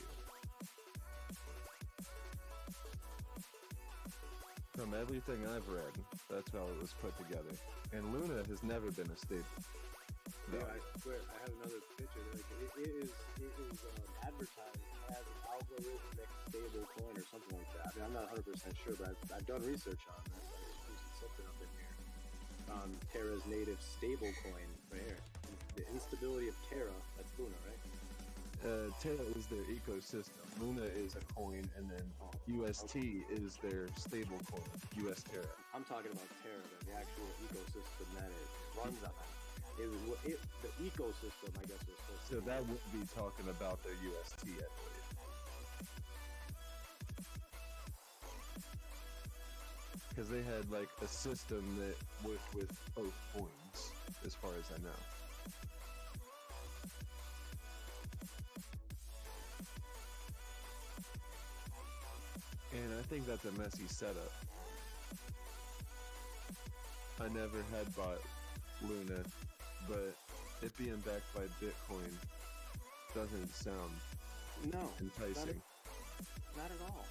From everything I've read, that's how it was put together. And Luna has never been a stable. Yeah, I swear, I have another picture. Like it is advertised as an algorithmic stable coin or something like that. I mean, I'm not 100% sure, but I've done research on this. There's something up in here. Terra's native stable coin right here. The instability of Terra, that's Luna, right? Terra is their ecosystem. Luna is a coin, and then UST is their stable coin, US Terra. I'm talking about Terra, the actual ecosystem that it runs on. The ecosystem, I guess, was supposed So that would be talking about their UST, I believe. Because they had like a system that worked with both coins, as far as I know. And I think that's a messy setup. I never had bought Luna, but it being backed by Bitcoin doesn't sound enticing. Not at all.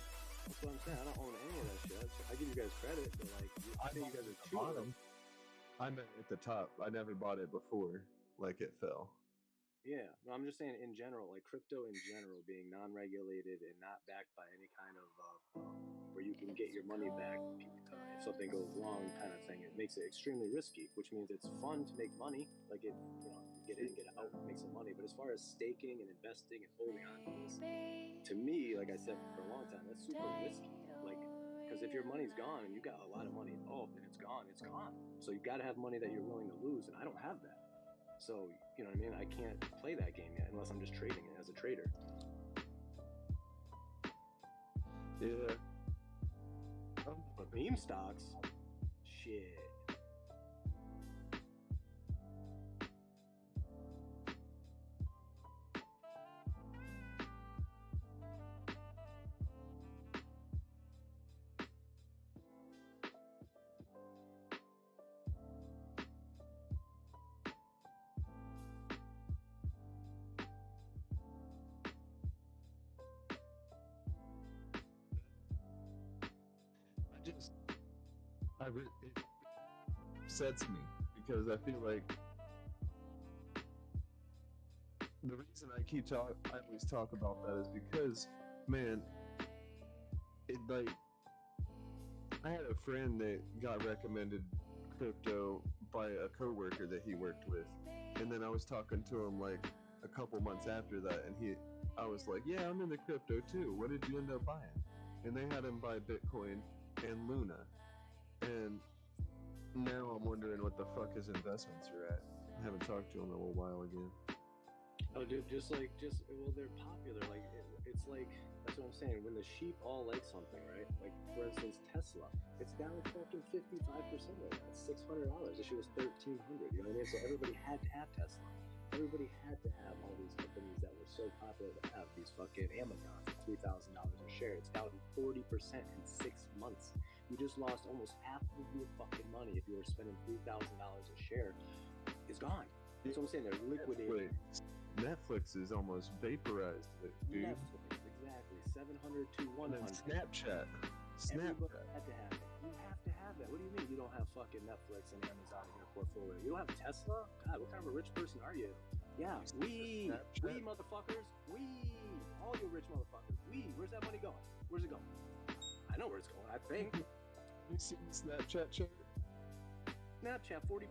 That's what I'm saying. I don't own any of that shit. I give you guys credit, but like, I think you guys are too bottom. I'm at the top. I never bought it before, like it fell. Yeah, no, I'm just saying in general, like crypto in general being non-regulated and not backed by any kind of where you can get your money back if something goes wrong kind of thing. It makes it extremely risky, which means it's fun to make money. Like if get in, get out, make some money. But as far as staking and investing and holding on to this, to me, like I said for a long time, that's super risky. Like, because if your money's gone and you got a lot of money involved and it's gone, it's gone. So you got to have money that you're willing to lose, and I don't have that. So, you know what I mean? I can't play that game yet unless I'm just trading it as a trader. Yeah. But meme stocks, shit. It upsets me because I feel like the reason I always talk about that is because, man, it like, I had a friend that got recommended crypto by a coworker that he worked with, and then I was talking to him like a couple months after that, and I was like, yeah, I'm into crypto too. What did you end up buying? And they had him buy Bitcoin and Luna. And now I'm wondering what the fuck his investments are at. I haven't talked to him in a little while again. Oh, dude, well, they're popular. Like, it's like, that's what I'm saying. When the sheep all like something, right? Like, for instance, Tesla. It's down fucking 55% right now. It's $600. This shit was $1,300. You know what I mean? So everybody had to have Tesla. Everybody had to have all these companies that were so popular to have. These fucking Amazon for $3,000 a share. It's down 40% in 6 months. You just lost almost half of your fucking money if you were spending $3,000 a share. It's gone. That's what I'm saying. They're liquidating. Netflix is almost vaporized, dude. Netflix, exactly. 700 to 100. And then Snapchat. Everybody had to have it. You have to have that. What do you mean you don't have fucking Netflix and Amazon in your portfolio? You don't have Tesla? God, what kind of a rich person are you? Yeah, we motherfuckers, all you rich motherfuckers, where's that money going? Where's it going? I know where it's going. I think. You seen the Snapchat chart? Snapchat 40%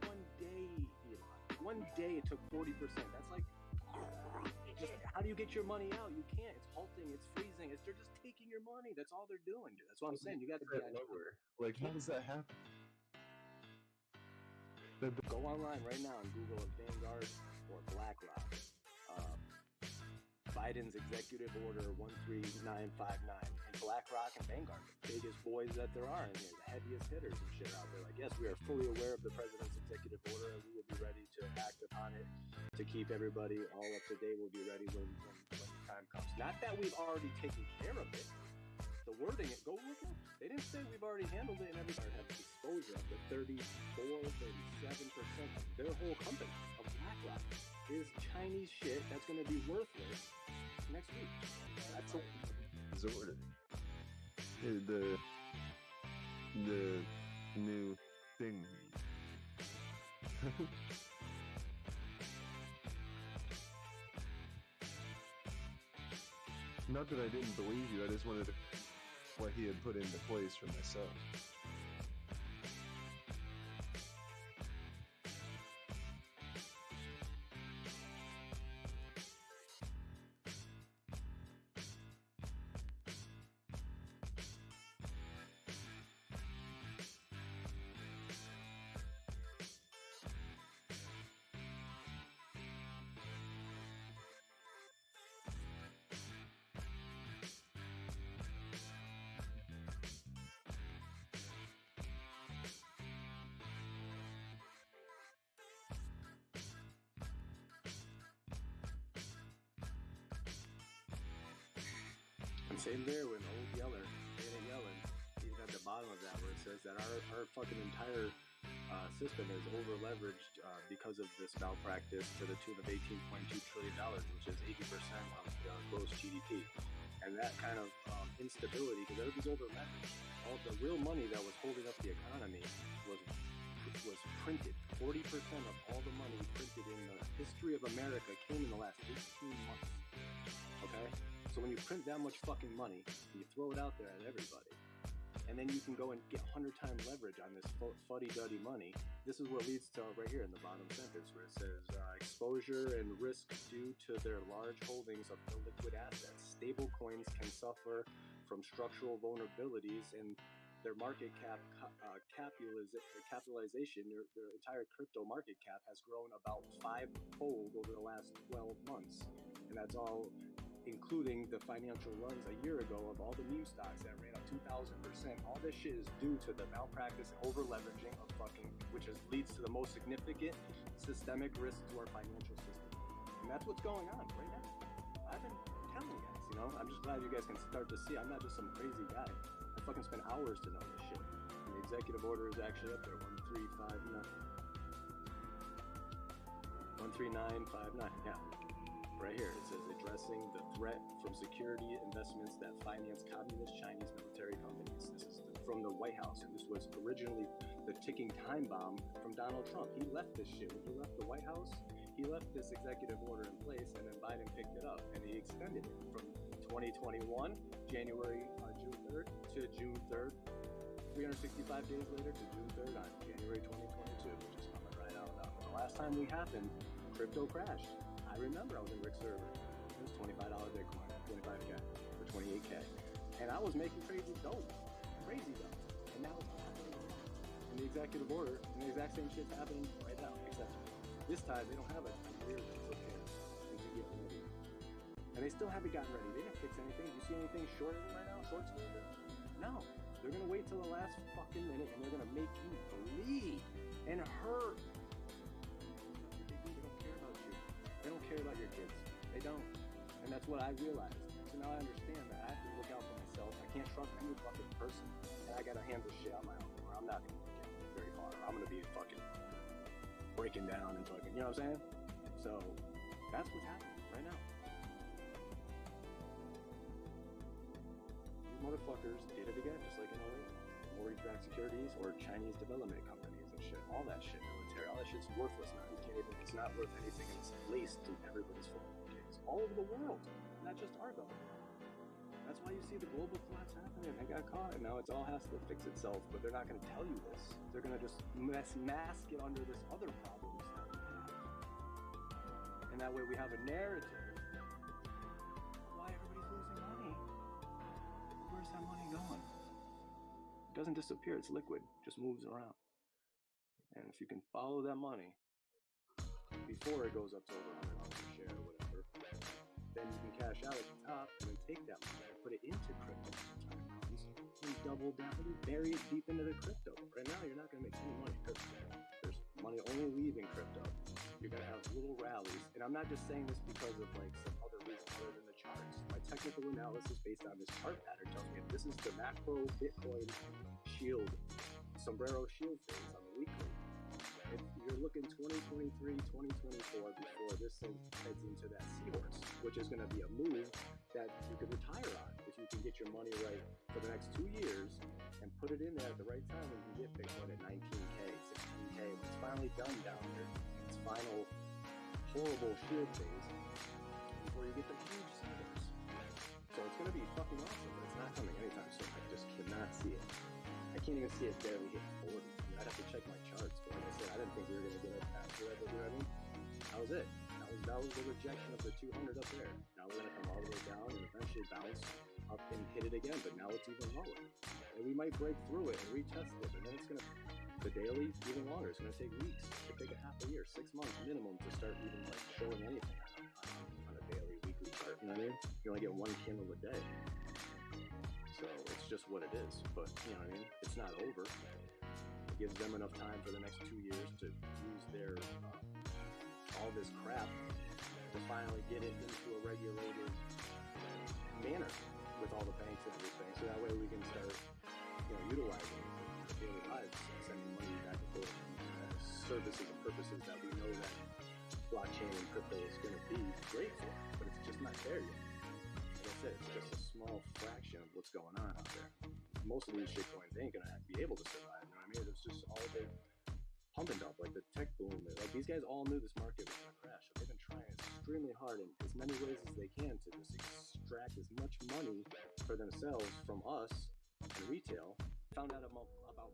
one day, Elon. One day it took 40%. That's like, just how do you get your money out? You can't. It's halting. It's freezing. They're just taking your money. That's all they're doing, dude. That's what I'm saying. You got to be lower. Like, how does that happen? Go online right now and Google Vanguard or BlackRock. Biden's executive order 13959. And BlackRock and Vanguard, the biggest boys that there are in here, the heaviest hitters and shit out there. Like, yes, we are fully aware of the president's executive order, and we will be ready to act upon it to keep everybody all up to date. We'll be ready when the time comes. Not that we've already taken care of it. The wording, go look at it. They didn't say we've already handled it, and everybody has exposure of the 37% of their whole company of BlackRock is Chinese shit that's going to be worthless next week. That's all. Zorda. The new thing. Not that I didn't believe you, I just wanted to what he had put into place for myself. And same there when old Yeller, Janet Yellen, even at the bottom of that where it says that our fucking entire system is over leveraged because of this malpractice to the tune of $18.2 trillion, which is 80% of gross GDP. And that kind of instability, because everything's over leveraged. All the real money that was holding up the economy was printed. 40% of all the money printed in the history of America came in the last 18 months. Okay? So when you print that much fucking money, and you throw it out there at everybody, and then you can go and get 100 times leverage on this fuddy-duddy money, this is what leads to right here in the bottom sentence where it says, exposure and risk due to their large holdings of illiquid assets. Stable coins can suffer from structural vulnerabilities and their market capitalization, their entire crypto market cap has grown about 5-fold over the last 12 months. And that's all including the financial runs a year ago of all the meme stocks that ran up 2,000%. All this shit is due to the malpractice and over leveraging of fucking, which leads to the most significant systemic risk to our financial system. And that's what's going on right now. I've been telling you guys, you know, I'm just glad you guys can start to see. I'm not just some crazy guy. I fucking spent hours to know this shit. And the executive order is actually up there, 13959, yeah. Right here, it says addressing the threat from security investments that finance communist Chinese military companies. This is from the White House, and this was originally the ticking time bomb from Donald Trump. He left this shit. When he left the White House, he left this executive order in place, and then Biden picked it up, and he extended it from 2021, June 3rd to June 3rd, 365 days later to June 3rd on January 2022, which is coming right out now. The last time we happened, crypto crashed. I remember I was in Rick's server. It was $25 Bitcoin, 25K, or 28K. And I was making crazy dough. And now it's happening in the executive order, and the exact same shit's happening right now, except this time they don't have a year to prepare and to get ready. And they still haven't gotten ready. They didn't fix anything. Do you see anything short right now? Short sleeve? No. They're gonna wait till the last fucking minute, and they're gonna make you bleed and hurt. They don't care about your kids. They don't. And that's what I realized. So now I understand that I have to look out for myself. I can't trust any fucking person. And I gotta handle shit on my own, or I'm not gonna get very far. I'm gonna be fucking breaking down and fucking, you know what I'm saying? So that's what's happening right now. These motherfuckers did it again, just like in 08. Mortgage-backed securities or Chinese development companies and shit. All that shit, military, all that shit's worthless now. You can't even, it's not worth anything, and it's laced through everybody's 401ks all over the world, not just our government. That's why you see the global collapse happening. They got caught, and now it's all has to fix itself. But they're not going to tell you this. They're going to just mask it under this other problems that we have. And that way we have a narrative of why everybody's losing money. Where's that money going? It doesn't disappear. It's liquid. It just moves around. And if you can follow that money before it goes up to over $100 a share or whatever, then you can cash out at the top and then take that money and put it into crypto when the time comes and double down and bury it deep into the crypto. Right now, you're not going to make any money in crypto. There's money only leaving crypto. You're going to have little rallies. And I'm not just saying this because of like some other reason other than the charts. My technical analysis based on this chart pattern tells me if this is the macro Bitcoin shield, sombrero shield phase on the weekly, if you're looking 2023, 2024 before this thing heads into that seahorse, which is going to be a move that you could retire on if you can get your money right for the next 2 years and put it in there at the right time when you can get Bitcoin at 19K, 16K, when it's finally done down there, its final horrible shield phase before you get the huge seahorse. So it's going to be fucking awesome, but it's not coming anytime soon. I just cannot see it. I can't even see it barely hit 40. I'd have to check my charts, but like I said, I didn't think we were going to get up past whatever, you know what I mean? That was it. That was the rejection of the 200 up there. Now we're going to come all the way down and eventually bounce up and hit it again, but now it's even lower. And we might break through it and retest it, and then it's going to, the daily, even longer. It's going to take weeks. It could take a half a year, 6 months minimum to start even like showing anything on a daily, weekly chart, you know what I mean? You only get one candle a day. So it's just what it is, but you know what I mean? It's not over. It gives them enough time for the next 2 years to use their all this crap to finally get it into a regulated manner with all the banks and everything. So that way we can start, utilizing it for daily lives and sending money back and forth services and purposes that we know that blockchain and crypto is going to be great for, but it's just not there yet. Like I said, it's just a small fraction of what's going on out there. Most of these shitcoins ain't gonna be able to survive. You know what I mean? It's just all they pump and dump, like the tech boom. Like these guys all knew this market was gonna crash. So they've been trying extremely hard in as many ways as they can to just extract as much money for themselves from us and retail. Found out about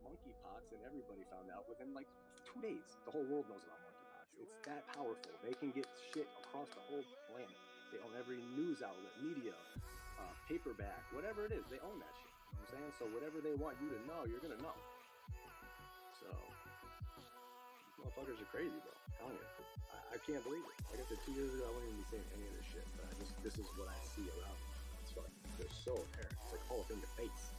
monkeypox, and everybody found out within like 2 days. The whole world knows about monkeypox. It's that powerful. They can get shit across the whole planet. They own every news outlet, media, paperback, whatever it is. They own that shit. You know what I'm saying? So whatever they want you to know, you're gonna know. So these motherfuckers are crazy, bro. I'm telling you, I can't believe it. Like I said, 2 years ago, I wouldn't even be saying any of this shit. But this is what I see around me. It's fucking, they're so apparent. It's like all up in your face.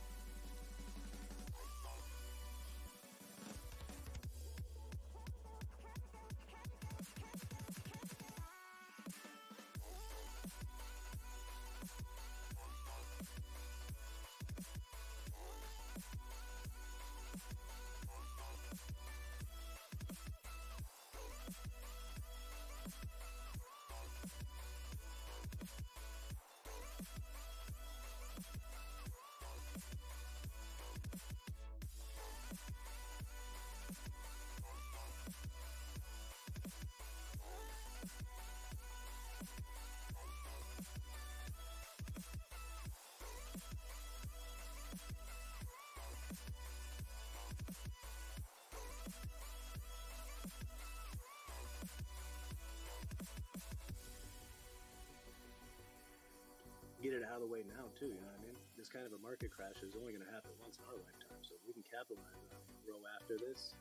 Get it out of the way now too, you know what I mean? This kind of a market crash is only going to happen once in our lifetime, so if we can capitalize on it and grow after this,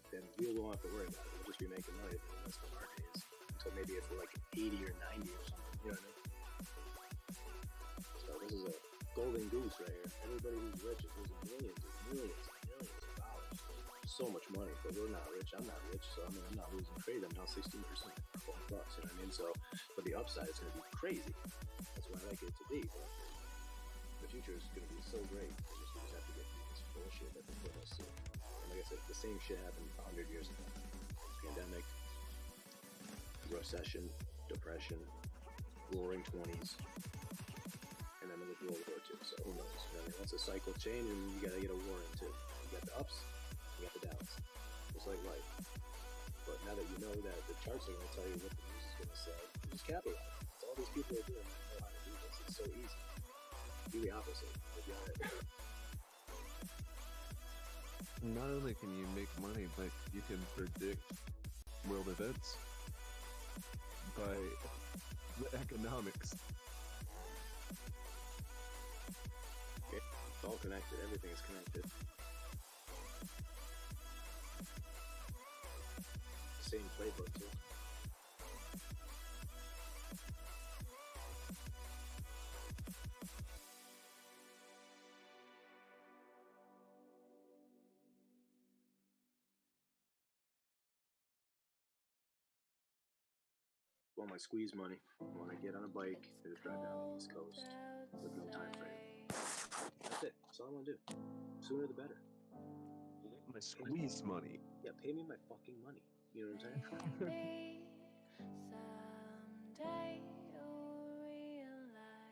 then we won't have to worry about it. We'll just be making money for the rest of our days until maybe it's like 80 or 90 or something, you know what I mean? So this is a golden goose right here. Everybody who's rich is losing millions and millions and millions of dollars. So much money, but we're not rich. I'm not rich, so I mean, I'm not losing trade. I'm now 16%, $12, you know what I mean? So, but the upside is going to be crazy. That's what I like it to be, but the future is going to be so great. We just have to get through this bullshit that they put us through. And like I said, the same shit happened 100 years ago. Pandemic, recession, depression, roaring 20s, and then with World War II. So who knows? I mean, once a cycle changes, you got to get a war into. You got the ups, you got the downs. Just like life. But now that you know that the charts are going to tell you what the news is going to say, you just capitalize. All these people are doing know how to do this. It's so easy. Do the opposite. Like, yeah, Not only can you make money, but you can predict world events by the economics. it's all connected. Everything is connected. Same playbook too. Well, my squeeze money. When I get on a bike, I just drive down the East Coast with no time frame. That's it. That's all I want to do. Sooner the better. My squeeze money. Yeah, pay me my fucking money. You know what I'm saying? Someday you'll realize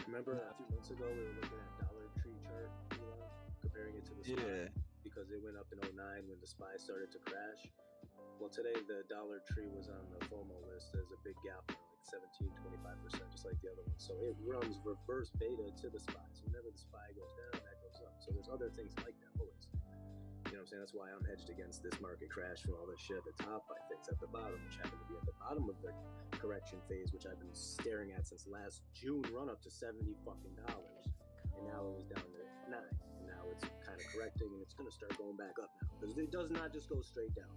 Remember a few months ago we were looking at Dollar Tree chart, comparing it to the SPY Yeah. because it went up in 09 when the SPY started to crash. Well, today the Dollar Tree was on the FOMO list. There's a big gap there, like 17-25%, just like the other one. So it runs reverse beta to the SPY. So whenever the SPY goes down, that goes up. So there's other things like that always. You know what I'm saying? That's why I'm hedged against this market crash from all this shit at the top by things at the bottom, which happen to be at the bottom of the correction phase, which I've been staring at since last June, run up to $70 fucking dollars, and now it was down to $9, and now it's kind of correcting, and it's gonna start going back up now because it does not just go straight down.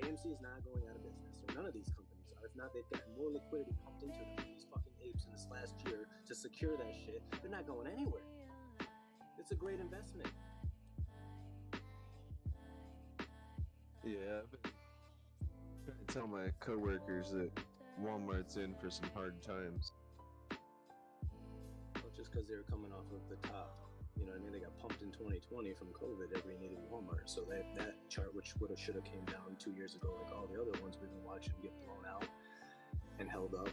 AMC is not going out of business, or none of these companies are. If not, they've got more liquidity pumped into them from these fucking apes in this last year to secure that shit. They're not going anywhere. It's a great investment. Yeah, I've been trying to tell my coworkers that Walmart's in for some hard times. Well, just because they were coming off of the top. You know what I mean? They got pumped in 2020 from COVID. Everybody needed Walmart. So that chart, which woulda, shoulda came down 2 years ago, like all the other ones we've been watching get blown out and held up.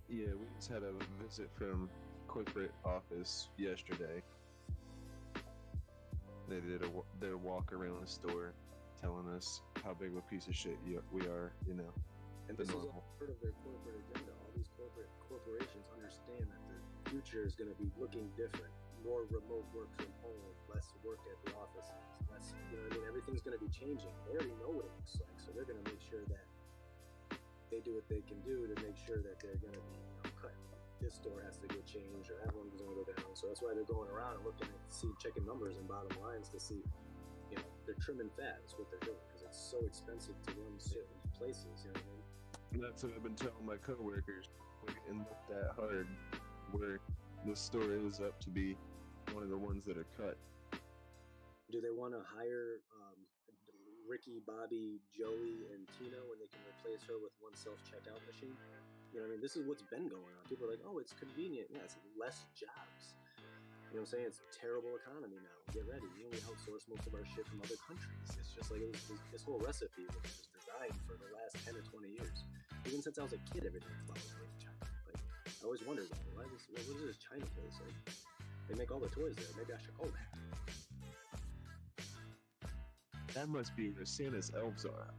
Yeah, we just had a visit from corporate office yesterday. They did their walk around the store, telling us how big of a piece of shit we are, you know. And this is all part of their corporate agenda. All these corporations understand that the future is going to be looking different. More remote work from home, less work at the offices, less, you know what I mean? Everything's going to be changing. They already know what it looks like, so they're going to make sure that they do what they can do to make sure that they're going to be, you know, cut. This store has to get changed, or that one's going to go down. So that's why they're going around and looking at, checking numbers and bottom lines to see, you know, they're trimming fat. Is what they're doing because it's so expensive to run certain places. You know what I mean? That's what I've been telling my coworkers. And look that hard, where the store is up to be one of the ones that are cut. Do they want to hire Ricky, Bobby, Joey, and Tina when they can replace her with one self-checkout machine? You know what I mean? This is what's been going on. People are like, oh, it's convenient. Yeah, it's less jobs. You know what I'm saying? It's a terrible economy now. Get ready. We outsource most of our shit from other countries. It's just like this whole recipe was just designed for the last 10 or 20 years. Even since I was a kid, everything was made in China. Like, I always wondered, what is this China place? Like, they make all the toys there. Maybe I should go there. That must be where Santa's elves are.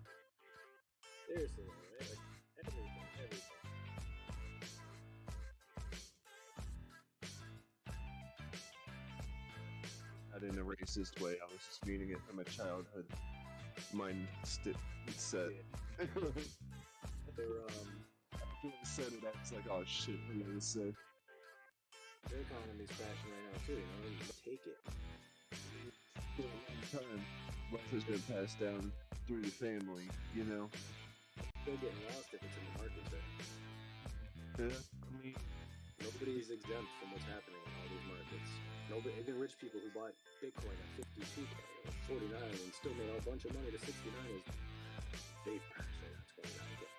Seriously, right? Like, everything. Not in a racist way. I was just meaning it from a childhood set. They're said it, I was like, oh shit, what are you gonna say? Their economy's crashing right now too. You know, you take it. For a long time, wealth has been passed down through the family. You know. They're getting lost if it's in the markets, right? Yeah, I mean, nobody's exempt from what's happening in all these markets. Nobody, even rich people who bought Bitcoin at 52K or 49 and still made a bunch of money to 69 is they've crashed right now. It's going down again.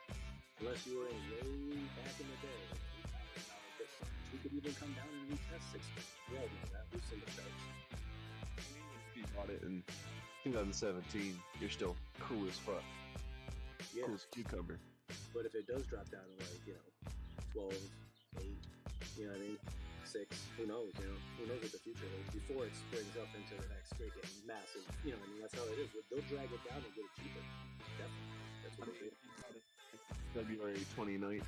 Unless you were in way back in the day, we could even come down and retest 60. We all know that. We've seen the charts. if you bought it in 2017, you're still cool as fuck. Yeah. Cool as cucumber. But if it does drop down to like, 12, 8, you know what I mean? 6, who knows, Who knows what the future holds before it springs up into the next freaking massive, you know what I mean? That's how it is. They'll drag it down and get it cheaper. Definitely. That's what they do. February 2019.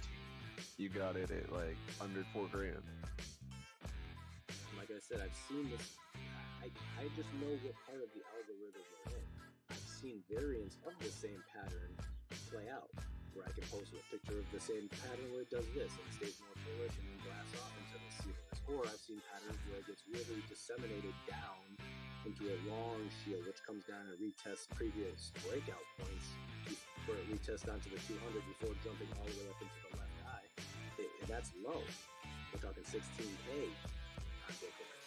You got it at like under $4,000. Like I said, I've seen this. I just know what part of the algorithm we're in. I've seen variants of the same pattern play out, where I can post a picture of the same pattern where it does this and stays more bullish and then blast off into the sequence. Or I've seen patterns where it gets really disseminated down into a long shield, which comes down and retests previous breakout points, where it retests down to the 200 before jumping all the way up into the left eye. And that's low. We're talking 16K on Bitcoin.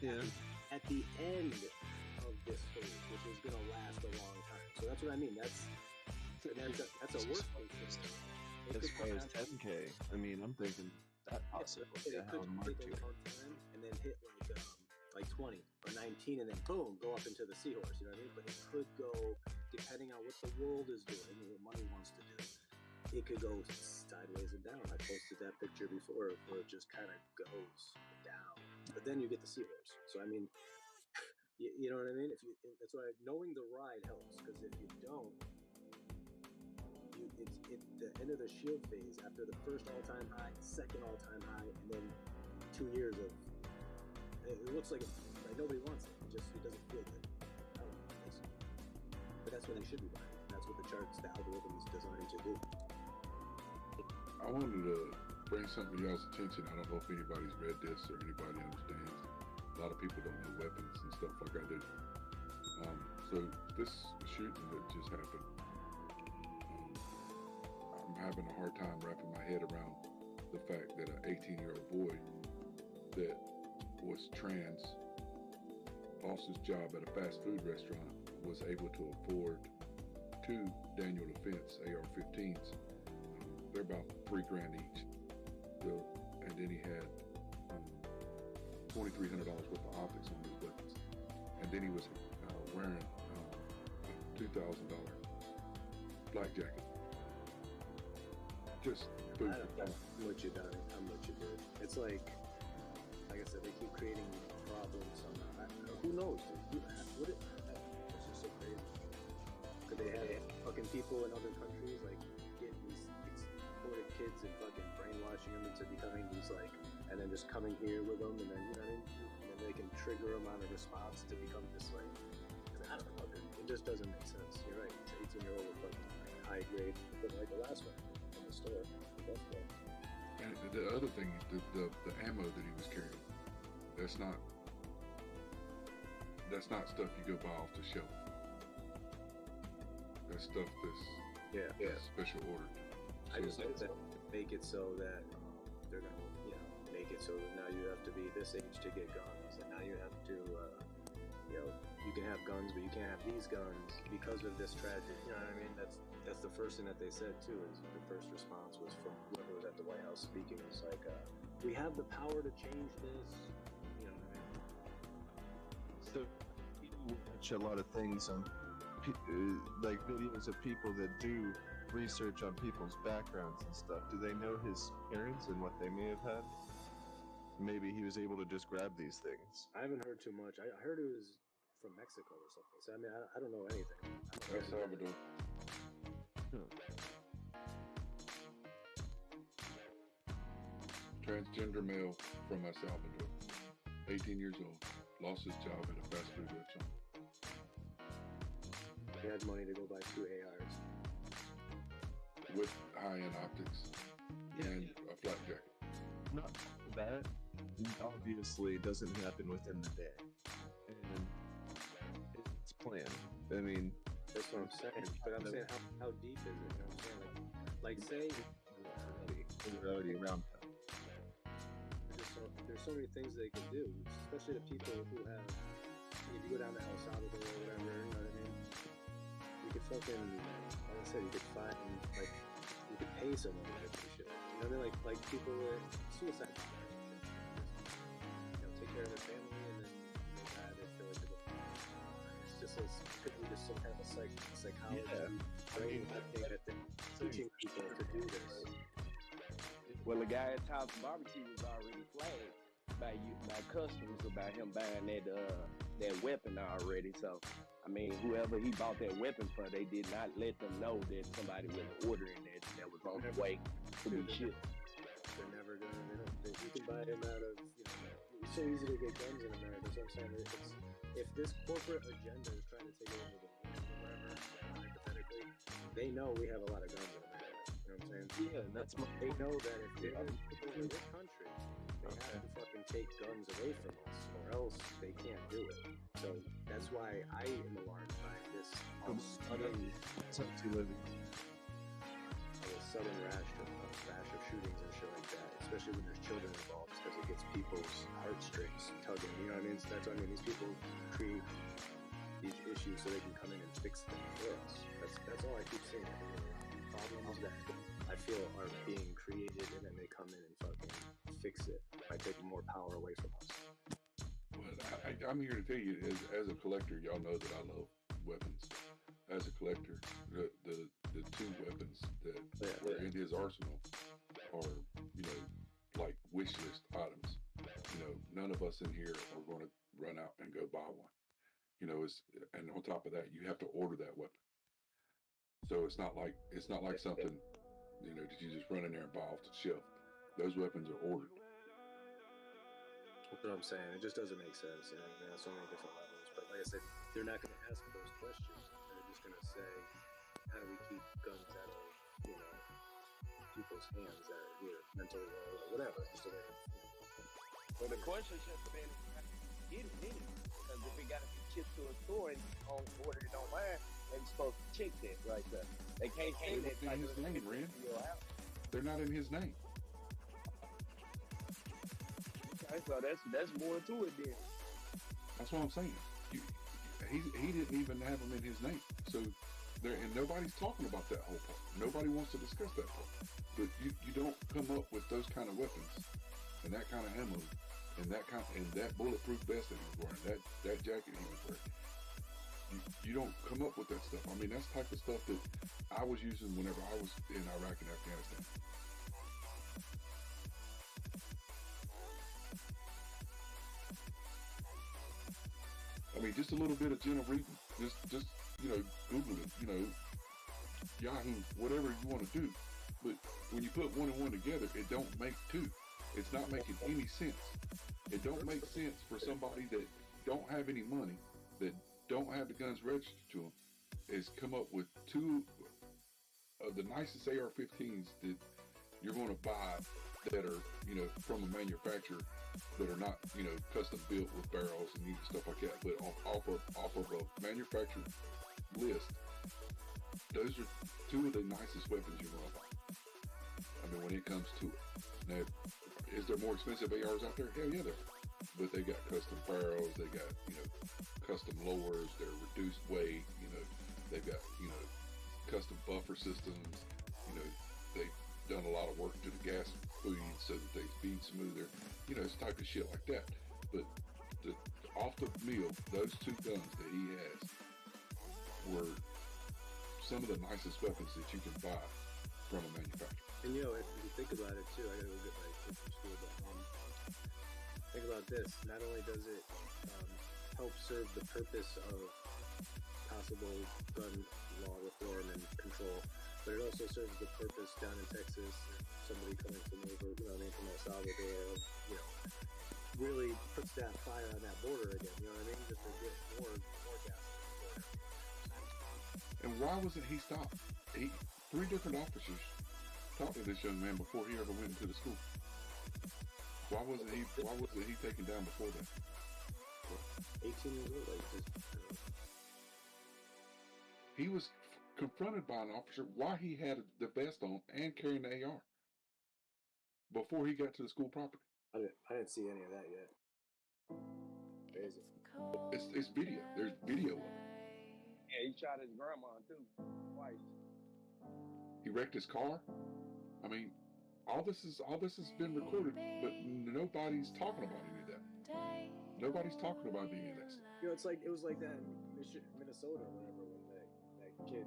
Yeah. At the end of this phase, which is going to last a long time. So that's what I mean. That's a worst case scenario. As far as 10K, I mean, I'm thinking that possible. It could take a long time and then hit like 20 or 19 and then boom, go up into the seahorse, you know what I mean? But it could go, depending on what the world is doing and what money wants to do, it could go sideways and down. I posted that picture before where it just kind of goes down. But then you get the seahorse. So, I mean, you know what I mean? That's why knowing the ride helps, because if you don't, it's the end of the shield phase after the first all-time high, second all-time high, and then 2 years of it looks like nobody wants it. It doesn't feel good. I don't know. But that's when you should be buying. That's what the algorithm is designed to do. I wanted to bring something to y'all's attention. I don't know if anybody's read this or anybody understands. A lot of people don't know weapons and stuff like I do. So this shooting that just happened, I'm having a hard time wrapping my head around the fact that an 18-year-old boy that was trans, lost his job at a fast food restaurant, was able to afford 2 Daniel Defense AR-15s. They're about $3,000 each. And then he had $2,300 worth of optics on those weapons. And then he was wearing a $2,000 black jacket. Just boom. I'm with you, Donnie. I'm with you, dude. It's like I said, they keep creating problems somehow. Who knows? It's just so crazy. Could they have fucking people in other countries like getting these exported kids and fucking brainwashing them into becoming these and then just coming here with them, and then you know what I mean? And then they can trigger them on a response to become this I don't know, dude. It just doesn't make sense. You're right. It's 18-year-old with fucking high grade, but like the last one in the store. And the other thing, the ammo that he was carrying, that's not stuff you go buy off the shelf. That's stuff that's special ordered. I just hope that make it so that they're gonna, make it so that now you have to be this age to get guns, and now you have to, you can have guns, but you can't have these guns because of this tragedy. You know what I mean? That's the first thing that they said too. Is the first response was from whoever was at the White House speaking. Was like, we have the power to change this. You know what I mean? So you watch a lot of things on like videos of people that do research on people's backgrounds and stuff. Do they know his parents and what they may have had? Maybe he was able to just grab these things. I haven't heard too much. I heard it was from Mexico or something. So I mean, I don't know anything. El Salvador. Transgender male from El Salvador, 18 years old, lost his job at a fast food restaurant. He had money to go buy 2 ARs. With high-end optics and a flak jacket. Not that. Obviously, it doesn't happen within the day. And it's planned. I mean, that's what I'm saying. But I'm saying, how deep is it? You know what I'm saying? Like say, we're already around town. There's so many things they can do, especially the people who have. If you go down to El Salvador or whatever, you know what I mean? You could fucking, like I said, you could find, you could pay someone to do this shit. You know what I mean? Like people with suicide bombers and shit. Take care of their family, and then they die, they feel like it's just could be just some kind of a psychology brain thing that teaching people to do this. Well, the guy at Tom's Barbecue was already flagged by customs about him buying that weapon already. So, I mean, whoever he bought that weapon for, they did not let them know that somebody was ordering it that was on the way to be shipped. They're never gonna. You can buy them out of. It's so easy to get guns in America. That's what I'm saying. If this corporate agenda is trying to take over the world or whatever, hypothetically, they know we have a lot of guns in America. You know what I'm saying? Yeah, that's they know that if they're in this country, they have to fucking take guns away from us, or else they can't do it. So that's why I am alarmed by this sudden rash of shootings and shit like that, especially when there's children involved, because it gets people's heartstrings tugging. You know what I mean? So that's what I mean. These people create these issues so they can come in and fix them for us. That's all I keep seeing. Problems that I feel are being created, and then they come in and fucking fix it by taking more power away from us. Well, I'm here to tell you, as a collector, y'all know that I love weapons. As a collector, the two weapons that were in his arsenal are, like wish list items. None of us in here are going to run out and go buy one. And on top of that, you have to order that weapon. So it's not like something, that you just run in there and buy off the shelf. Those weapons are ordered. That's what I'm saying. It just doesn't make sense. There's so many different levels. But like I said, they're not going to ask those questions. They're just going to say, how do we keep guns out of, people's hands that are here, mentally ill or whatever. Just a way of, Well, the question should have been, get it anyway. Because if it got to be shipped to a store and ordered it online, they're supposed to check that right there. They can't say that type of thing. They're not in his name. Okay, so that's more to it then. That's what I'm saying. He didn't even have them in his name. So and nobody's talking about that whole part. Nobody wants to discuss that part. But you don't come up with those kind of weapons and that kind of ammo and that bulletproof vest that he was wearing, that jacket he was wearing. You don't come up with that stuff. I mean, that's the type of stuff that I was using whenever I was in Iraq and Afghanistan. I mean, just a little bit of gentle reading. Just Google it, Yahoo, whatever you want to do. But when you put one and one together, it don't make two. It's not making any sense. It don't make sense for somebody that don't have any money, that don't have the guns registered to them, is come up with two of the nicest AR-15s that you're going to buy that are, from a manufacturer that are not, custom built with barrels and stuff like that, but off of a manufactured list. Those are two of the nicest weapons you're going to buy. I mean, when it comes to it. Now, is there more expensive ARs out there? Hell yeah, there are. But they got custom barrels, they got, custom lowers, they're reduced weight, they've got, custom buffer systems, they've done a lot of work to the gas feed so that they feed smoother, it's type of shit like that. But off the mill, those two guns that he has were some of the nicest weapons that you can buy from a manufacturer. And if you think about it too, I gotta go get my kid from school, but think about this. Not only does it help serve the purpose of possible gun law reform and control, but it also serves the purpose down in Texas, somebody coming from over, from El Salvador, really puts that fire on that border again, you know what I mean? Just to get more gas on the border. And why wasn't he stopped? Three different officers talked to this young man before he ever went into the school. Why wasn't he taken down before that? 18 years old, He was confronted by an officer while he had the vest on and carrying the AR before he got to the school property. I didn't see any of that yet. Crazy. It's video. There's video of it. Yeah, he shot his grandma too, twice. He wrecked his car. I mean, all this has been recorded, but nobody's talking about any of that. Nobody's talking about any of this. It was like that in Minnesota or whatever, when that kid,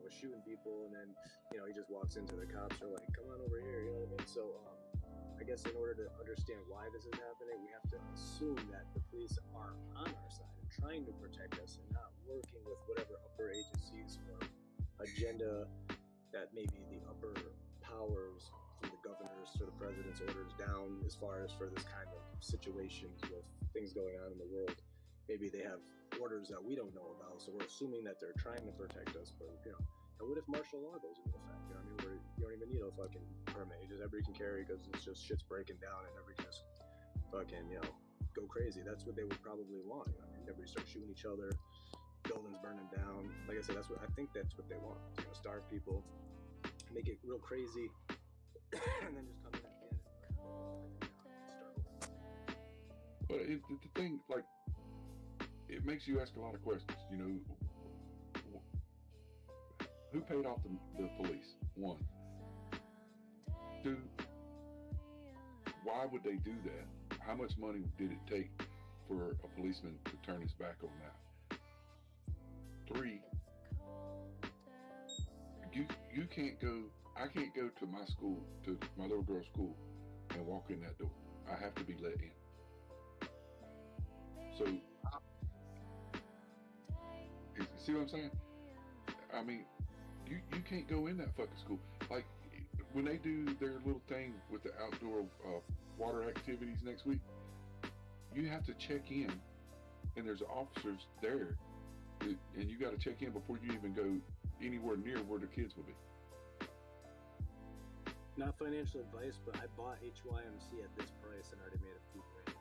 was shooting people, and then he just walks into the cops are like, come on over here, you know what I mean? So I guess in order to understand why this is happening, we have to assume that the police are on our side and trying to protect us and not working with whatever upper agencies or agenda that maybe the upper powers from the governors to the president's orders down as far as for this kind of situations with things going on in the world. Maybe they have orders that we don't know about, so we're assuming that they're trying to protect us, but and what if martial law goes into effect? You know what I mean? Where you don't even need a fucking permit. You just everybody can carry because it's just shit's breaking down and everybody can just fucking go crazy. That's what they would probably want. You know what I mean? Everybody start shooting each other, buildings burning down. Like I said, I think that's what they want. Starve people, make it real crazy, and then just come in at the end and start over. But the thing, like, it makes you ask a lot of questions. Who paid off the police? One. Two, why would they do that? How much money did it take for a policeman to turn his back on that? Three, you can't go, I can't go to my school, to my little girl's school, and walk in that door. I have to be let in. So, you see what I'm saying? I mean, you can't go in that fucking school. Like, when they do their little thing with the outdoor water activities next week, you have to check in, and there's officers there, and you got to check in before you even go anywhere near where the kids will be. Not financial advice, but I bought HYMC at this price and already made a few grand.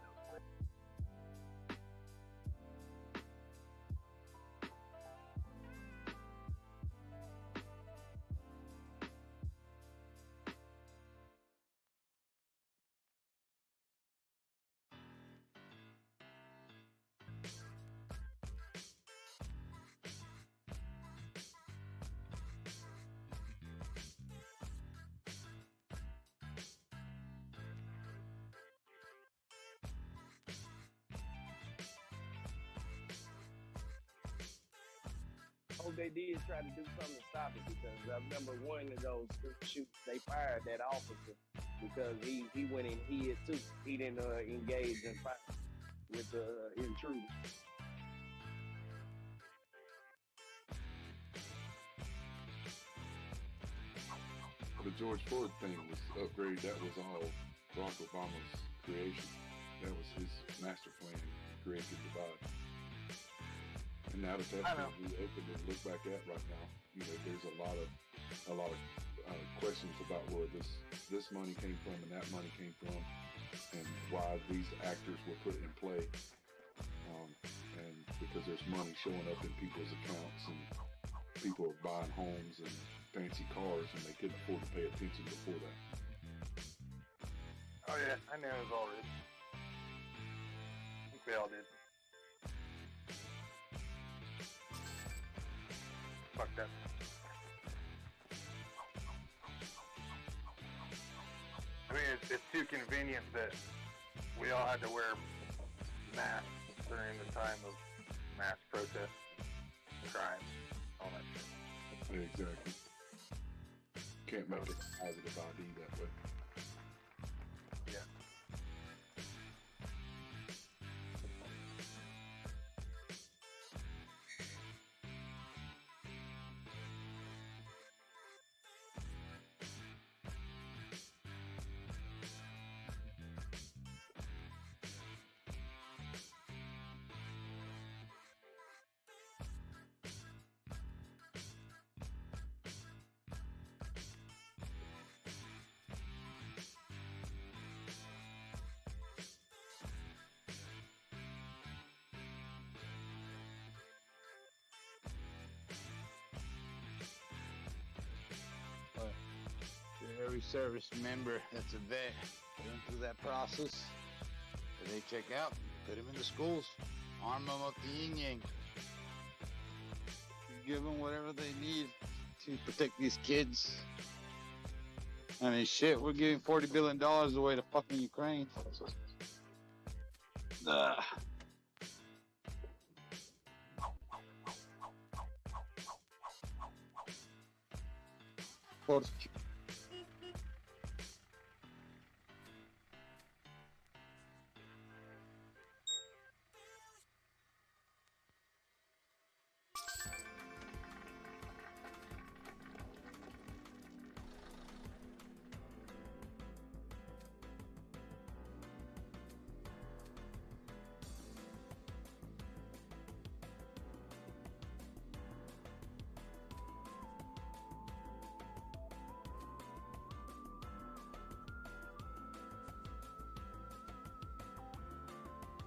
hope they did try to do something to stop it, because I remember one of those shoots, they fired that officer because he went and hid too. He didn't engage in fight with the intruder. The George Floyd thing was upgraded. That was all Barack Obama's creation. That was his master plan. He created the divide. And now that that's been reopened and look back at right now, there's a lot of questions about where this money came from and that money came from, and why these actors were put in play. And because there's money showing up in people's accounts, and people are buying homes and fancy cars, and they couldn't afford to pay attention before that. Oh yeah, I knew it was all rich. I think we all did. Fuck that. I mean, it's too convenient that we all had to wear masks during the time of mass protests, crimes, all that shit. Exactly. Can't make it a positive ID that way. Yeah. Every service member that's a vet going through that process, when they check out, put them in the schools, arm them up the yin yang, give them whatever they need to protect these kids. I mean, shit, we're giving $40 billion away to fucking Ukraine. porch.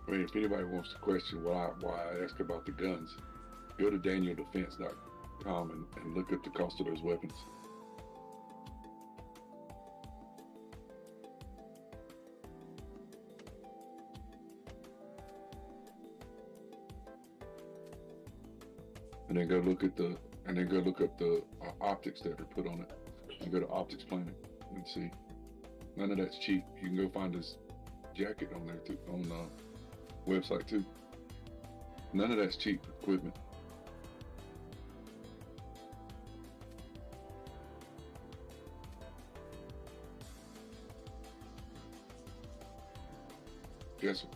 I mean, if anybody wants to question why I asked about the guns, go to DanielDefense.com and look up the cost of those weapons. And then go look at up the optics that are put on it. And go to Optics Planning and see. None of that's cheap. You can go find this jacket on there too, on the website too. None of that's cheap equipment. Yes, sir.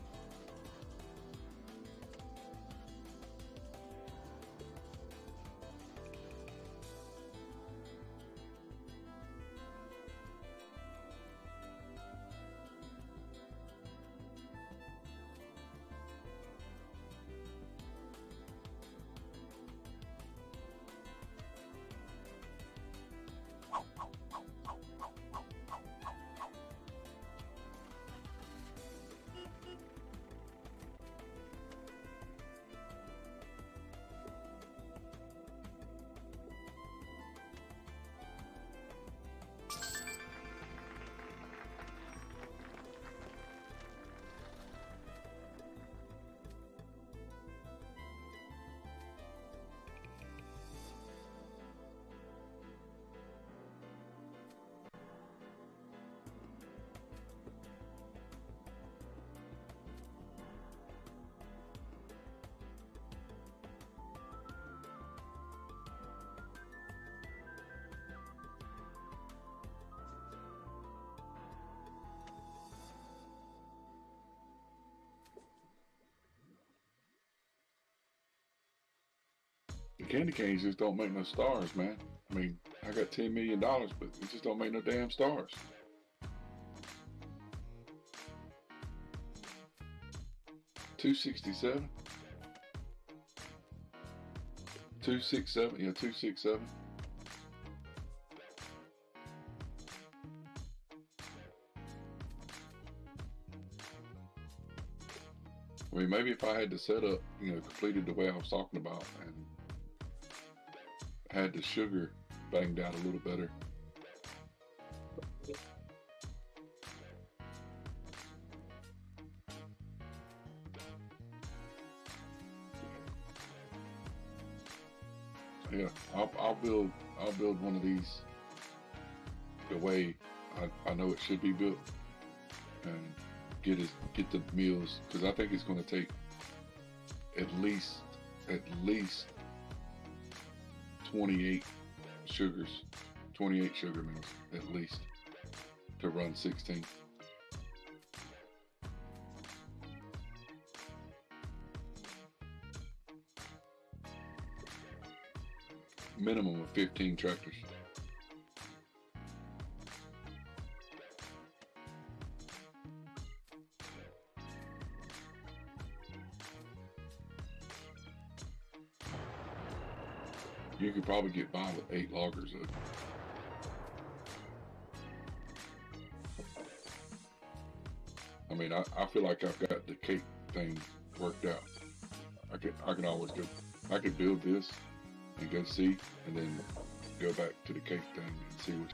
The candy canes just don't make no stars, man. I mean, I got $10 million, but it just don't make no damn stars. $267. 267. Yeah, 267. I mean, maybe if I had the setup, completed the way I was talking about and had the sugar banged out a little better. Yeah, I'll build one of these the way I know it should be built, and get the meals, because I think it's going to take at least 28 sugar meals at least to run 16. Minimum of 15 tractors. You could probably get by with 8 loggers though. I mean, I feel like I've got the cake thing worked out. I can always go. I could build this and go see, and then go back to the cake thing and see what.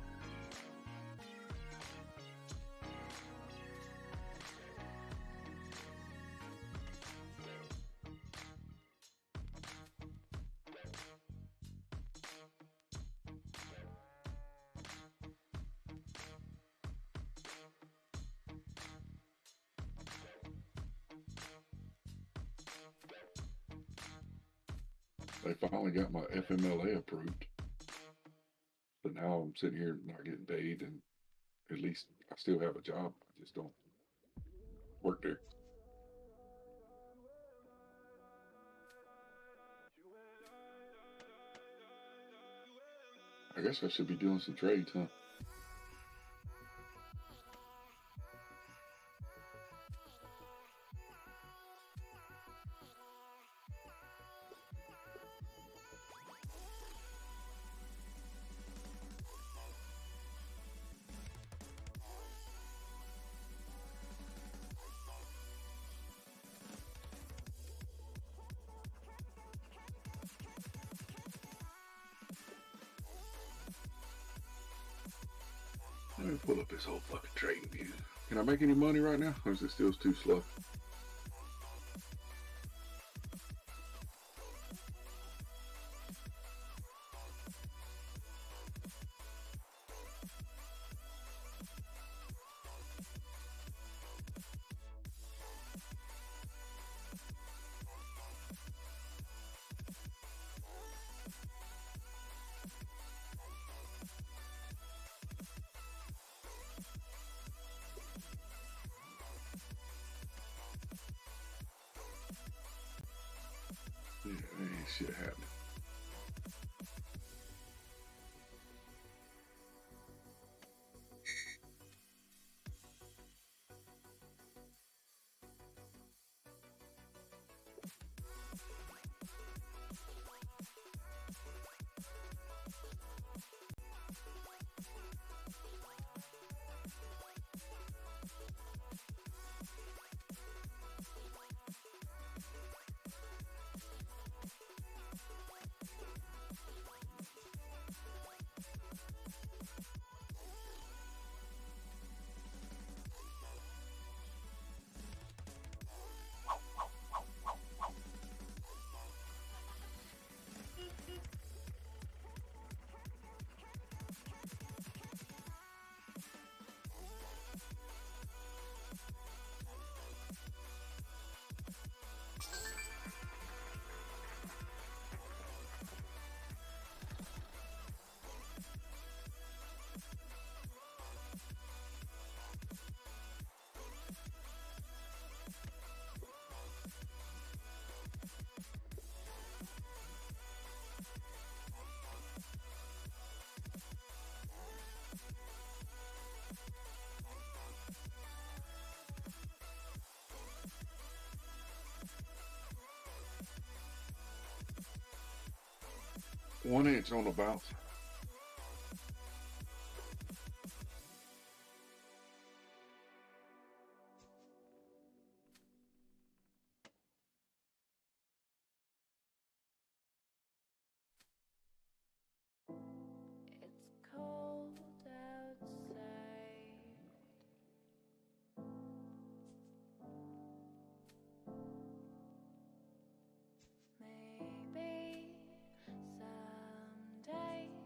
They finally got my FMLA approved. So now how I'm sitting here not getting paid, and at least I still have a job. I just don't work there. I guess I should be doing some trades, huh? Let me pull up this whole fucking trading view. Can I make any money right now, or is it still too slow? Yeah, ain't shit happening. One inch on the bounce. It's cold outside. Maybe someday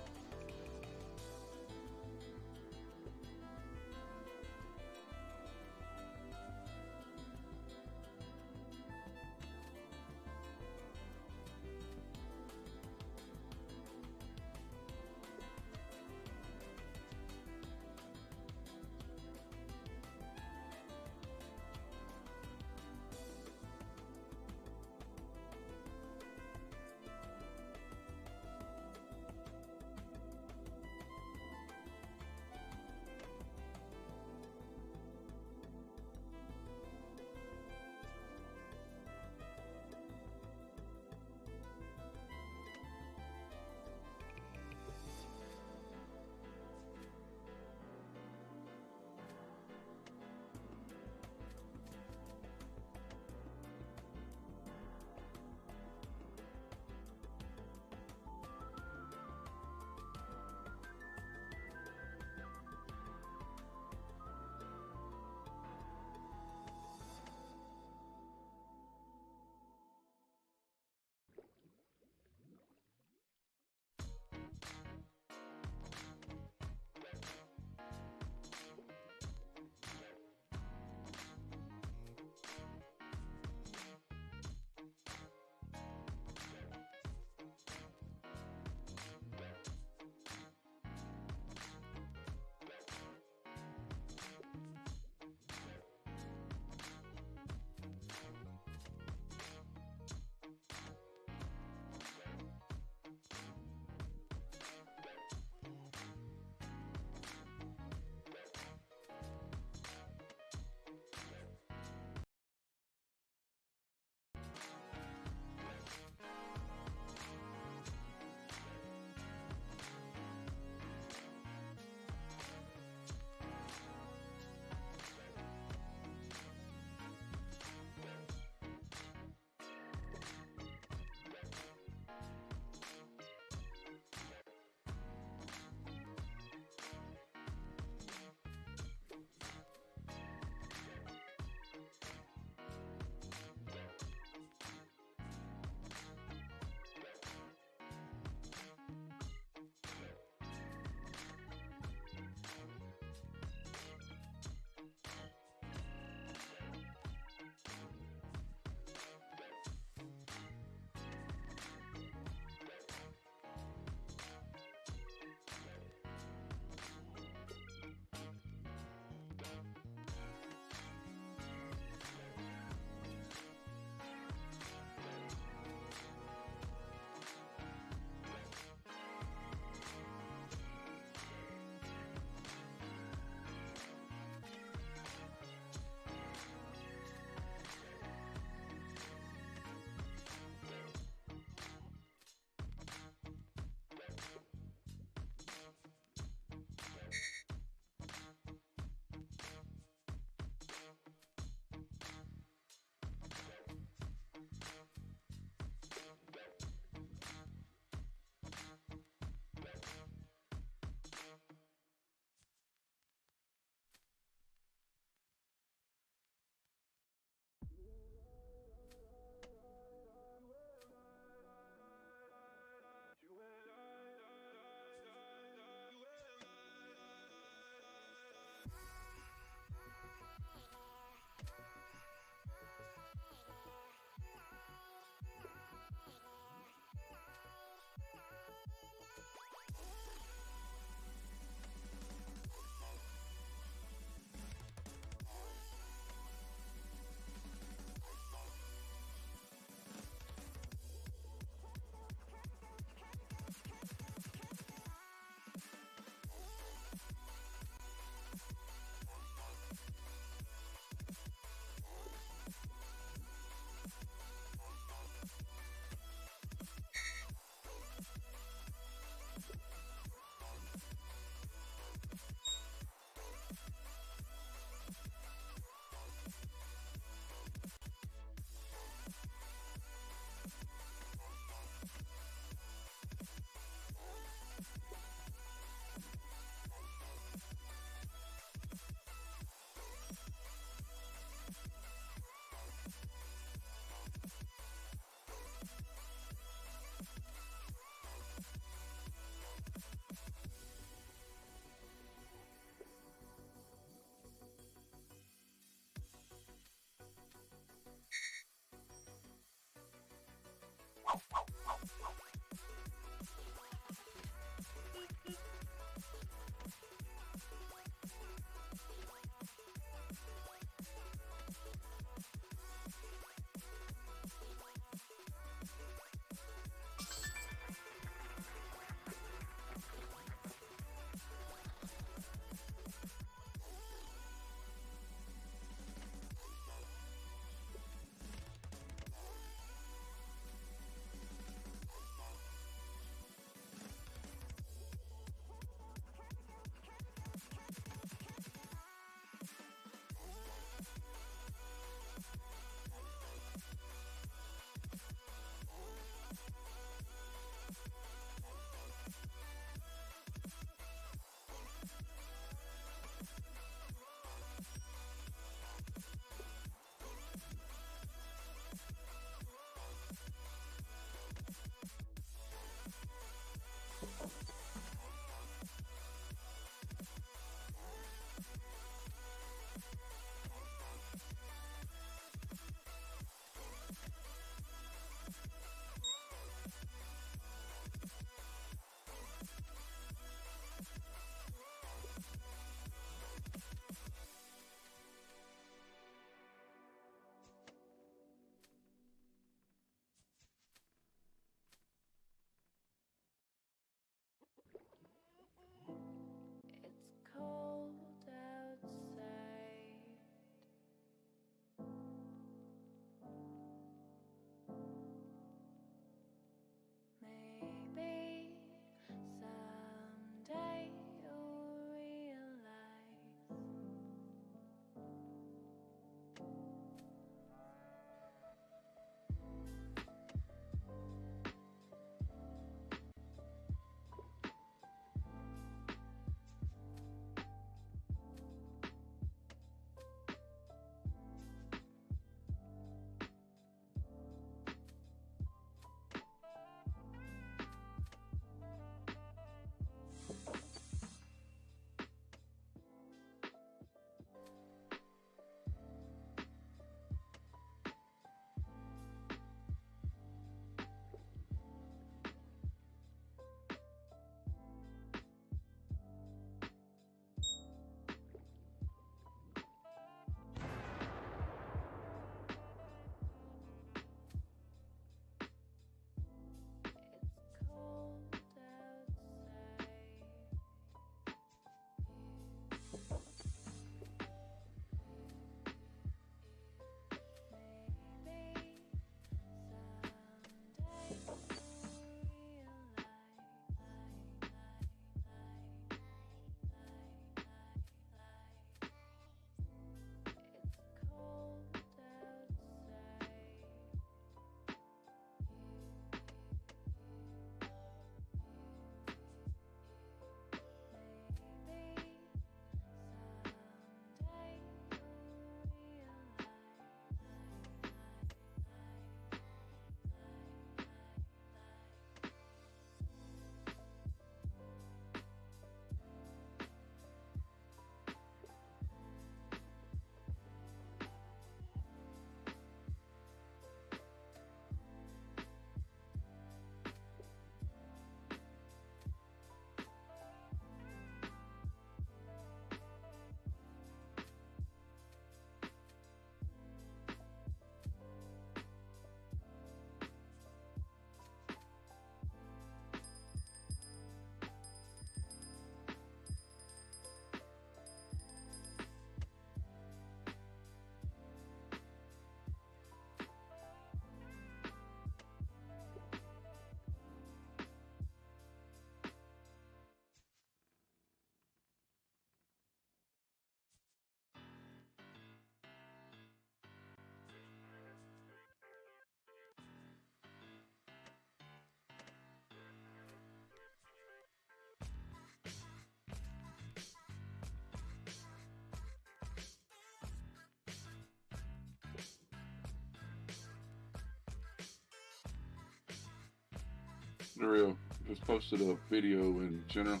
Real just posted a video in general.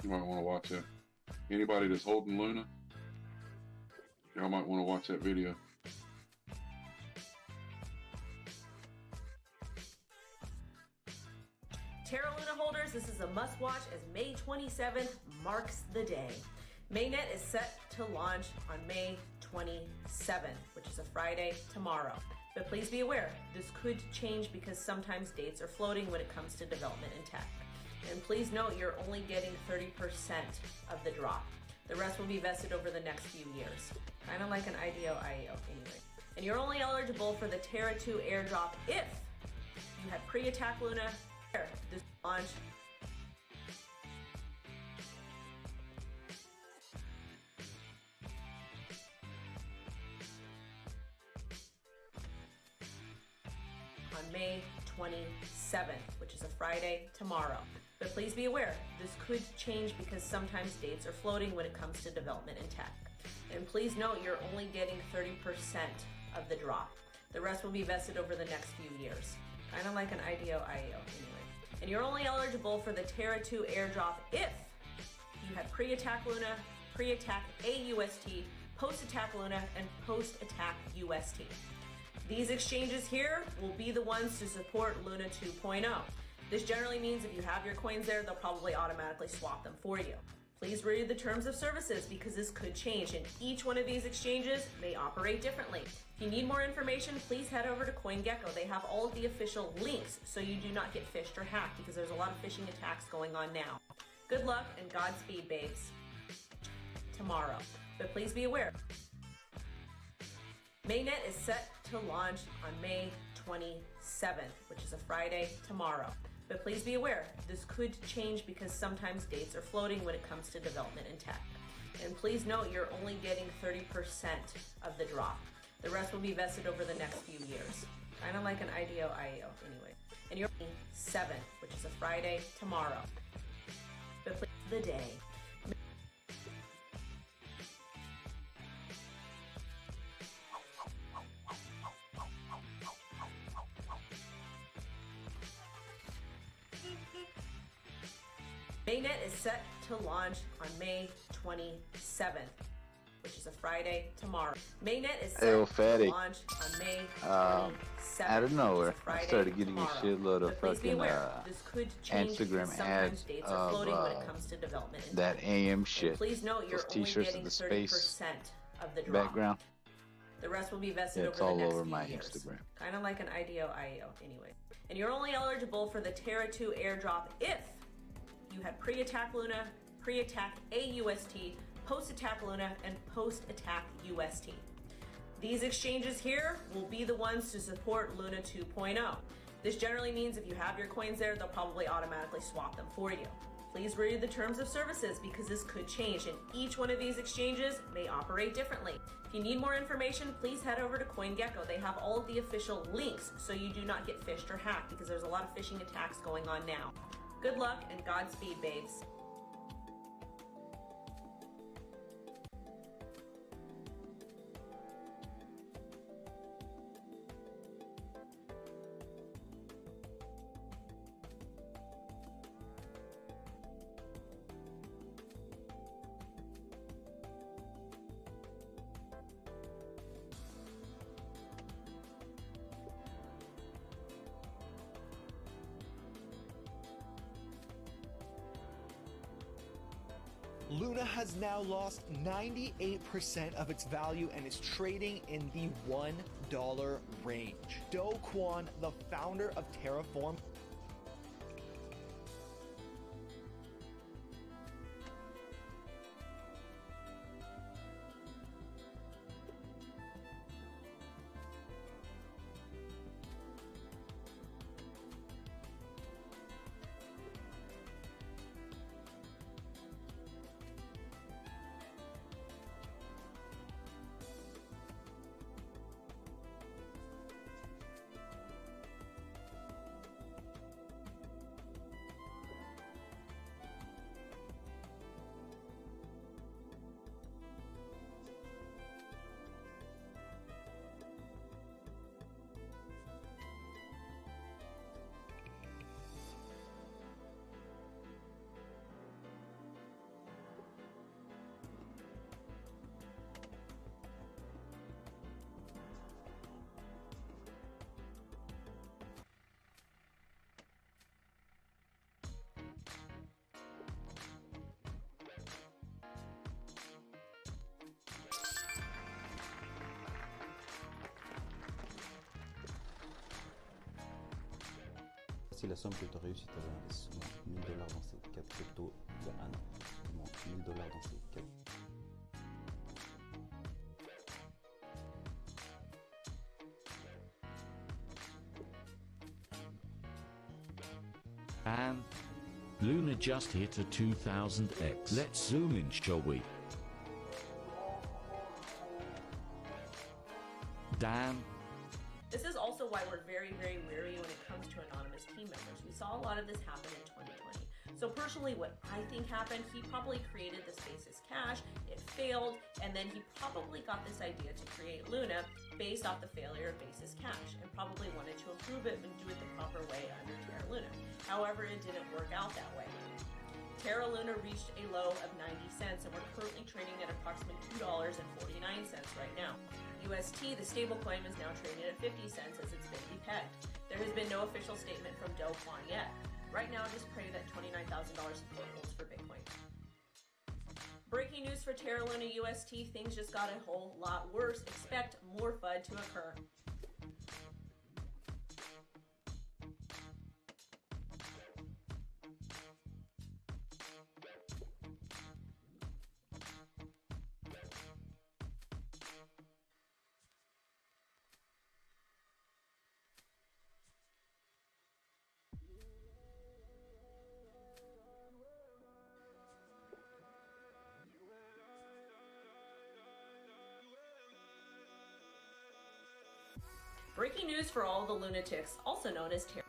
You might want to watch it. Anybody that's holding Luna, y'all might want to watch that video. Terra Luna holders, this is a must-watch as May 27th marks the day. Mainnet is set to launch on May 27th, which is a Friday tomorrow. But please be aware, this could change because sometimes dates are floating when it comes to development and tech. And please note you're only getting 30% of the drop. The rest will be vested over the next few years. Kind of like an IDO IEO anyway. And you're only eligible for the Terra 2 airdrop if you had pre-attack Luna. This launch on May 27th, which is a Friday tomorrow. But please be aware, this could change because sometimes dates are floating when it comes to development and tech. And please note you're only getting 30% of the drop. The rest will be vested over the next few years. Kind of like an IDO IEO anyway. And you're only eligible for the Terra 2 airdrop if you had pre-attack Luna, pre-attack AUST, post-attack Luna, and post-attack UST. These exchanges here will be the ones to support Luna 2.0. This generally means if you have your coins there, they'll probably automatically swap them for you. Please read the terms of services because this could change and each one of these exchanges may operate differently. If you need more information, please head over to CoinGecko. They have all of the official links so you do not get phished or hacked because there's a lot of phishing attacks going on now. Good luck and Godspeed, babes. Tomorrow. But please be aware. Mainnet is set to launch on May 27th, which is a Friday tomorrow. But please be aware, this could change because sometimes dates are floating when it comes to development and tech. And please note you're only getting 30% of the drop. The rest will be vested over the next few years. Kind of like an IDO IEO anyway. And you're 7th, which is a Friday tomorrow. But please, the day. Mainnet is set to launch on May 27th, which is a Friday tomorrow. Mainnet is set Hey, to launch on May 27th. Out of nowhere, I started getting tomorrow. a shitload of But please be fucking aware, this could change because Instagram sometimes ads dates are of floating when it comes to development and that tech. AM And shit. please note you're Those only t-shirts getting with the 30% space of the drop. background. The rest will be vested Yeah, it's over all the next over few my years. Instagram. Kind of like an IDO IEO anyway. And you're only eligible for the Terra 2 airdrop if you had pre-attack Luna, pre-attack AUST, post-attack Luna, and post-attack UST. These exchanges here will be the ones to support Luna 2.0. This generally means if you have your coins there, they'll probably automatically swap them for you. Please read the terms of services because this could change and each one of these exchanges may operate differently. If you need more information, please head over to CoinGecko. They have all of the official links so you do not get phished or hacked because there's a lot of phishing attacks going on now. Good luck and Godspeed, babes. Luna has now lost 98% of its value and is trading in the $1 range. Do Kwon, the founder of Terraform, Voici la somme que tu as réussi à investir. $1000 dans ces 4 cryptos il y a un an. Il manque $1000 dans ces 4. And Luna just hit a 2000x. Let's zoom in, shall we? Dan. This is also why we're very, very wary when it comes to anonymous team members. We saw a lot of this happen in 2020. So personally, what I think happened, he probably created the Spaces Cash, it failed, and then he probably got this idea to create Luna based off the failure of Basis Cash, and probably wanted to improve it and do it the proper way under Terra Luna. However, it didn't work out that way. Terra Luna reached a low of 90 cents, and we're currently trading at approximately $2.49 right now. UST, the stablecoin, is now trading at 50 cents as it's been depegged. There has been no official statement from Do Kwon yet. Right now, just pray that $29,000 support holds for Bitcoin. Breaking news for Terra Luna UST, things just got a whole lot worse. Expect more FUD to occur. Breaking news for all the lunatics, also known as Terra.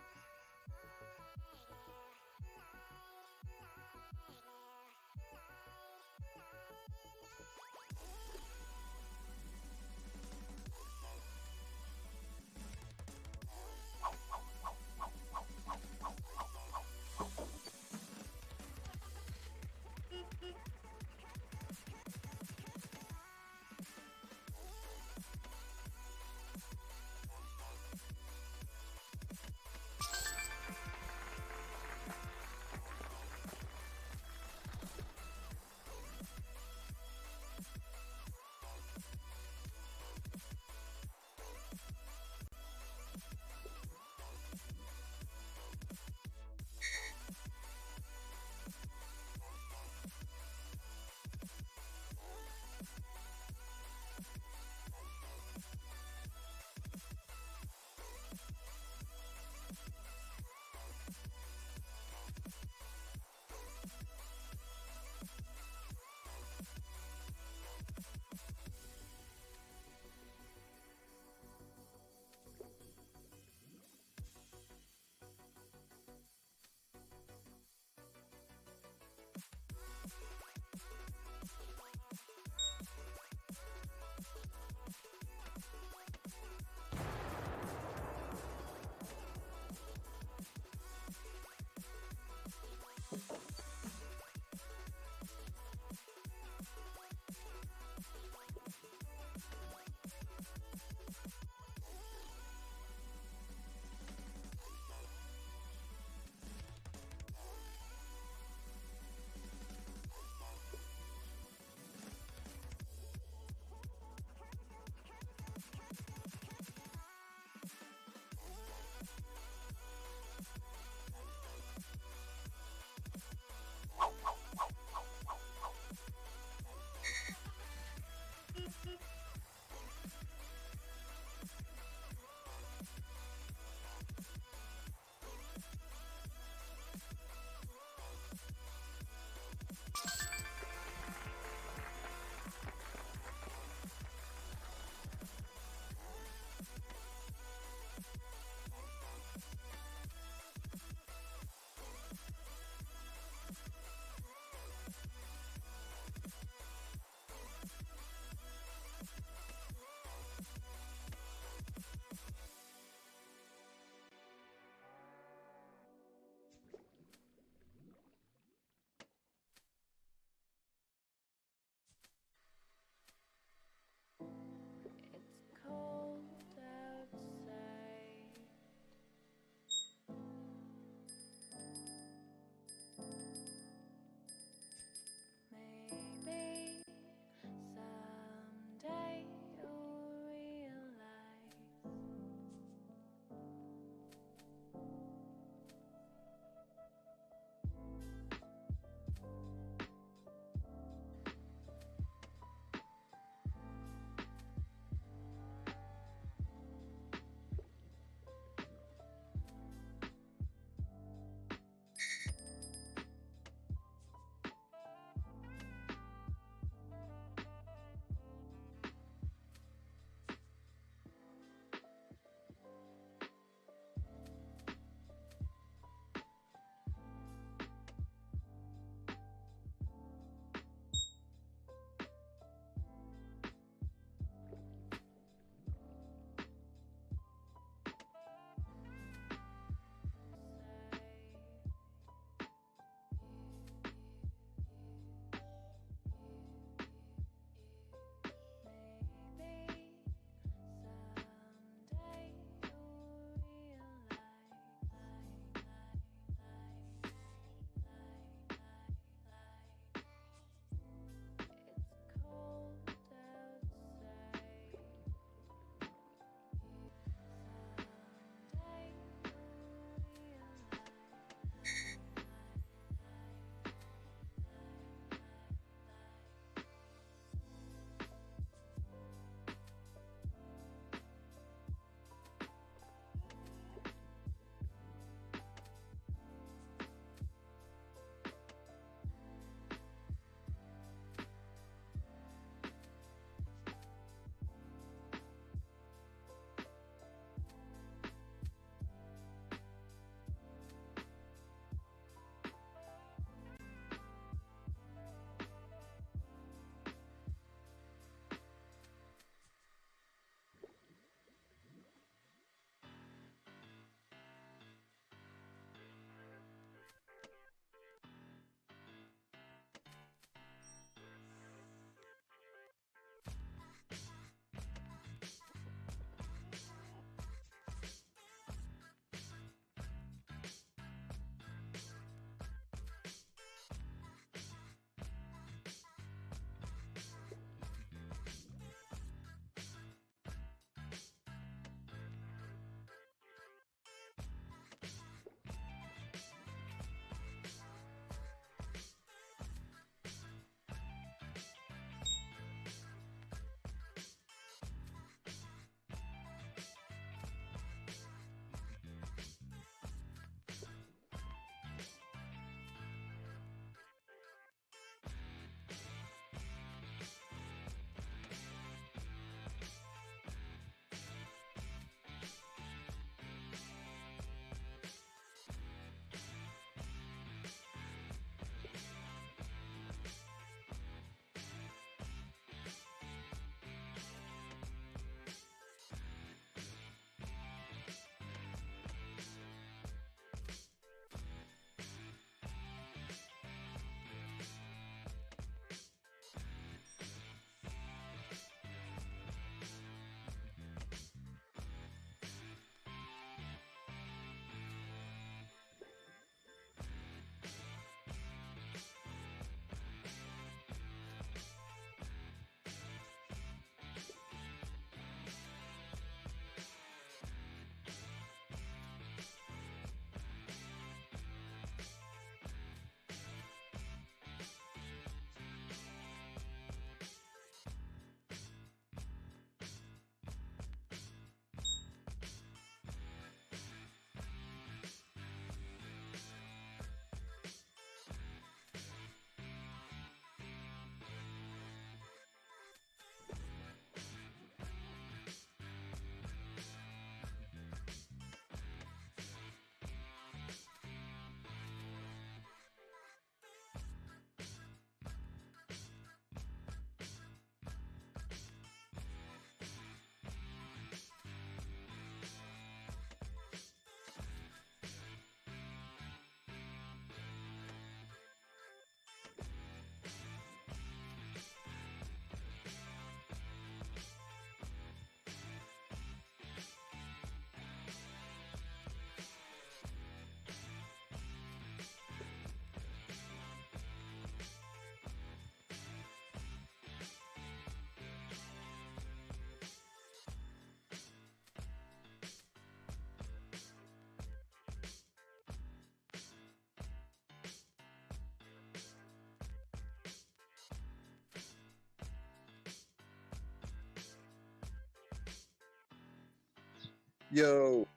Yo,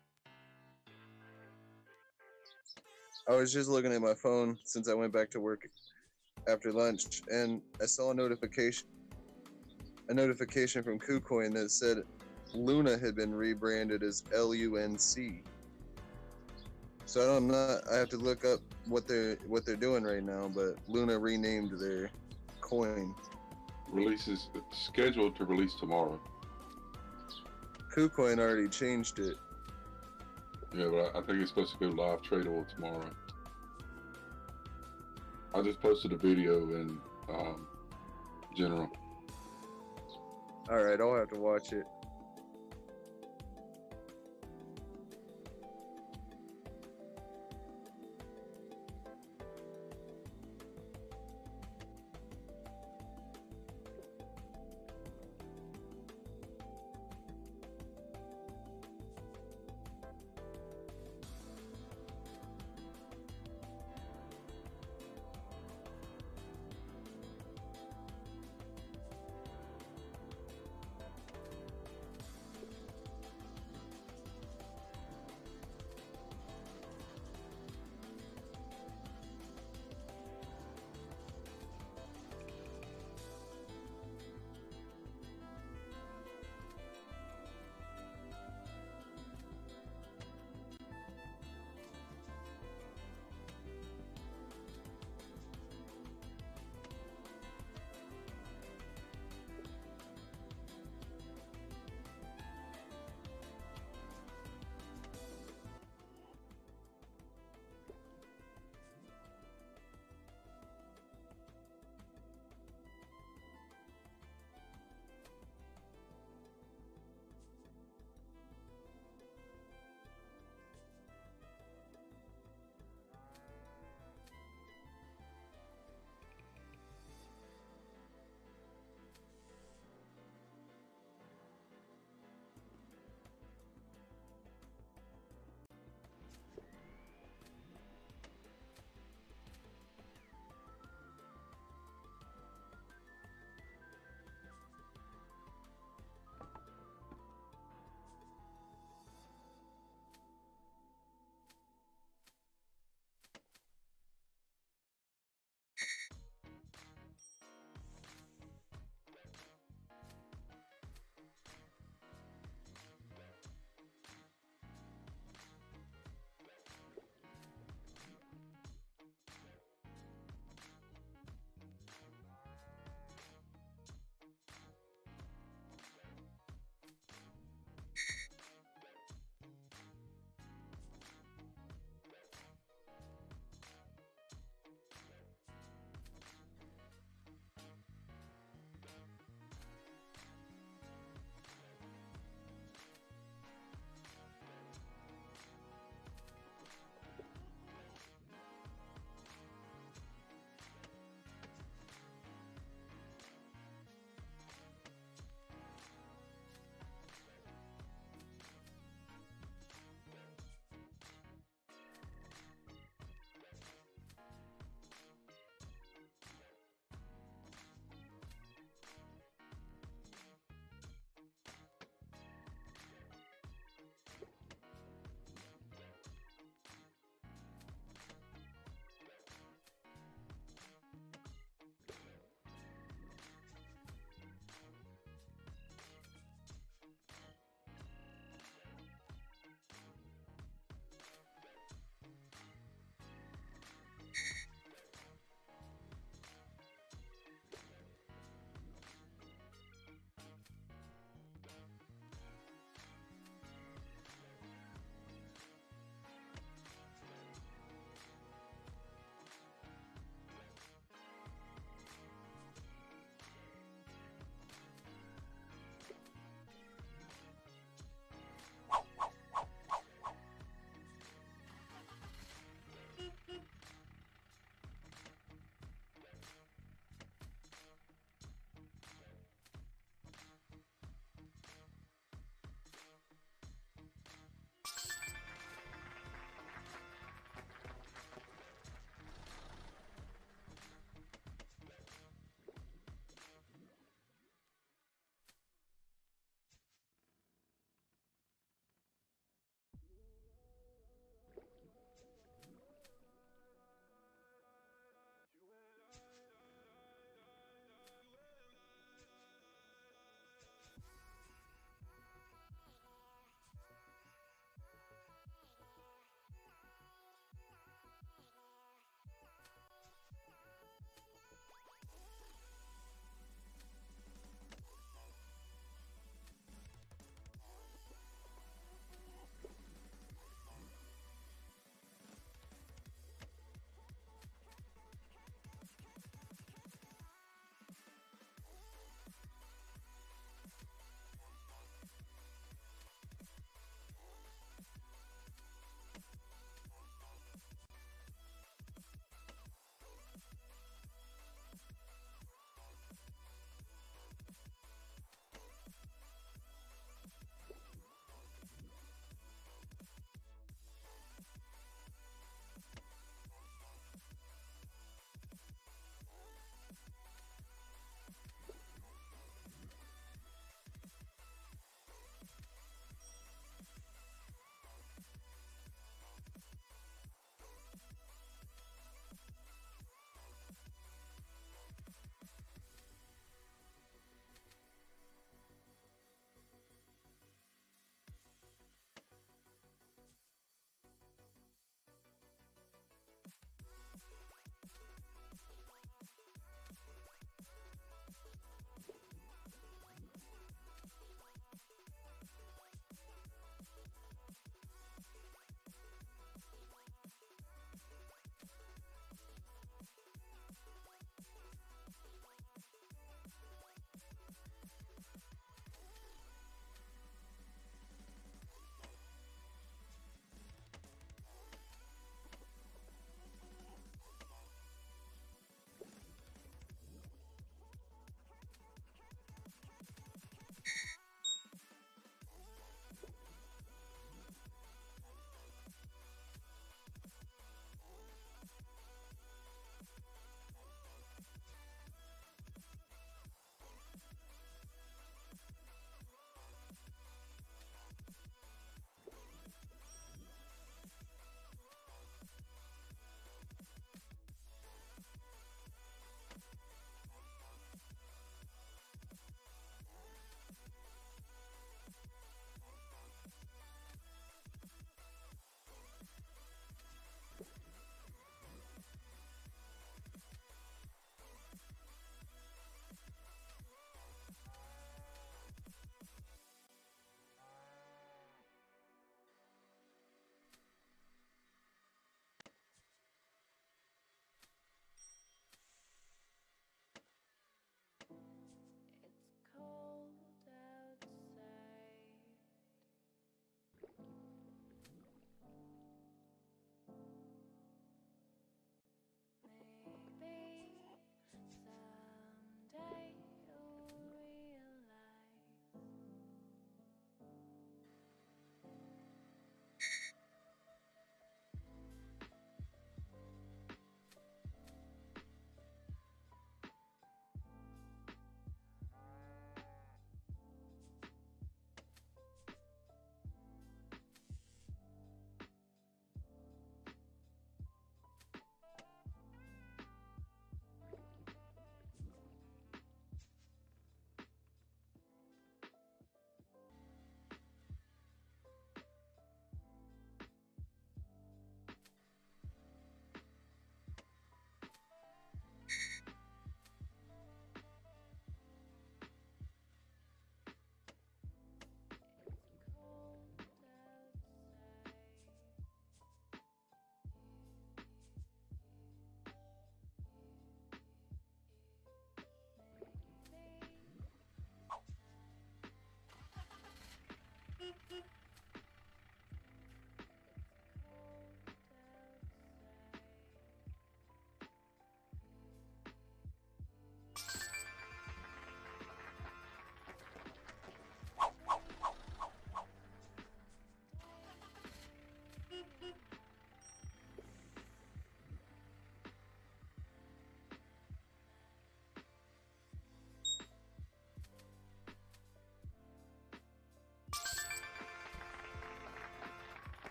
I was just looking at my phone since I went back to work after lunch, and I saw a notification from KuCoin that said Luna had been rebranded as LUNC. So I have to look up what they're doing right now, but Luna renamed their coin. Releases scheduled to release tomorrow. KuCoin already changed it. Yeah, but I think it's supposed to go live tradable tomorrow. I just posted a video in general. All right, I'll have to watch it.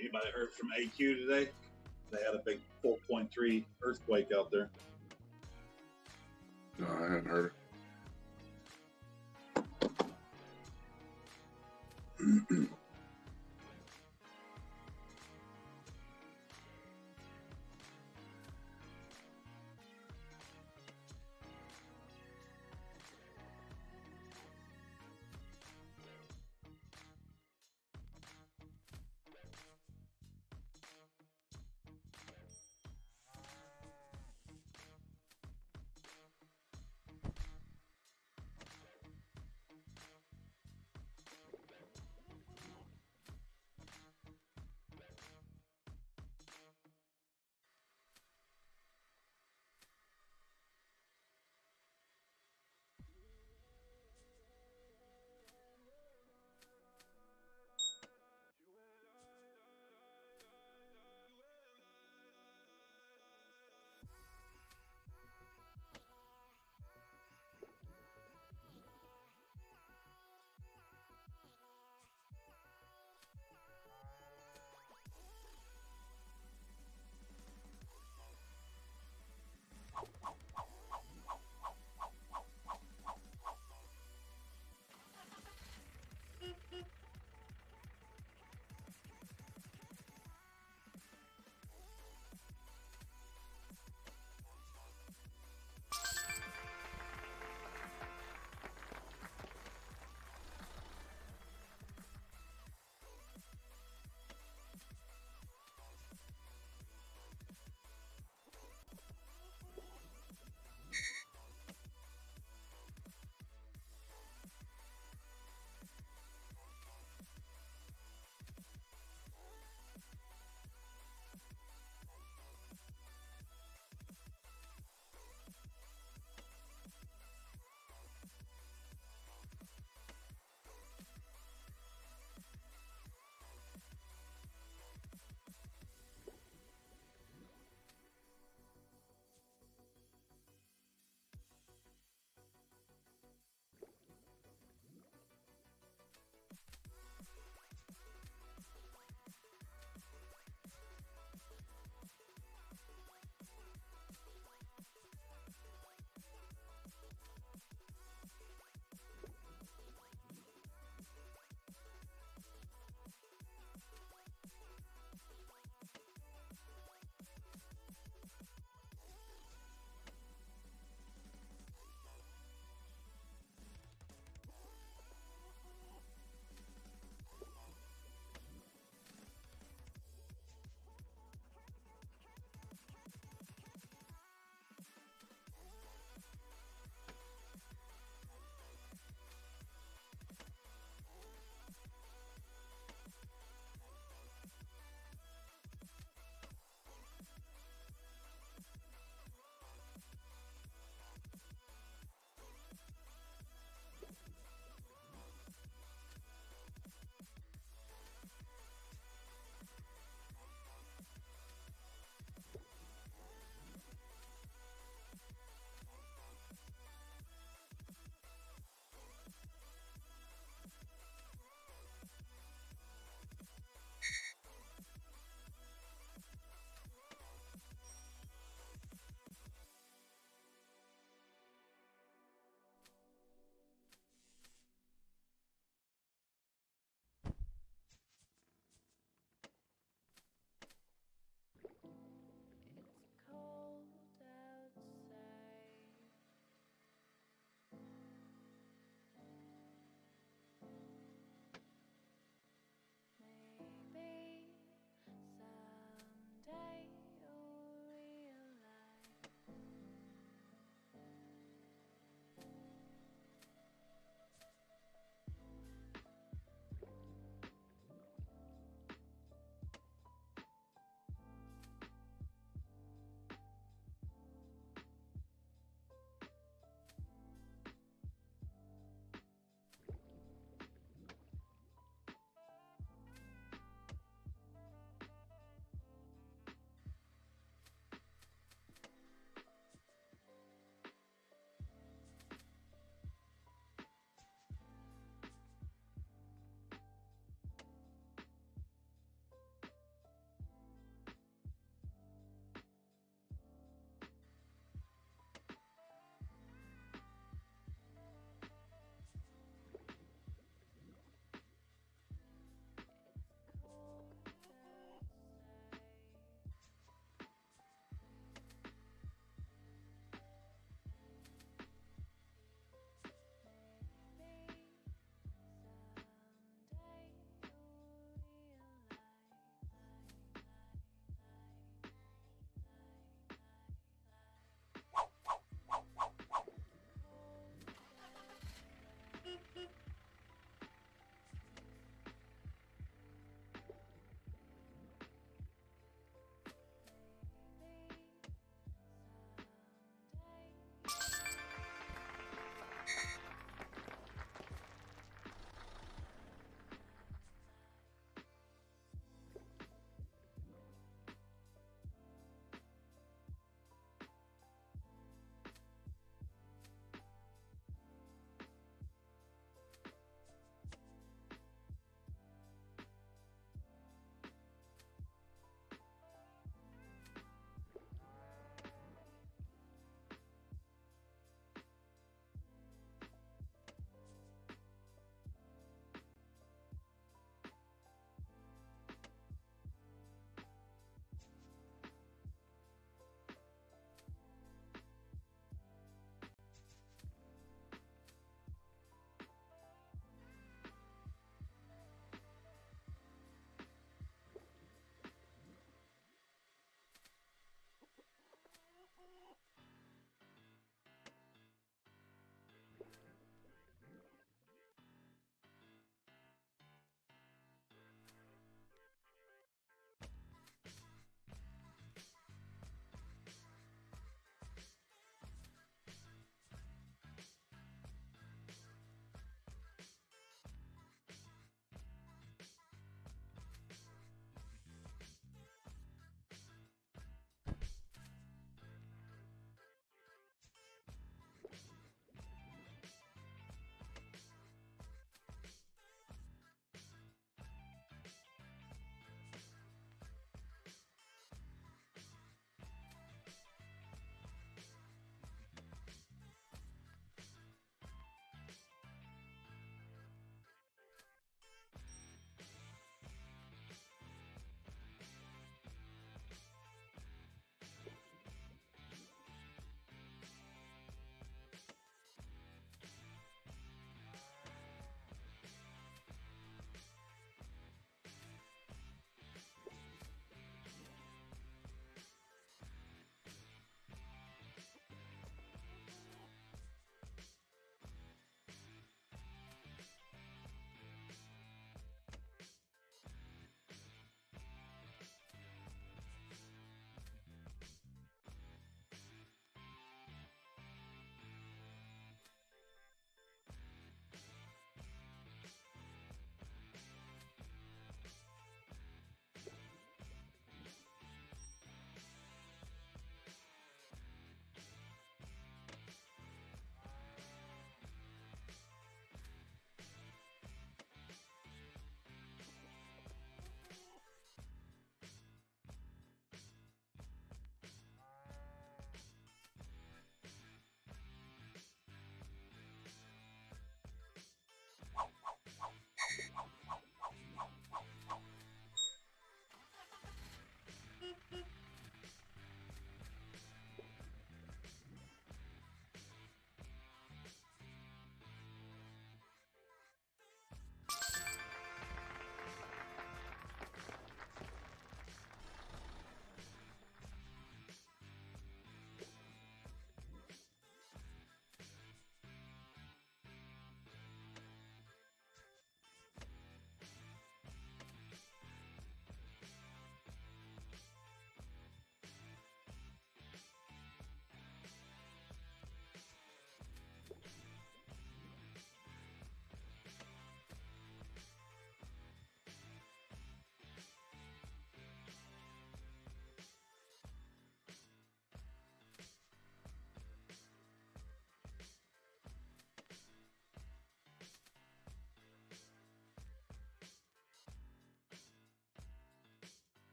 Anybody heard from AQ today? They had a big 4.3 earthquake out there. No, I hadn't heard it.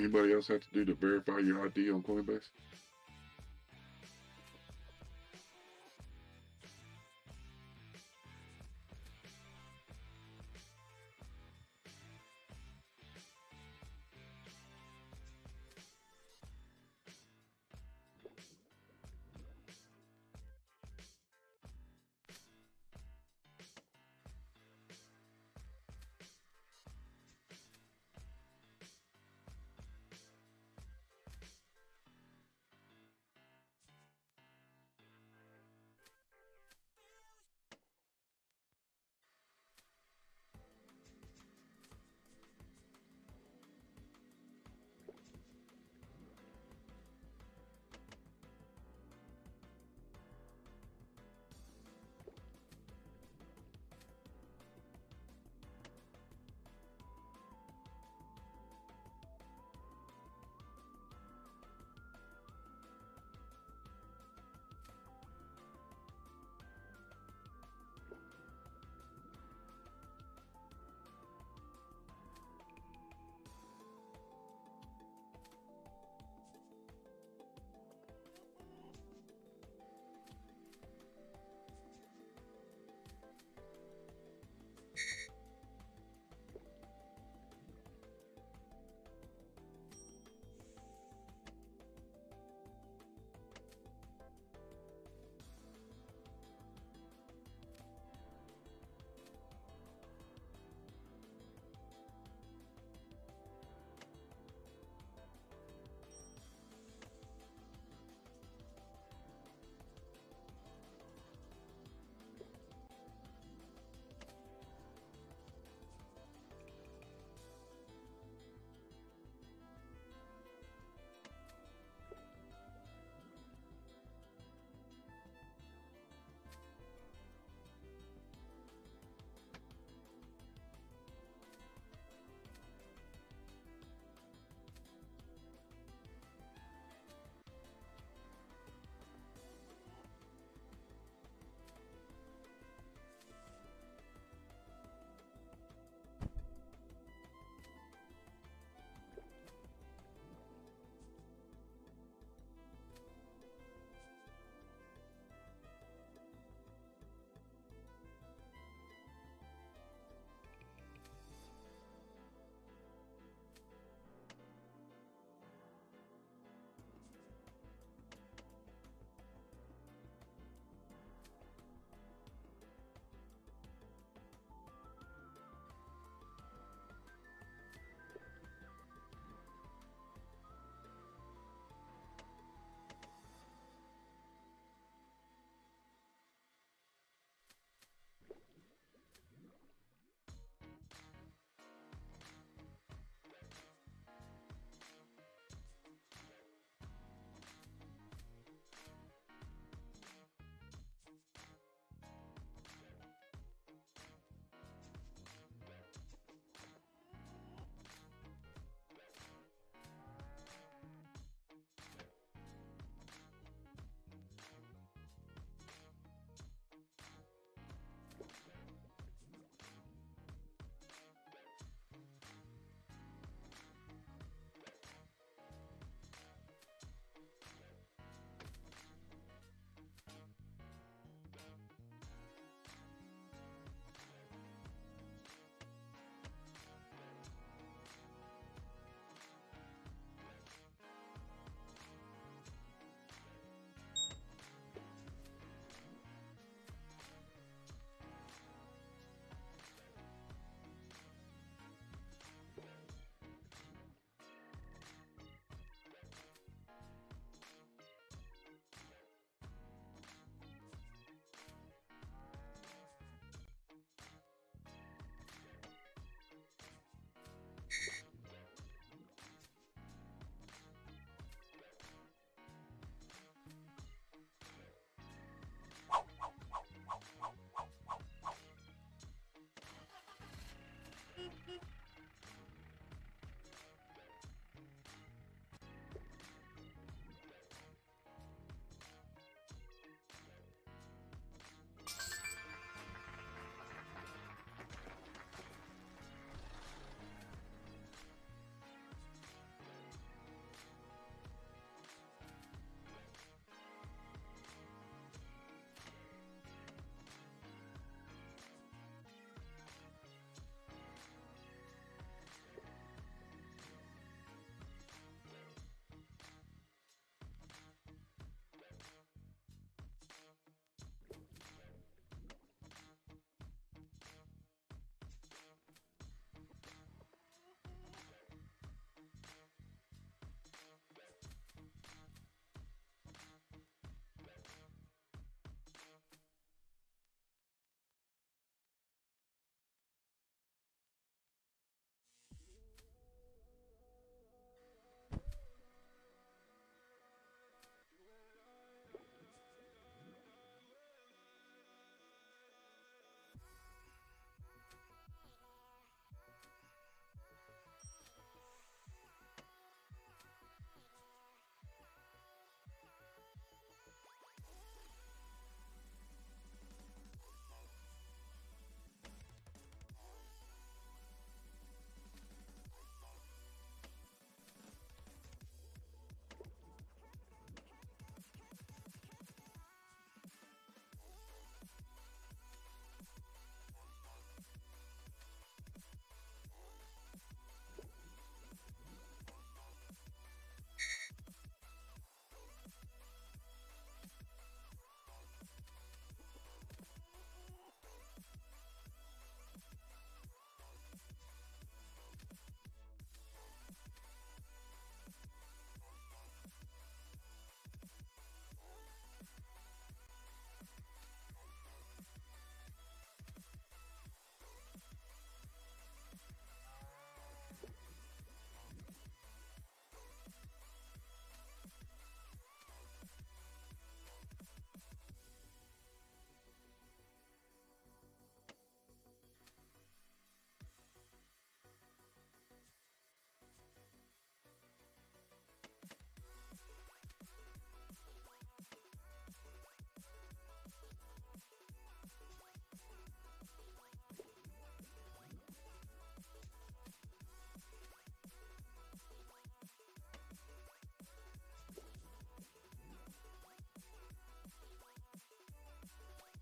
Anybody else have to do to verify your ID on Coinbase?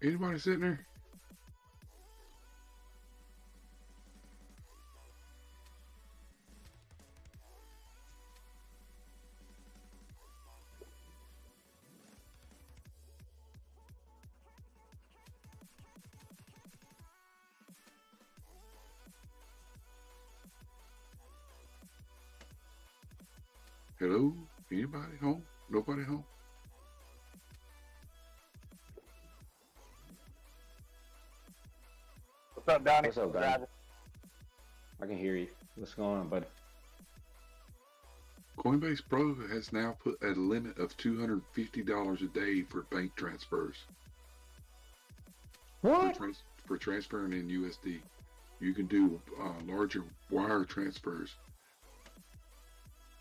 Anybody sitting there? Hello? Anybody home? Nobody home? What's up, Donnie? What's up, guys? I can hear you. What's going on, bud? Coinbase Pro has now put a limit of $250 a day for bank transfers. What? For transferring in USD. You can do larger wire transfers,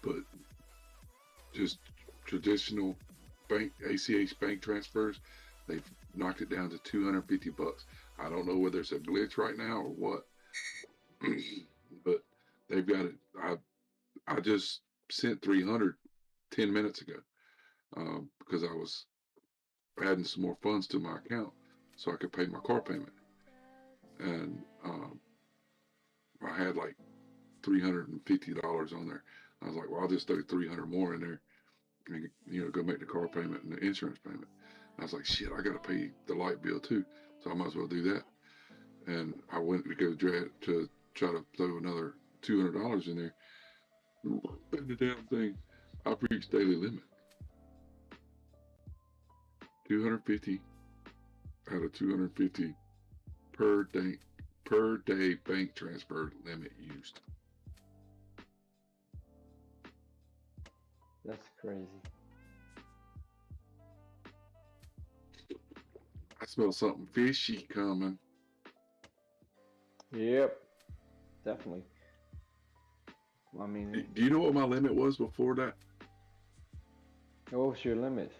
but just traditional bank ACH bank transfers, they've knocked it down to $250. I don't know whether it's a glitch right now or what, but they've got it. I just sent 300 10 minutes ago because I was adding some more funds to my account so I could pay my car payment, and I had like $350 on there. I was like, well, I'll just throw 300 more in there and, you know, go make the car payment and the insurance payment. And I was like, shit, I got to pay the light bill too, so I might as well do that. And I went to go to try to throw another $200 in there. And the damn thing, I've reached daily limit. 250 out of 250 per day bank transfer limit used. That's crazy. I smell something fishy coming. Yep. Definitely. I mean, Do you know what my limit was before that? what was your limit?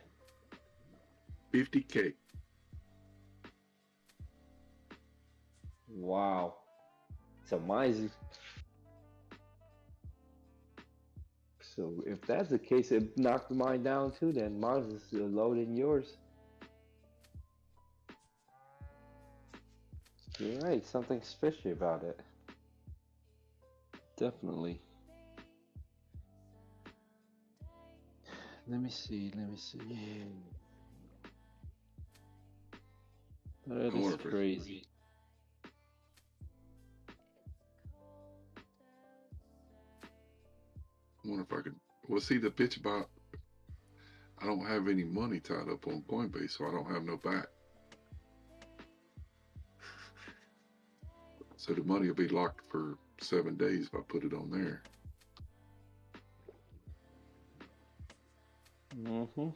50K. Wow. So mine's. So if that's the case, it knocked mine down too. Then mine's is lower than yours. You're right. Something's fishy about it. Definitely. Let me see. Let me see. That is crazy. I wonder if I could. Well, see, the bitch about I don't have any money tied up on Coinbase, so I don't have no back. So the money will be locked for 7 days if I put it on there. Mm-hmm.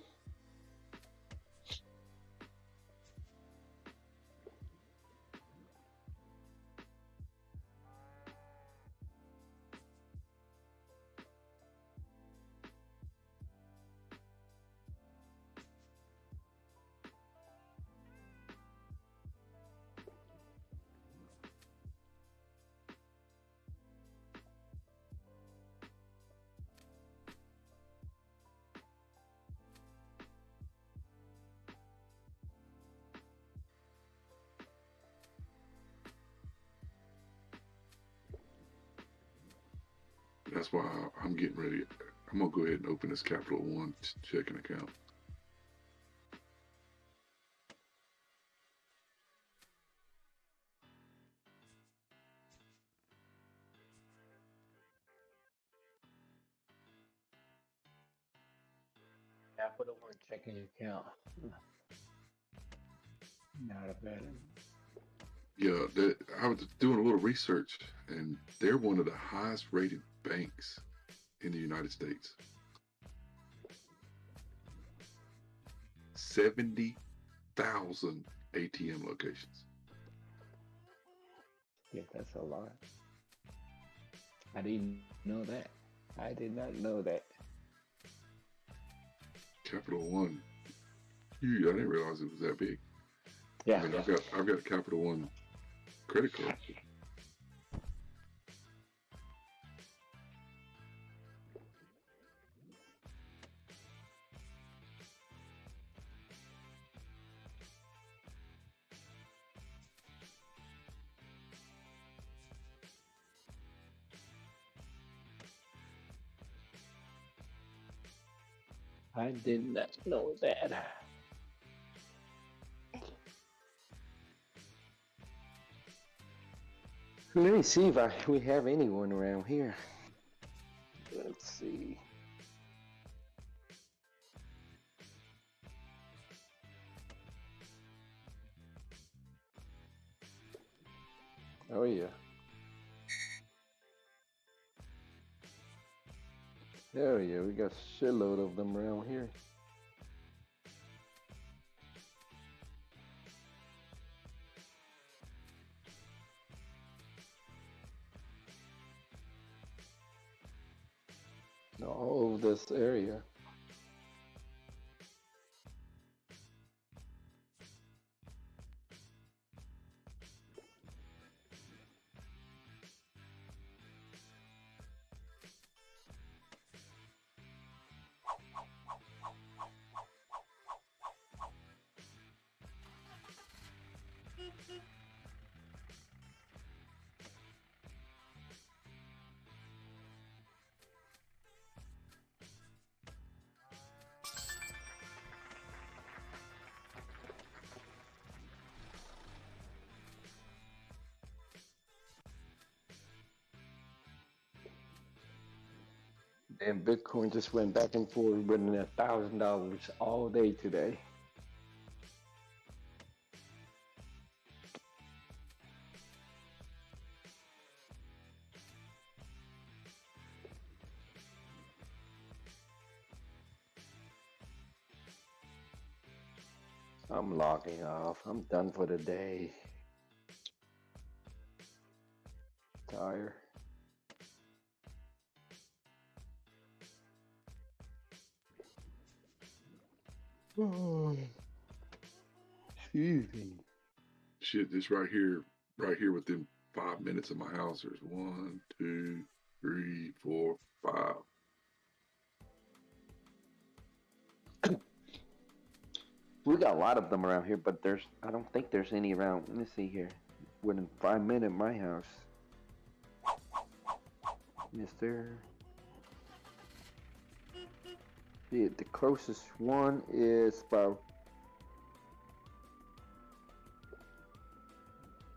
That's why I'm getting ready. I'm gonna go ahead and open this Capital One checking account. Capital One checking account. Not a bad. Yeah, I was doing a little research, and they're one of the highest rated banks in the United States. 70,000 ATM locations. Yeah, that's a lot. I didn't know that. I did not know that. Capital One. I didn't realize it was that big. Yeah. I mean, I've got a Capital One credit card. I did not know that. Let me see if we have anyone around here. Let's see. Oh yeah. Hell yeah, we got a shitload of them around here. All over this area. And Bitcoin just went back and forth, winning $1,000 all day today. I'm logging off. I'm done for the day. Tired. Excuse me. Shit, this right here within 5 minutes of my house, there's 1, 2, 3, 4, 5. We got a lot of them around here, but I don't think there's any around. Let me see here. Within 5 minutes of my house. Is there? Yeah, the closest one is about.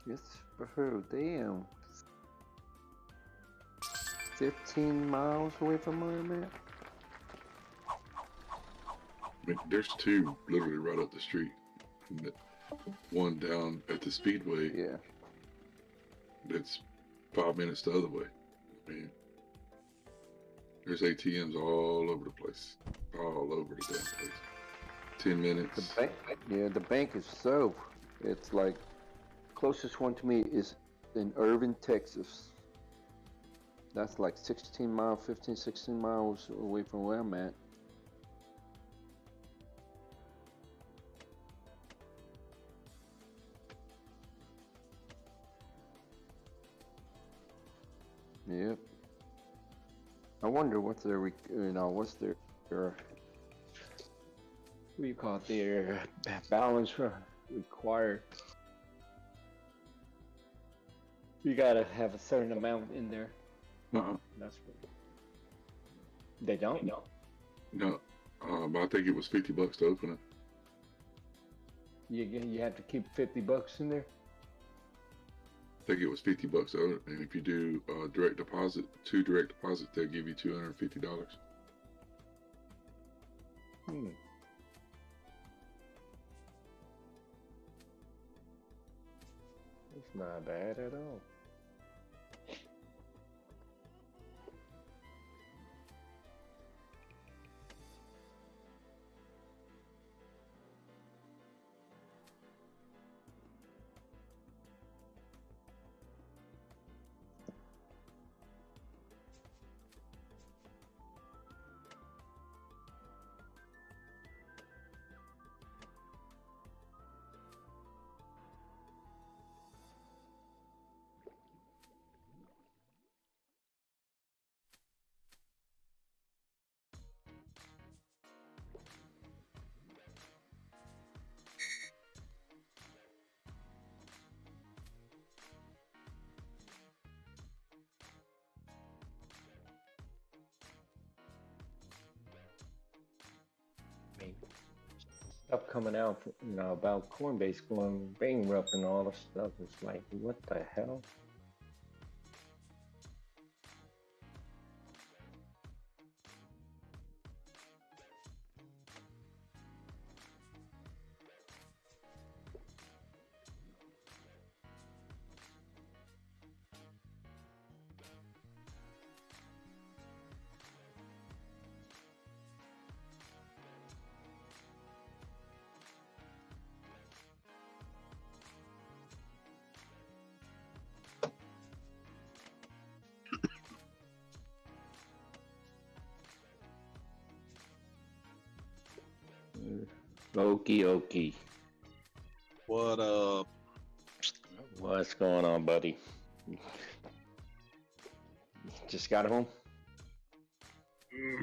It's oh damn. 15 miles away from where I'm at. I mean, there's two literally right up the street. And one down at the Speedway. Yeah. That's 5 minutes the other way. I mean, there's ATMs all over the place. All over the damn place. 10 minutes. The bank, yeah, the bank is so. It's like, closest one to me is in Irving, Texas. That's like 16 miles, 15, 16 miles away from where I'm at. Yep. I wonder what their, what's their what do you call it, their balance required. You gotta have a certain amount in there. That's what. They don't? No. I think it was $50 to open it. You have to keep $50 in there? I think it was $50 to open it. And if you do direct deposit, 2 direct deposits, they'll give you $250. It's not bad at all. stuff coming out, about Coinbase going bankrupt and all the stuff. It's like, what the hell? Okie dokie. What up? What's going on, buddy? Just got home?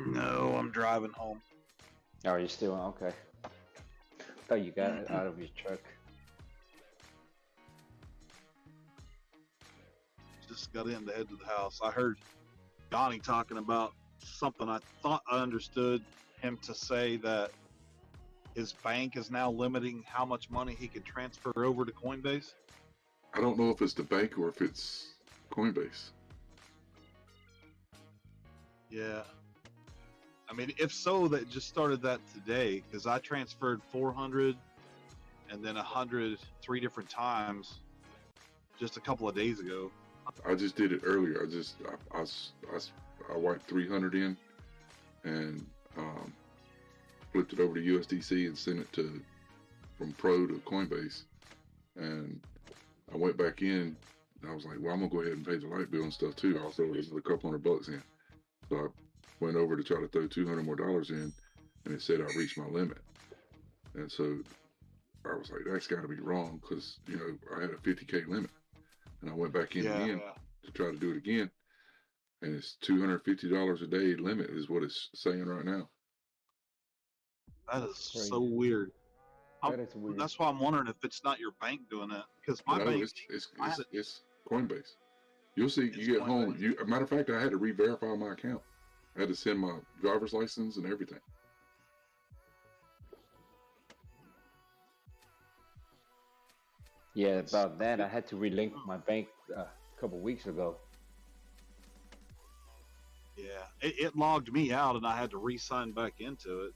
No, I'm driving home. Oh, you still okay? Thought you got it out of your truck. Just got in to head to the house. I heard Donnie talking about something. I thought I understood him to say that his bank is now limiting how much money he could transfer over to Coinbase. I don't know if it's the bank or if it's Coinbase. Yeah. I mean, if so, that just started that today, because I transferred 400 and then 100 3 different times just a couple of days ago. I just did it earlier. I wiped 300 in and flipped it over to USDC and sent it from Pro to Coinbase. And I went back in and I was like, well, I'm gonna go ahead and pay the light bill and stuff too. Also, there's a couple $100 in. So I went over to try to throw $200 more in, and it said I reached my limit. And so I was like, that's got to be wrong, because I had a 50K limit, and I went back in again to try to do it again, and it's $250 a day limit is what it's saying right now. That is so weird. That is weird. That's why I'm wondering if it's not your bank doing that, because my No, bank. it's Coinbase. You'll see. You get home. Matter of fact, I had to re-verify my account. I had to send my driver's license and everything. Yeah, about that, I had to relink my bank a couple weeks ago. Yeah, it logged me out, and I had to re-sign back into it.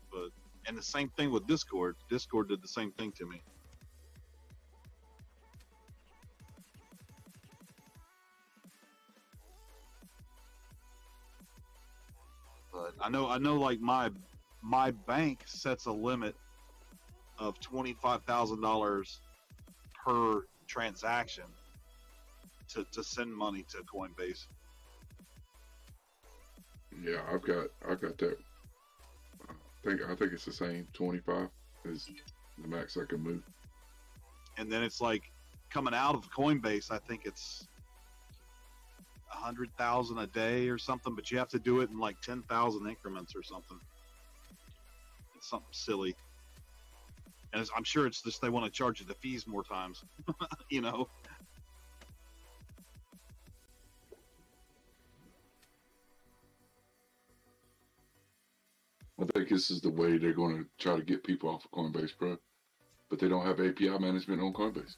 And the same thing with Discord. Discord did the same thing to me. But I know, like my bank sets a limit of $25,000 per transaction to send money to Coinbase. Yeah, I've got that. I think it's the same. 25 is the max I can move. And then it's like coming out of Coinbase, I think it's 100,000 a day or something, but you have to do it in like 10,000 increments or something. It's something silly. And I'm sure it's just they want to charge you the fees more times, I think this is the way they're going to try to get people off of Coinbase Pro, but they don't have API management on Coinbase.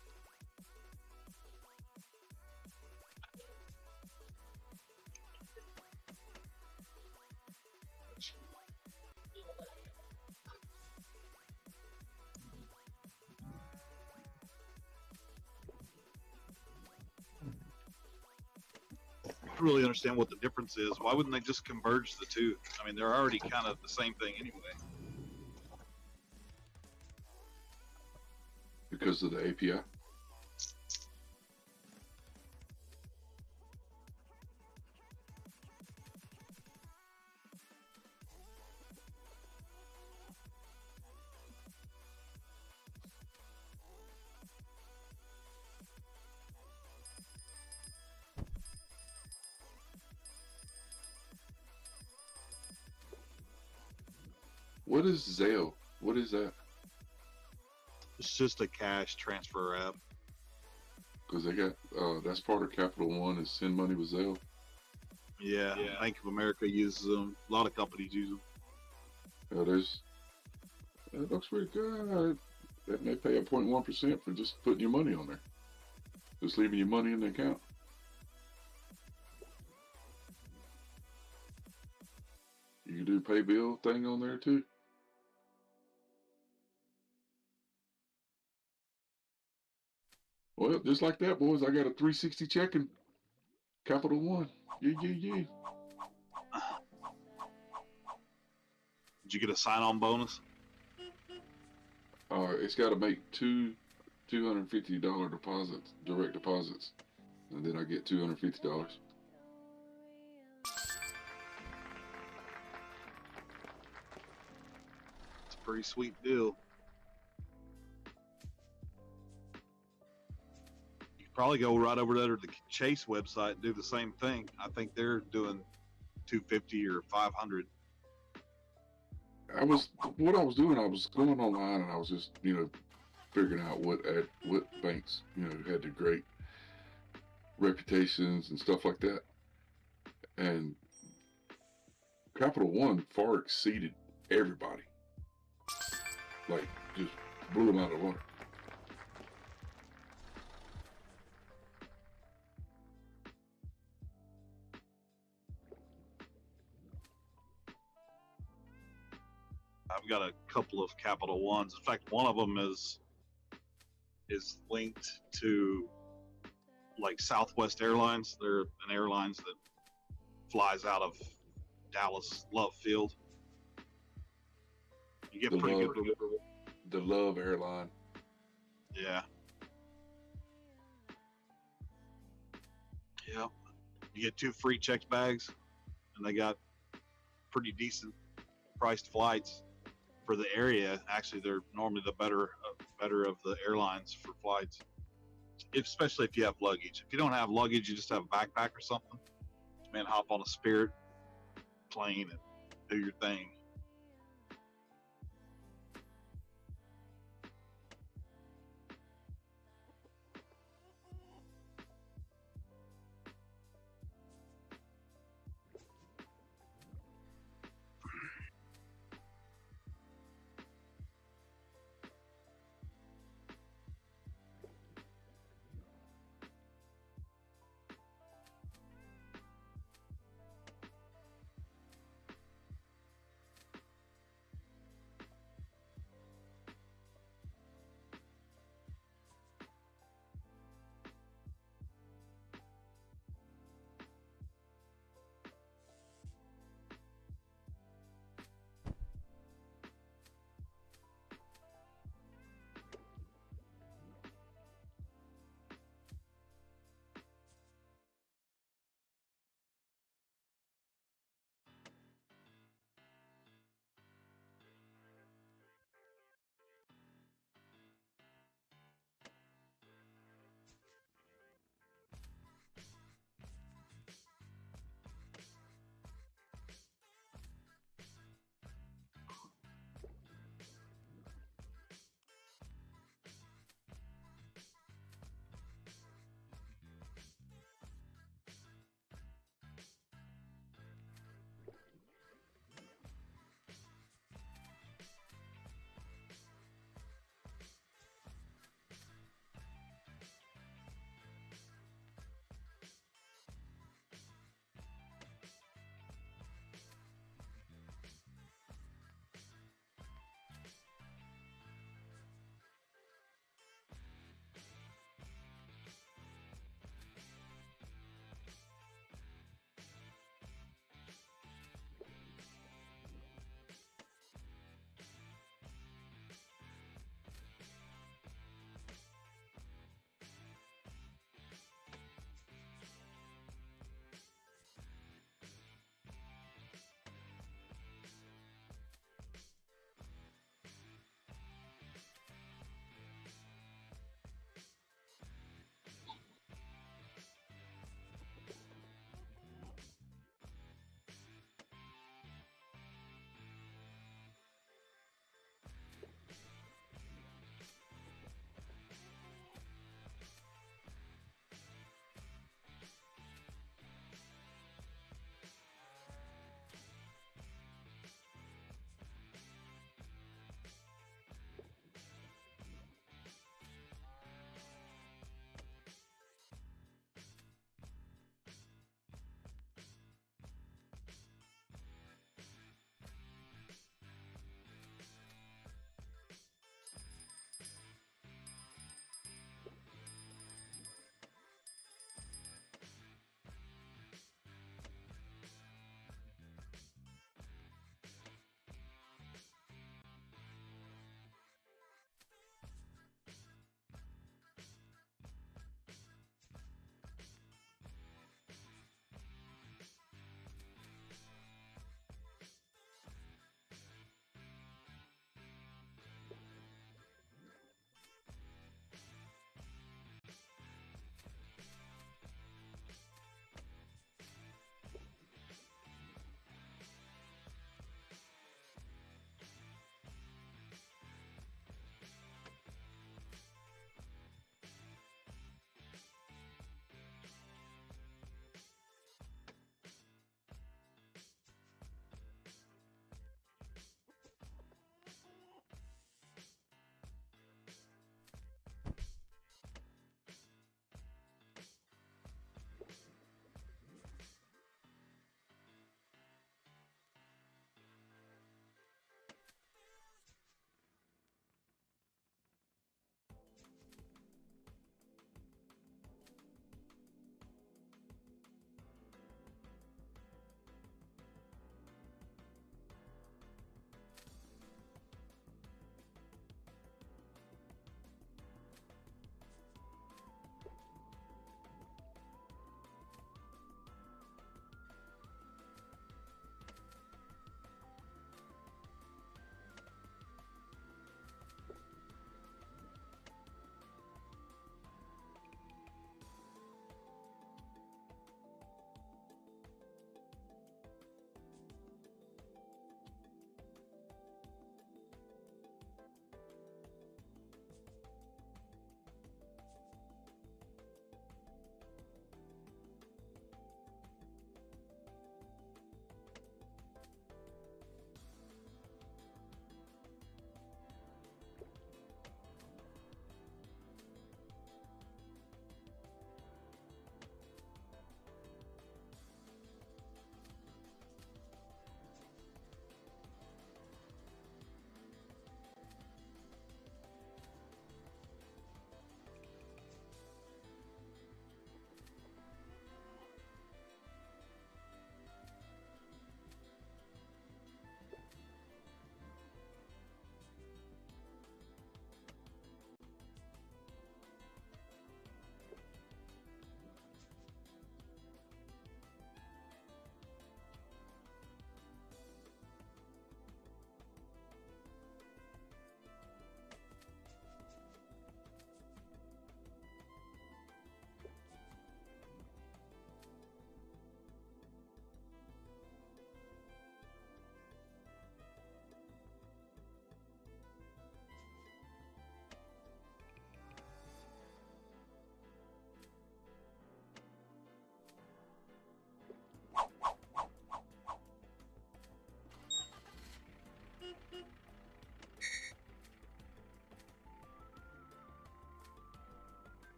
I don't really understand what the difference is. Why wouldn't they just converge the two? I mean, they're already kind of the same thing anyway. Because of the API. What is Zelle? What is that? It's just a cash transfer app. Because they got, that's part of Capital One is send money with Zelle. Yeah, Bank of America uses them. A lot of companies use them. Yeah, there's That looks pretty good. That may pay a 0.1% for just putting your money on there. Just leaving your money in the account. You can do pay bill thing on there too. Well, just like that, boys, I got a 360 checking. Capital One. Yeah. Did you get a sign-on bonus? It's got to make two $250 deposits, direct deposits, and then I get $250. It's a pretty sweet deal. You could probably go right over there to the Chase website and do the same thing. I think they're doing 250 or 500. I was going online and I was just, figuring out what banks, had the great reputations and stuff like that. And Capital One far exceeded everybody. Like, just blew them out of the water. I've got a couple of Capital Ones. In fact, one of them is linked to like Southwest Airlines. They're an airlines that flies out of Dallas Love Field. You get pretty good. The Love Airline. Yeah. Yeah. You get 2 free checked bags, and they got pretty decent priced flights for the area. Actually, they're normally the better of the airlines for flights, especially if you have luggage. If you don't have luggage, you just have a backpack or something, man, hop on a Spirit plane and do your thing.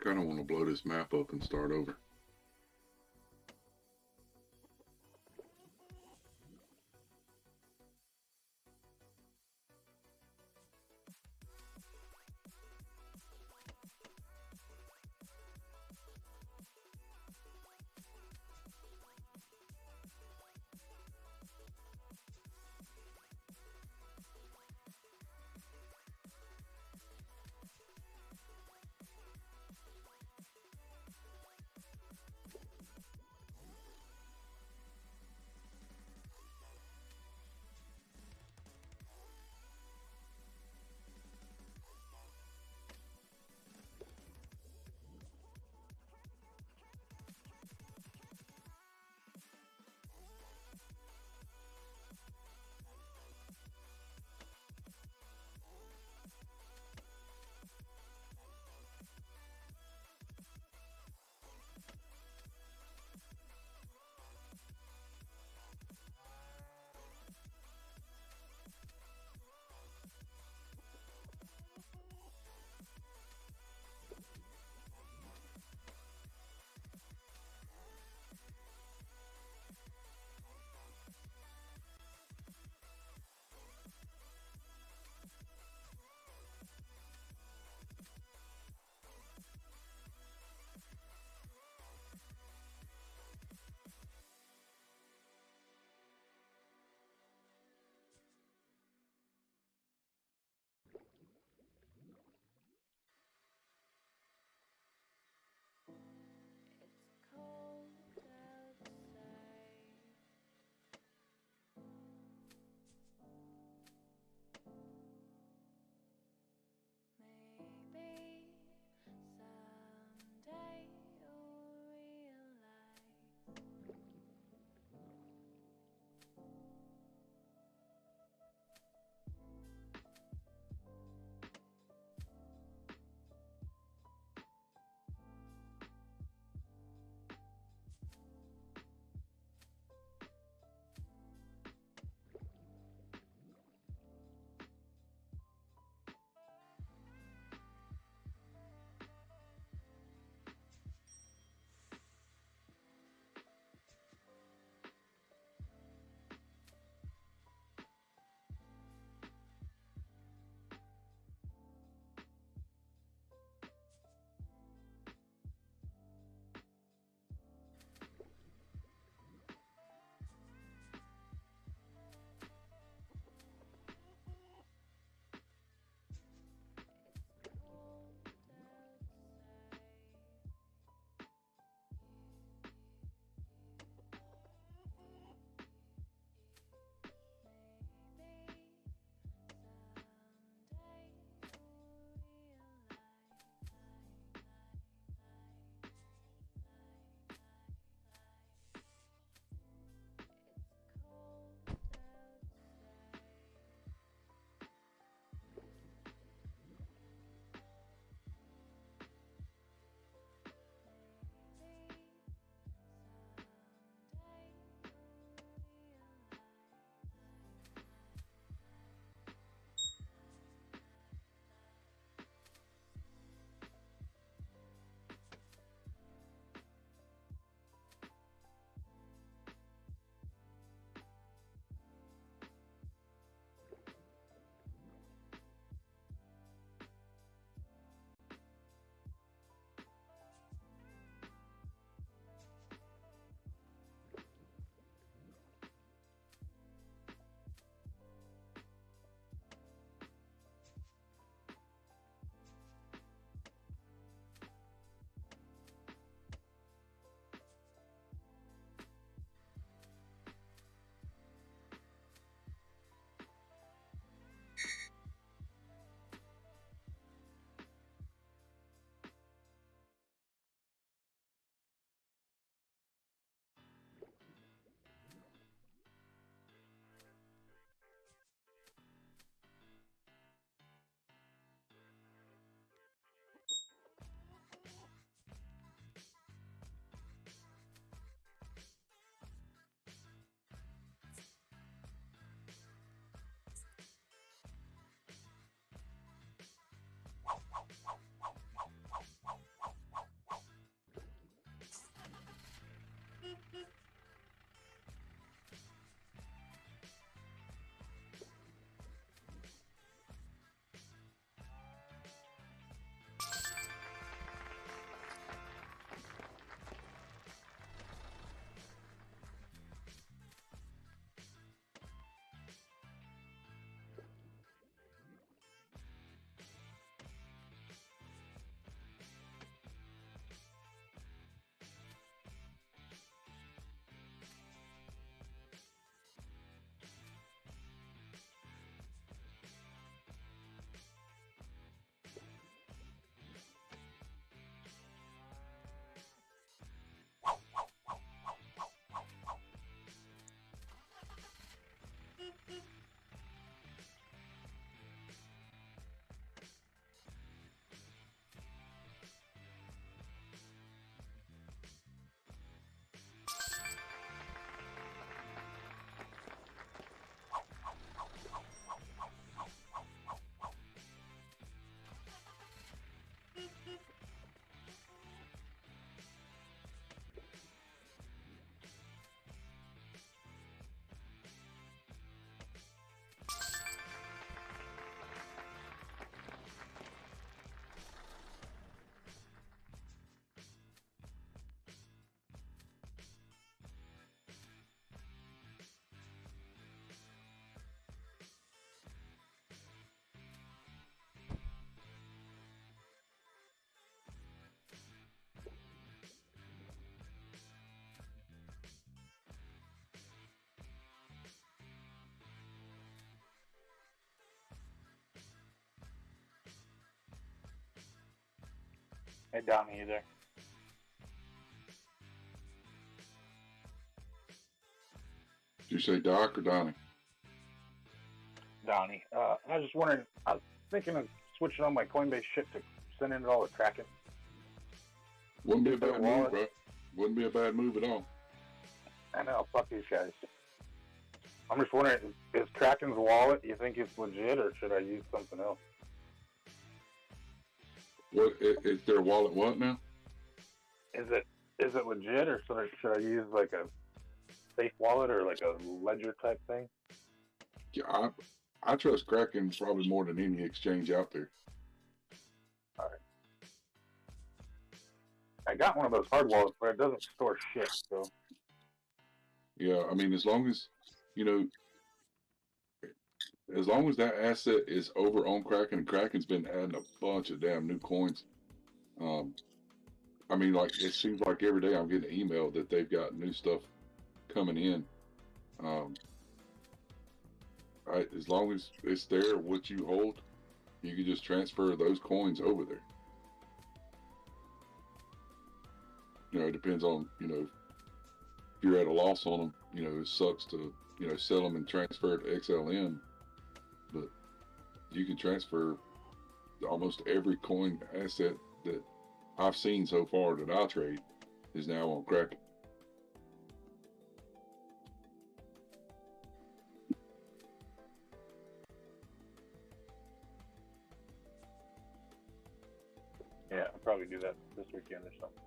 kind of want to blow this map up and start over. Hey, Donnie, you there? Did you say Doc or Donnie? Donnie. I was just wondering, I was thinking of switching on my Coinbase shit to sending it all to Kraken. Wouldn't be a Is there bad wallet? move, bro. Wouldn't be a bad move at all. I know, fuck these guys. I'm just wondering, is Kraken's wallet, you think it's legit, or should I use something else? What is their wallet? What now? Is it legit, or should I use like a safe wallet or like a ledger type thing? Yeah, I trust Kraken probably more than any exchange out there. All right. I got one of those hard wallets, but it doesn't store shit. So Yeah, I mean, as long as as long as that asset is over on Kraken, and Kraken's been adding a bunch of damn new coins. I mean, like it seems like every day I'm getting an email that they've got new stuff coming in. As long as it's there, what you hold, you can just transfer those coins over there. It depends on, if you're at a loss on them, it sucks to, sell them and transfer to XLM, but you can transfer almost every coin asset that I've seen so far that I trade is now on Kraken. yeah, I'll probably do that this weekend or something.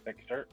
Thank you, sir.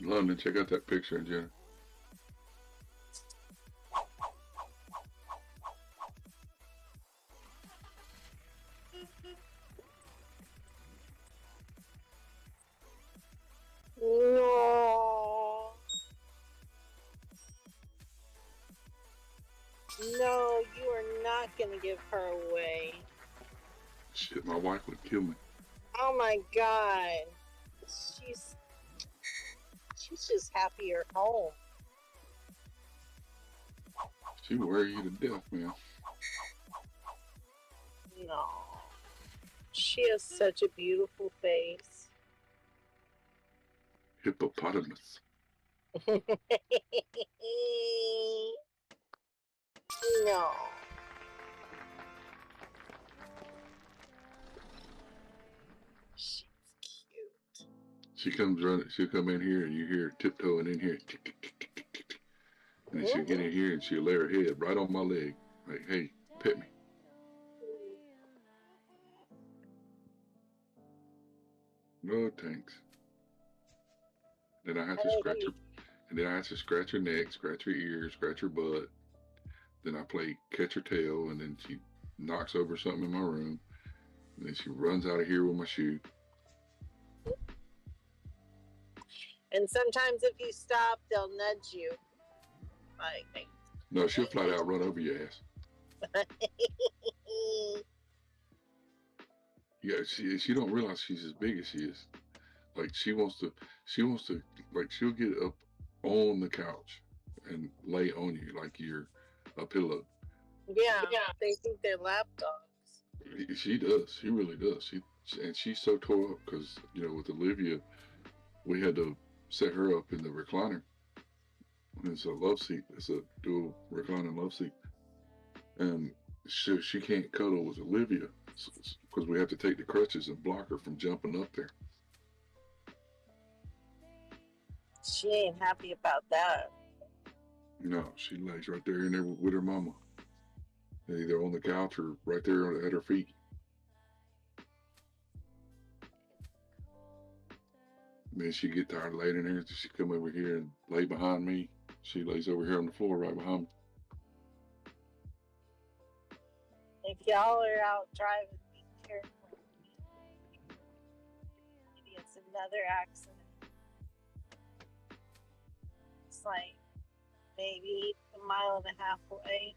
London, check out that picture, Jenna. No. No, you are not going to give her away. Shit, my wife would kill me. Oh my god. She's just happy you're home. She wear you to death, man. No. She has such a beautiful face. Hippopotamus. No. She's cute. She comes running. She'll come in here, and you hear her tiptoeing in here. Tick, tick, tick, tick, tick, tick. And then she'll get in here, and she'll lay her head right on my leg. Like, hey, pet me. No thanks. Then I have to scratch her. And then I have to scratch her neck, scratch her ears, scratch her butt. Then I play catch her tail, and then she knocks over something in my room. And then she runs out of here with my shoe. And sometimes if you stop, they'll nudge you. Like, No, she'll flat out run over your ass. Yeah, she don't realize she's as big as she is. Like she wants to, like she'll get up on the couch and lay on you like you're a pillow. yeah, they think they're lap dogs. She does. She really does. And she's so tore up because, you know, with Olivia, we had to set her up in the recliner. It's a love seat. It's a dual reclining love seat. And she can't cuddle with Olivia because we have to take the crutches and block her from jumping up there. She ain't happy about that. No, she lays right there in there with her mama. Either on the couch or right there at her feet. Then she get tired of laying in there. She come over here and lay behind me. She lays over here on the floor right behind me. If y'all are out driving, be careful. Maybe it's another accident. It's like maybe 1.5 miles away.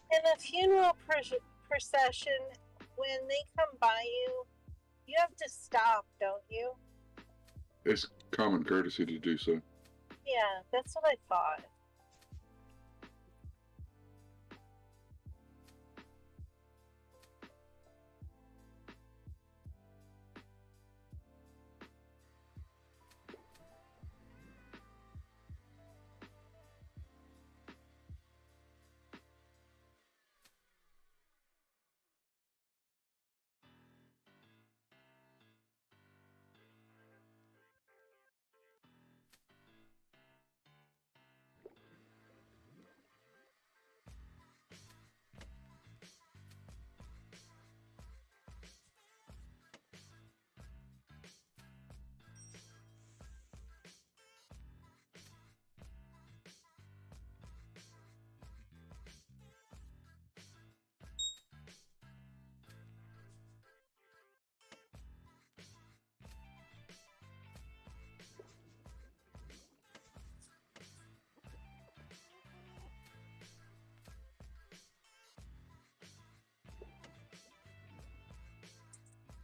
In a funeral procession, when they come by you, you have to stop, don't you? It's common courtesy to do so. Yeah, that's what I thought.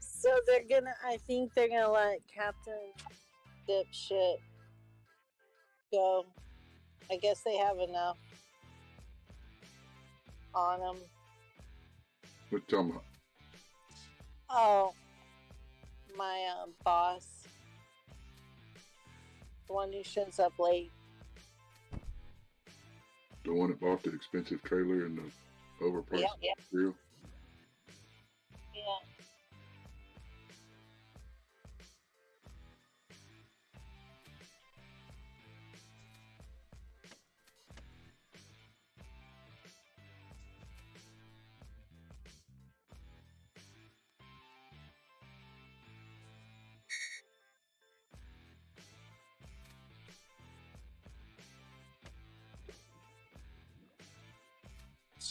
So I think they're gonna let Captain Dipshit go. I guess they have enough on him. What you talking about? Oh, my boss. The one who shows up late. The one that bought the expensive trailer and the overpriced grill? Yeah.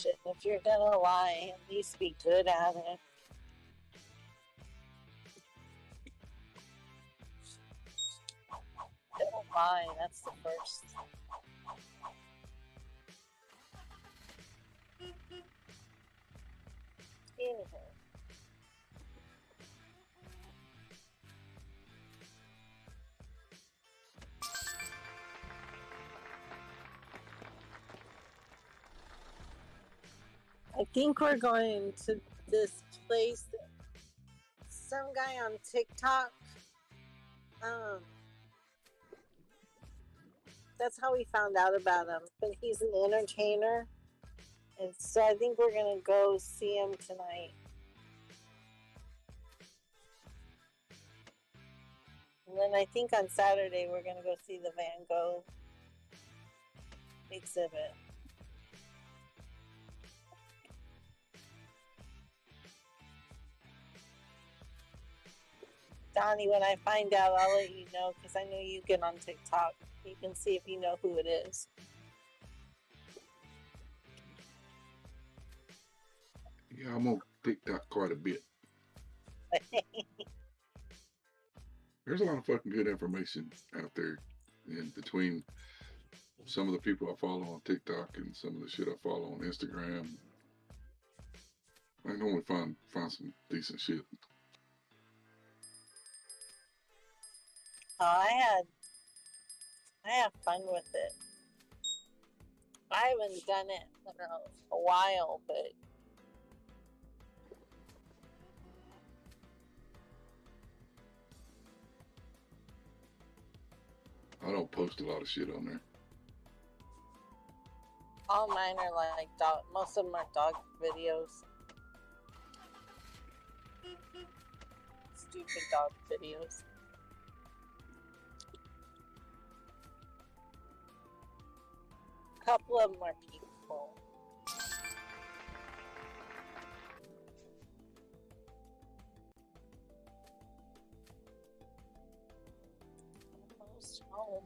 bullshit. If you're gonna lie, at least be good at it. Don't lie, that's the first. Anywho. I think we're going to this place. Some guy on TikTok. That's how we found out about him. But he's an entertainer, and so I think we're gonna go see him tonight. And then I think on Saturday we're gonna go see the Van Gogh exhibit. Donnie, when I find out, I'll let you know because I know you get on TikTok. You can see if you know who it is. Yeah, I'm on TikTok quite a bit. There's a lot of fucking good information out there, and between some of the people I follow on TikTok and some of the shit I follow on Instagram, I normally find some decent shit. Oh, I have fun with it. I haven't done it in a while, but I don't post a lot of shit on there. all mine are like dog. Most of them are dog videos. Stupid dog videos. A couple of them are people. Almost home.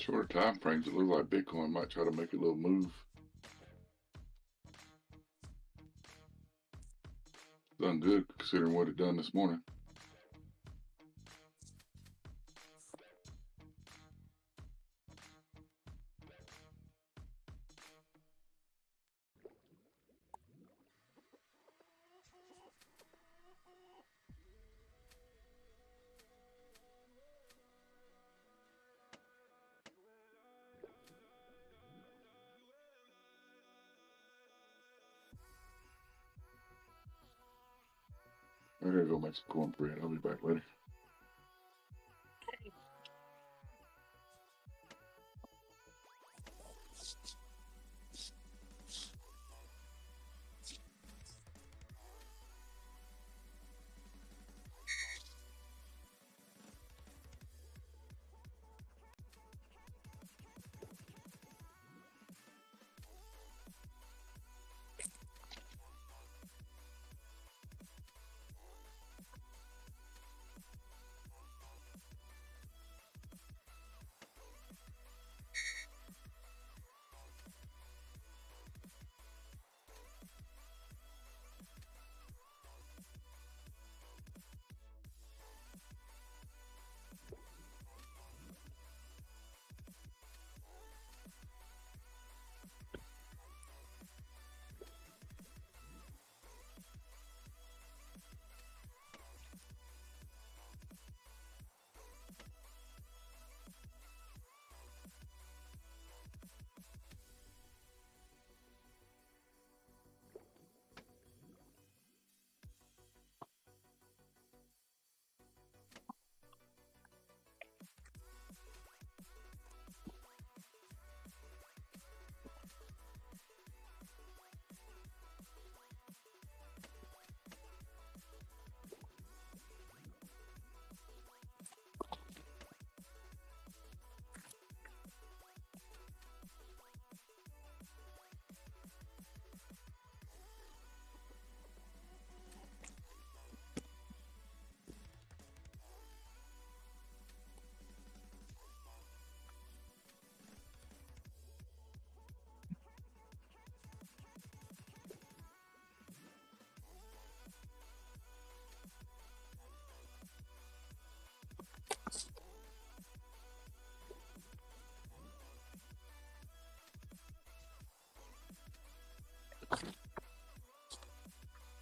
Shorter time frames, it looks like Bitcoin might try to make a little move. Done good considering what it done this morning. I gotta go make some cornbread. I'll be back later.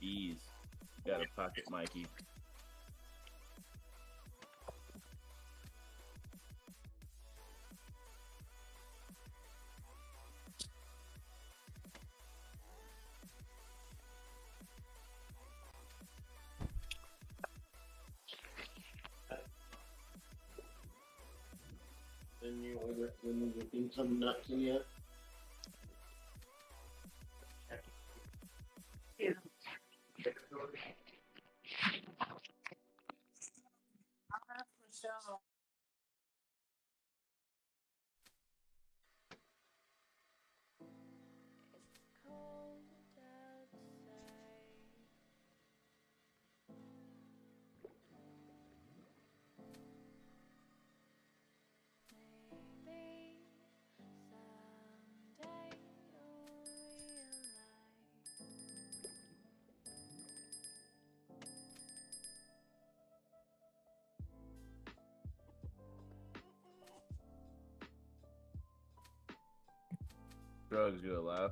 Ease. Got a pocket Mikey. Then you order when the thing coming up to you. Yeah. Drugs, you alive?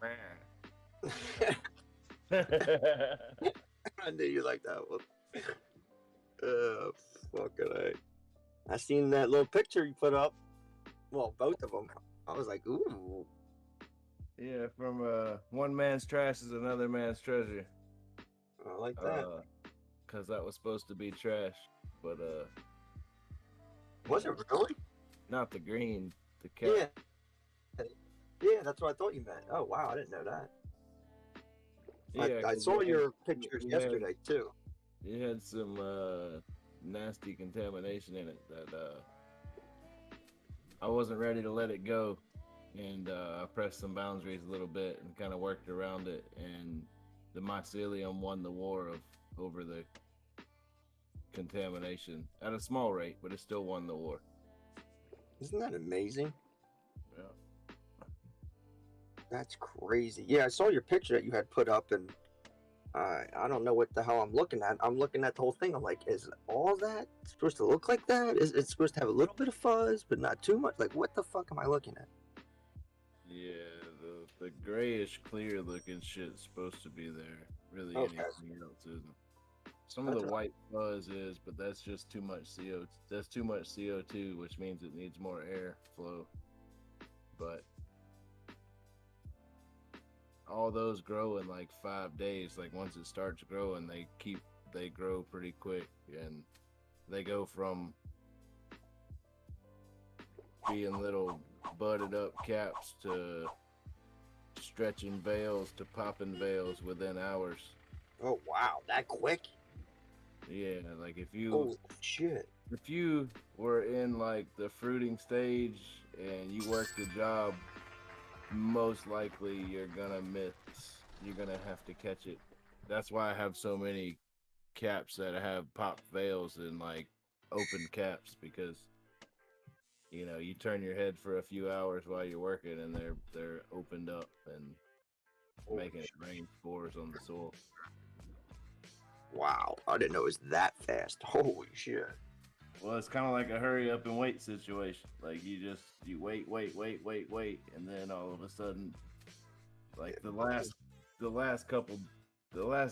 Man. I knew you liked that one. Fucking A. I seen that little picture you put up. Well, both of them. I was like, ooh. Yeah, from one man's trash is another man's treasure. I like that. Cause that was supposed to be trash, but Was it really? Not the green, the cat. Yeah. Yeah, that's what I thought you meant. Oh wow, I didn't know that. Yeah, I saw your pictures yesterday too. You had some nasty contamination in it that I wasn't ready to let it go and I pressed some boundaries a little bit and kind of worked around it, and the mycelium won the war over the contamination at a small rate, but it still won the war. Isn't that amazing? Yeah. That's crazy. Yeah, I saw your picture that you had put up, and I don't know what the hell I'm looking at. I'm looking at the whole thing. I'm like, is all that supposed to look like that? Is it supposed to have a little bit of fuzz, but not too much? Like, what the fuck am I looking at? Yeah, the grayish clear looking shit's supposed to be there. Really, Okay. anything else isn't. Some of the white fuzz is, but that's just too much CO. That's too much CO2, which means it needs more air flow. But all those grow in like 5 days. Like once it starts growing, they grow pretty quick, and they go from being little budded up caps to stretching veils to popping veils within hours. Oh wow, that quick? Yeah, like if you Oh shit. If you were in like the fruiting stage and you worked the job, most likely you're gonna miss. You're gonna have to catch it. That's why I have so many caps that have popped veils and like open caps, because you know you turn your head for a few hours while you're working and they're opened up and making it rain spores on the soil. Wow, I didn't know it was that fast. Holy shit. Well, it's kind of like a hurry up and wait situation. Like you wait, and then all of a sudden, like the last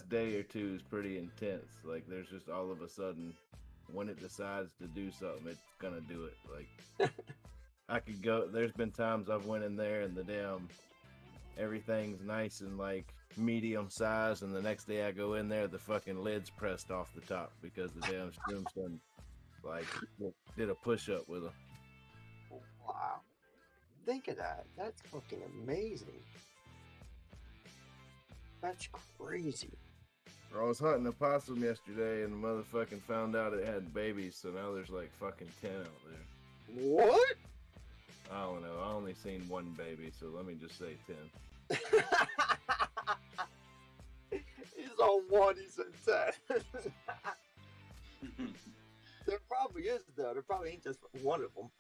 day or two is pretty intense. Like there's just all of a sudden, when it decides to do something, it's gonna do it. Like I could go. There's been times I've went in there and the damn everything's nice and like medium size, and the next day I go in there, the fucking lid's pressed off the top because the damn shroom's done like did a push up with them. Wow. Think of that. That's fucking amazing. That's crazy. I was hunting a possum yesterday and the motherfucking found out it had babies, so now there's like fucking 10 out there. What? I don't know. I only seen one baby, so let me just say 10. He's on one, he said 10. There probably is, though. There probably ain't just one of them.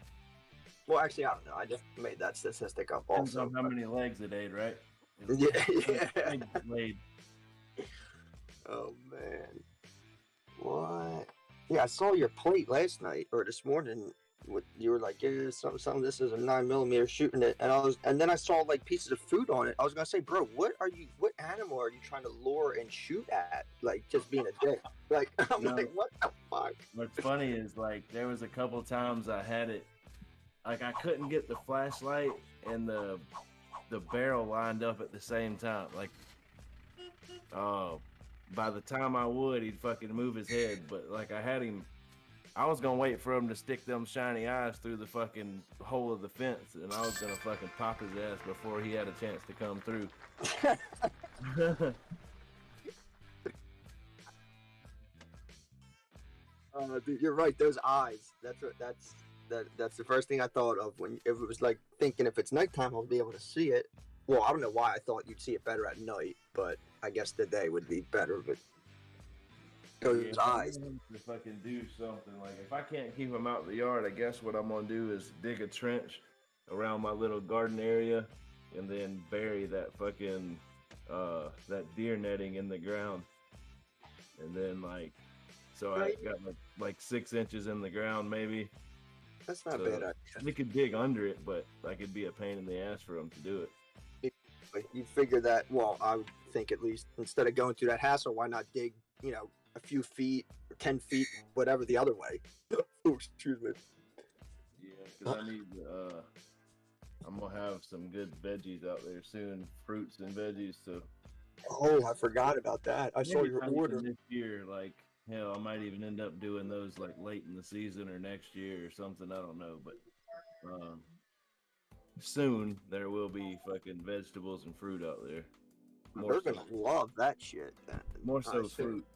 Well, actually, I don't know. I just made that statistic up Depends also. on how many legs it ate, right? Yeah. Laid. Oh, man. What? Yeah, I saw your plate last night, or this morning. You were like, yeah, something. This is a 9mm shooting it, and then I saw like pieces of food on it. I was gonna say, bro, what animal are you trying to lure and shoot at? Like just being a dick. Like I'm like, what the fuck? What's funny is like there was a couple times I had it, like I couldn't get the flashlight and the barrel lined up at the same time. Like, by the time I would, he'd fucking move his head. But like I had him. I was gonna wait for him to stick them shiny eyes through the fucking hole of the fence, and I was gonna fucking pop his ass before he had a chance to come through. Dude, you're right. Those eyes. That's the first thing I thought of when if it was like thinking if it's nighttime I'll be able to see it. Well, I don't know why I thought you'd see it better at night, but I guess the day would be better. But those eyes. To fucking do something, like if I can't keep them out in the yard, I guess what I'm gonna do is dig a trench around my little garden area, and then bury that fucking that deer netting in the ground, and then like so I got like 6 inches in the ground maybe. That's not bad idea. They could dig under it, but like it'd be a pain in the ass for them to do it. You'd figure that. Well, I would think at least instead of going through that hassle, why not dig? A few feet, or 10 feet, whatever the other way. Oh, excuse me. Yeah, because I need. I'm gonna have some good veggies out there soon, fruits and veggies. So. Oh, I forgot about that. I saw your Maybe order this year. Like, hell, I might even end up doing those like late in the season or next year or something. I don't know, but soon there will be fucking vegetables and fruit out there. They're gonna love that shit. More so fruit.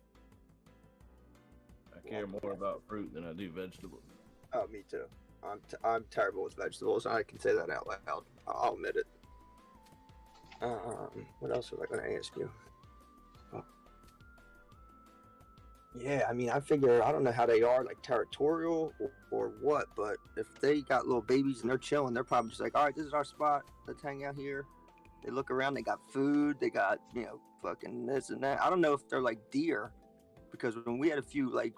I care more about fruit than I do vegetables. Oh, me too. I'm terrible with vegetables. I can say that out loud. I'll admit it. What else was I going to ask you? Oh. Yeah, I mean, I figure I don't know how they are, like territorial or what, but if they got little babies and they're chilling, they're probably just like, all right, this is our spot. Let's hang out here. They look around. They got food. They got fucking this and that. I don't know if they're like deer, because when we had a few like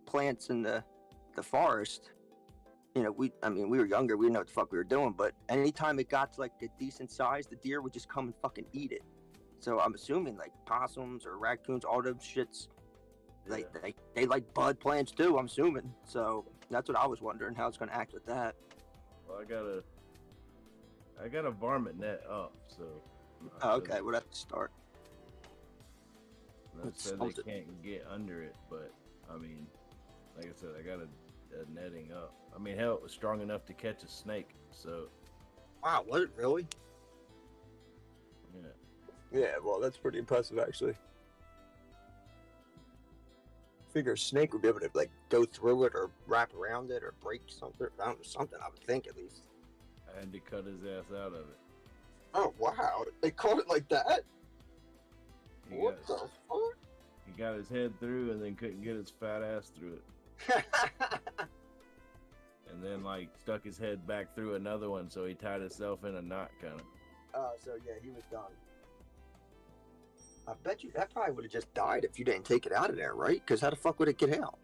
plants in the forest, we were younger, we didn't know what the fuck we were doing, but anytime it got to like a decent size, the deer would just come and fucking eat it. So I'm assuming like possums or raccoons, all those shits, like they like bud plants too, I'm assuming. So that's what I was wondering, how it's gonna act with that. Well, I got a varmint net up, so. Oh, okay, well that's the start. Not said they can't get under it, but I mean, like I said, I got a netting up. I mean, hell, it was strong enough to catch a snake, so. Wow, was it really? Yeah. Yeah, well, that's pretty impressive, actually. Figure a snake would be able to like go through it or wrap around it or break something. I don't know, something, I would think at least. I had to cut his ass out of it. Oh wow, they caught it like that? What the fuck? He got his head through and then couldn't get his fat ass through it. And then like stuck his head back through another one, so he tied himself in a knot, kind of. Oh, so yeah, he was done. I bet you that probably would have just died if you didn't take it out of there, right? Because how the fuck would it get out?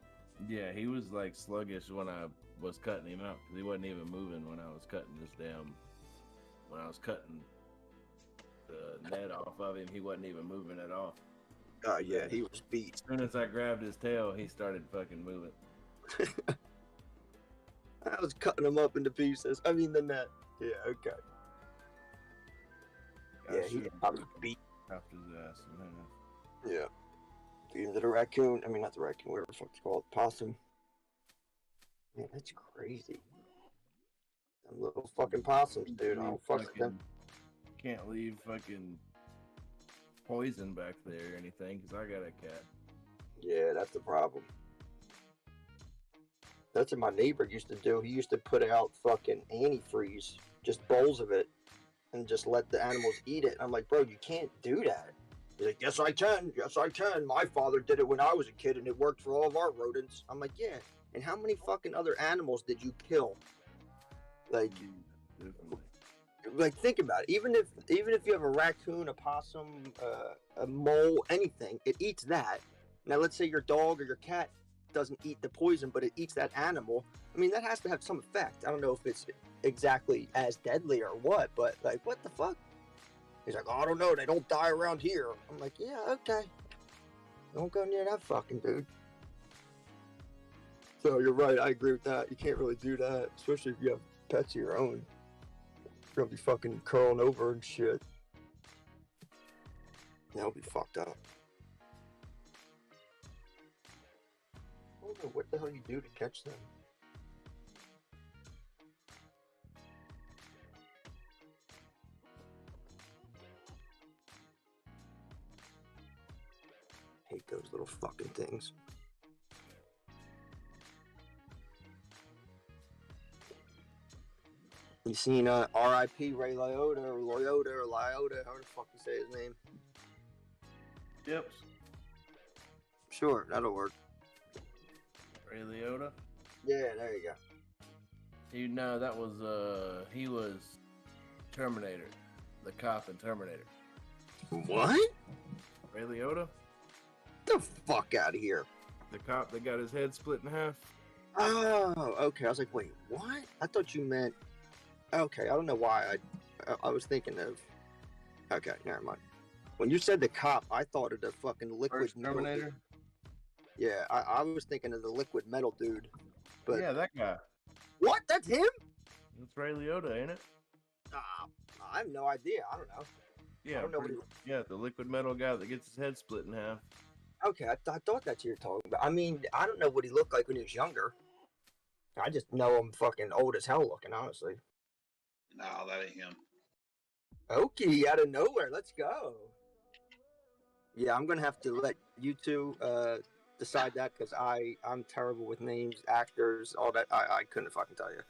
Yeah, he was like sluggish when I was cutting him out, because he wasn't even moving when I was cutting when I was cutting the net off of him, he wasn't even moving at all. Oh yeah, he was beat. As soon as I grabbed his tail, he started fucking moving. I was cutting him up into pieces. I mean the net. Yeah, okay. Yeah, he probably beat after his ass. Yeah. Feed him to the raccoon. I mean, not the raccoon, whatever the fuck it's called. Possum. Man, that's crazy. Them little fucking possums, dude. I don't fuck with them. Can't leave fucking poison back there or anything, because I got a cat. Yeah, that's the problem. That's what my neighbor used to do. He used to put out fucking antifreeze, just bowls of it, and just let the animals eat it. I'm like, bro, you can't do that. He's like, yes, I can. Yes, I can. My father did it when I was a kid, and it worked for all of our rodents. I'm like, yeah. And how many fucking other animals did you kill? Like think about it. Even if you have a raccoon, a possum, a mole, anything, it eats that. Now, let's say your dog or your cat doesn't eat the poison, but it eats that animal. I mean, that has to have some effect. I don't know if it's exactly as deadly or what, but like, what the fuck? He's like, oh, I don't know. They don't die around here. I'm like, yeah, okay. Don't go near that fucking dude. So you're right. I agree with that. You can't really do that, especially if you have pets of your own. You're gonna be fucking curling over and shit. That'll be fucked up. I don't know what the hell you do to catch them. Hate those little fucking things. You seen R.I.P. Ray Liotta, however the fuck you say his name. Yep. Sure, that'll work. Ray Liotta? Yeah, there you go. You know, that was, he was Terminator. The cop in Terminator. What? Ray Liotta? Get the fuck out of here. The cop that got his head split in half? Oh, okay. I was like, wait, what? I thought you meant... Okay, I don't know why I was thinking of... Okay, never mind. When you said the cop, I thought of the fucking liquid metal Terminator? Dude. Yeah, I was thinking of the liquid metal dude. But Yeah, that guy. What? That's him? That's Ray Liotta, ain't it? I have no idea. I don't know. Yeah, I don't know what yeah, the liquid metal guy that gets his head split in half. Okay, I thought that's who you're talking about. I mean, I don't know what he looked like when he was younger. I just know him fucking old as hell looking, honestly. No, that ain't him. Okay, out of nowhere. Let's go. Yeah, I'm gonna have to let you two decide that because I'm terrible with names, actors, all that. I couldn't fucking tell you.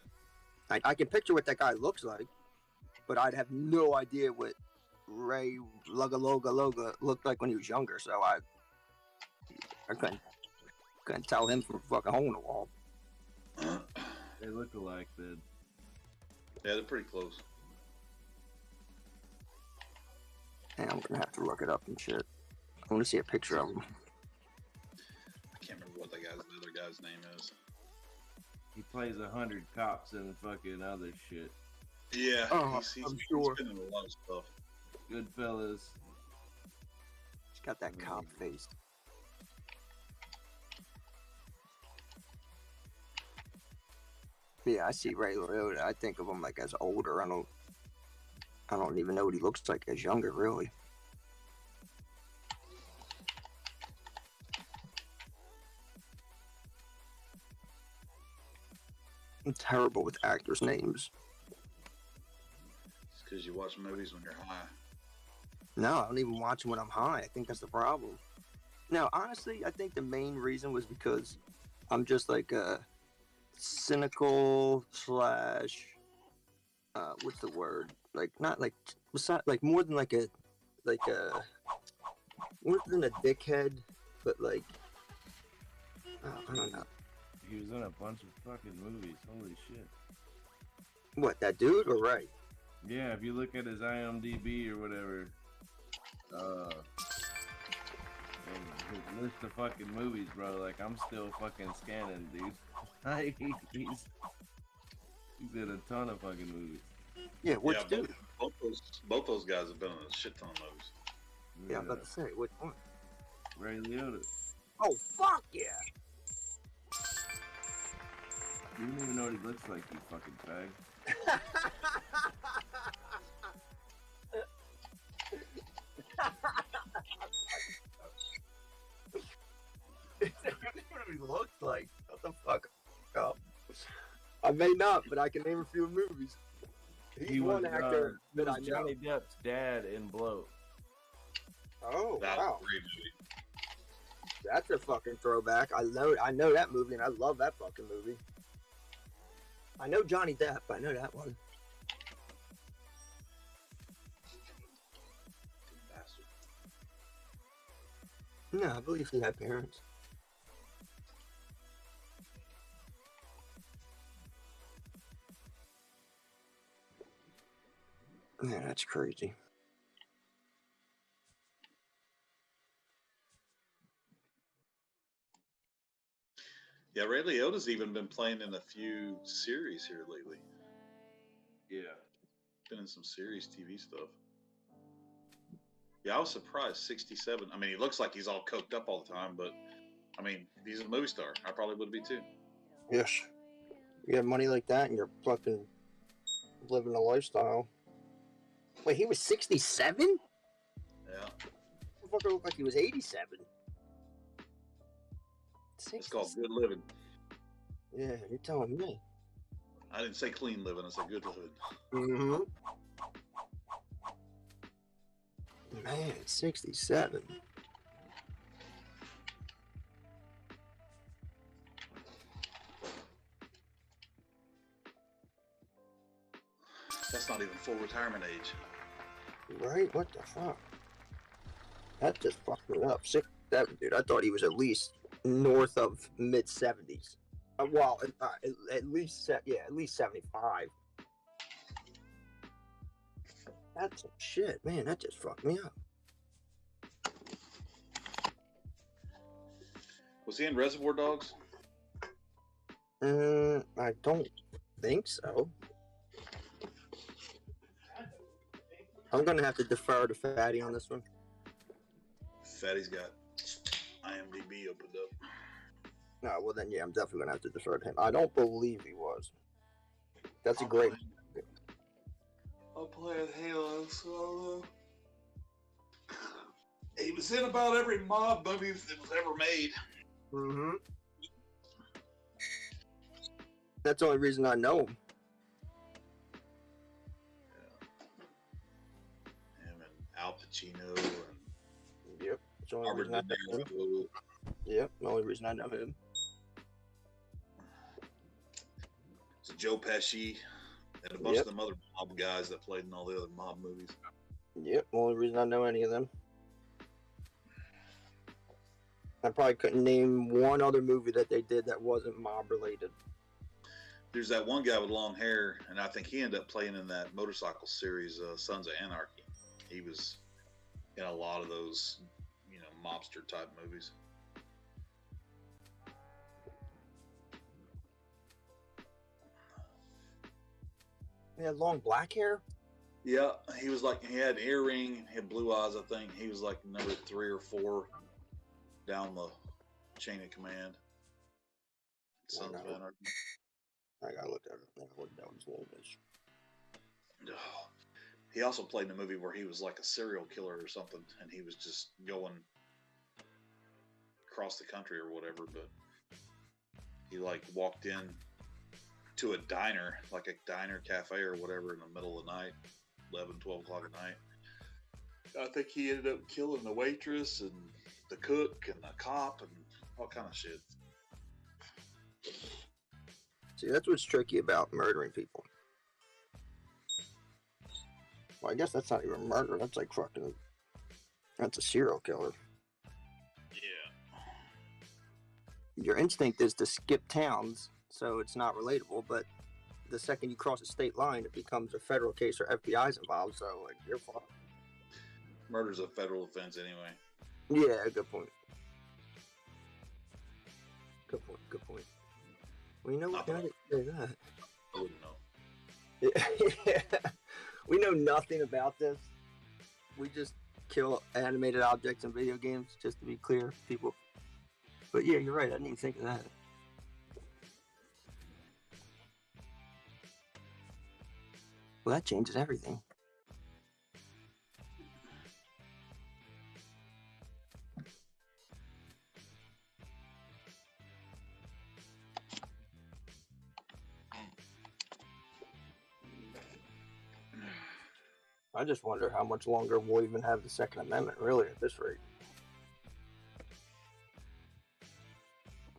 I can picture what that guy looks like, but I'd have no idea what Ray Loga looked like when he was younger. So I couldn't tell him from a fucking hole in the wall. They look alike, dude. Yeah, they're pretty close. And I'm gonna have to look it up and shit. I want to see a picture of him. I can't remember what the other guy's name is. He plays 100 cops and fucking other shit. Yeah, Oh, he's I'm sure. been in a lot of stuff. Goodfellas. He's got that cop face. Yeah, I see Ray Liotta. I think of him like as older. I don't even know what he looks like as younger, really. I'm terrible with actors' names. It's because you watch movies when you're high. No, I don't even watch them when I'm high. I think that's the problem. No, honestly, I think the main reason was because I'm just like a cynical slash what's the word? Like not like like more than like a more than a dickhead, but like I don't know. He was in a bunch of fucking movies. Holy shit. What, that dude or Ray? Yeah, if you look at his IMDb or whatever, and his list of fucking movies, bro, like I'm still fucking scanning, dude. Like, he's in a ton of fucking movies. Yeah, which dude? Both those guys have been in a shit ton of movies. Yeah, I'm about to say, which one? Ray Liotta. Oh, fuck yeah! You don't even know what he looks like, you fucking fag. What he looks like? What the fuck up? I may not, but I can name a few movies. He's one actor that I know. Johnny Depp's dad in Bloat. Oh, That wow. was a great movie. That's a fucking throwback. I know that movie, and I love that fucking movie. I know Johnny Depp. I know that one. Bastard. No, I believe he had parents. Yeah, that's crazy. Yeah, Ray Liotta's even been playing in a few series here lately. Yeah. Been in some series TV stuff. Yeah, I was surprised. 67. I mean, he looks like he's all coked up all the time, but I mean, he's a movie star. I probably would be too. Yes. You have money like that, and you're fucking living a lifestyle. Wait, he was 67? Yeah. The fucker looked like he was 87. It's called good living. Yeah, you're telling me. I didn't say clean living. I said good living. Mm-hmm. Man, 67. That's not even full retirement age. Right? What the fuck? That just fucked me up. 67, dude. I thought he was at least north of mid 70s. Well, at least 75. That's some shit, man. That just fucked me up. Was he in Reservoir Dogs? I don't think so. I'm gonna have to defer to Fatty on this one. Fatty's got IMDb opened up. No, well then, yeah, I'm definitely gonna have to defer to him. I don't believe he was. That's a great. I'm playing Halo, so I don't know. He was in about every mob movie that was ever made. Mm-hmm. That's the only reason I know him. Him and Al Pacino and Yep. That's the only Robert reason I De know him. Niro. Yep, the only reason I know him. So Joe Pesci and a bunch of them other mob guys that played in all the other mob movies. Yep, the only reason I know any of them. I probably couldn't name one other movie that they did that wasn't mob related. There's that one guy with long hair, and I think he ended up playing in that motorcycle series, Sons of Anarchy. He was in a lot of those, you know, mobster type movies. He had long black hair? Yeah, he was like, he had an earring, he had blue eyes, I think. He was like number 3 or 4 down the chain of command. Sons of Anarchy. I gotta look at it. I gotta look at what his name is. He also played in a movie where he was like a serial killer or something, and he was just going across the country or whatever, but he like walked in to a diner, like a diner cafe or whatever, in the middle of the night, 11, 12 o'clock at night. I think he ended up killing the waitress and the cook and the cop and all kind of shit. See, that's what's tricky about murdering people. Well, I guess that's not even murder. That's like fucking... That's a serial killer. Yeah. Your instinct is to skip towns, so it's not relatable, but the second you cross a state line, it becomes a federal case or FBI's involved, so like, you're fucked. Murder's a federal offense anyway. Yeah, good point. Good point, good point. Well, you know what? Now that you say that... I wouldn't know. Yeah. We know nothing about this. We just kill animated objects in video games, just to be clear, people. But yeah, you're right. I didn't even think of that. Well, that changes everything. I just wonder how much longer we'll even have the Second Amendment, really, at this rate.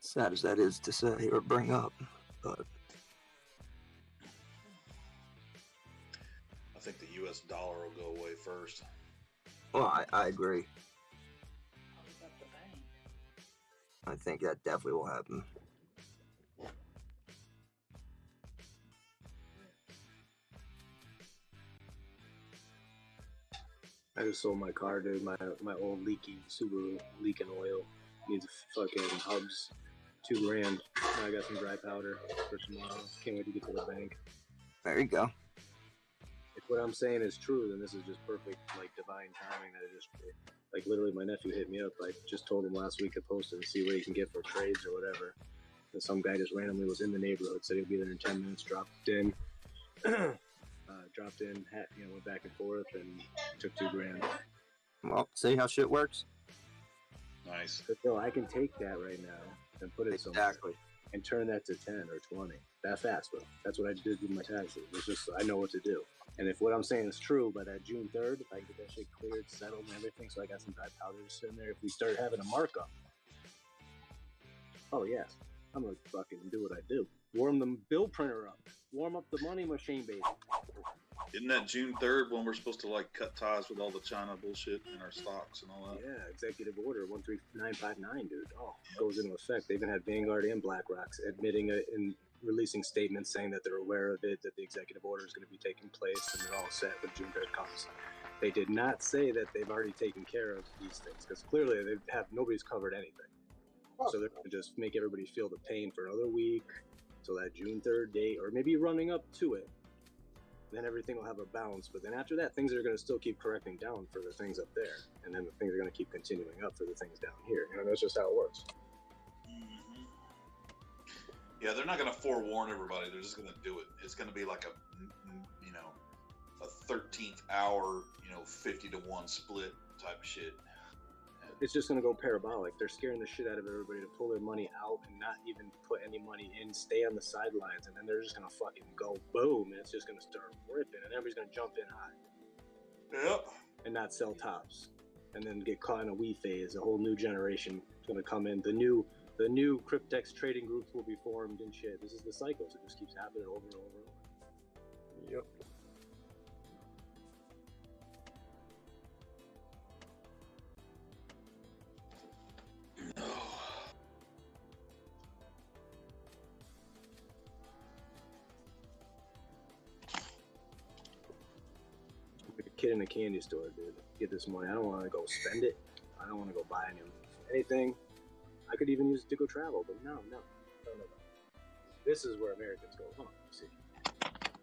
Sad as that is to say or bring up, but... I think the U.S. dollar will go away first. Well, I agree. I think that definitely will happen. I just sold my car, dude. My old leaky Subaru leaking oil. Needs fucking hubs. $2,000. Now I got some dry powder for tomorrow. Can't wait to get to the bank. There you go. If what I'm saying is true, then this is just perfect, like divine timing. That it just, like, literally, my nephew hit me up. I just told him last week to post it and see what he can get for trades or whatever. And some guy just randomly was in the neighborhood, said he'd be there in 10 minutes. Dropped in. Went back and forth and took $2,000. Well, see how shit works? Nice. But no, I can take that right now and put it somewhere and turn that to 10 or 20. That fast, bro. That's what I did with my taxes. It's just, I know what to do. And if what I'm saying is true, by that June 3rd, if I get that shit cleared, settled, and everything, so I got some dry powder just sitting there, if we start having a markup, oh yeah, I'm gonna fucking do what I do. Warm the bill printer up. Warm up the money machine, baby. Isn't that June 3rd when we're supposed to like cut ties with all the China bullshit in our stocks and all that? Yeah, Executive Order 13959, dude. Oh, goes into effect. They even had Vanguard and BlackRock admitting it and releasing statements saying that they're aware of it, that the executive order is going to be taking place, and they're all set when June 3rd comes. They did not say that they've already taken care of these things, because clearly nobody's covered anything. So they're going to just make everybody feel the pain for another week till that June 3rd date, or maybe running up to it. Then everything will have a balance. But then after that, things are going to still keep correcting down for the things up there. And then the things are going to keep continuing up for the things down here. You know, that's just how it works. Mm-hmm. Yeah, they're not going to forewarn everybody. They're just going to do it. It's going to be like a 13th hour, 50 to 1 split type shit. It's just going to go parabolic. They're scaring the shit out of everybody to pull their money out and not even put any money in, stay on the sidelines, and then they're just going to fucking go boom, and it's just going to start ripping, and everybody's going to jump in high. Yep. And not sell tops. and then get caught in a we phase. A whole new generation is going to come in. The new Cryptex trading groups will be formed and shit. This is the cycle. So it just keeps happening over and over and over. Yep. Like a kid in a candy store, dude. Get this money. I don't want to go spend it. I don't want to go buy anything. I could even use it to go travel, but no. This is where Americans go wrong. See,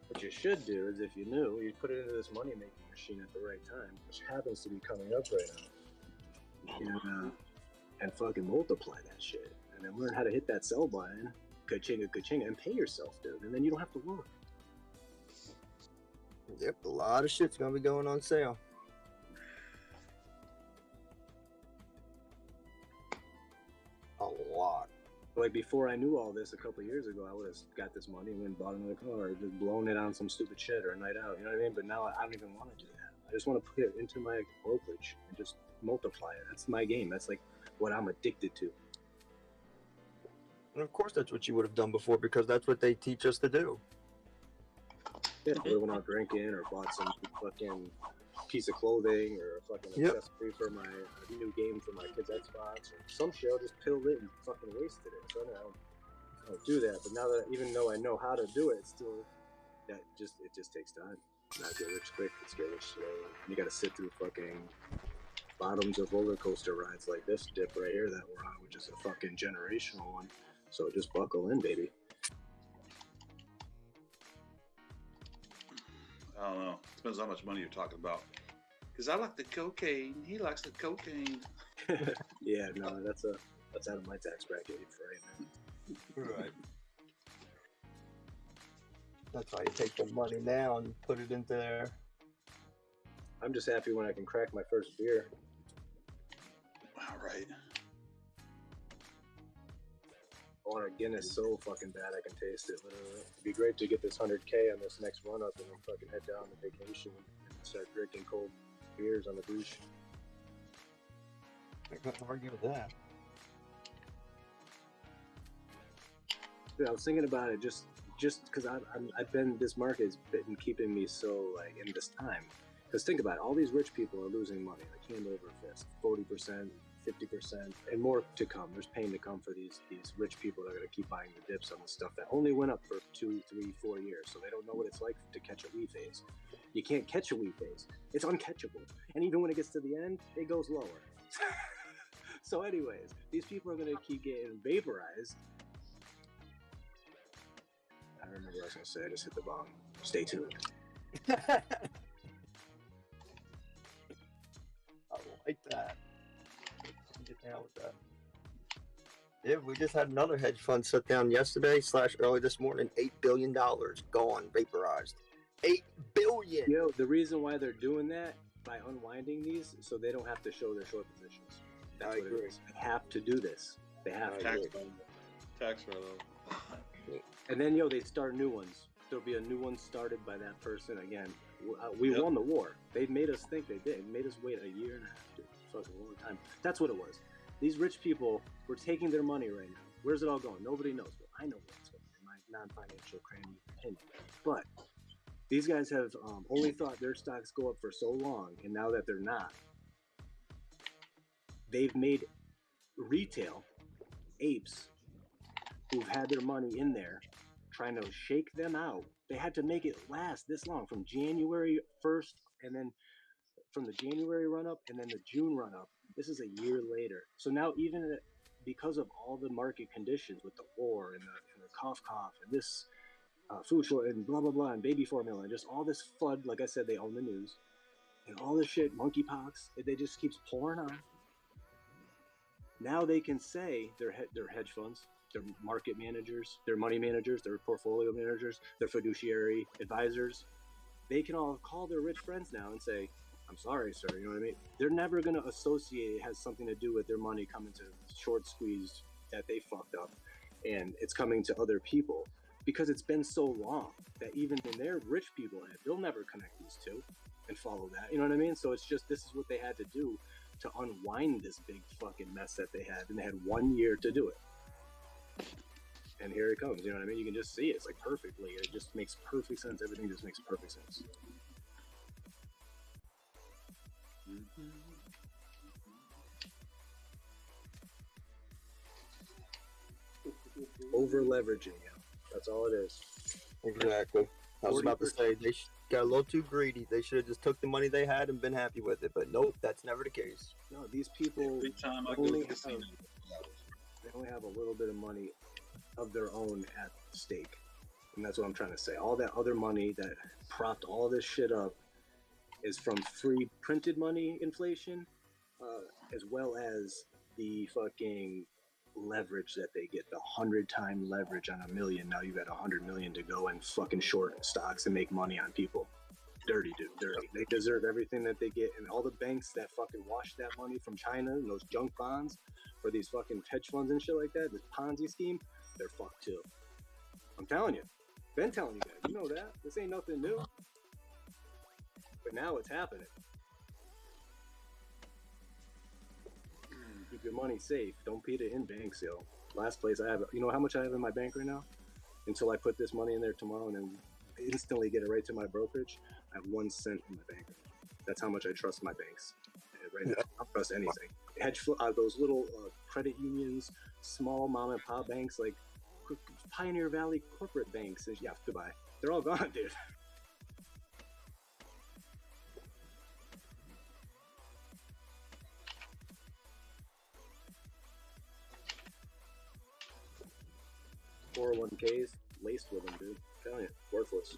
what you should do is, if you knew, you'd put it into this money-making machine at the right time, which happens to be coming up right now, and fucking multiply that shit, and then learn how to hit that sell button, ka-chinga, and pay yourself, dude, and then you don't have to work. Yep, a lot of shit's gonna be going on sale. A lot. Like, before I knew all this a couple of years ago, I would have got this money and went and bought another car, or just blown it on some stupid shit or a night out, you know what I mean? But now I don't even want to do that. I just want to put it into my brokerage and just multiply it. That's my game. That's like what I'm addicted to. And of course that's what you would have done before, because that's what they teach us to do. Yeah, I went out drinking or bought some fucking piece of clothing or a fucking Yep. accessory for my new game for my kid's Xbox or some shit. I just pilled it and fucking wasted it. So I don't do that. But now that, even though I know how to do it, it's still it just takes time. Not get rich quick, it's get rich slow. You got to sit through fucking bottoms of roller coaster rides like this dip right here that we're on, which is a fucking generational one. So just buckle in, baby. I don't know. Depends how much money you're talking about. Because I like the cocaine. He likes the cocaine. Yeah, no, that's out of my tax bracket for right now. Right. That's why you take the money now and put it into there. I'm just happy when I can crack my first beer. All right. I want a Guinness so fucking bad I can taste it. It'd be great to get this 100K on this next run up and then fucking head down to vacation and start drinking cold beers on the beach. I couldn't argue with that. Dude, I was thinking about it just because I've been, this market has been keeping me so like in this time. Because think about it, all these rich people are losing money like hand over fist, 40%, 50%, and more to come. There's pain to come for these rich people that are going to keep buying the dips on the stuff that only went up for 2, 3, 4 years. So they don't know what it's like to catch a wee phase. You can't catch a wee phase. It's uncatchable. And even when it gets to the end, it goes lower. So anyways, these people are going to keep getting vaporized. I don't remember what I was going to say. I just hit the bomb. Stay tuned. I like that. Get down with that. Yeah, we just had another hedge fund shut down yesterday / early this morning. $8 billion gone, vaporized. $8 billion. You know, the reason why they're doing that by unwinding these, so they don't have to show their short positions. That's what it is. They have to do this. They have to. Tax write-off. And then, they start new ones. There'll be a new one started by that person again. We won the war. They made us think they did. It made us wait a year and a half to fucking long time. That's what it was. These rich people were taking their money right now. Where's it all going? Nobody knows. Well, I know where it's going. In my non-financial cranny opinion. But these guys have only thought their stocks go up for so long, and now that they're not, they've made retail apes who've had their money in there trying to shake them out. They had to make it last this long, from January 1st, and then from the January run up, and then the June run up. This is a year later. So now, even because of all the market conditions with the war and the cough, and this food shortage and blah blah blah, and baby formula, and just all this FUD, like I said, they own the news, and all this shit, monkeypox, they just keeps pouring on. Now they can say they're hedge funds, their market managers, their money managers, their portfolio managers, their fiduciary advisors. They can all call their rich friends now and say, I'm sorry, sir, you know what I mean? They're never going to associate it has something to do with their money coming to short squeeze that they fucked up, and it's coming to other people, because it's been so long that even in their rich people head, they'll never connect these two and follow that, you know what I mean? So it's just, this is what they had to do to unwind this big fucking mess that they had, and they had 1 year to do it. And here it comes. You know what I mean? You can just see it. It's like perfectly. It just makes perfect sense. Everything just makes perfect sense. Over leveraging, yeah. That's all it is. Exactly. I was about to 40%. say they got a little too greedy. They should have just took the money they had and been happy with it. But nope, that's never the case. No, these people Every time I go to only the casino, they only have a little bit of money of their own at stake. And that's what I'm trying to say. All that other money that propped all this shit up is from free printed money inflation, as well as the fucking leverage that they get, the 100-time leverage on $1 million. Now you got 100 million to go and fucking short stocks and make money on people. Dirty, dude, dirty. They deserve everything that they get, and all the banks that fucking wash that money from China and those junk bonds for these fucking hedge funds and shit like that, this Ponzi scheme, they're fucked too. I'm telling you. Been telling you guys. You know that. This ain't nothing new. But now it's happening. Keep your money safe. Don't put it in banks, yo. Last place I have, you know how much I have in my bank right now? Until I put this money in there tomorrow and then instantly get it right to my brokerage, I have 1 cent in my bank. That's how much I trust my banks. Right now, I don't trust anything. Those little credit unions, small mom and pop banks like Pioneer Valley corporate banks, yeah, goodbye. They're all gone, dude. $401ks laced with them, dude. I'm telling you, worthless.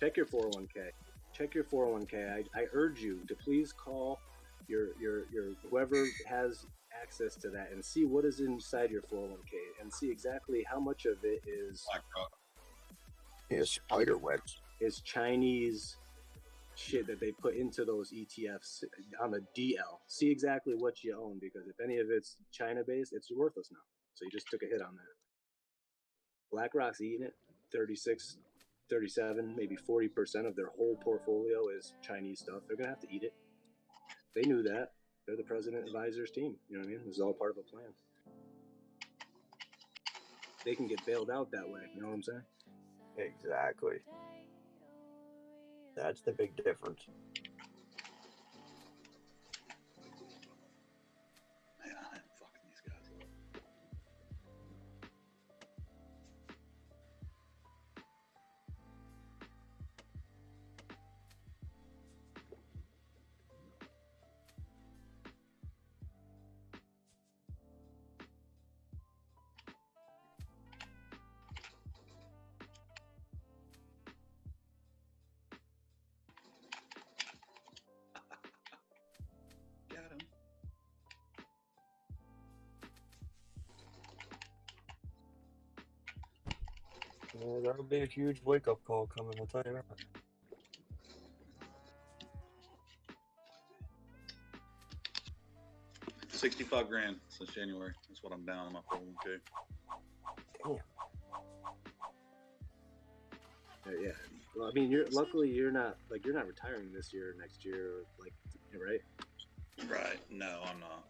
Check your 401k. Check your 401k. I urge you to please call your whoever has access to that and see what is inside your 401k and see exactly how much of it is spider webs. Is Chinese shit that they put into those ETFs on the DL. See exactly what you own, because if any of it's China based, it's worthless now. So you just took a hit on that. BlackRock's eating it. 36, 37, maybe 40% of their whole portfolio is Chinese stuff. They're gonna have to eat it. They knew that. They're the president advisors team. You know what I mean? This is all part of a plan. They can get bailed out that way. You know what I'm saying? Exactly. That's the big difference. man, I am fucking these guys up. Got him. Yeah, that'll be a huge wake-up call coming, I'll tell you that. $65,000 since January. That's what I'm down on my 401k. Damn. Yeah. Well, I mean, you're not retiring this year or next year, like, right? Right. No, I'm not.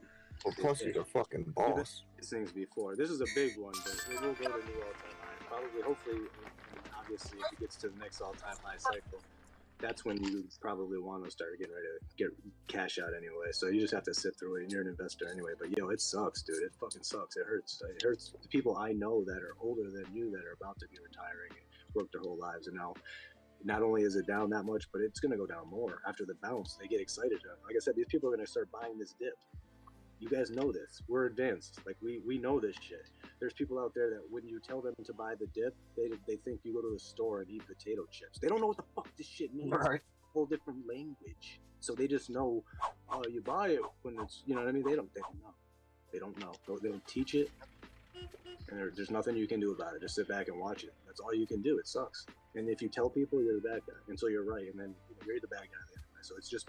Well, plus he's a fucking boss. These things before. This is a big one, but it will go to new all-time high. Probably, hopefully, and obviously, if it gets to the next all-time high cycle, that's when you probably want to start getting ready to get cash out anyway. So you just have to sit through it, and you're an investor anyway. But yo, it sucks, dude. It fucking sucks. It hurts. It hurts the people I know that are older than you that are about to be retiring and work their whole lives, and now. Not only is it down that much, but it's going to go down more after the bounce. They get excited. Like I said, these people are going to start buying this dip. You guys know this. We're advanced. Like we know this shit. There's people out there that when you tell them to buy the dip, they think you go to the store and eat potato chips. They don't know what the fuck this shit means. Right. It's a whole different language. So they just know, oh, you buy it when it's, you know what I mean? They don't know. They don't know. They don't teach it. And there's nothing you can do about it. Just sit back and watch it. That's all you can do. It sucks. And if you tell people, you're the bad guy until you're right, and then you're the bad guy anyway. So it's just,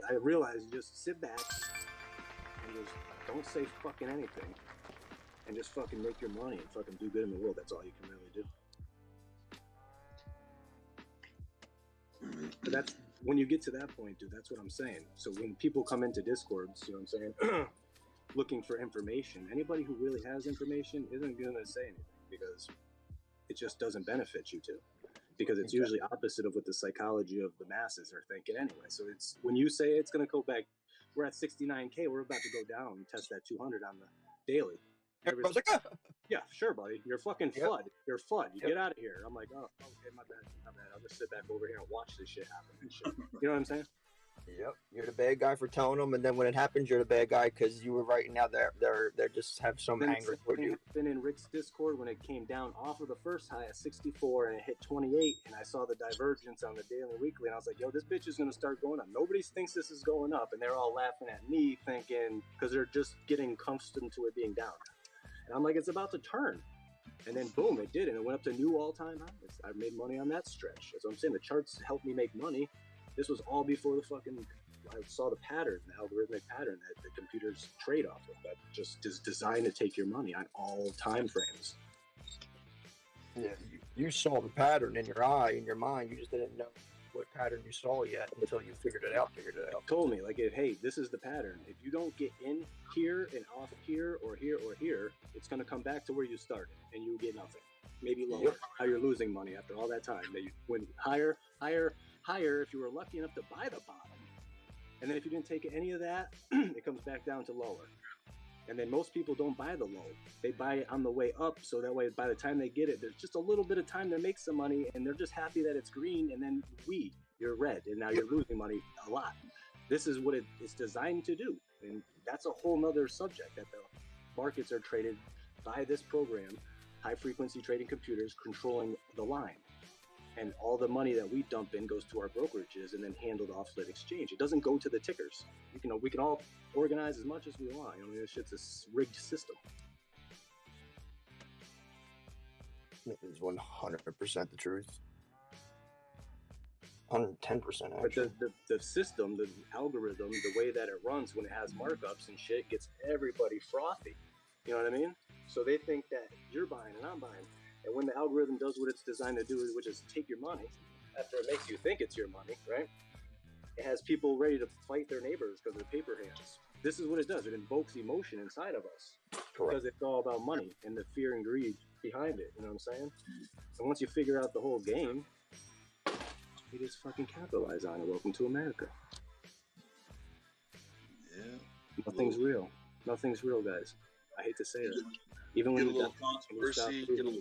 I realize you just sit back and just don't say fucking anything, and just fucking make your money and fucking do good in the world. That's all you can really do. But when you get to that point, dude, that's what I'm saying. So when people come into Discords, you know what I'm saying, looking for information, anybody who really has information isn't going to say anything because it just doesn't benefit you to. Because it's usually opposite of what the psychology of the masses are thinking anyway. So it's when you say it's going to go back, we're at 69K, we're about to go down and test that 200 on the daily. Everybody's like, yeah, sure, buddy. You're fucking FUD. You're FUD. You get out of here. I'm like, oh, okay, my bad. I'll just sit back over here and watch this shit happen and shit. You know what I'm saying? Yep, you're the bad guy for telling them, and then when it happens, you're the bad guy because you were right. Now they're just have some anger toward you. Been in Rick's Discord when it came down off of the first high at 64 and it hit 28, and I saw the divergence on the daily and weekly, and I was like, yo, this bitch is gonna start going up. Nobody thinks this is going up, and they're all laughing at me, thinking because they're just getting accustomed to it being down. And I'm like, it's about to turn. And then boom, it did, and it went up to new all-time highs. I made money on that stretch. That's what I'm saying. The charts helped me make money. This was all before the fucking, I saw the pattern, the algorithmic pattern that the computers trade off of, that just is designed to take your money on all time frames. Yeah, you saw the pattern in your eye, in your mind. You just didn't know what pattern you saw yet until you figured it out. Told me, like, hey, this is the pattern. If you don't get in here and off here or here or here, it's going to come back to where you started, and you get nothing. Maybe lower. Yep. How you're losing money after all that time. That you went higher, if you were lucky enough to buy the bottom. And then if you didn't take any of that, it comes back down to lower. And then most people don't buy the low. They buy it on the way up, so that way by the time they get it, there's just a little bit of time to make some money, and they're just happy that it's green, and then you're red, and now you're losing money a lot. This is what it's designed to do, and that's a whole nother subject, that the markets are traded by this program, high-frequency trading computers controlling the line. And all the money that we dump in goes to our brokerages and then handled off lit exchange. It doesn't go to the tickers. We can all organize as much as we want. I mean, this shit's a rigged system. It is 100% the truth. 110% But actually. the system, the algorithm, the way that it runs when it has markups and shit gets everybody frothy. You know what I mean? So they think that you're buying and I'm buying. And when the algorithm does what it's designed to do, which is take your money, after it makes you think it's your money, right? It has people ready to fight their neighbors because they're paper hands. This is what it does. It invokes emotion inside of us. Correct. Because it's all about money and the fear and greed behind it. You know what I'm saying? And once you figure out the whole game, you just fucking capitalize on it. Welcome to America. Yeah. Nothing's real. Nothing's real, guys. I hate to say that. Even Get when a little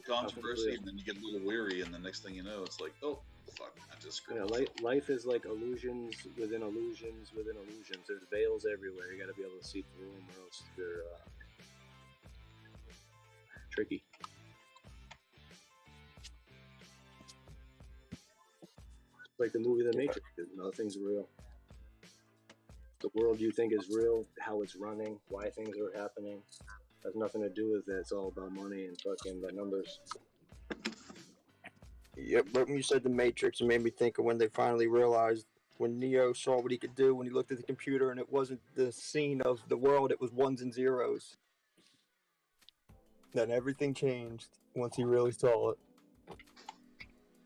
controversy, and then you get a little weary, and the next thing you know, it's like, oh, fuck, I just screwed up. life is like illusions within illusions within illusions. There's veils everywhere. You got to be able to see through them, or else they're tricky. Like the movie The Matrix. Nothing's real. The world you think is real, how it's running, why things are happening, has nothing to do with it. It's all about money and fucking the numbers. Yep, but when you said the Matrix, it made me think of when they finally realized, when Neo saw what he could do when he looked at the computer and it wasn't the scene of the world, it was ones and zeros. Then everything changed once he really saw it.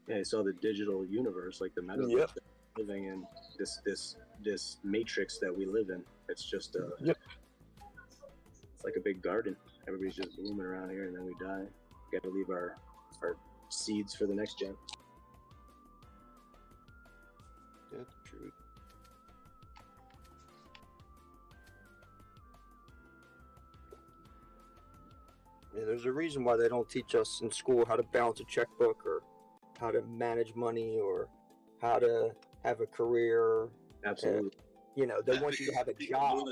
Yeah, he saw the digital universe, like the metaverse Yep. that we're living in, this matrix that we live in. It's just it's like a big garden. Everybody's just blooming around here, and then we die. We got to leave our seeds for the next gen. That's true. Yeah, there's a reason why they don't teach us in school how to balance a checkbook or how to manage money or how to have a career. Absolutely. They want you to have a job.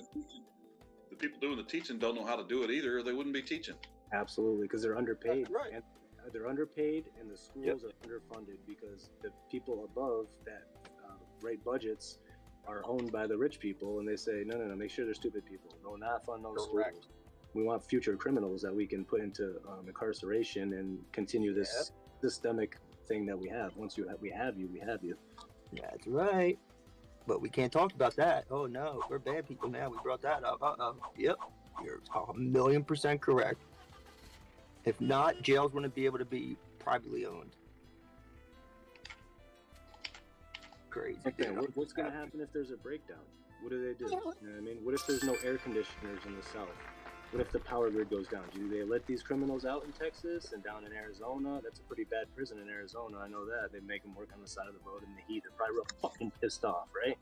The people doing the teaching don't know how to do it either, or they wouldn't be teaching. Absolutely, because they're underpaid. That's right. And they're underpaid, and the schools are underfunded because the people above that rate budgets are owned by the rich people, and they say, no, make sure they're stupid people. No, not fund those schools. We want future criminals that we can put into incarceration and continue this systemic thing that we have. Once we have you. That's right. But we can't talk about that. Oh no, we're bad people now. We brought that up. Yep, you're 1,000,000% correct. If not, jails wouldn't be able to be privately owned. crazy. Okay, what's gonna happen if there's a breakdown? What do they do? You know what I mean? What if there's no air conditioners in the South? What if the power grid goes down? Do they let these criminals out in Texas and down in Arizona? That's a pretty bad prison in Arizona. I know that. They make them work on the side of the road in the heat. They're probably real fucking pissed off, right?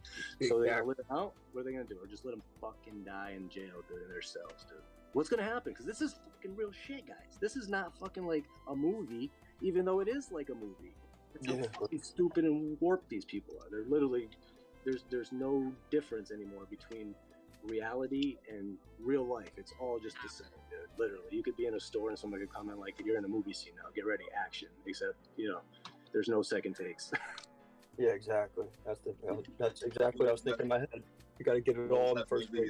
So they're gonna let them out? What are they gonna do? Or just let them fucking die in jail, dude, in their cells, dude? What's gonna happen? Because this is fucking real shit, guys. This is not fucking like a movie, even though it is like a movie. It's how fucking stupid and warped these people are. They're literally, there's no difference anymore between reality and real life. It's all just the same, dude. Literally, you could be in a store and somebody could comment like, "You're in a movie scene now. Get ready, action." Except, there's no second takes. Yeah, exactly. That's exactly what I was thinking in my head. You got to get it all in the first place.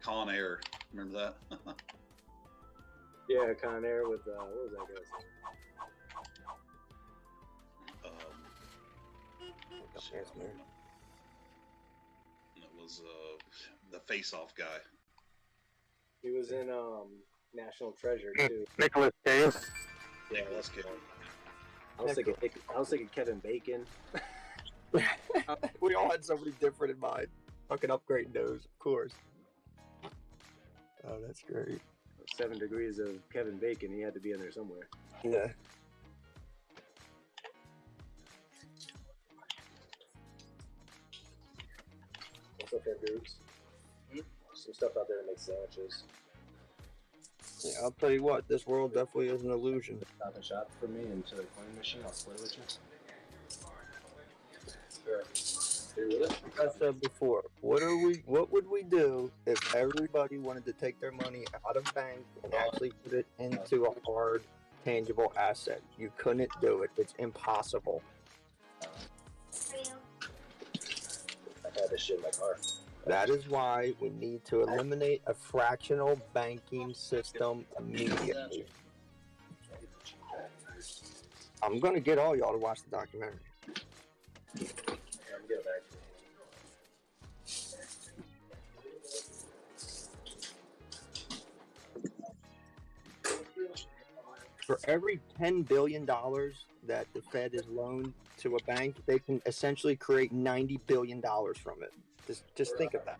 Con Air. Remember that? Yeah, Con Air with what was that guy's name? It was the Face Off guy. He was in National Treasure too. Nicholas Cage. Nicholas Cage. I was thinking Kevin Bacon. We all had somebody different in mind. Fucking upgrade those, of course. Oh, that's great. 7 Degrees of Kevin Bacon. He had to be in there somewhere. Yeah. What's up there, dudes? Some stuff out there to make sandwiches. Yeah, I'll tell you what, this world definitely is an illusion. Stop and shop for me into the coin machine. I'll split with you. Sure. Like I said before, what would we do if everybody wanted to take their money out of bank and actually put it into a hard, tangible asset? You couldn't do it. It's impossible. I had this shit in my car. That is why we need to eliminate a fractional banking system immediately. I'm gonna get all y'all to watch the documentary. For every $10 billion that the Fed is loaned to a bank, they can essentially create $90 billion from it. Just think of that.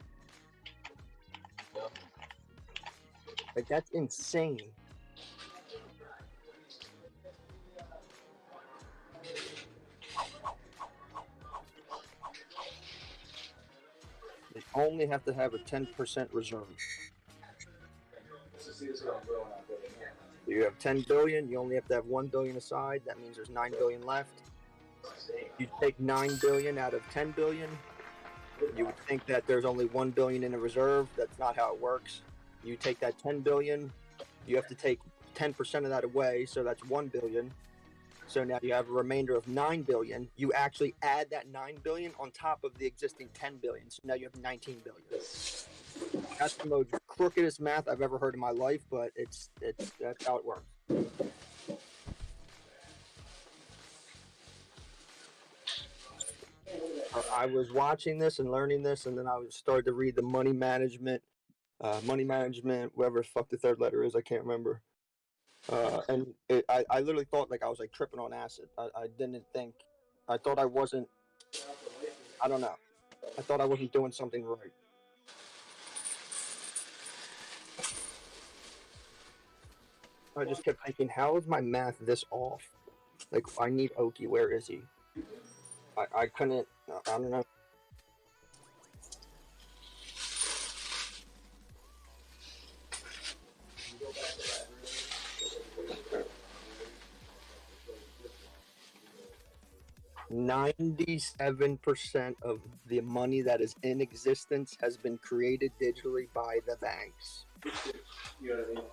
Like, that's insane. They only have to have a 10% reserve. You have 10 billion, you only have to have 1 billion aside. That means there's 9 billion left. You take 9 billion out of 10 billion, you would think that there's only 1 billion in a reserve. That's not how it works. You take that 10 billion, you have to take 10% of that away, so that's 1 billion. So now you have a remainder of 9 billion. You actually add that 9 billion on top of the existing 10 billion. So now you have 19 billion. That's the most crookedest math I've ever heard in my life, but that's how it works. I was watching this and learning this, and then I started to read the money management, whatever the fuck the third letter is, I can't remember. And I literally thought like I was like tripping on acid. I thought I wasn't, I don't know. I thought I wasn't doing something right. I just kept thinking, how is my math this off? Like, I need Oki. Where is he? I couldn't. I don't know. %97% of the money that is in existence has been created digitally by the banks. You know what I mean?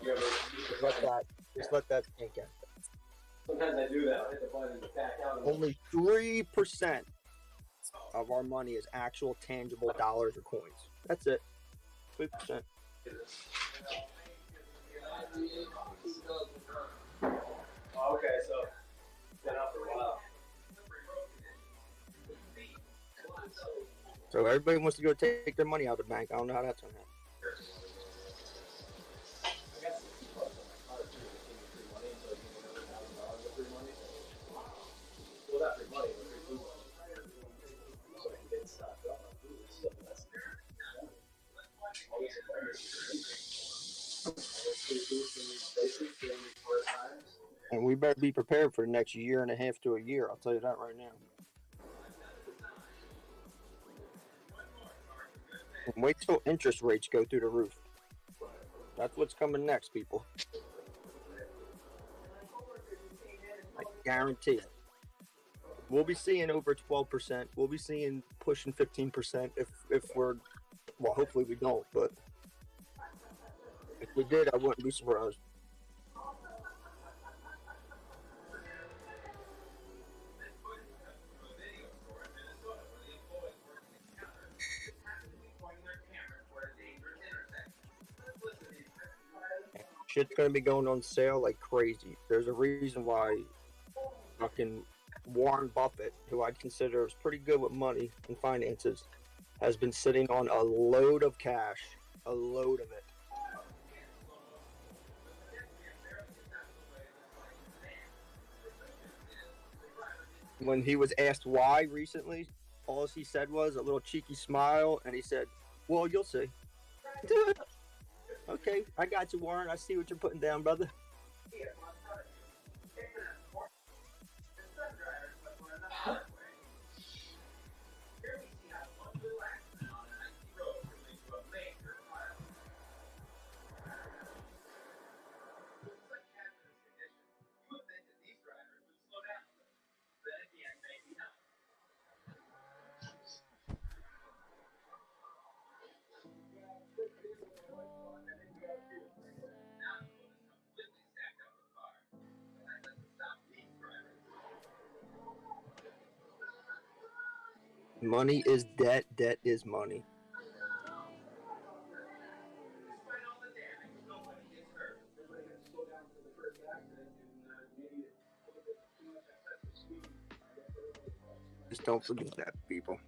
Just let that sink in. Sometimes I do that. I hit the button and back out. Only 3% of our money is actual tangible dollars or coins. That's it. 3%. Okay, so been out for a while. So everybody wants to go take their money out of the bank. I don't know how that's gonna happen. And we better be prepared for the next year and a half to a year. I'll tell you that right now. And wait till interest rates go through the roof. That's what's coming next, people. I guarantee it. We'll be seeing over 12%. We'll be seeing pushing 15% if we're, well, hopefully we don't, but if we did, I wouldn't be surprised. Shit's gonna be going on sale like crazy. There's a reason why fucking Warren Buffett, who I'd consider is pretty good with money and finances, has been sitting on a load of cash. A load of it. When he was asked why recently, all he said was a little cheeky smile, and he said, "Well, you'll see." Okay, I got you, Warren. I see what you're putting down, brother. Money is debt. Debt is money. Just don't forget that, people.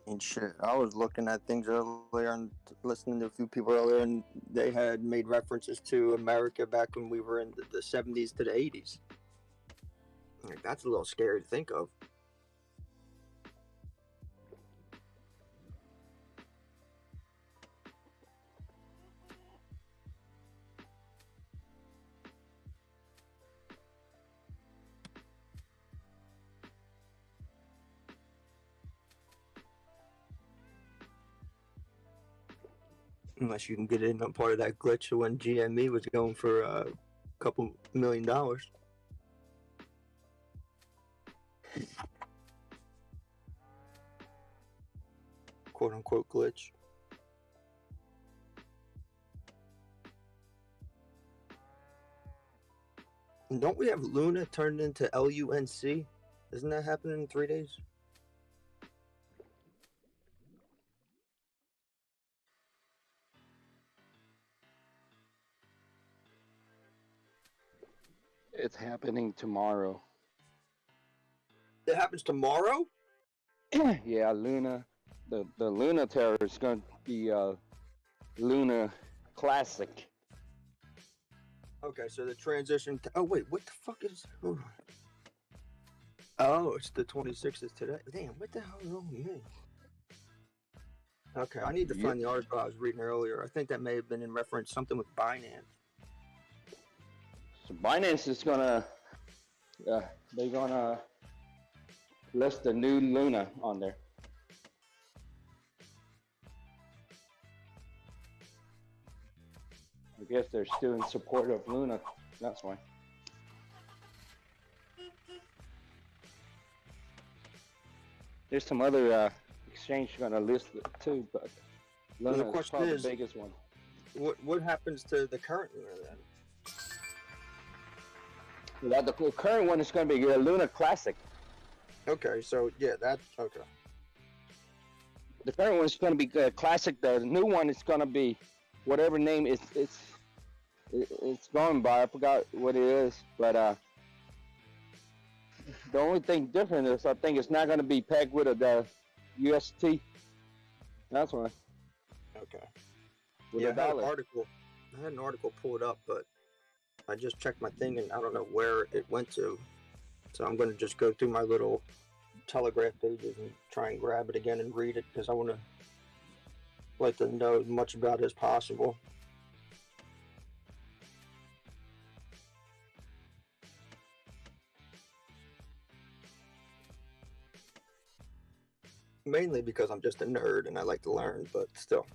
And shit, I was looking at things earlier and listening to a few people earlier, and they had made references to America back when we were in the 70s to the 80s. Like, that's a little scary to think of. Unless you can get in on part of that glitch of when GME was going for a couple $1 million. Quote unquote glitch. And don't we have Luna turned into LUNC? Isn't that happening in 3 days? It's happening tomorrow. It happens tomorrow? Yeah, Luna. The Luna Terror is going to be Luna Classic. Okay, so the transition to, oh wait, what the fuck is, hold on. Oh, it's the 26th is today. Damn, what the hell is wrong with me? Okay, I need to find the article I was reading earlier. I think that may have been in reference something with Binance. So Binance is gonna, they're gonna list the new Luna on there. I guess they're still in support of Luna. That's why. There's some other exchange gonna list it too, but Well, the Luna is question probably is, the biggest one. what happens to the current Luna then? Well, the current one is gonna be Luna Classic. Okay, so yeah, that's okay. The current one is gonna be Classic. The new one is gonna be whatever name it's going by. I forgot what it is, but the only thing different is I think it's not gonna be pegged with the UST. That's why. Okay. With Yeah, a dollar. I had an article pulled up, but I just checked my thing and I don't know where it went to. So I'm going to just go through my little Telegraph pages and try and grab it again and read it because I want to like to know as much about it as possible. Mainly because I'm just a nerd and I like to learn, but still.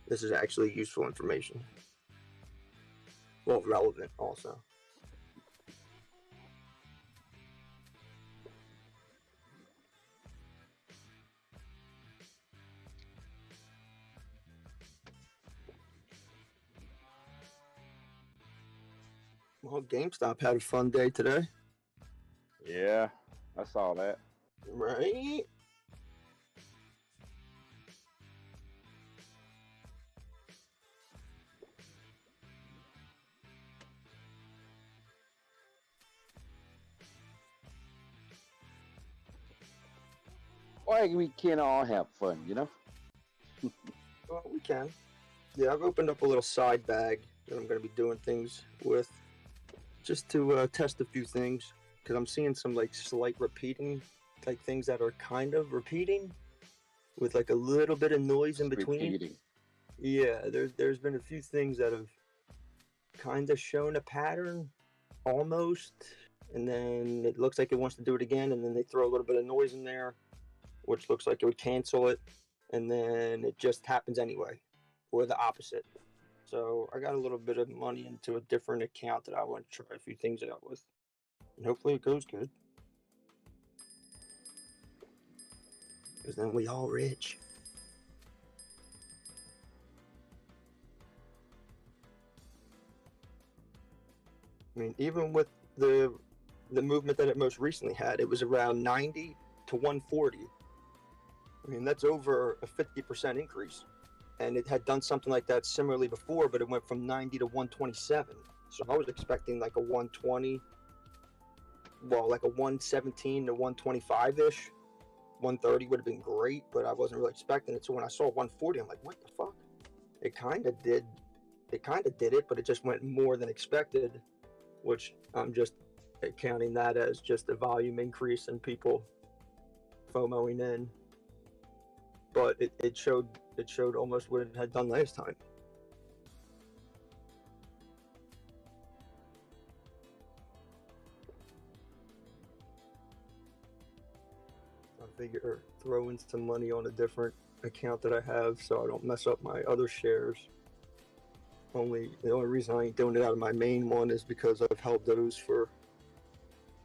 This is actually useful information. Well, relevant also. Well, GameStop had a fun day today. Yeah, I saw that. Right? Why we can't all have fun, you know? Well, we can. Yeah, I've opened up a little side bag that I'm going to be doing things with just to test a few things because I'm seeing some like slight repeating, like things that are kind of repeating with like a little bit of noise in between. Repeating. Yeah, there's been a few things that have kind of shown a pattern almost, and then it looks like it wants to do it again, and then they throw a little bit of noise in there, which looks like it would cancel it, and then it just happens anyway, or the opposite. So I got a little bit of money into a different account that I want to try a few things out with, and hopefully it goes good. Because then we all rich. I mean, even with the movement that it most recently had, it was around 90 to 140. I mean, that's over a 50% increase. And it had done something like that similarly before, but it went from 90 to 127. So I was expecting like a 120, well, like a 117 to 125-ish. 130 would have been great, but I wasn't really expecting it. So when I saw 140, I'm like, what the fuck? It kind of did it, but it just went more than expected, which I'm just counting that as just a volume increase and people FOMOing in. But it showed almost what it had done last time. I figure throw in some money on a different account that I have so I don't mess up my other shares. The only reason I ain't doing it out of my main one is because I've held those for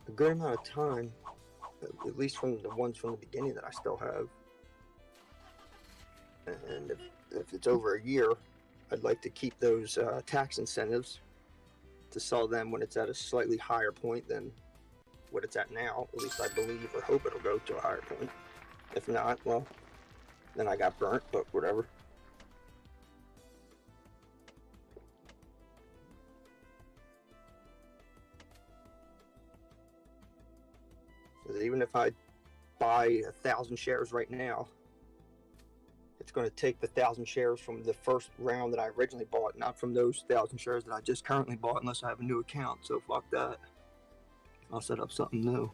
a good amount of time, at least from the ones from the beginning that I still have. And if it's over a year, I'd like to keep those tax incentives to sell them when it's at a slightly higher point than what it's at now. At least I believe or hope it'll go to a higher point. If not, well, then I got burnt, but whatever. Because even if I buy 1,000 shares right now, it's going to take the 1,000 shares from the first round that I originally bought, not from those 1,000 shares that I just currently bought, unless I have a new account. So fuck that. I'll set up something new.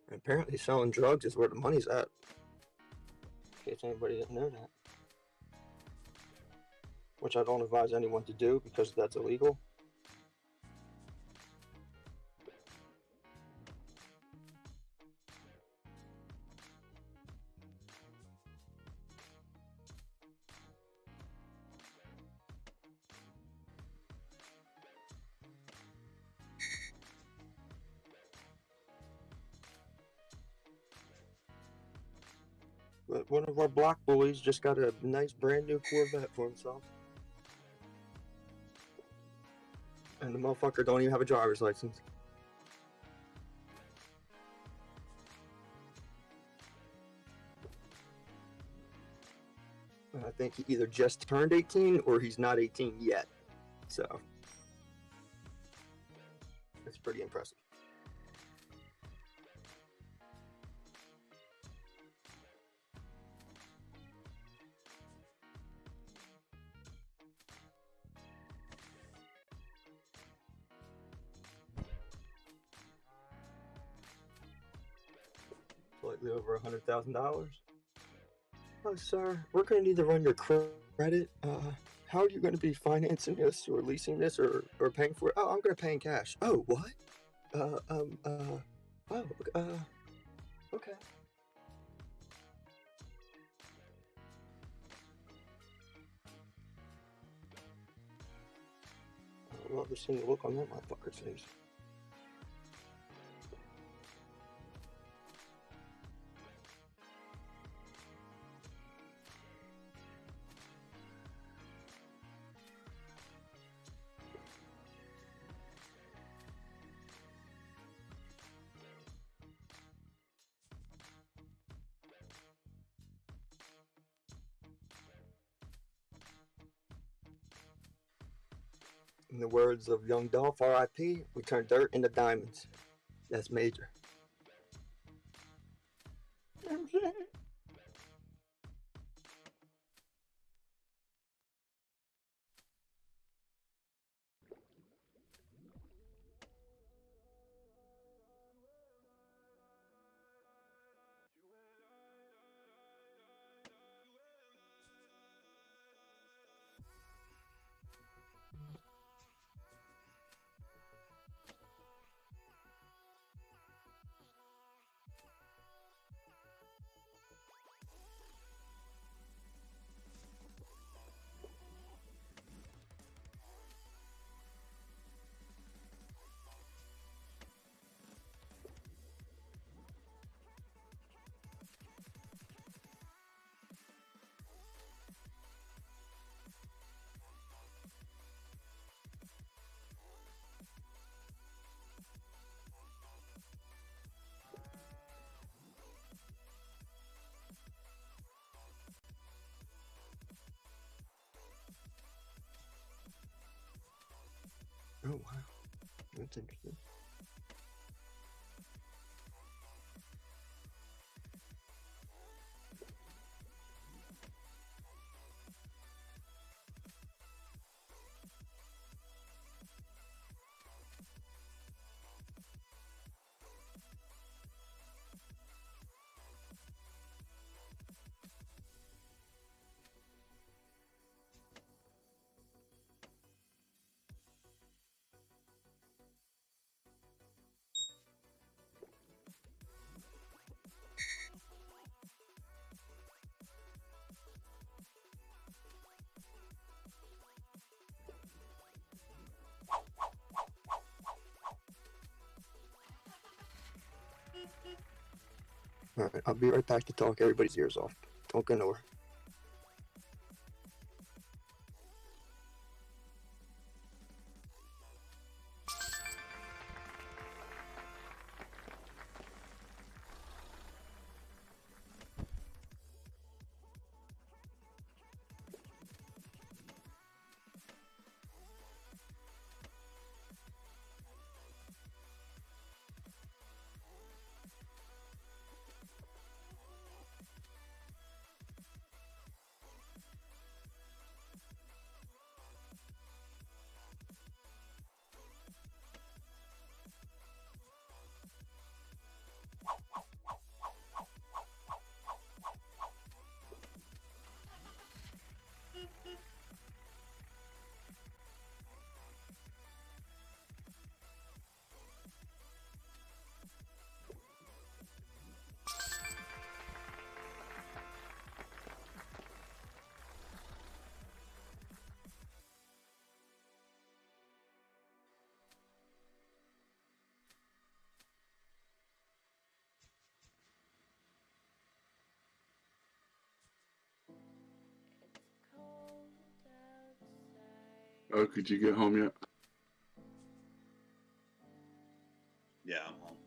And apparently selling drugs is where the money's at. In case anybody didn't know that. Which I don't advise anyone to do because that's illegal. But one of our block bullies just got a nice brand new Corvette for himself. And the motherfucker don't even have a driver's license. And I think he either just turned 18 or he's not 18 yet. So, it's pretty impressive. Slightly over $100,000. Oh, sir, we're going to need to run your credit. How are you going to be financing this or leasing this or paying for it? Oh, I'm going to pay in cash. Oh, what? Okay. I love to see the look on that motherfucker's face. In the words of Young Dolph, R.I.P., we turn dirt into diamonds. That's major. Oh, wow. That's interesting. Alright, I'll be right back to talk everybody's ears off. Don't go nowhere. Oh, could you get home yet? Yeah, I'm home.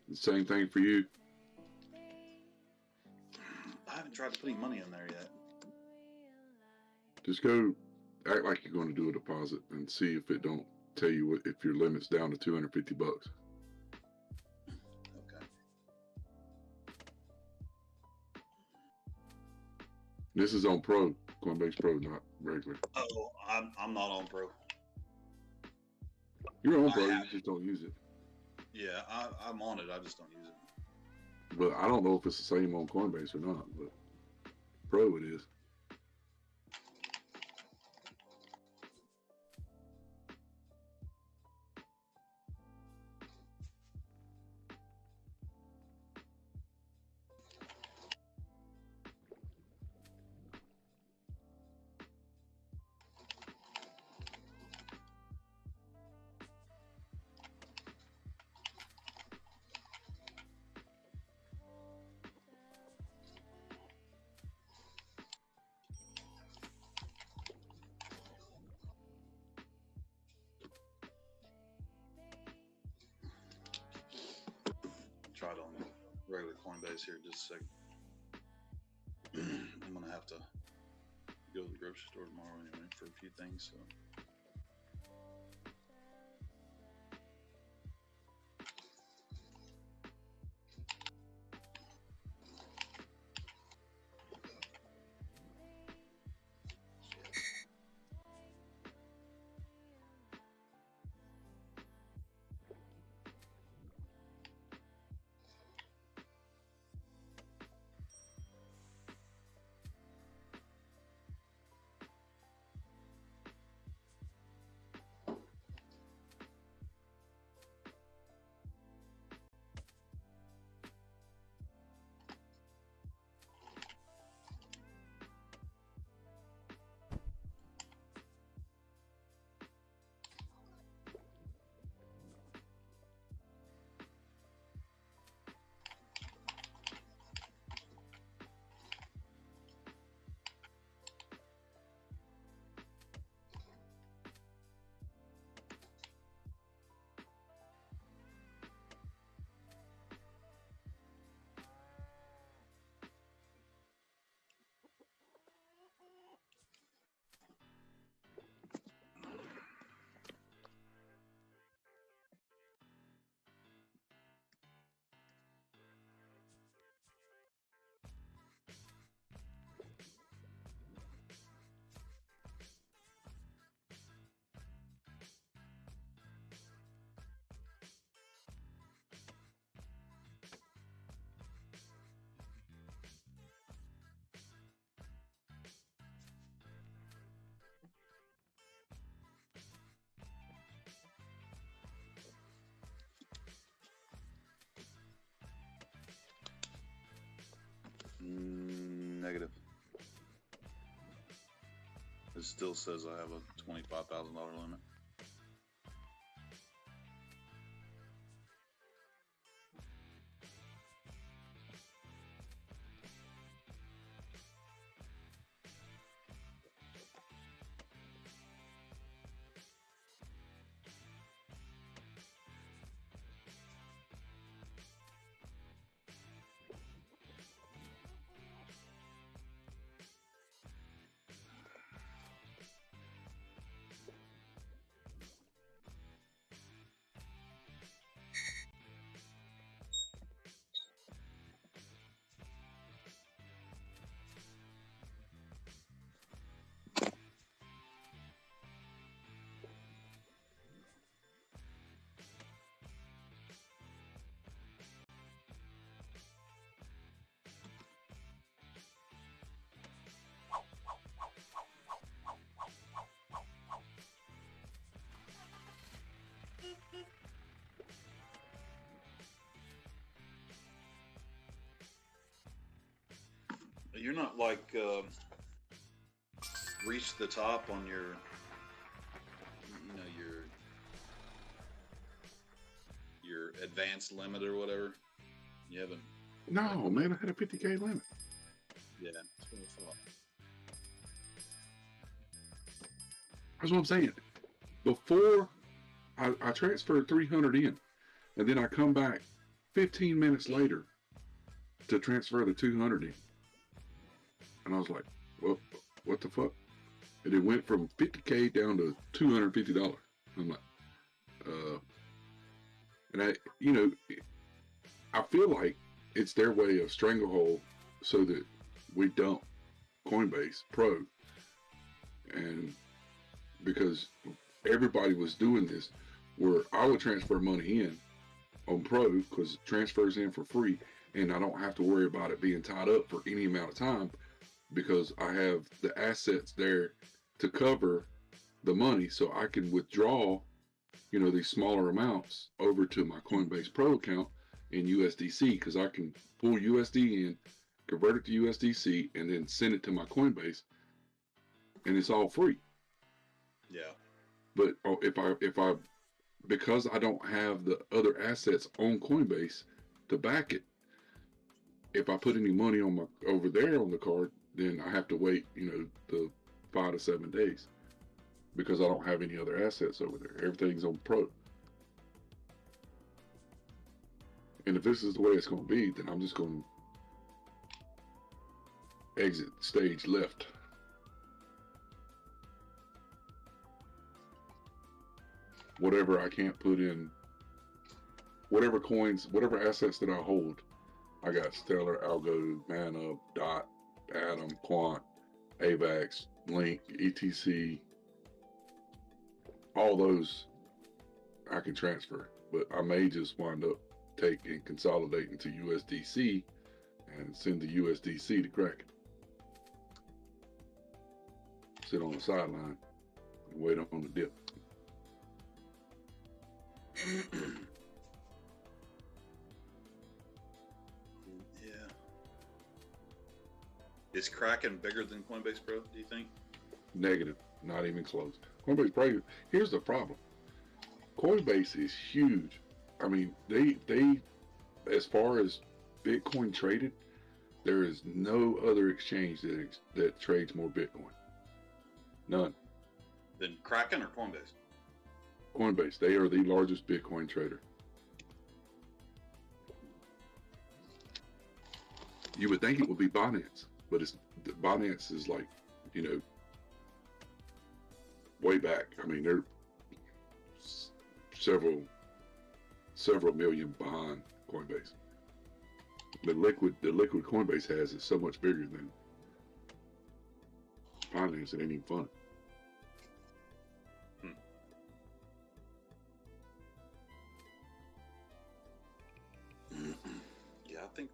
The same thing for you. I haven't tried to put any money in there yet. Just go act like you're going to do a deposit and see if it don't tell you what, if your limit's down to $250. Okay. This is on Pro, Coinbase Pro, not regular. Oh, I'm not on Pro. You're on Pro, you just don't use it. Yeah, I'm on it. I just don't use it. But I don't know if it's the same on Coinbase or not, but Pro it is. Try it on regular Coinbase here in just a second. I'm gonna have to go to the grocery store tomorrow anyway for a few things. So. Negative. It still says I have a $25,000 limit. You're not like reached the top on your, you know, your advanced limit or whatever. You haven't. No, man, I had a 50K limit. Yeah, that's what I thought. That's what I'm saying. Before I transferred 300 in, and then I come back 15 minutes later to transfer the 200 in. And I was like, well, what the fuck? And it went from 50K down to $250. I'm like, and I feel like it's their way of stranglehold so that we dump Coinbase Pro. And because everybody was doing this, where I would transfer money in on Pro because it transfers in for free, and I don't have to worry about it being tied up for any amount of time because I have the assets there to cover the money, so I can withdraw, these smaller amounts over to my Coinbase Pro account in USDC, because I can pull USD in, convert it to USDC, and then send it to my Coinbase, and it's all free. Yeah. But if I because I don't have the other assets on Coinbase to back it, if I put any money on over there on the card, then I have to wait, the 5 to 7 days, because I don't have any other assets over there. Everything's on Pro. And if this is the way it's going to be, then I'm just going to exit stage left. Whatever I can't put in, whatever coins, whatever assets that I hold, I got Stellar, Algo, Mana, Dot, Atom, Quant, AVAX, Link, ETC, all those I can transfer, but I may just wind up taking consolidate into USDC and send the USDC to Kraken. Sit on the sideline and wait on the dip. Yeah. Is Kraken bigger than Coinbase Pro, do you think? Negative, not even close. Coinbase Pro, here's the problem. Coinbase is huge. I mean, they as far as Bitcoin traded, there is no other exchange that trades more Bitcoin. None. Then Kraken or Coinbase? Coinbase, they are the largest Bitcoin trader. You would think it would be Binance, but Binance is like, way back. I mean, they're several million behind Coinbase. The liquid Coinbase has is so much bigger than Binance, it ain't even funny. Yeah, I think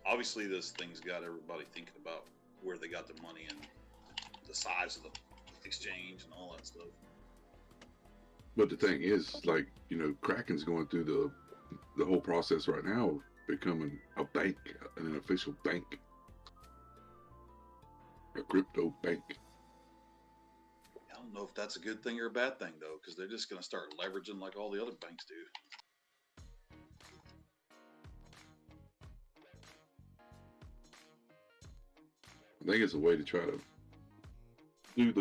obviously this thing's got everybody thinking about where they got their money and the size of the exchange and all that stuff. But the thing is, Kraken's going through the whole process right now of becoming a bank, an official bank, a crypto bank. I don't know if that's a good thing or a bad thing, though, because they're just going to start leveraging like all the other banks do. I think it's a way to try to do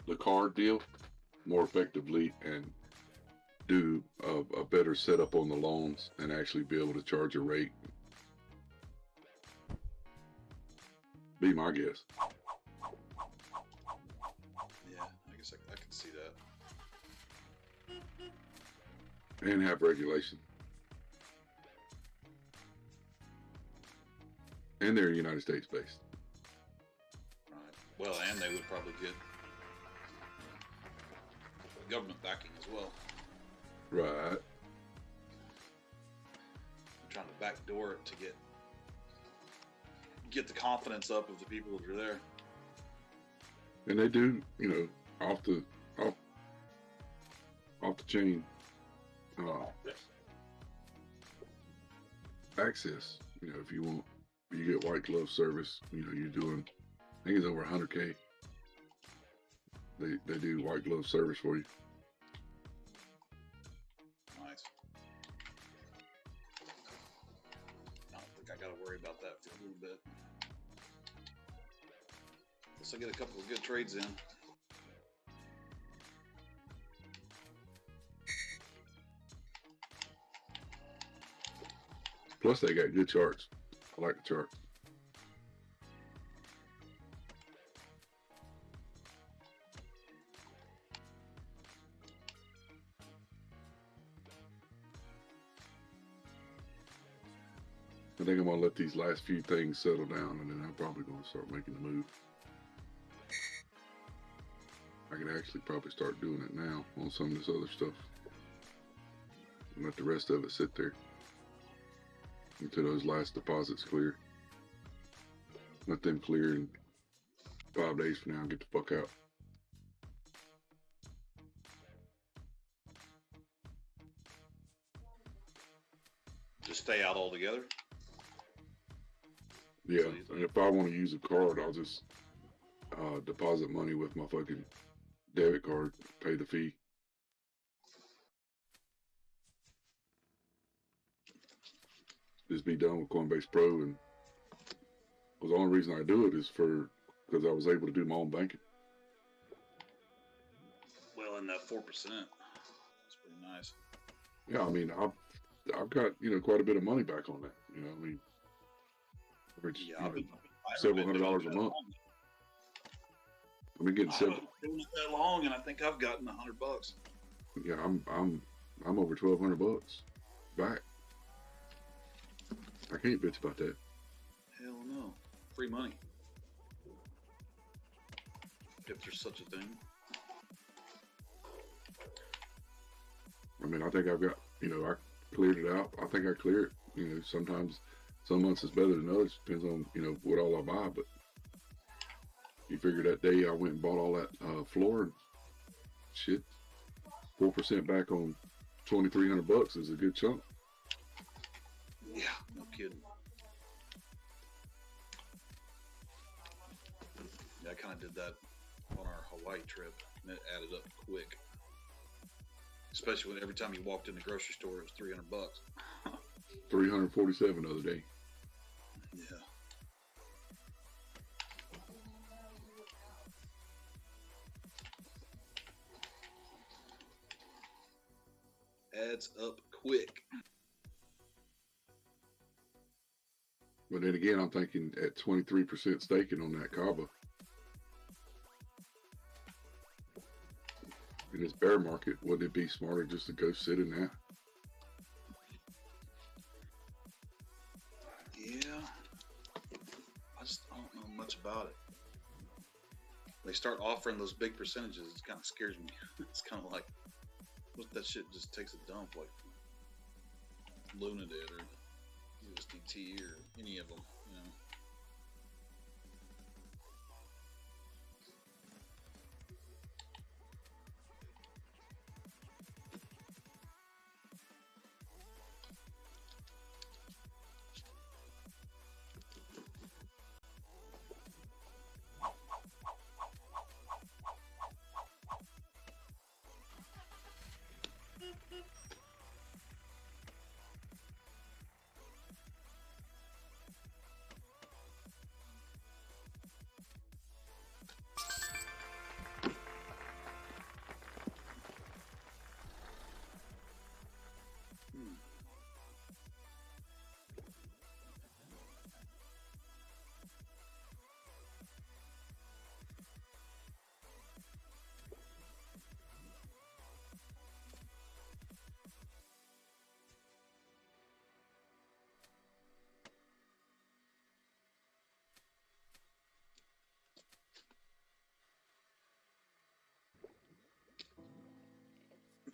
the card deal more effectively and do a better setup on the loans and actually be able to charge a rate. Be my guess. Yeah, I guess I can see that. And have regulation. And they're United States based. Right. Well, and they would probably get government backing as well. Right. I'm trying to backdoor it to get the confidence up of the people that are there. And they do, off the chain access. If you want, you get white glove service. You're doing, I think it's over 100K. They do white glove service for you. Nice. I don't think I got to worry about that for a little bit. Guess I get a couple of good trades in. Plus, they got good charts. I like the chart. I think I'm gonna let these last few things settle down, and then I'm probably gonna start making the move. I can actually probably start doing it now on some of this other stuff, and let the rest of it sit there until those last deposits clear. Let them clear in 5 days from now and get the fuck out. Just stay out altogether. Yeah, and if I want to use a card, I'll just deposit money with my fucking debit card, pay the fee. Just be done with Coinbase Pro, and the only reason I do it is because I was able to do my own banking. Well, and that 4%, that's pretty nice. Yeah, I mean, I've got quite a bit of money back on that. I mean, I've been several $100s a month. I've been getting I haven't been doing it that long, and I think I've gotten $100. Yeah, I'm over $1,200 back. I can't bitch about that. Hell no, free money. If there's such a thing. I mean, I think I've got, I cleared it out. I think I clear it. Sometimes some months is better than others. Depends on, what all I buy. But you figure that day I went and bought all that floor and shit, 4% back on $2,300 is a good chunk. Yeah, no kidding. Yeah, I kind of did that on our Hawaii trip, and it added up quick. Especially when every time you walked in the grocery store, it was $300. 347 the other day. Yeah. Adds up quick. But then again, I'm thinking at 23% staking on that Kava, in this bear market, wouldn't it be smarter just to go sit in that? Yeah. I don't know much about it. They start offering those big percentages, it kind of scares me. It's kind of like, what if that shit just takes a dump like Luna did, or USDT, or any of them,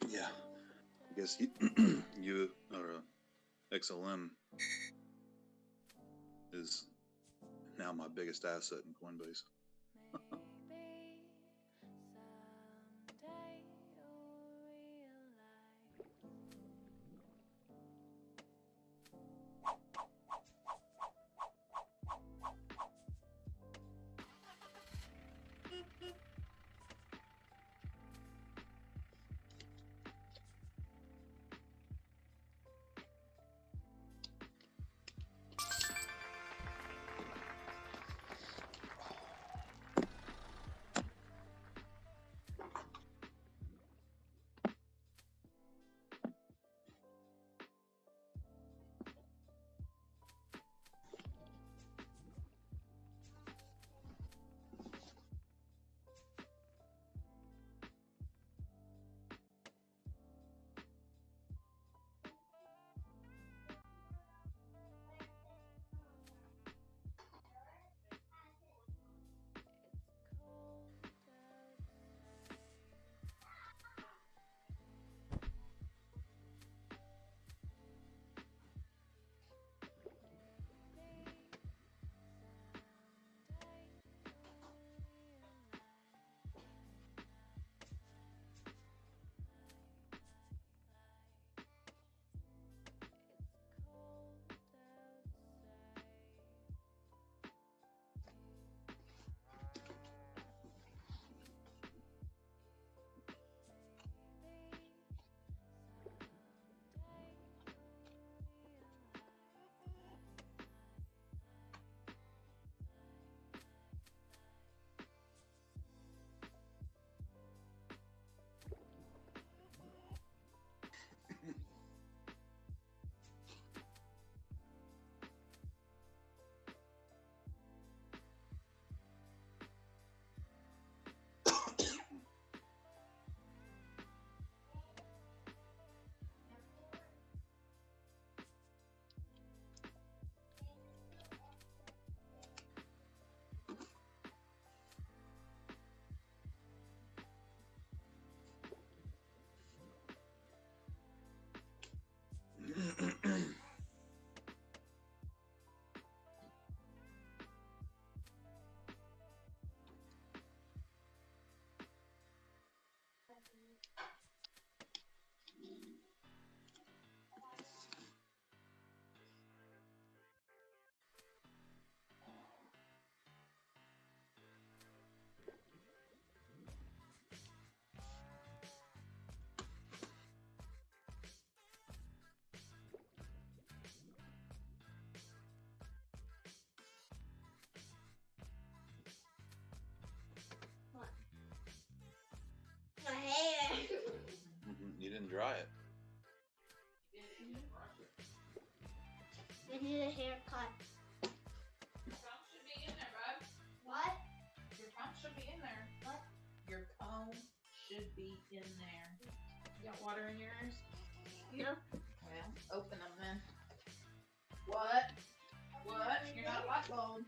Yeah, I guess you or XLM is now my biggest asset in Coinbase. dry it. I need a haircut. Your comb should be in there, bud. What? Your comb should be in there. What? Your comb should be in there. You got water in yours? No. Well, open them then. What? What? You're not a light bulb.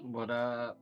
What up?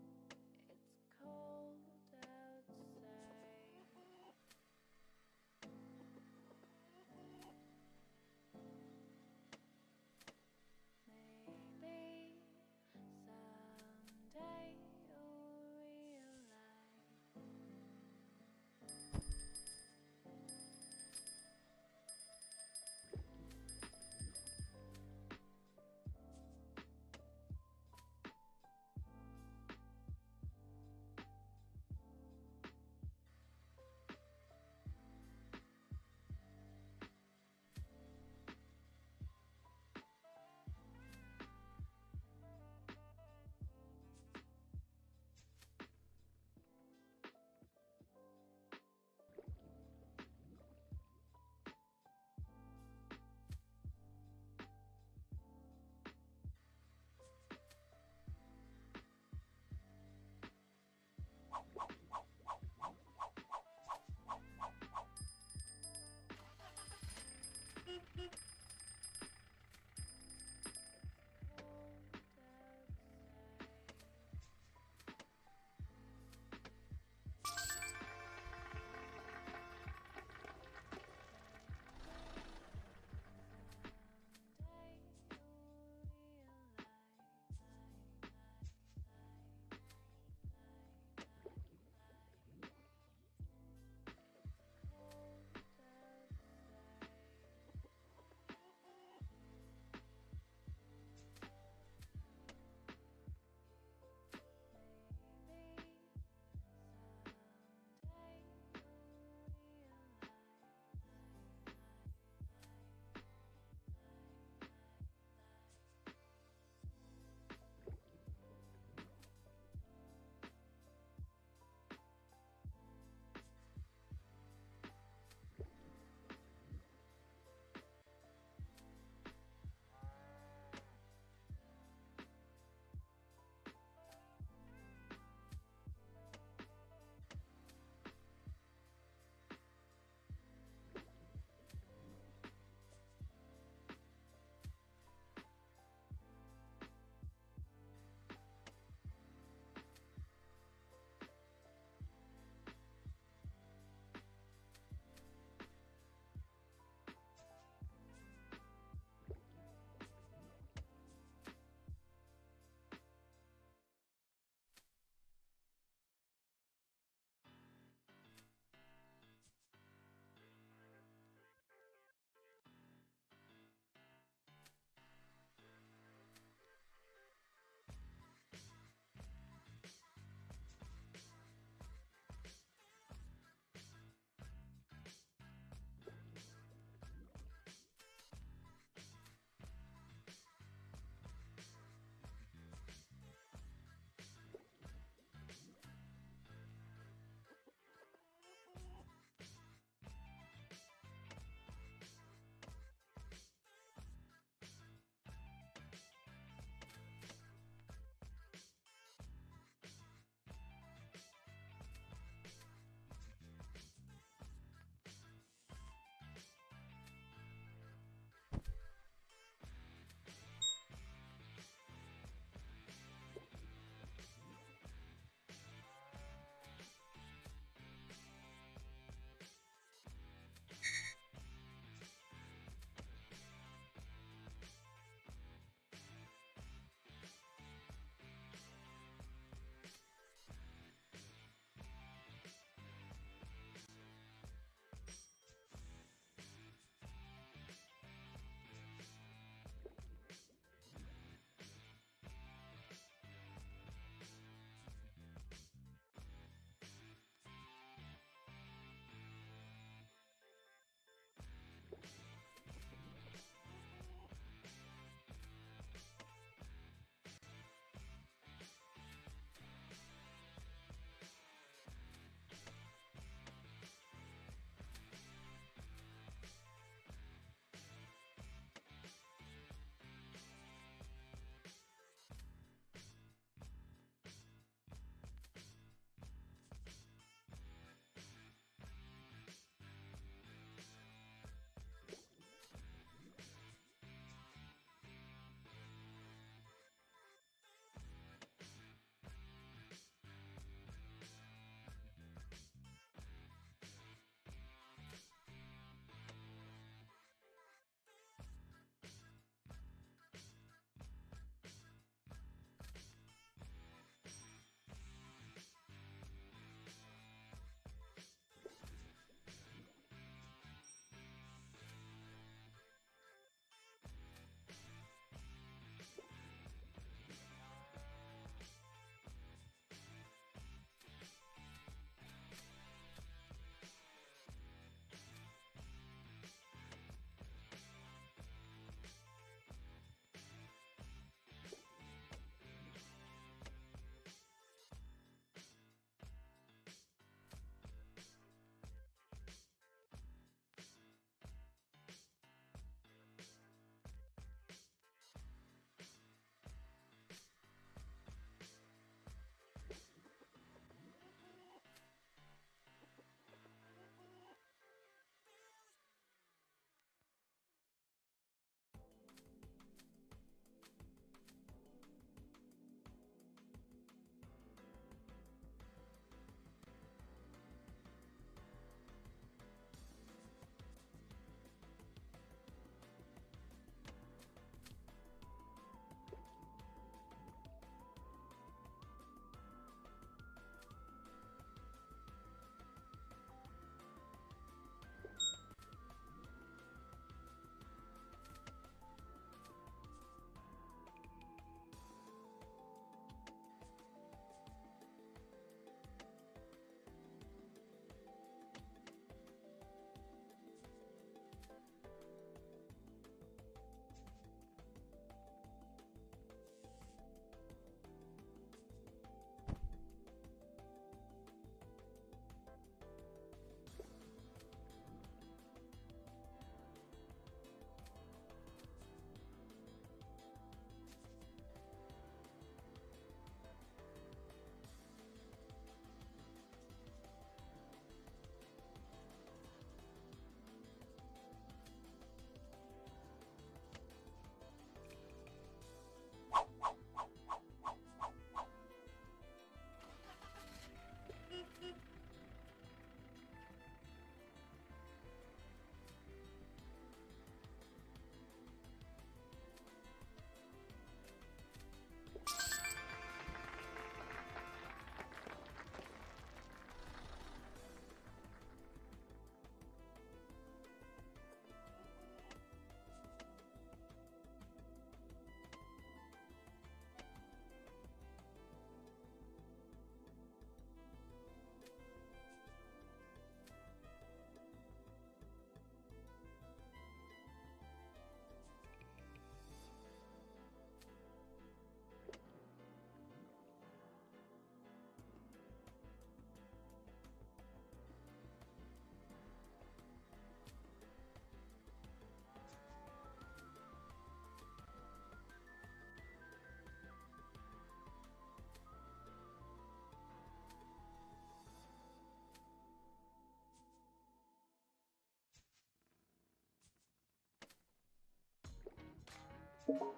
Oh,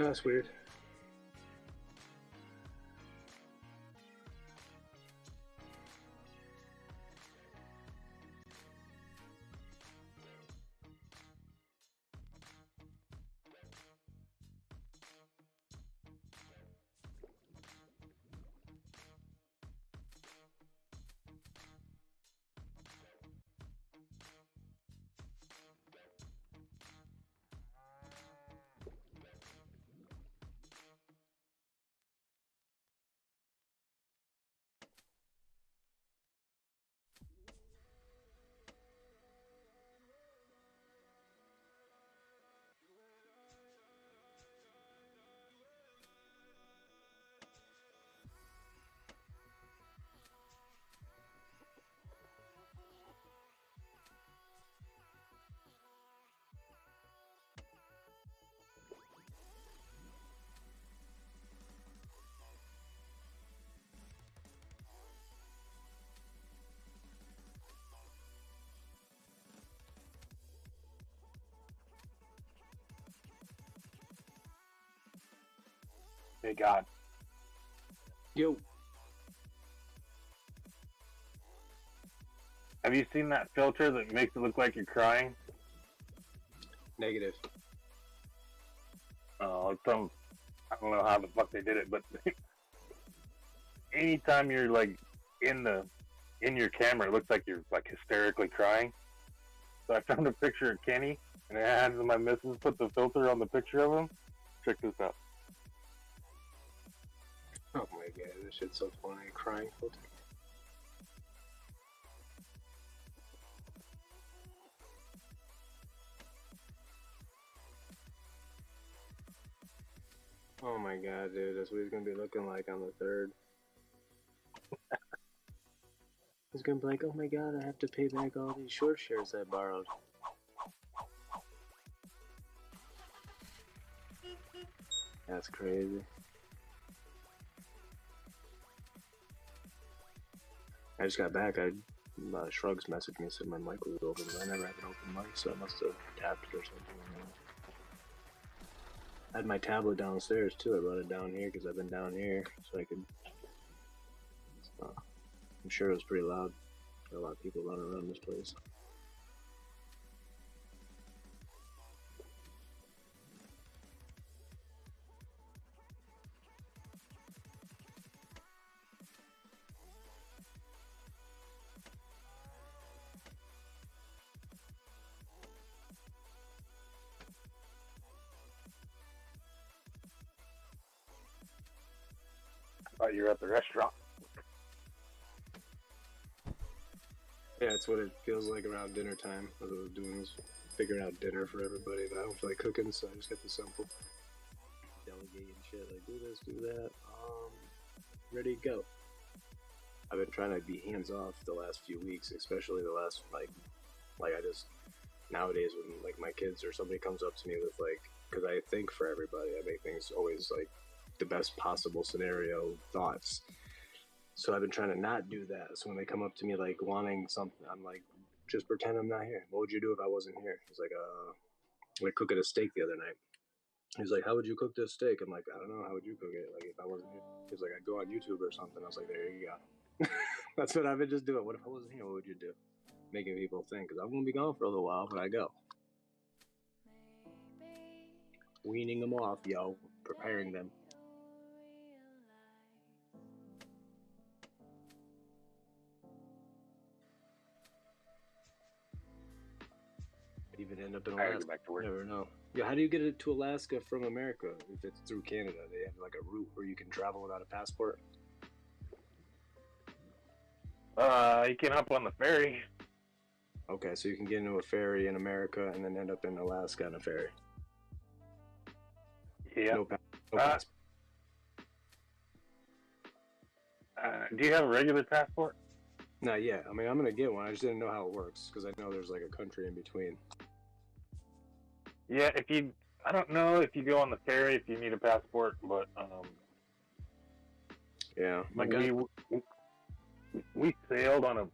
that's weird. Hey God. Yo. Have you seen that filter that makes it look like you're crying? Negative. Oh, it's some, I don't know how the fuck they did it, but anytime you're like in your camera, it looks like you're like hysterically crying. So I found a picture of Kenny, and I had my missus put the filter on the picture of him. Check this out. Oh my god, this shit's so funny. Crying filter. Oh my god, dude, that's what he's gonna be looking like on the 3rd. He's gonna be like, oh my god, I have to pay back all these short shares I borrowed. That's crazy. I just got back. Shrugs messaged me and said my mic was open, but I never had an open mic, so I must have tapped it or something. I had my tablet downstairs too. I brought it down here because I've been down here, so I could. I'm sure it was pretty loud. Got a lot of people running around this place. I thought you were at the restaurant. Yeah, it's what it feels like around dinner time. What I was doing was figuring out dinner for everybody, but I don't feel like cooking, so I just got the simple. Delegate and shit, like do this, do that. Ready to go. I've been trying to be hands off the last few weeks, especially the last like I just nowadays when like my kids or somebody comes up to me with like, because I think for everybody, I make things always like the best possible scenario thoughts. So I've been trying to not do that. So when they come up to me like wanting something, I'm like, just pretend I'm not here. What would you do if I wasn't here? He's like, we're cooking a steak the other night. He's like, how would you cook this steak? I'm like, I don't know. How would you cook it? Like if I wasn't here? He's like, I'd go on YouTube or something. I was like, there you go. That's what I've been just doing. What if I wasn't here? What would you do? Making people think, because I'm going to be gone for a little while, but I go. Weaning them off, yo. Preparing them. Even end up in I gotta Alaska. get back to work. Never know. Yeah, how do you get it to Alaska from America if it's through Canada? They have like a route where you can travel without a passport. You can hop on the ferry. Okay, so you can get into a ferry in America and then end up in Alaska on a ferry. Yeah. No passport. Do you have a regular passport? Not yet. I mean, I'm gonna get one. I just didn't know how it works because I know there's like a country in between. Yeah, I don't know if you go on the ferry if you need a passport, but yeah, we sailed on an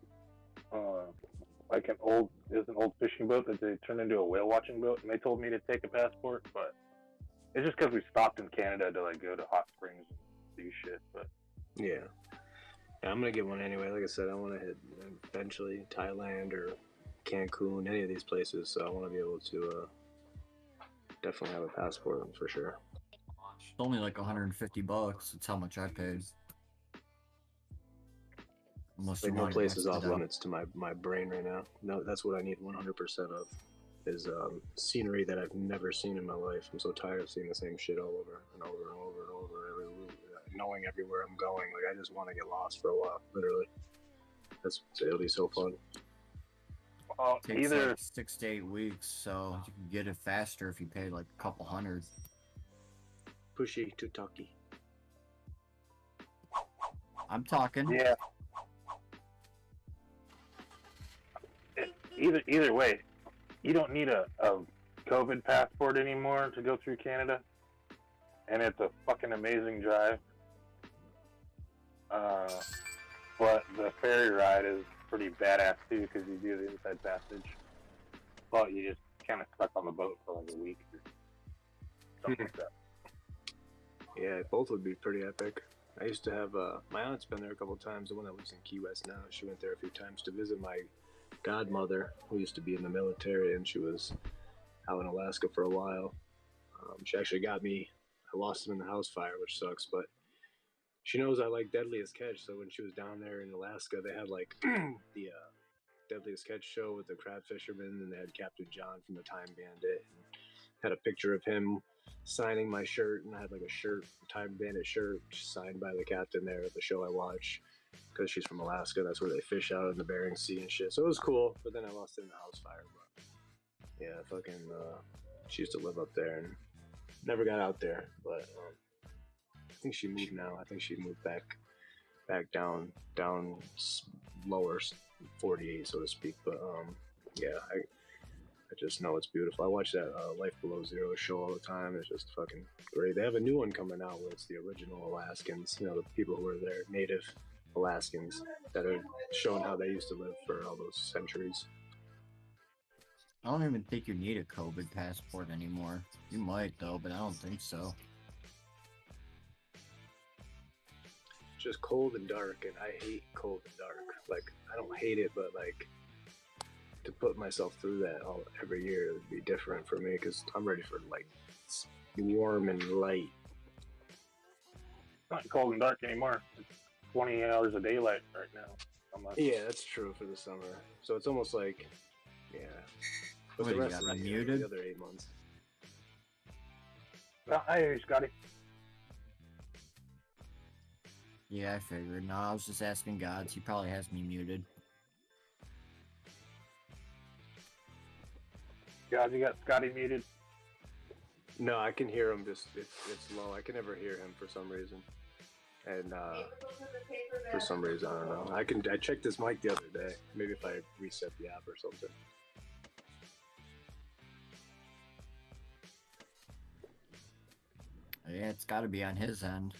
old fishing boat that they turned into a whale watching boat, and they told me to take a passport, but it's just because we stopped in Canada to like go to hot springs and do shit. But yeah, I'm gonna get one anyway. Like I said, I want to hit eventually Thailand or Cancun, any of these places. So I want to be able to definitely have a passport for sure. It's only like $150. It's how much I paid. Unless Like you no want place is it off extra. limits to my brain right now. No, that's what I need 100% of is scenery that I've never seen in my life. I'm so tired of seeing the same shit all over and over and over and over. Knowing everywhere I'm going, like I just want to get lost for a while. Literally, it'll be so fun. Takes like 6 to 8 weeks, so you can get it faster if you pay like a couple $100. Pushy to talky. I'm talking. yeah. Either way, you don't need a COVID passport anymore to go through Canada, and it's a fucking amazing drive. But the ferry ride is pretty badass too because you do the inside passage. But you just kind of stuck on the boat for like a week or something like that. Yeah, both would be pretty epic. I used to have my aunt's been there a couple times. The one that lives in Key West now, she went there a few times to visit my godmother, who used to be in the military, and she was out in Alaska for a while. She actually got me. I lost him in the house fire, which sucks, but she knows I like Deadliest Catch. So when she was down there in Alaska, they had like the Deadliest Catch show with the crab fishermen, and they had Captain John from the Time Bandit. And had a picture of him signing my shirt, and I had like a Time Bandit shirt signed by the captain there at the show I watch. Because she's from Alaska, that's where they fish out in the Bering Sea and shit. So it was cool, but then I lost it in the house fire. But yeah, fucking, she used to live up there and never got out there. But I think she moved now. I think she moved back down lower 48, so to speak. But yeah, I just know it's beautiful. I watch that Life Below Zero show all the time. It's just fucking great. They have a new one coming out where it's the original Alaskans, you know, the people who are there, native Alaskans, that are showing how they used to live for all those centuries. I don't even think you need a COVID passport anymore. You might though, but I don't think so. It's just cold and dark, and I hate cold and dark. Like, I don't hate it, but like, to put myself through that every year would be different for me, because I'm ready for like warm and light. It's not cold and dark anymore. It's 20 hours of daylight right now. Yeah, that's true for the summer. So it's almost like, yeah. But What, the you rest got of me the year, muted? the other 8 months. Oh, hey, Scotty. Yeah, I figured. No, I was just asking Gods. He probably has me muted. Guys, you got Scotty muted. No, I can hear him. Just it's low. I can never hear him for some reason. And for some reason, I don't know. I checked his mic the other day. Maybe if I reset the app or something. Yeah, it's got to be on his end.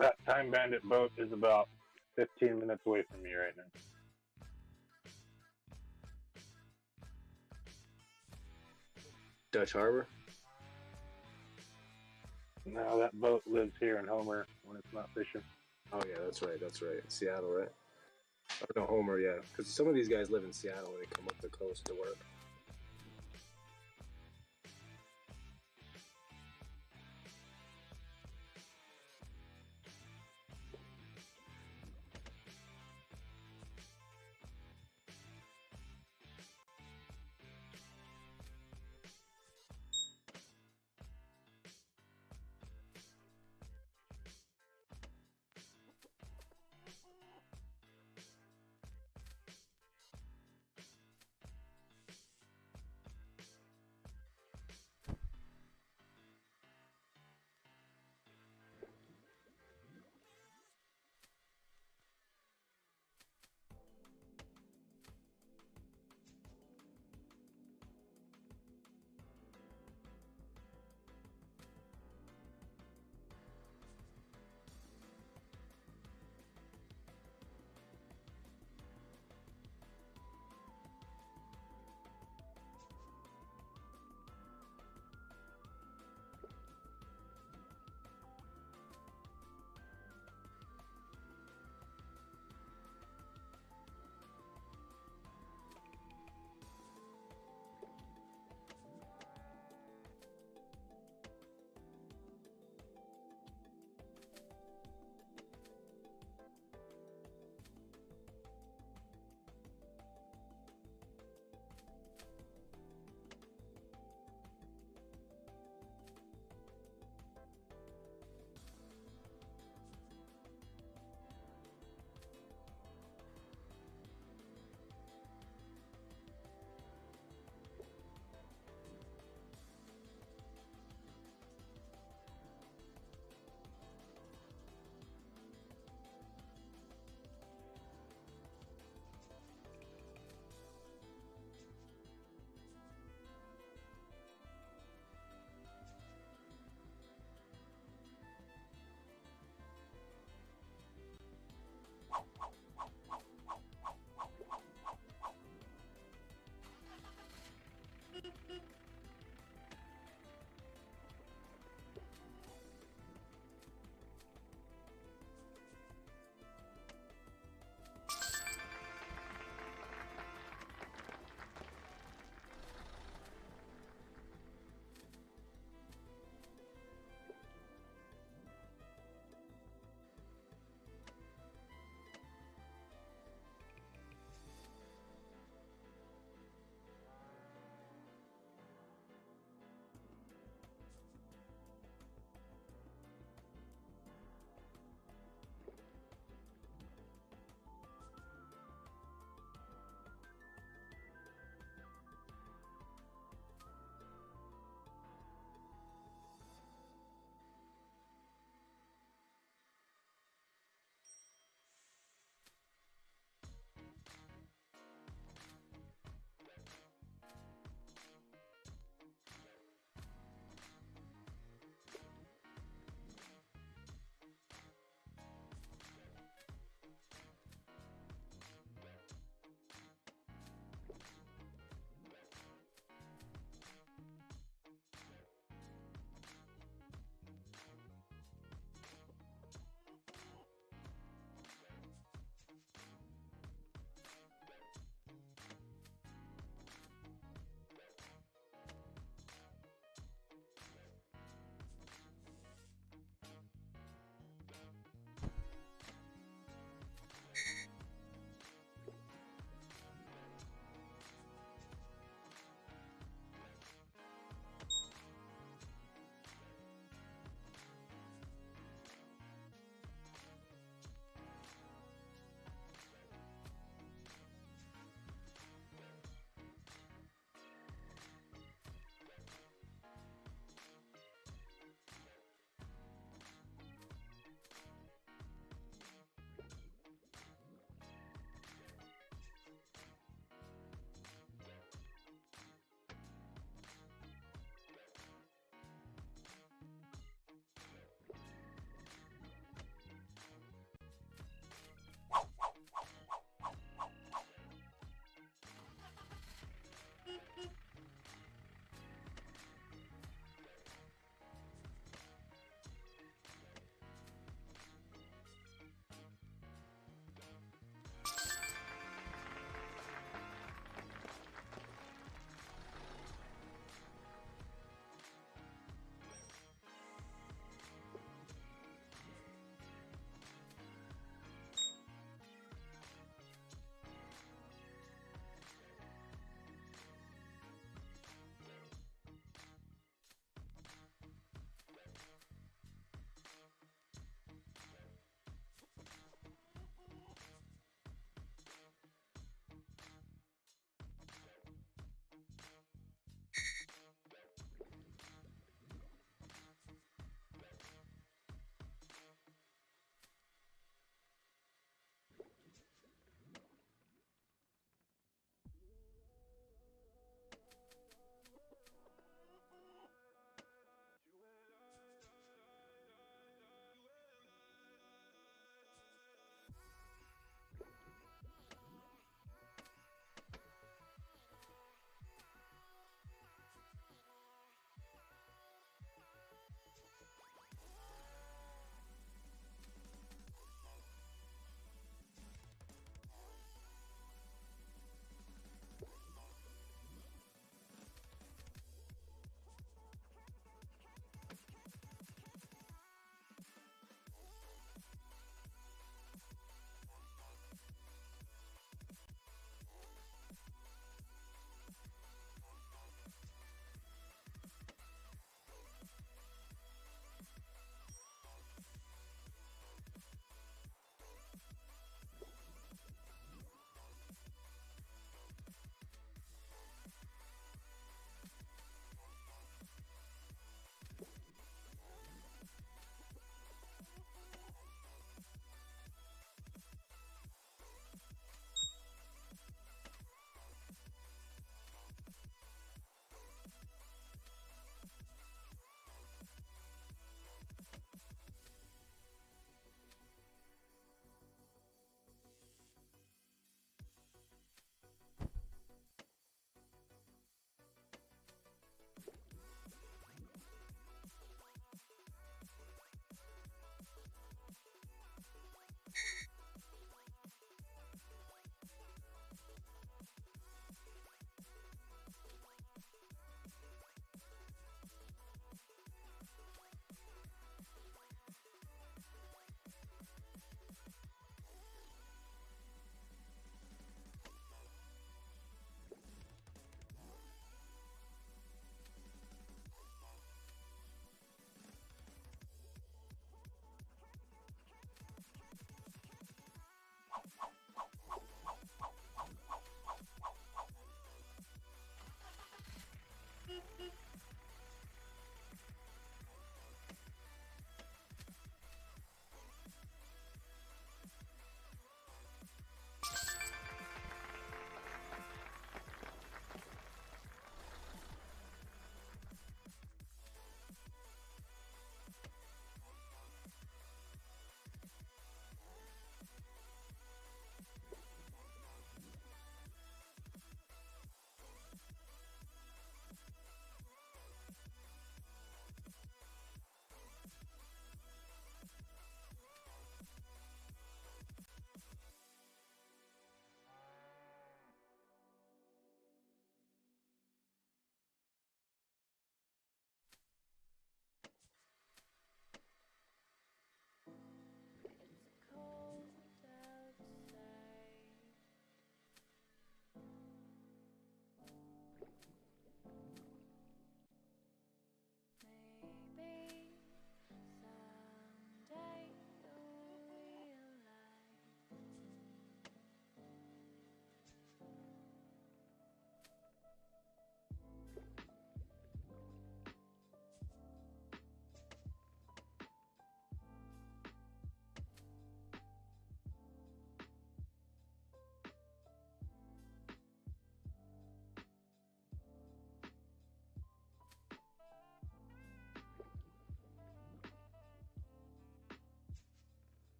That Time Bandit boat is about 15 minutes away from me right now. Dutch Harbor? No, that boat lives here in Homer when it's not fishing. Oh yeah, that's right. Seattle, right? Oh no, Homer, yeah. Because some of these guys live in Seattle and they come up the coast to work.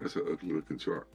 That's an ugly looking chart.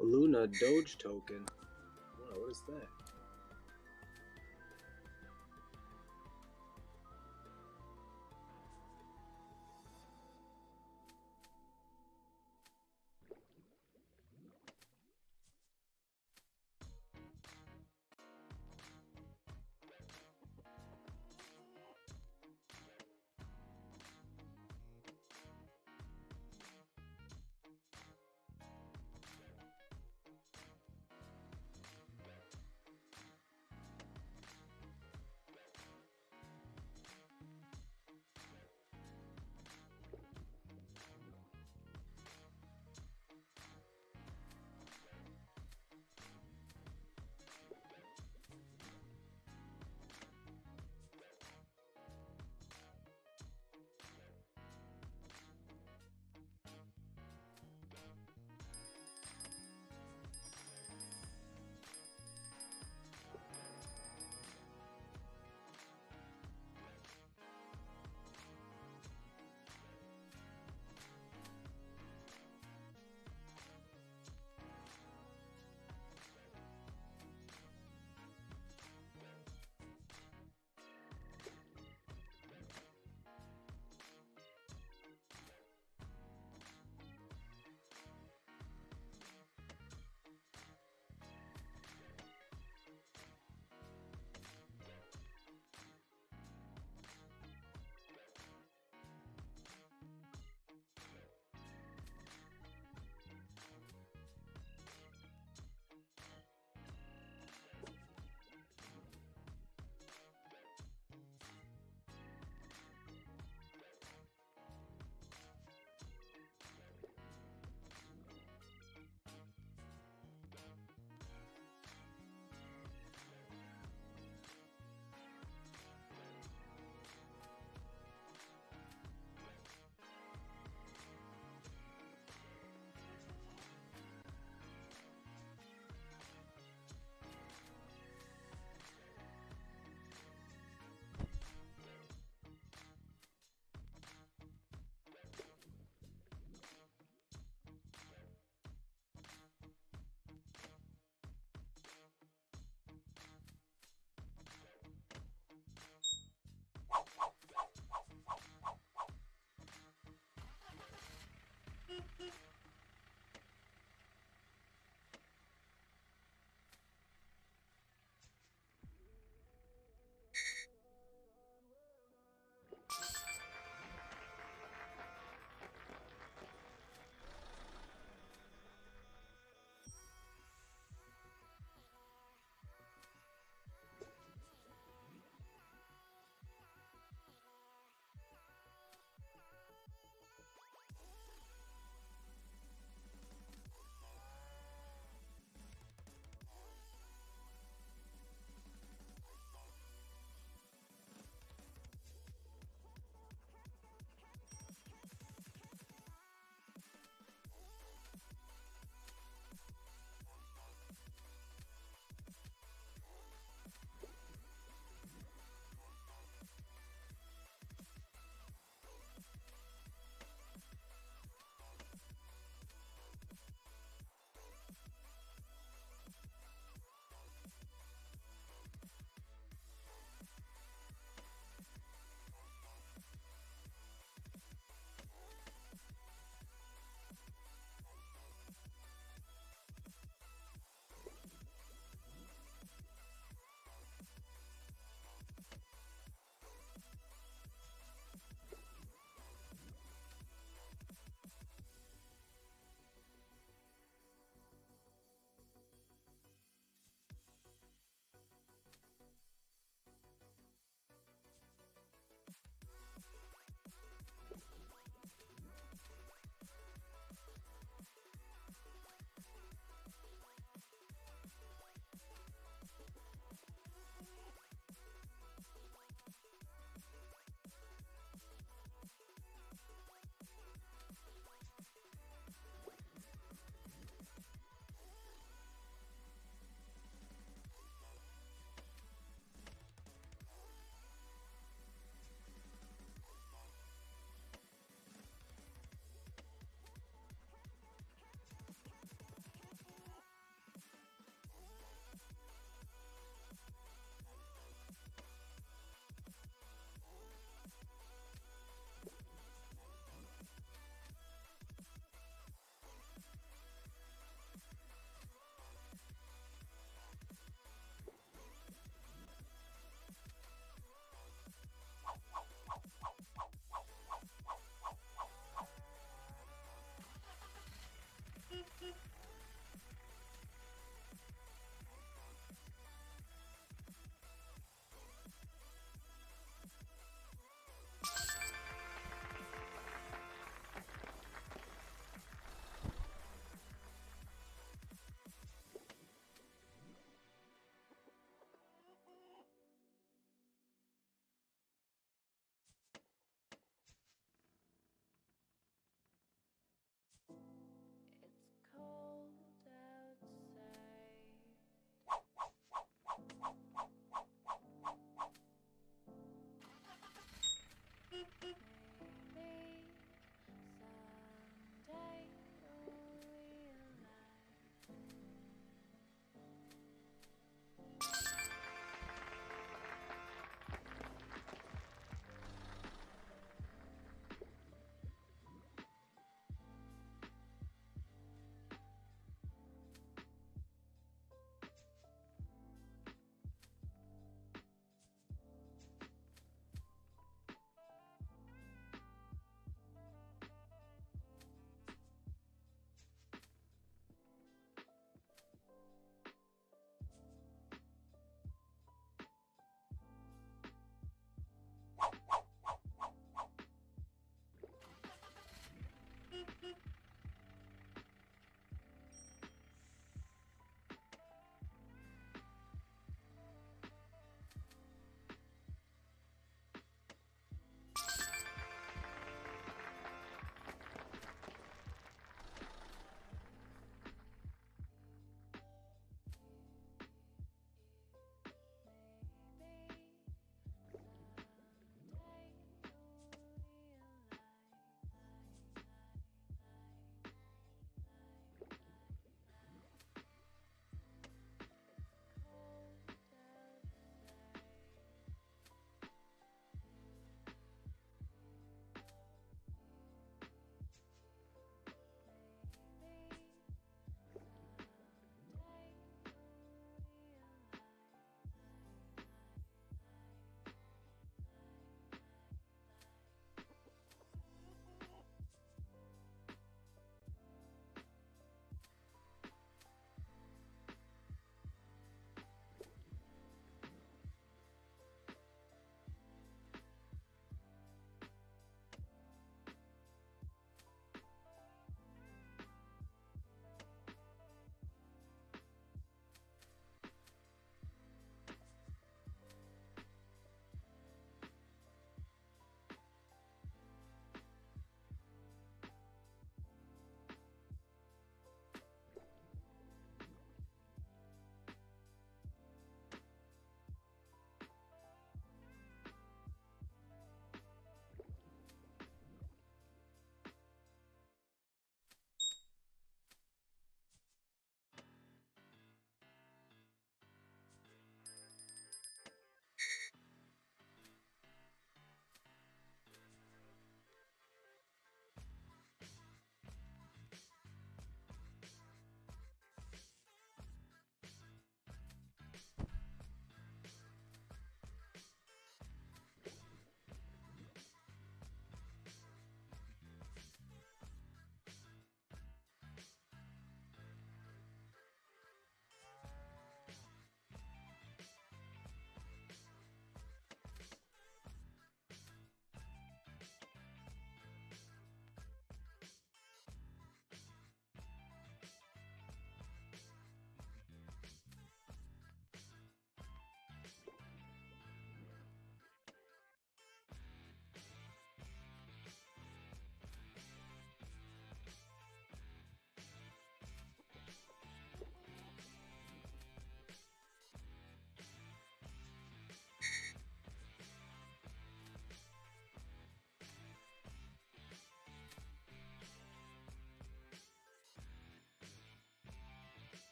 Luna Doge token. Wow, what is that?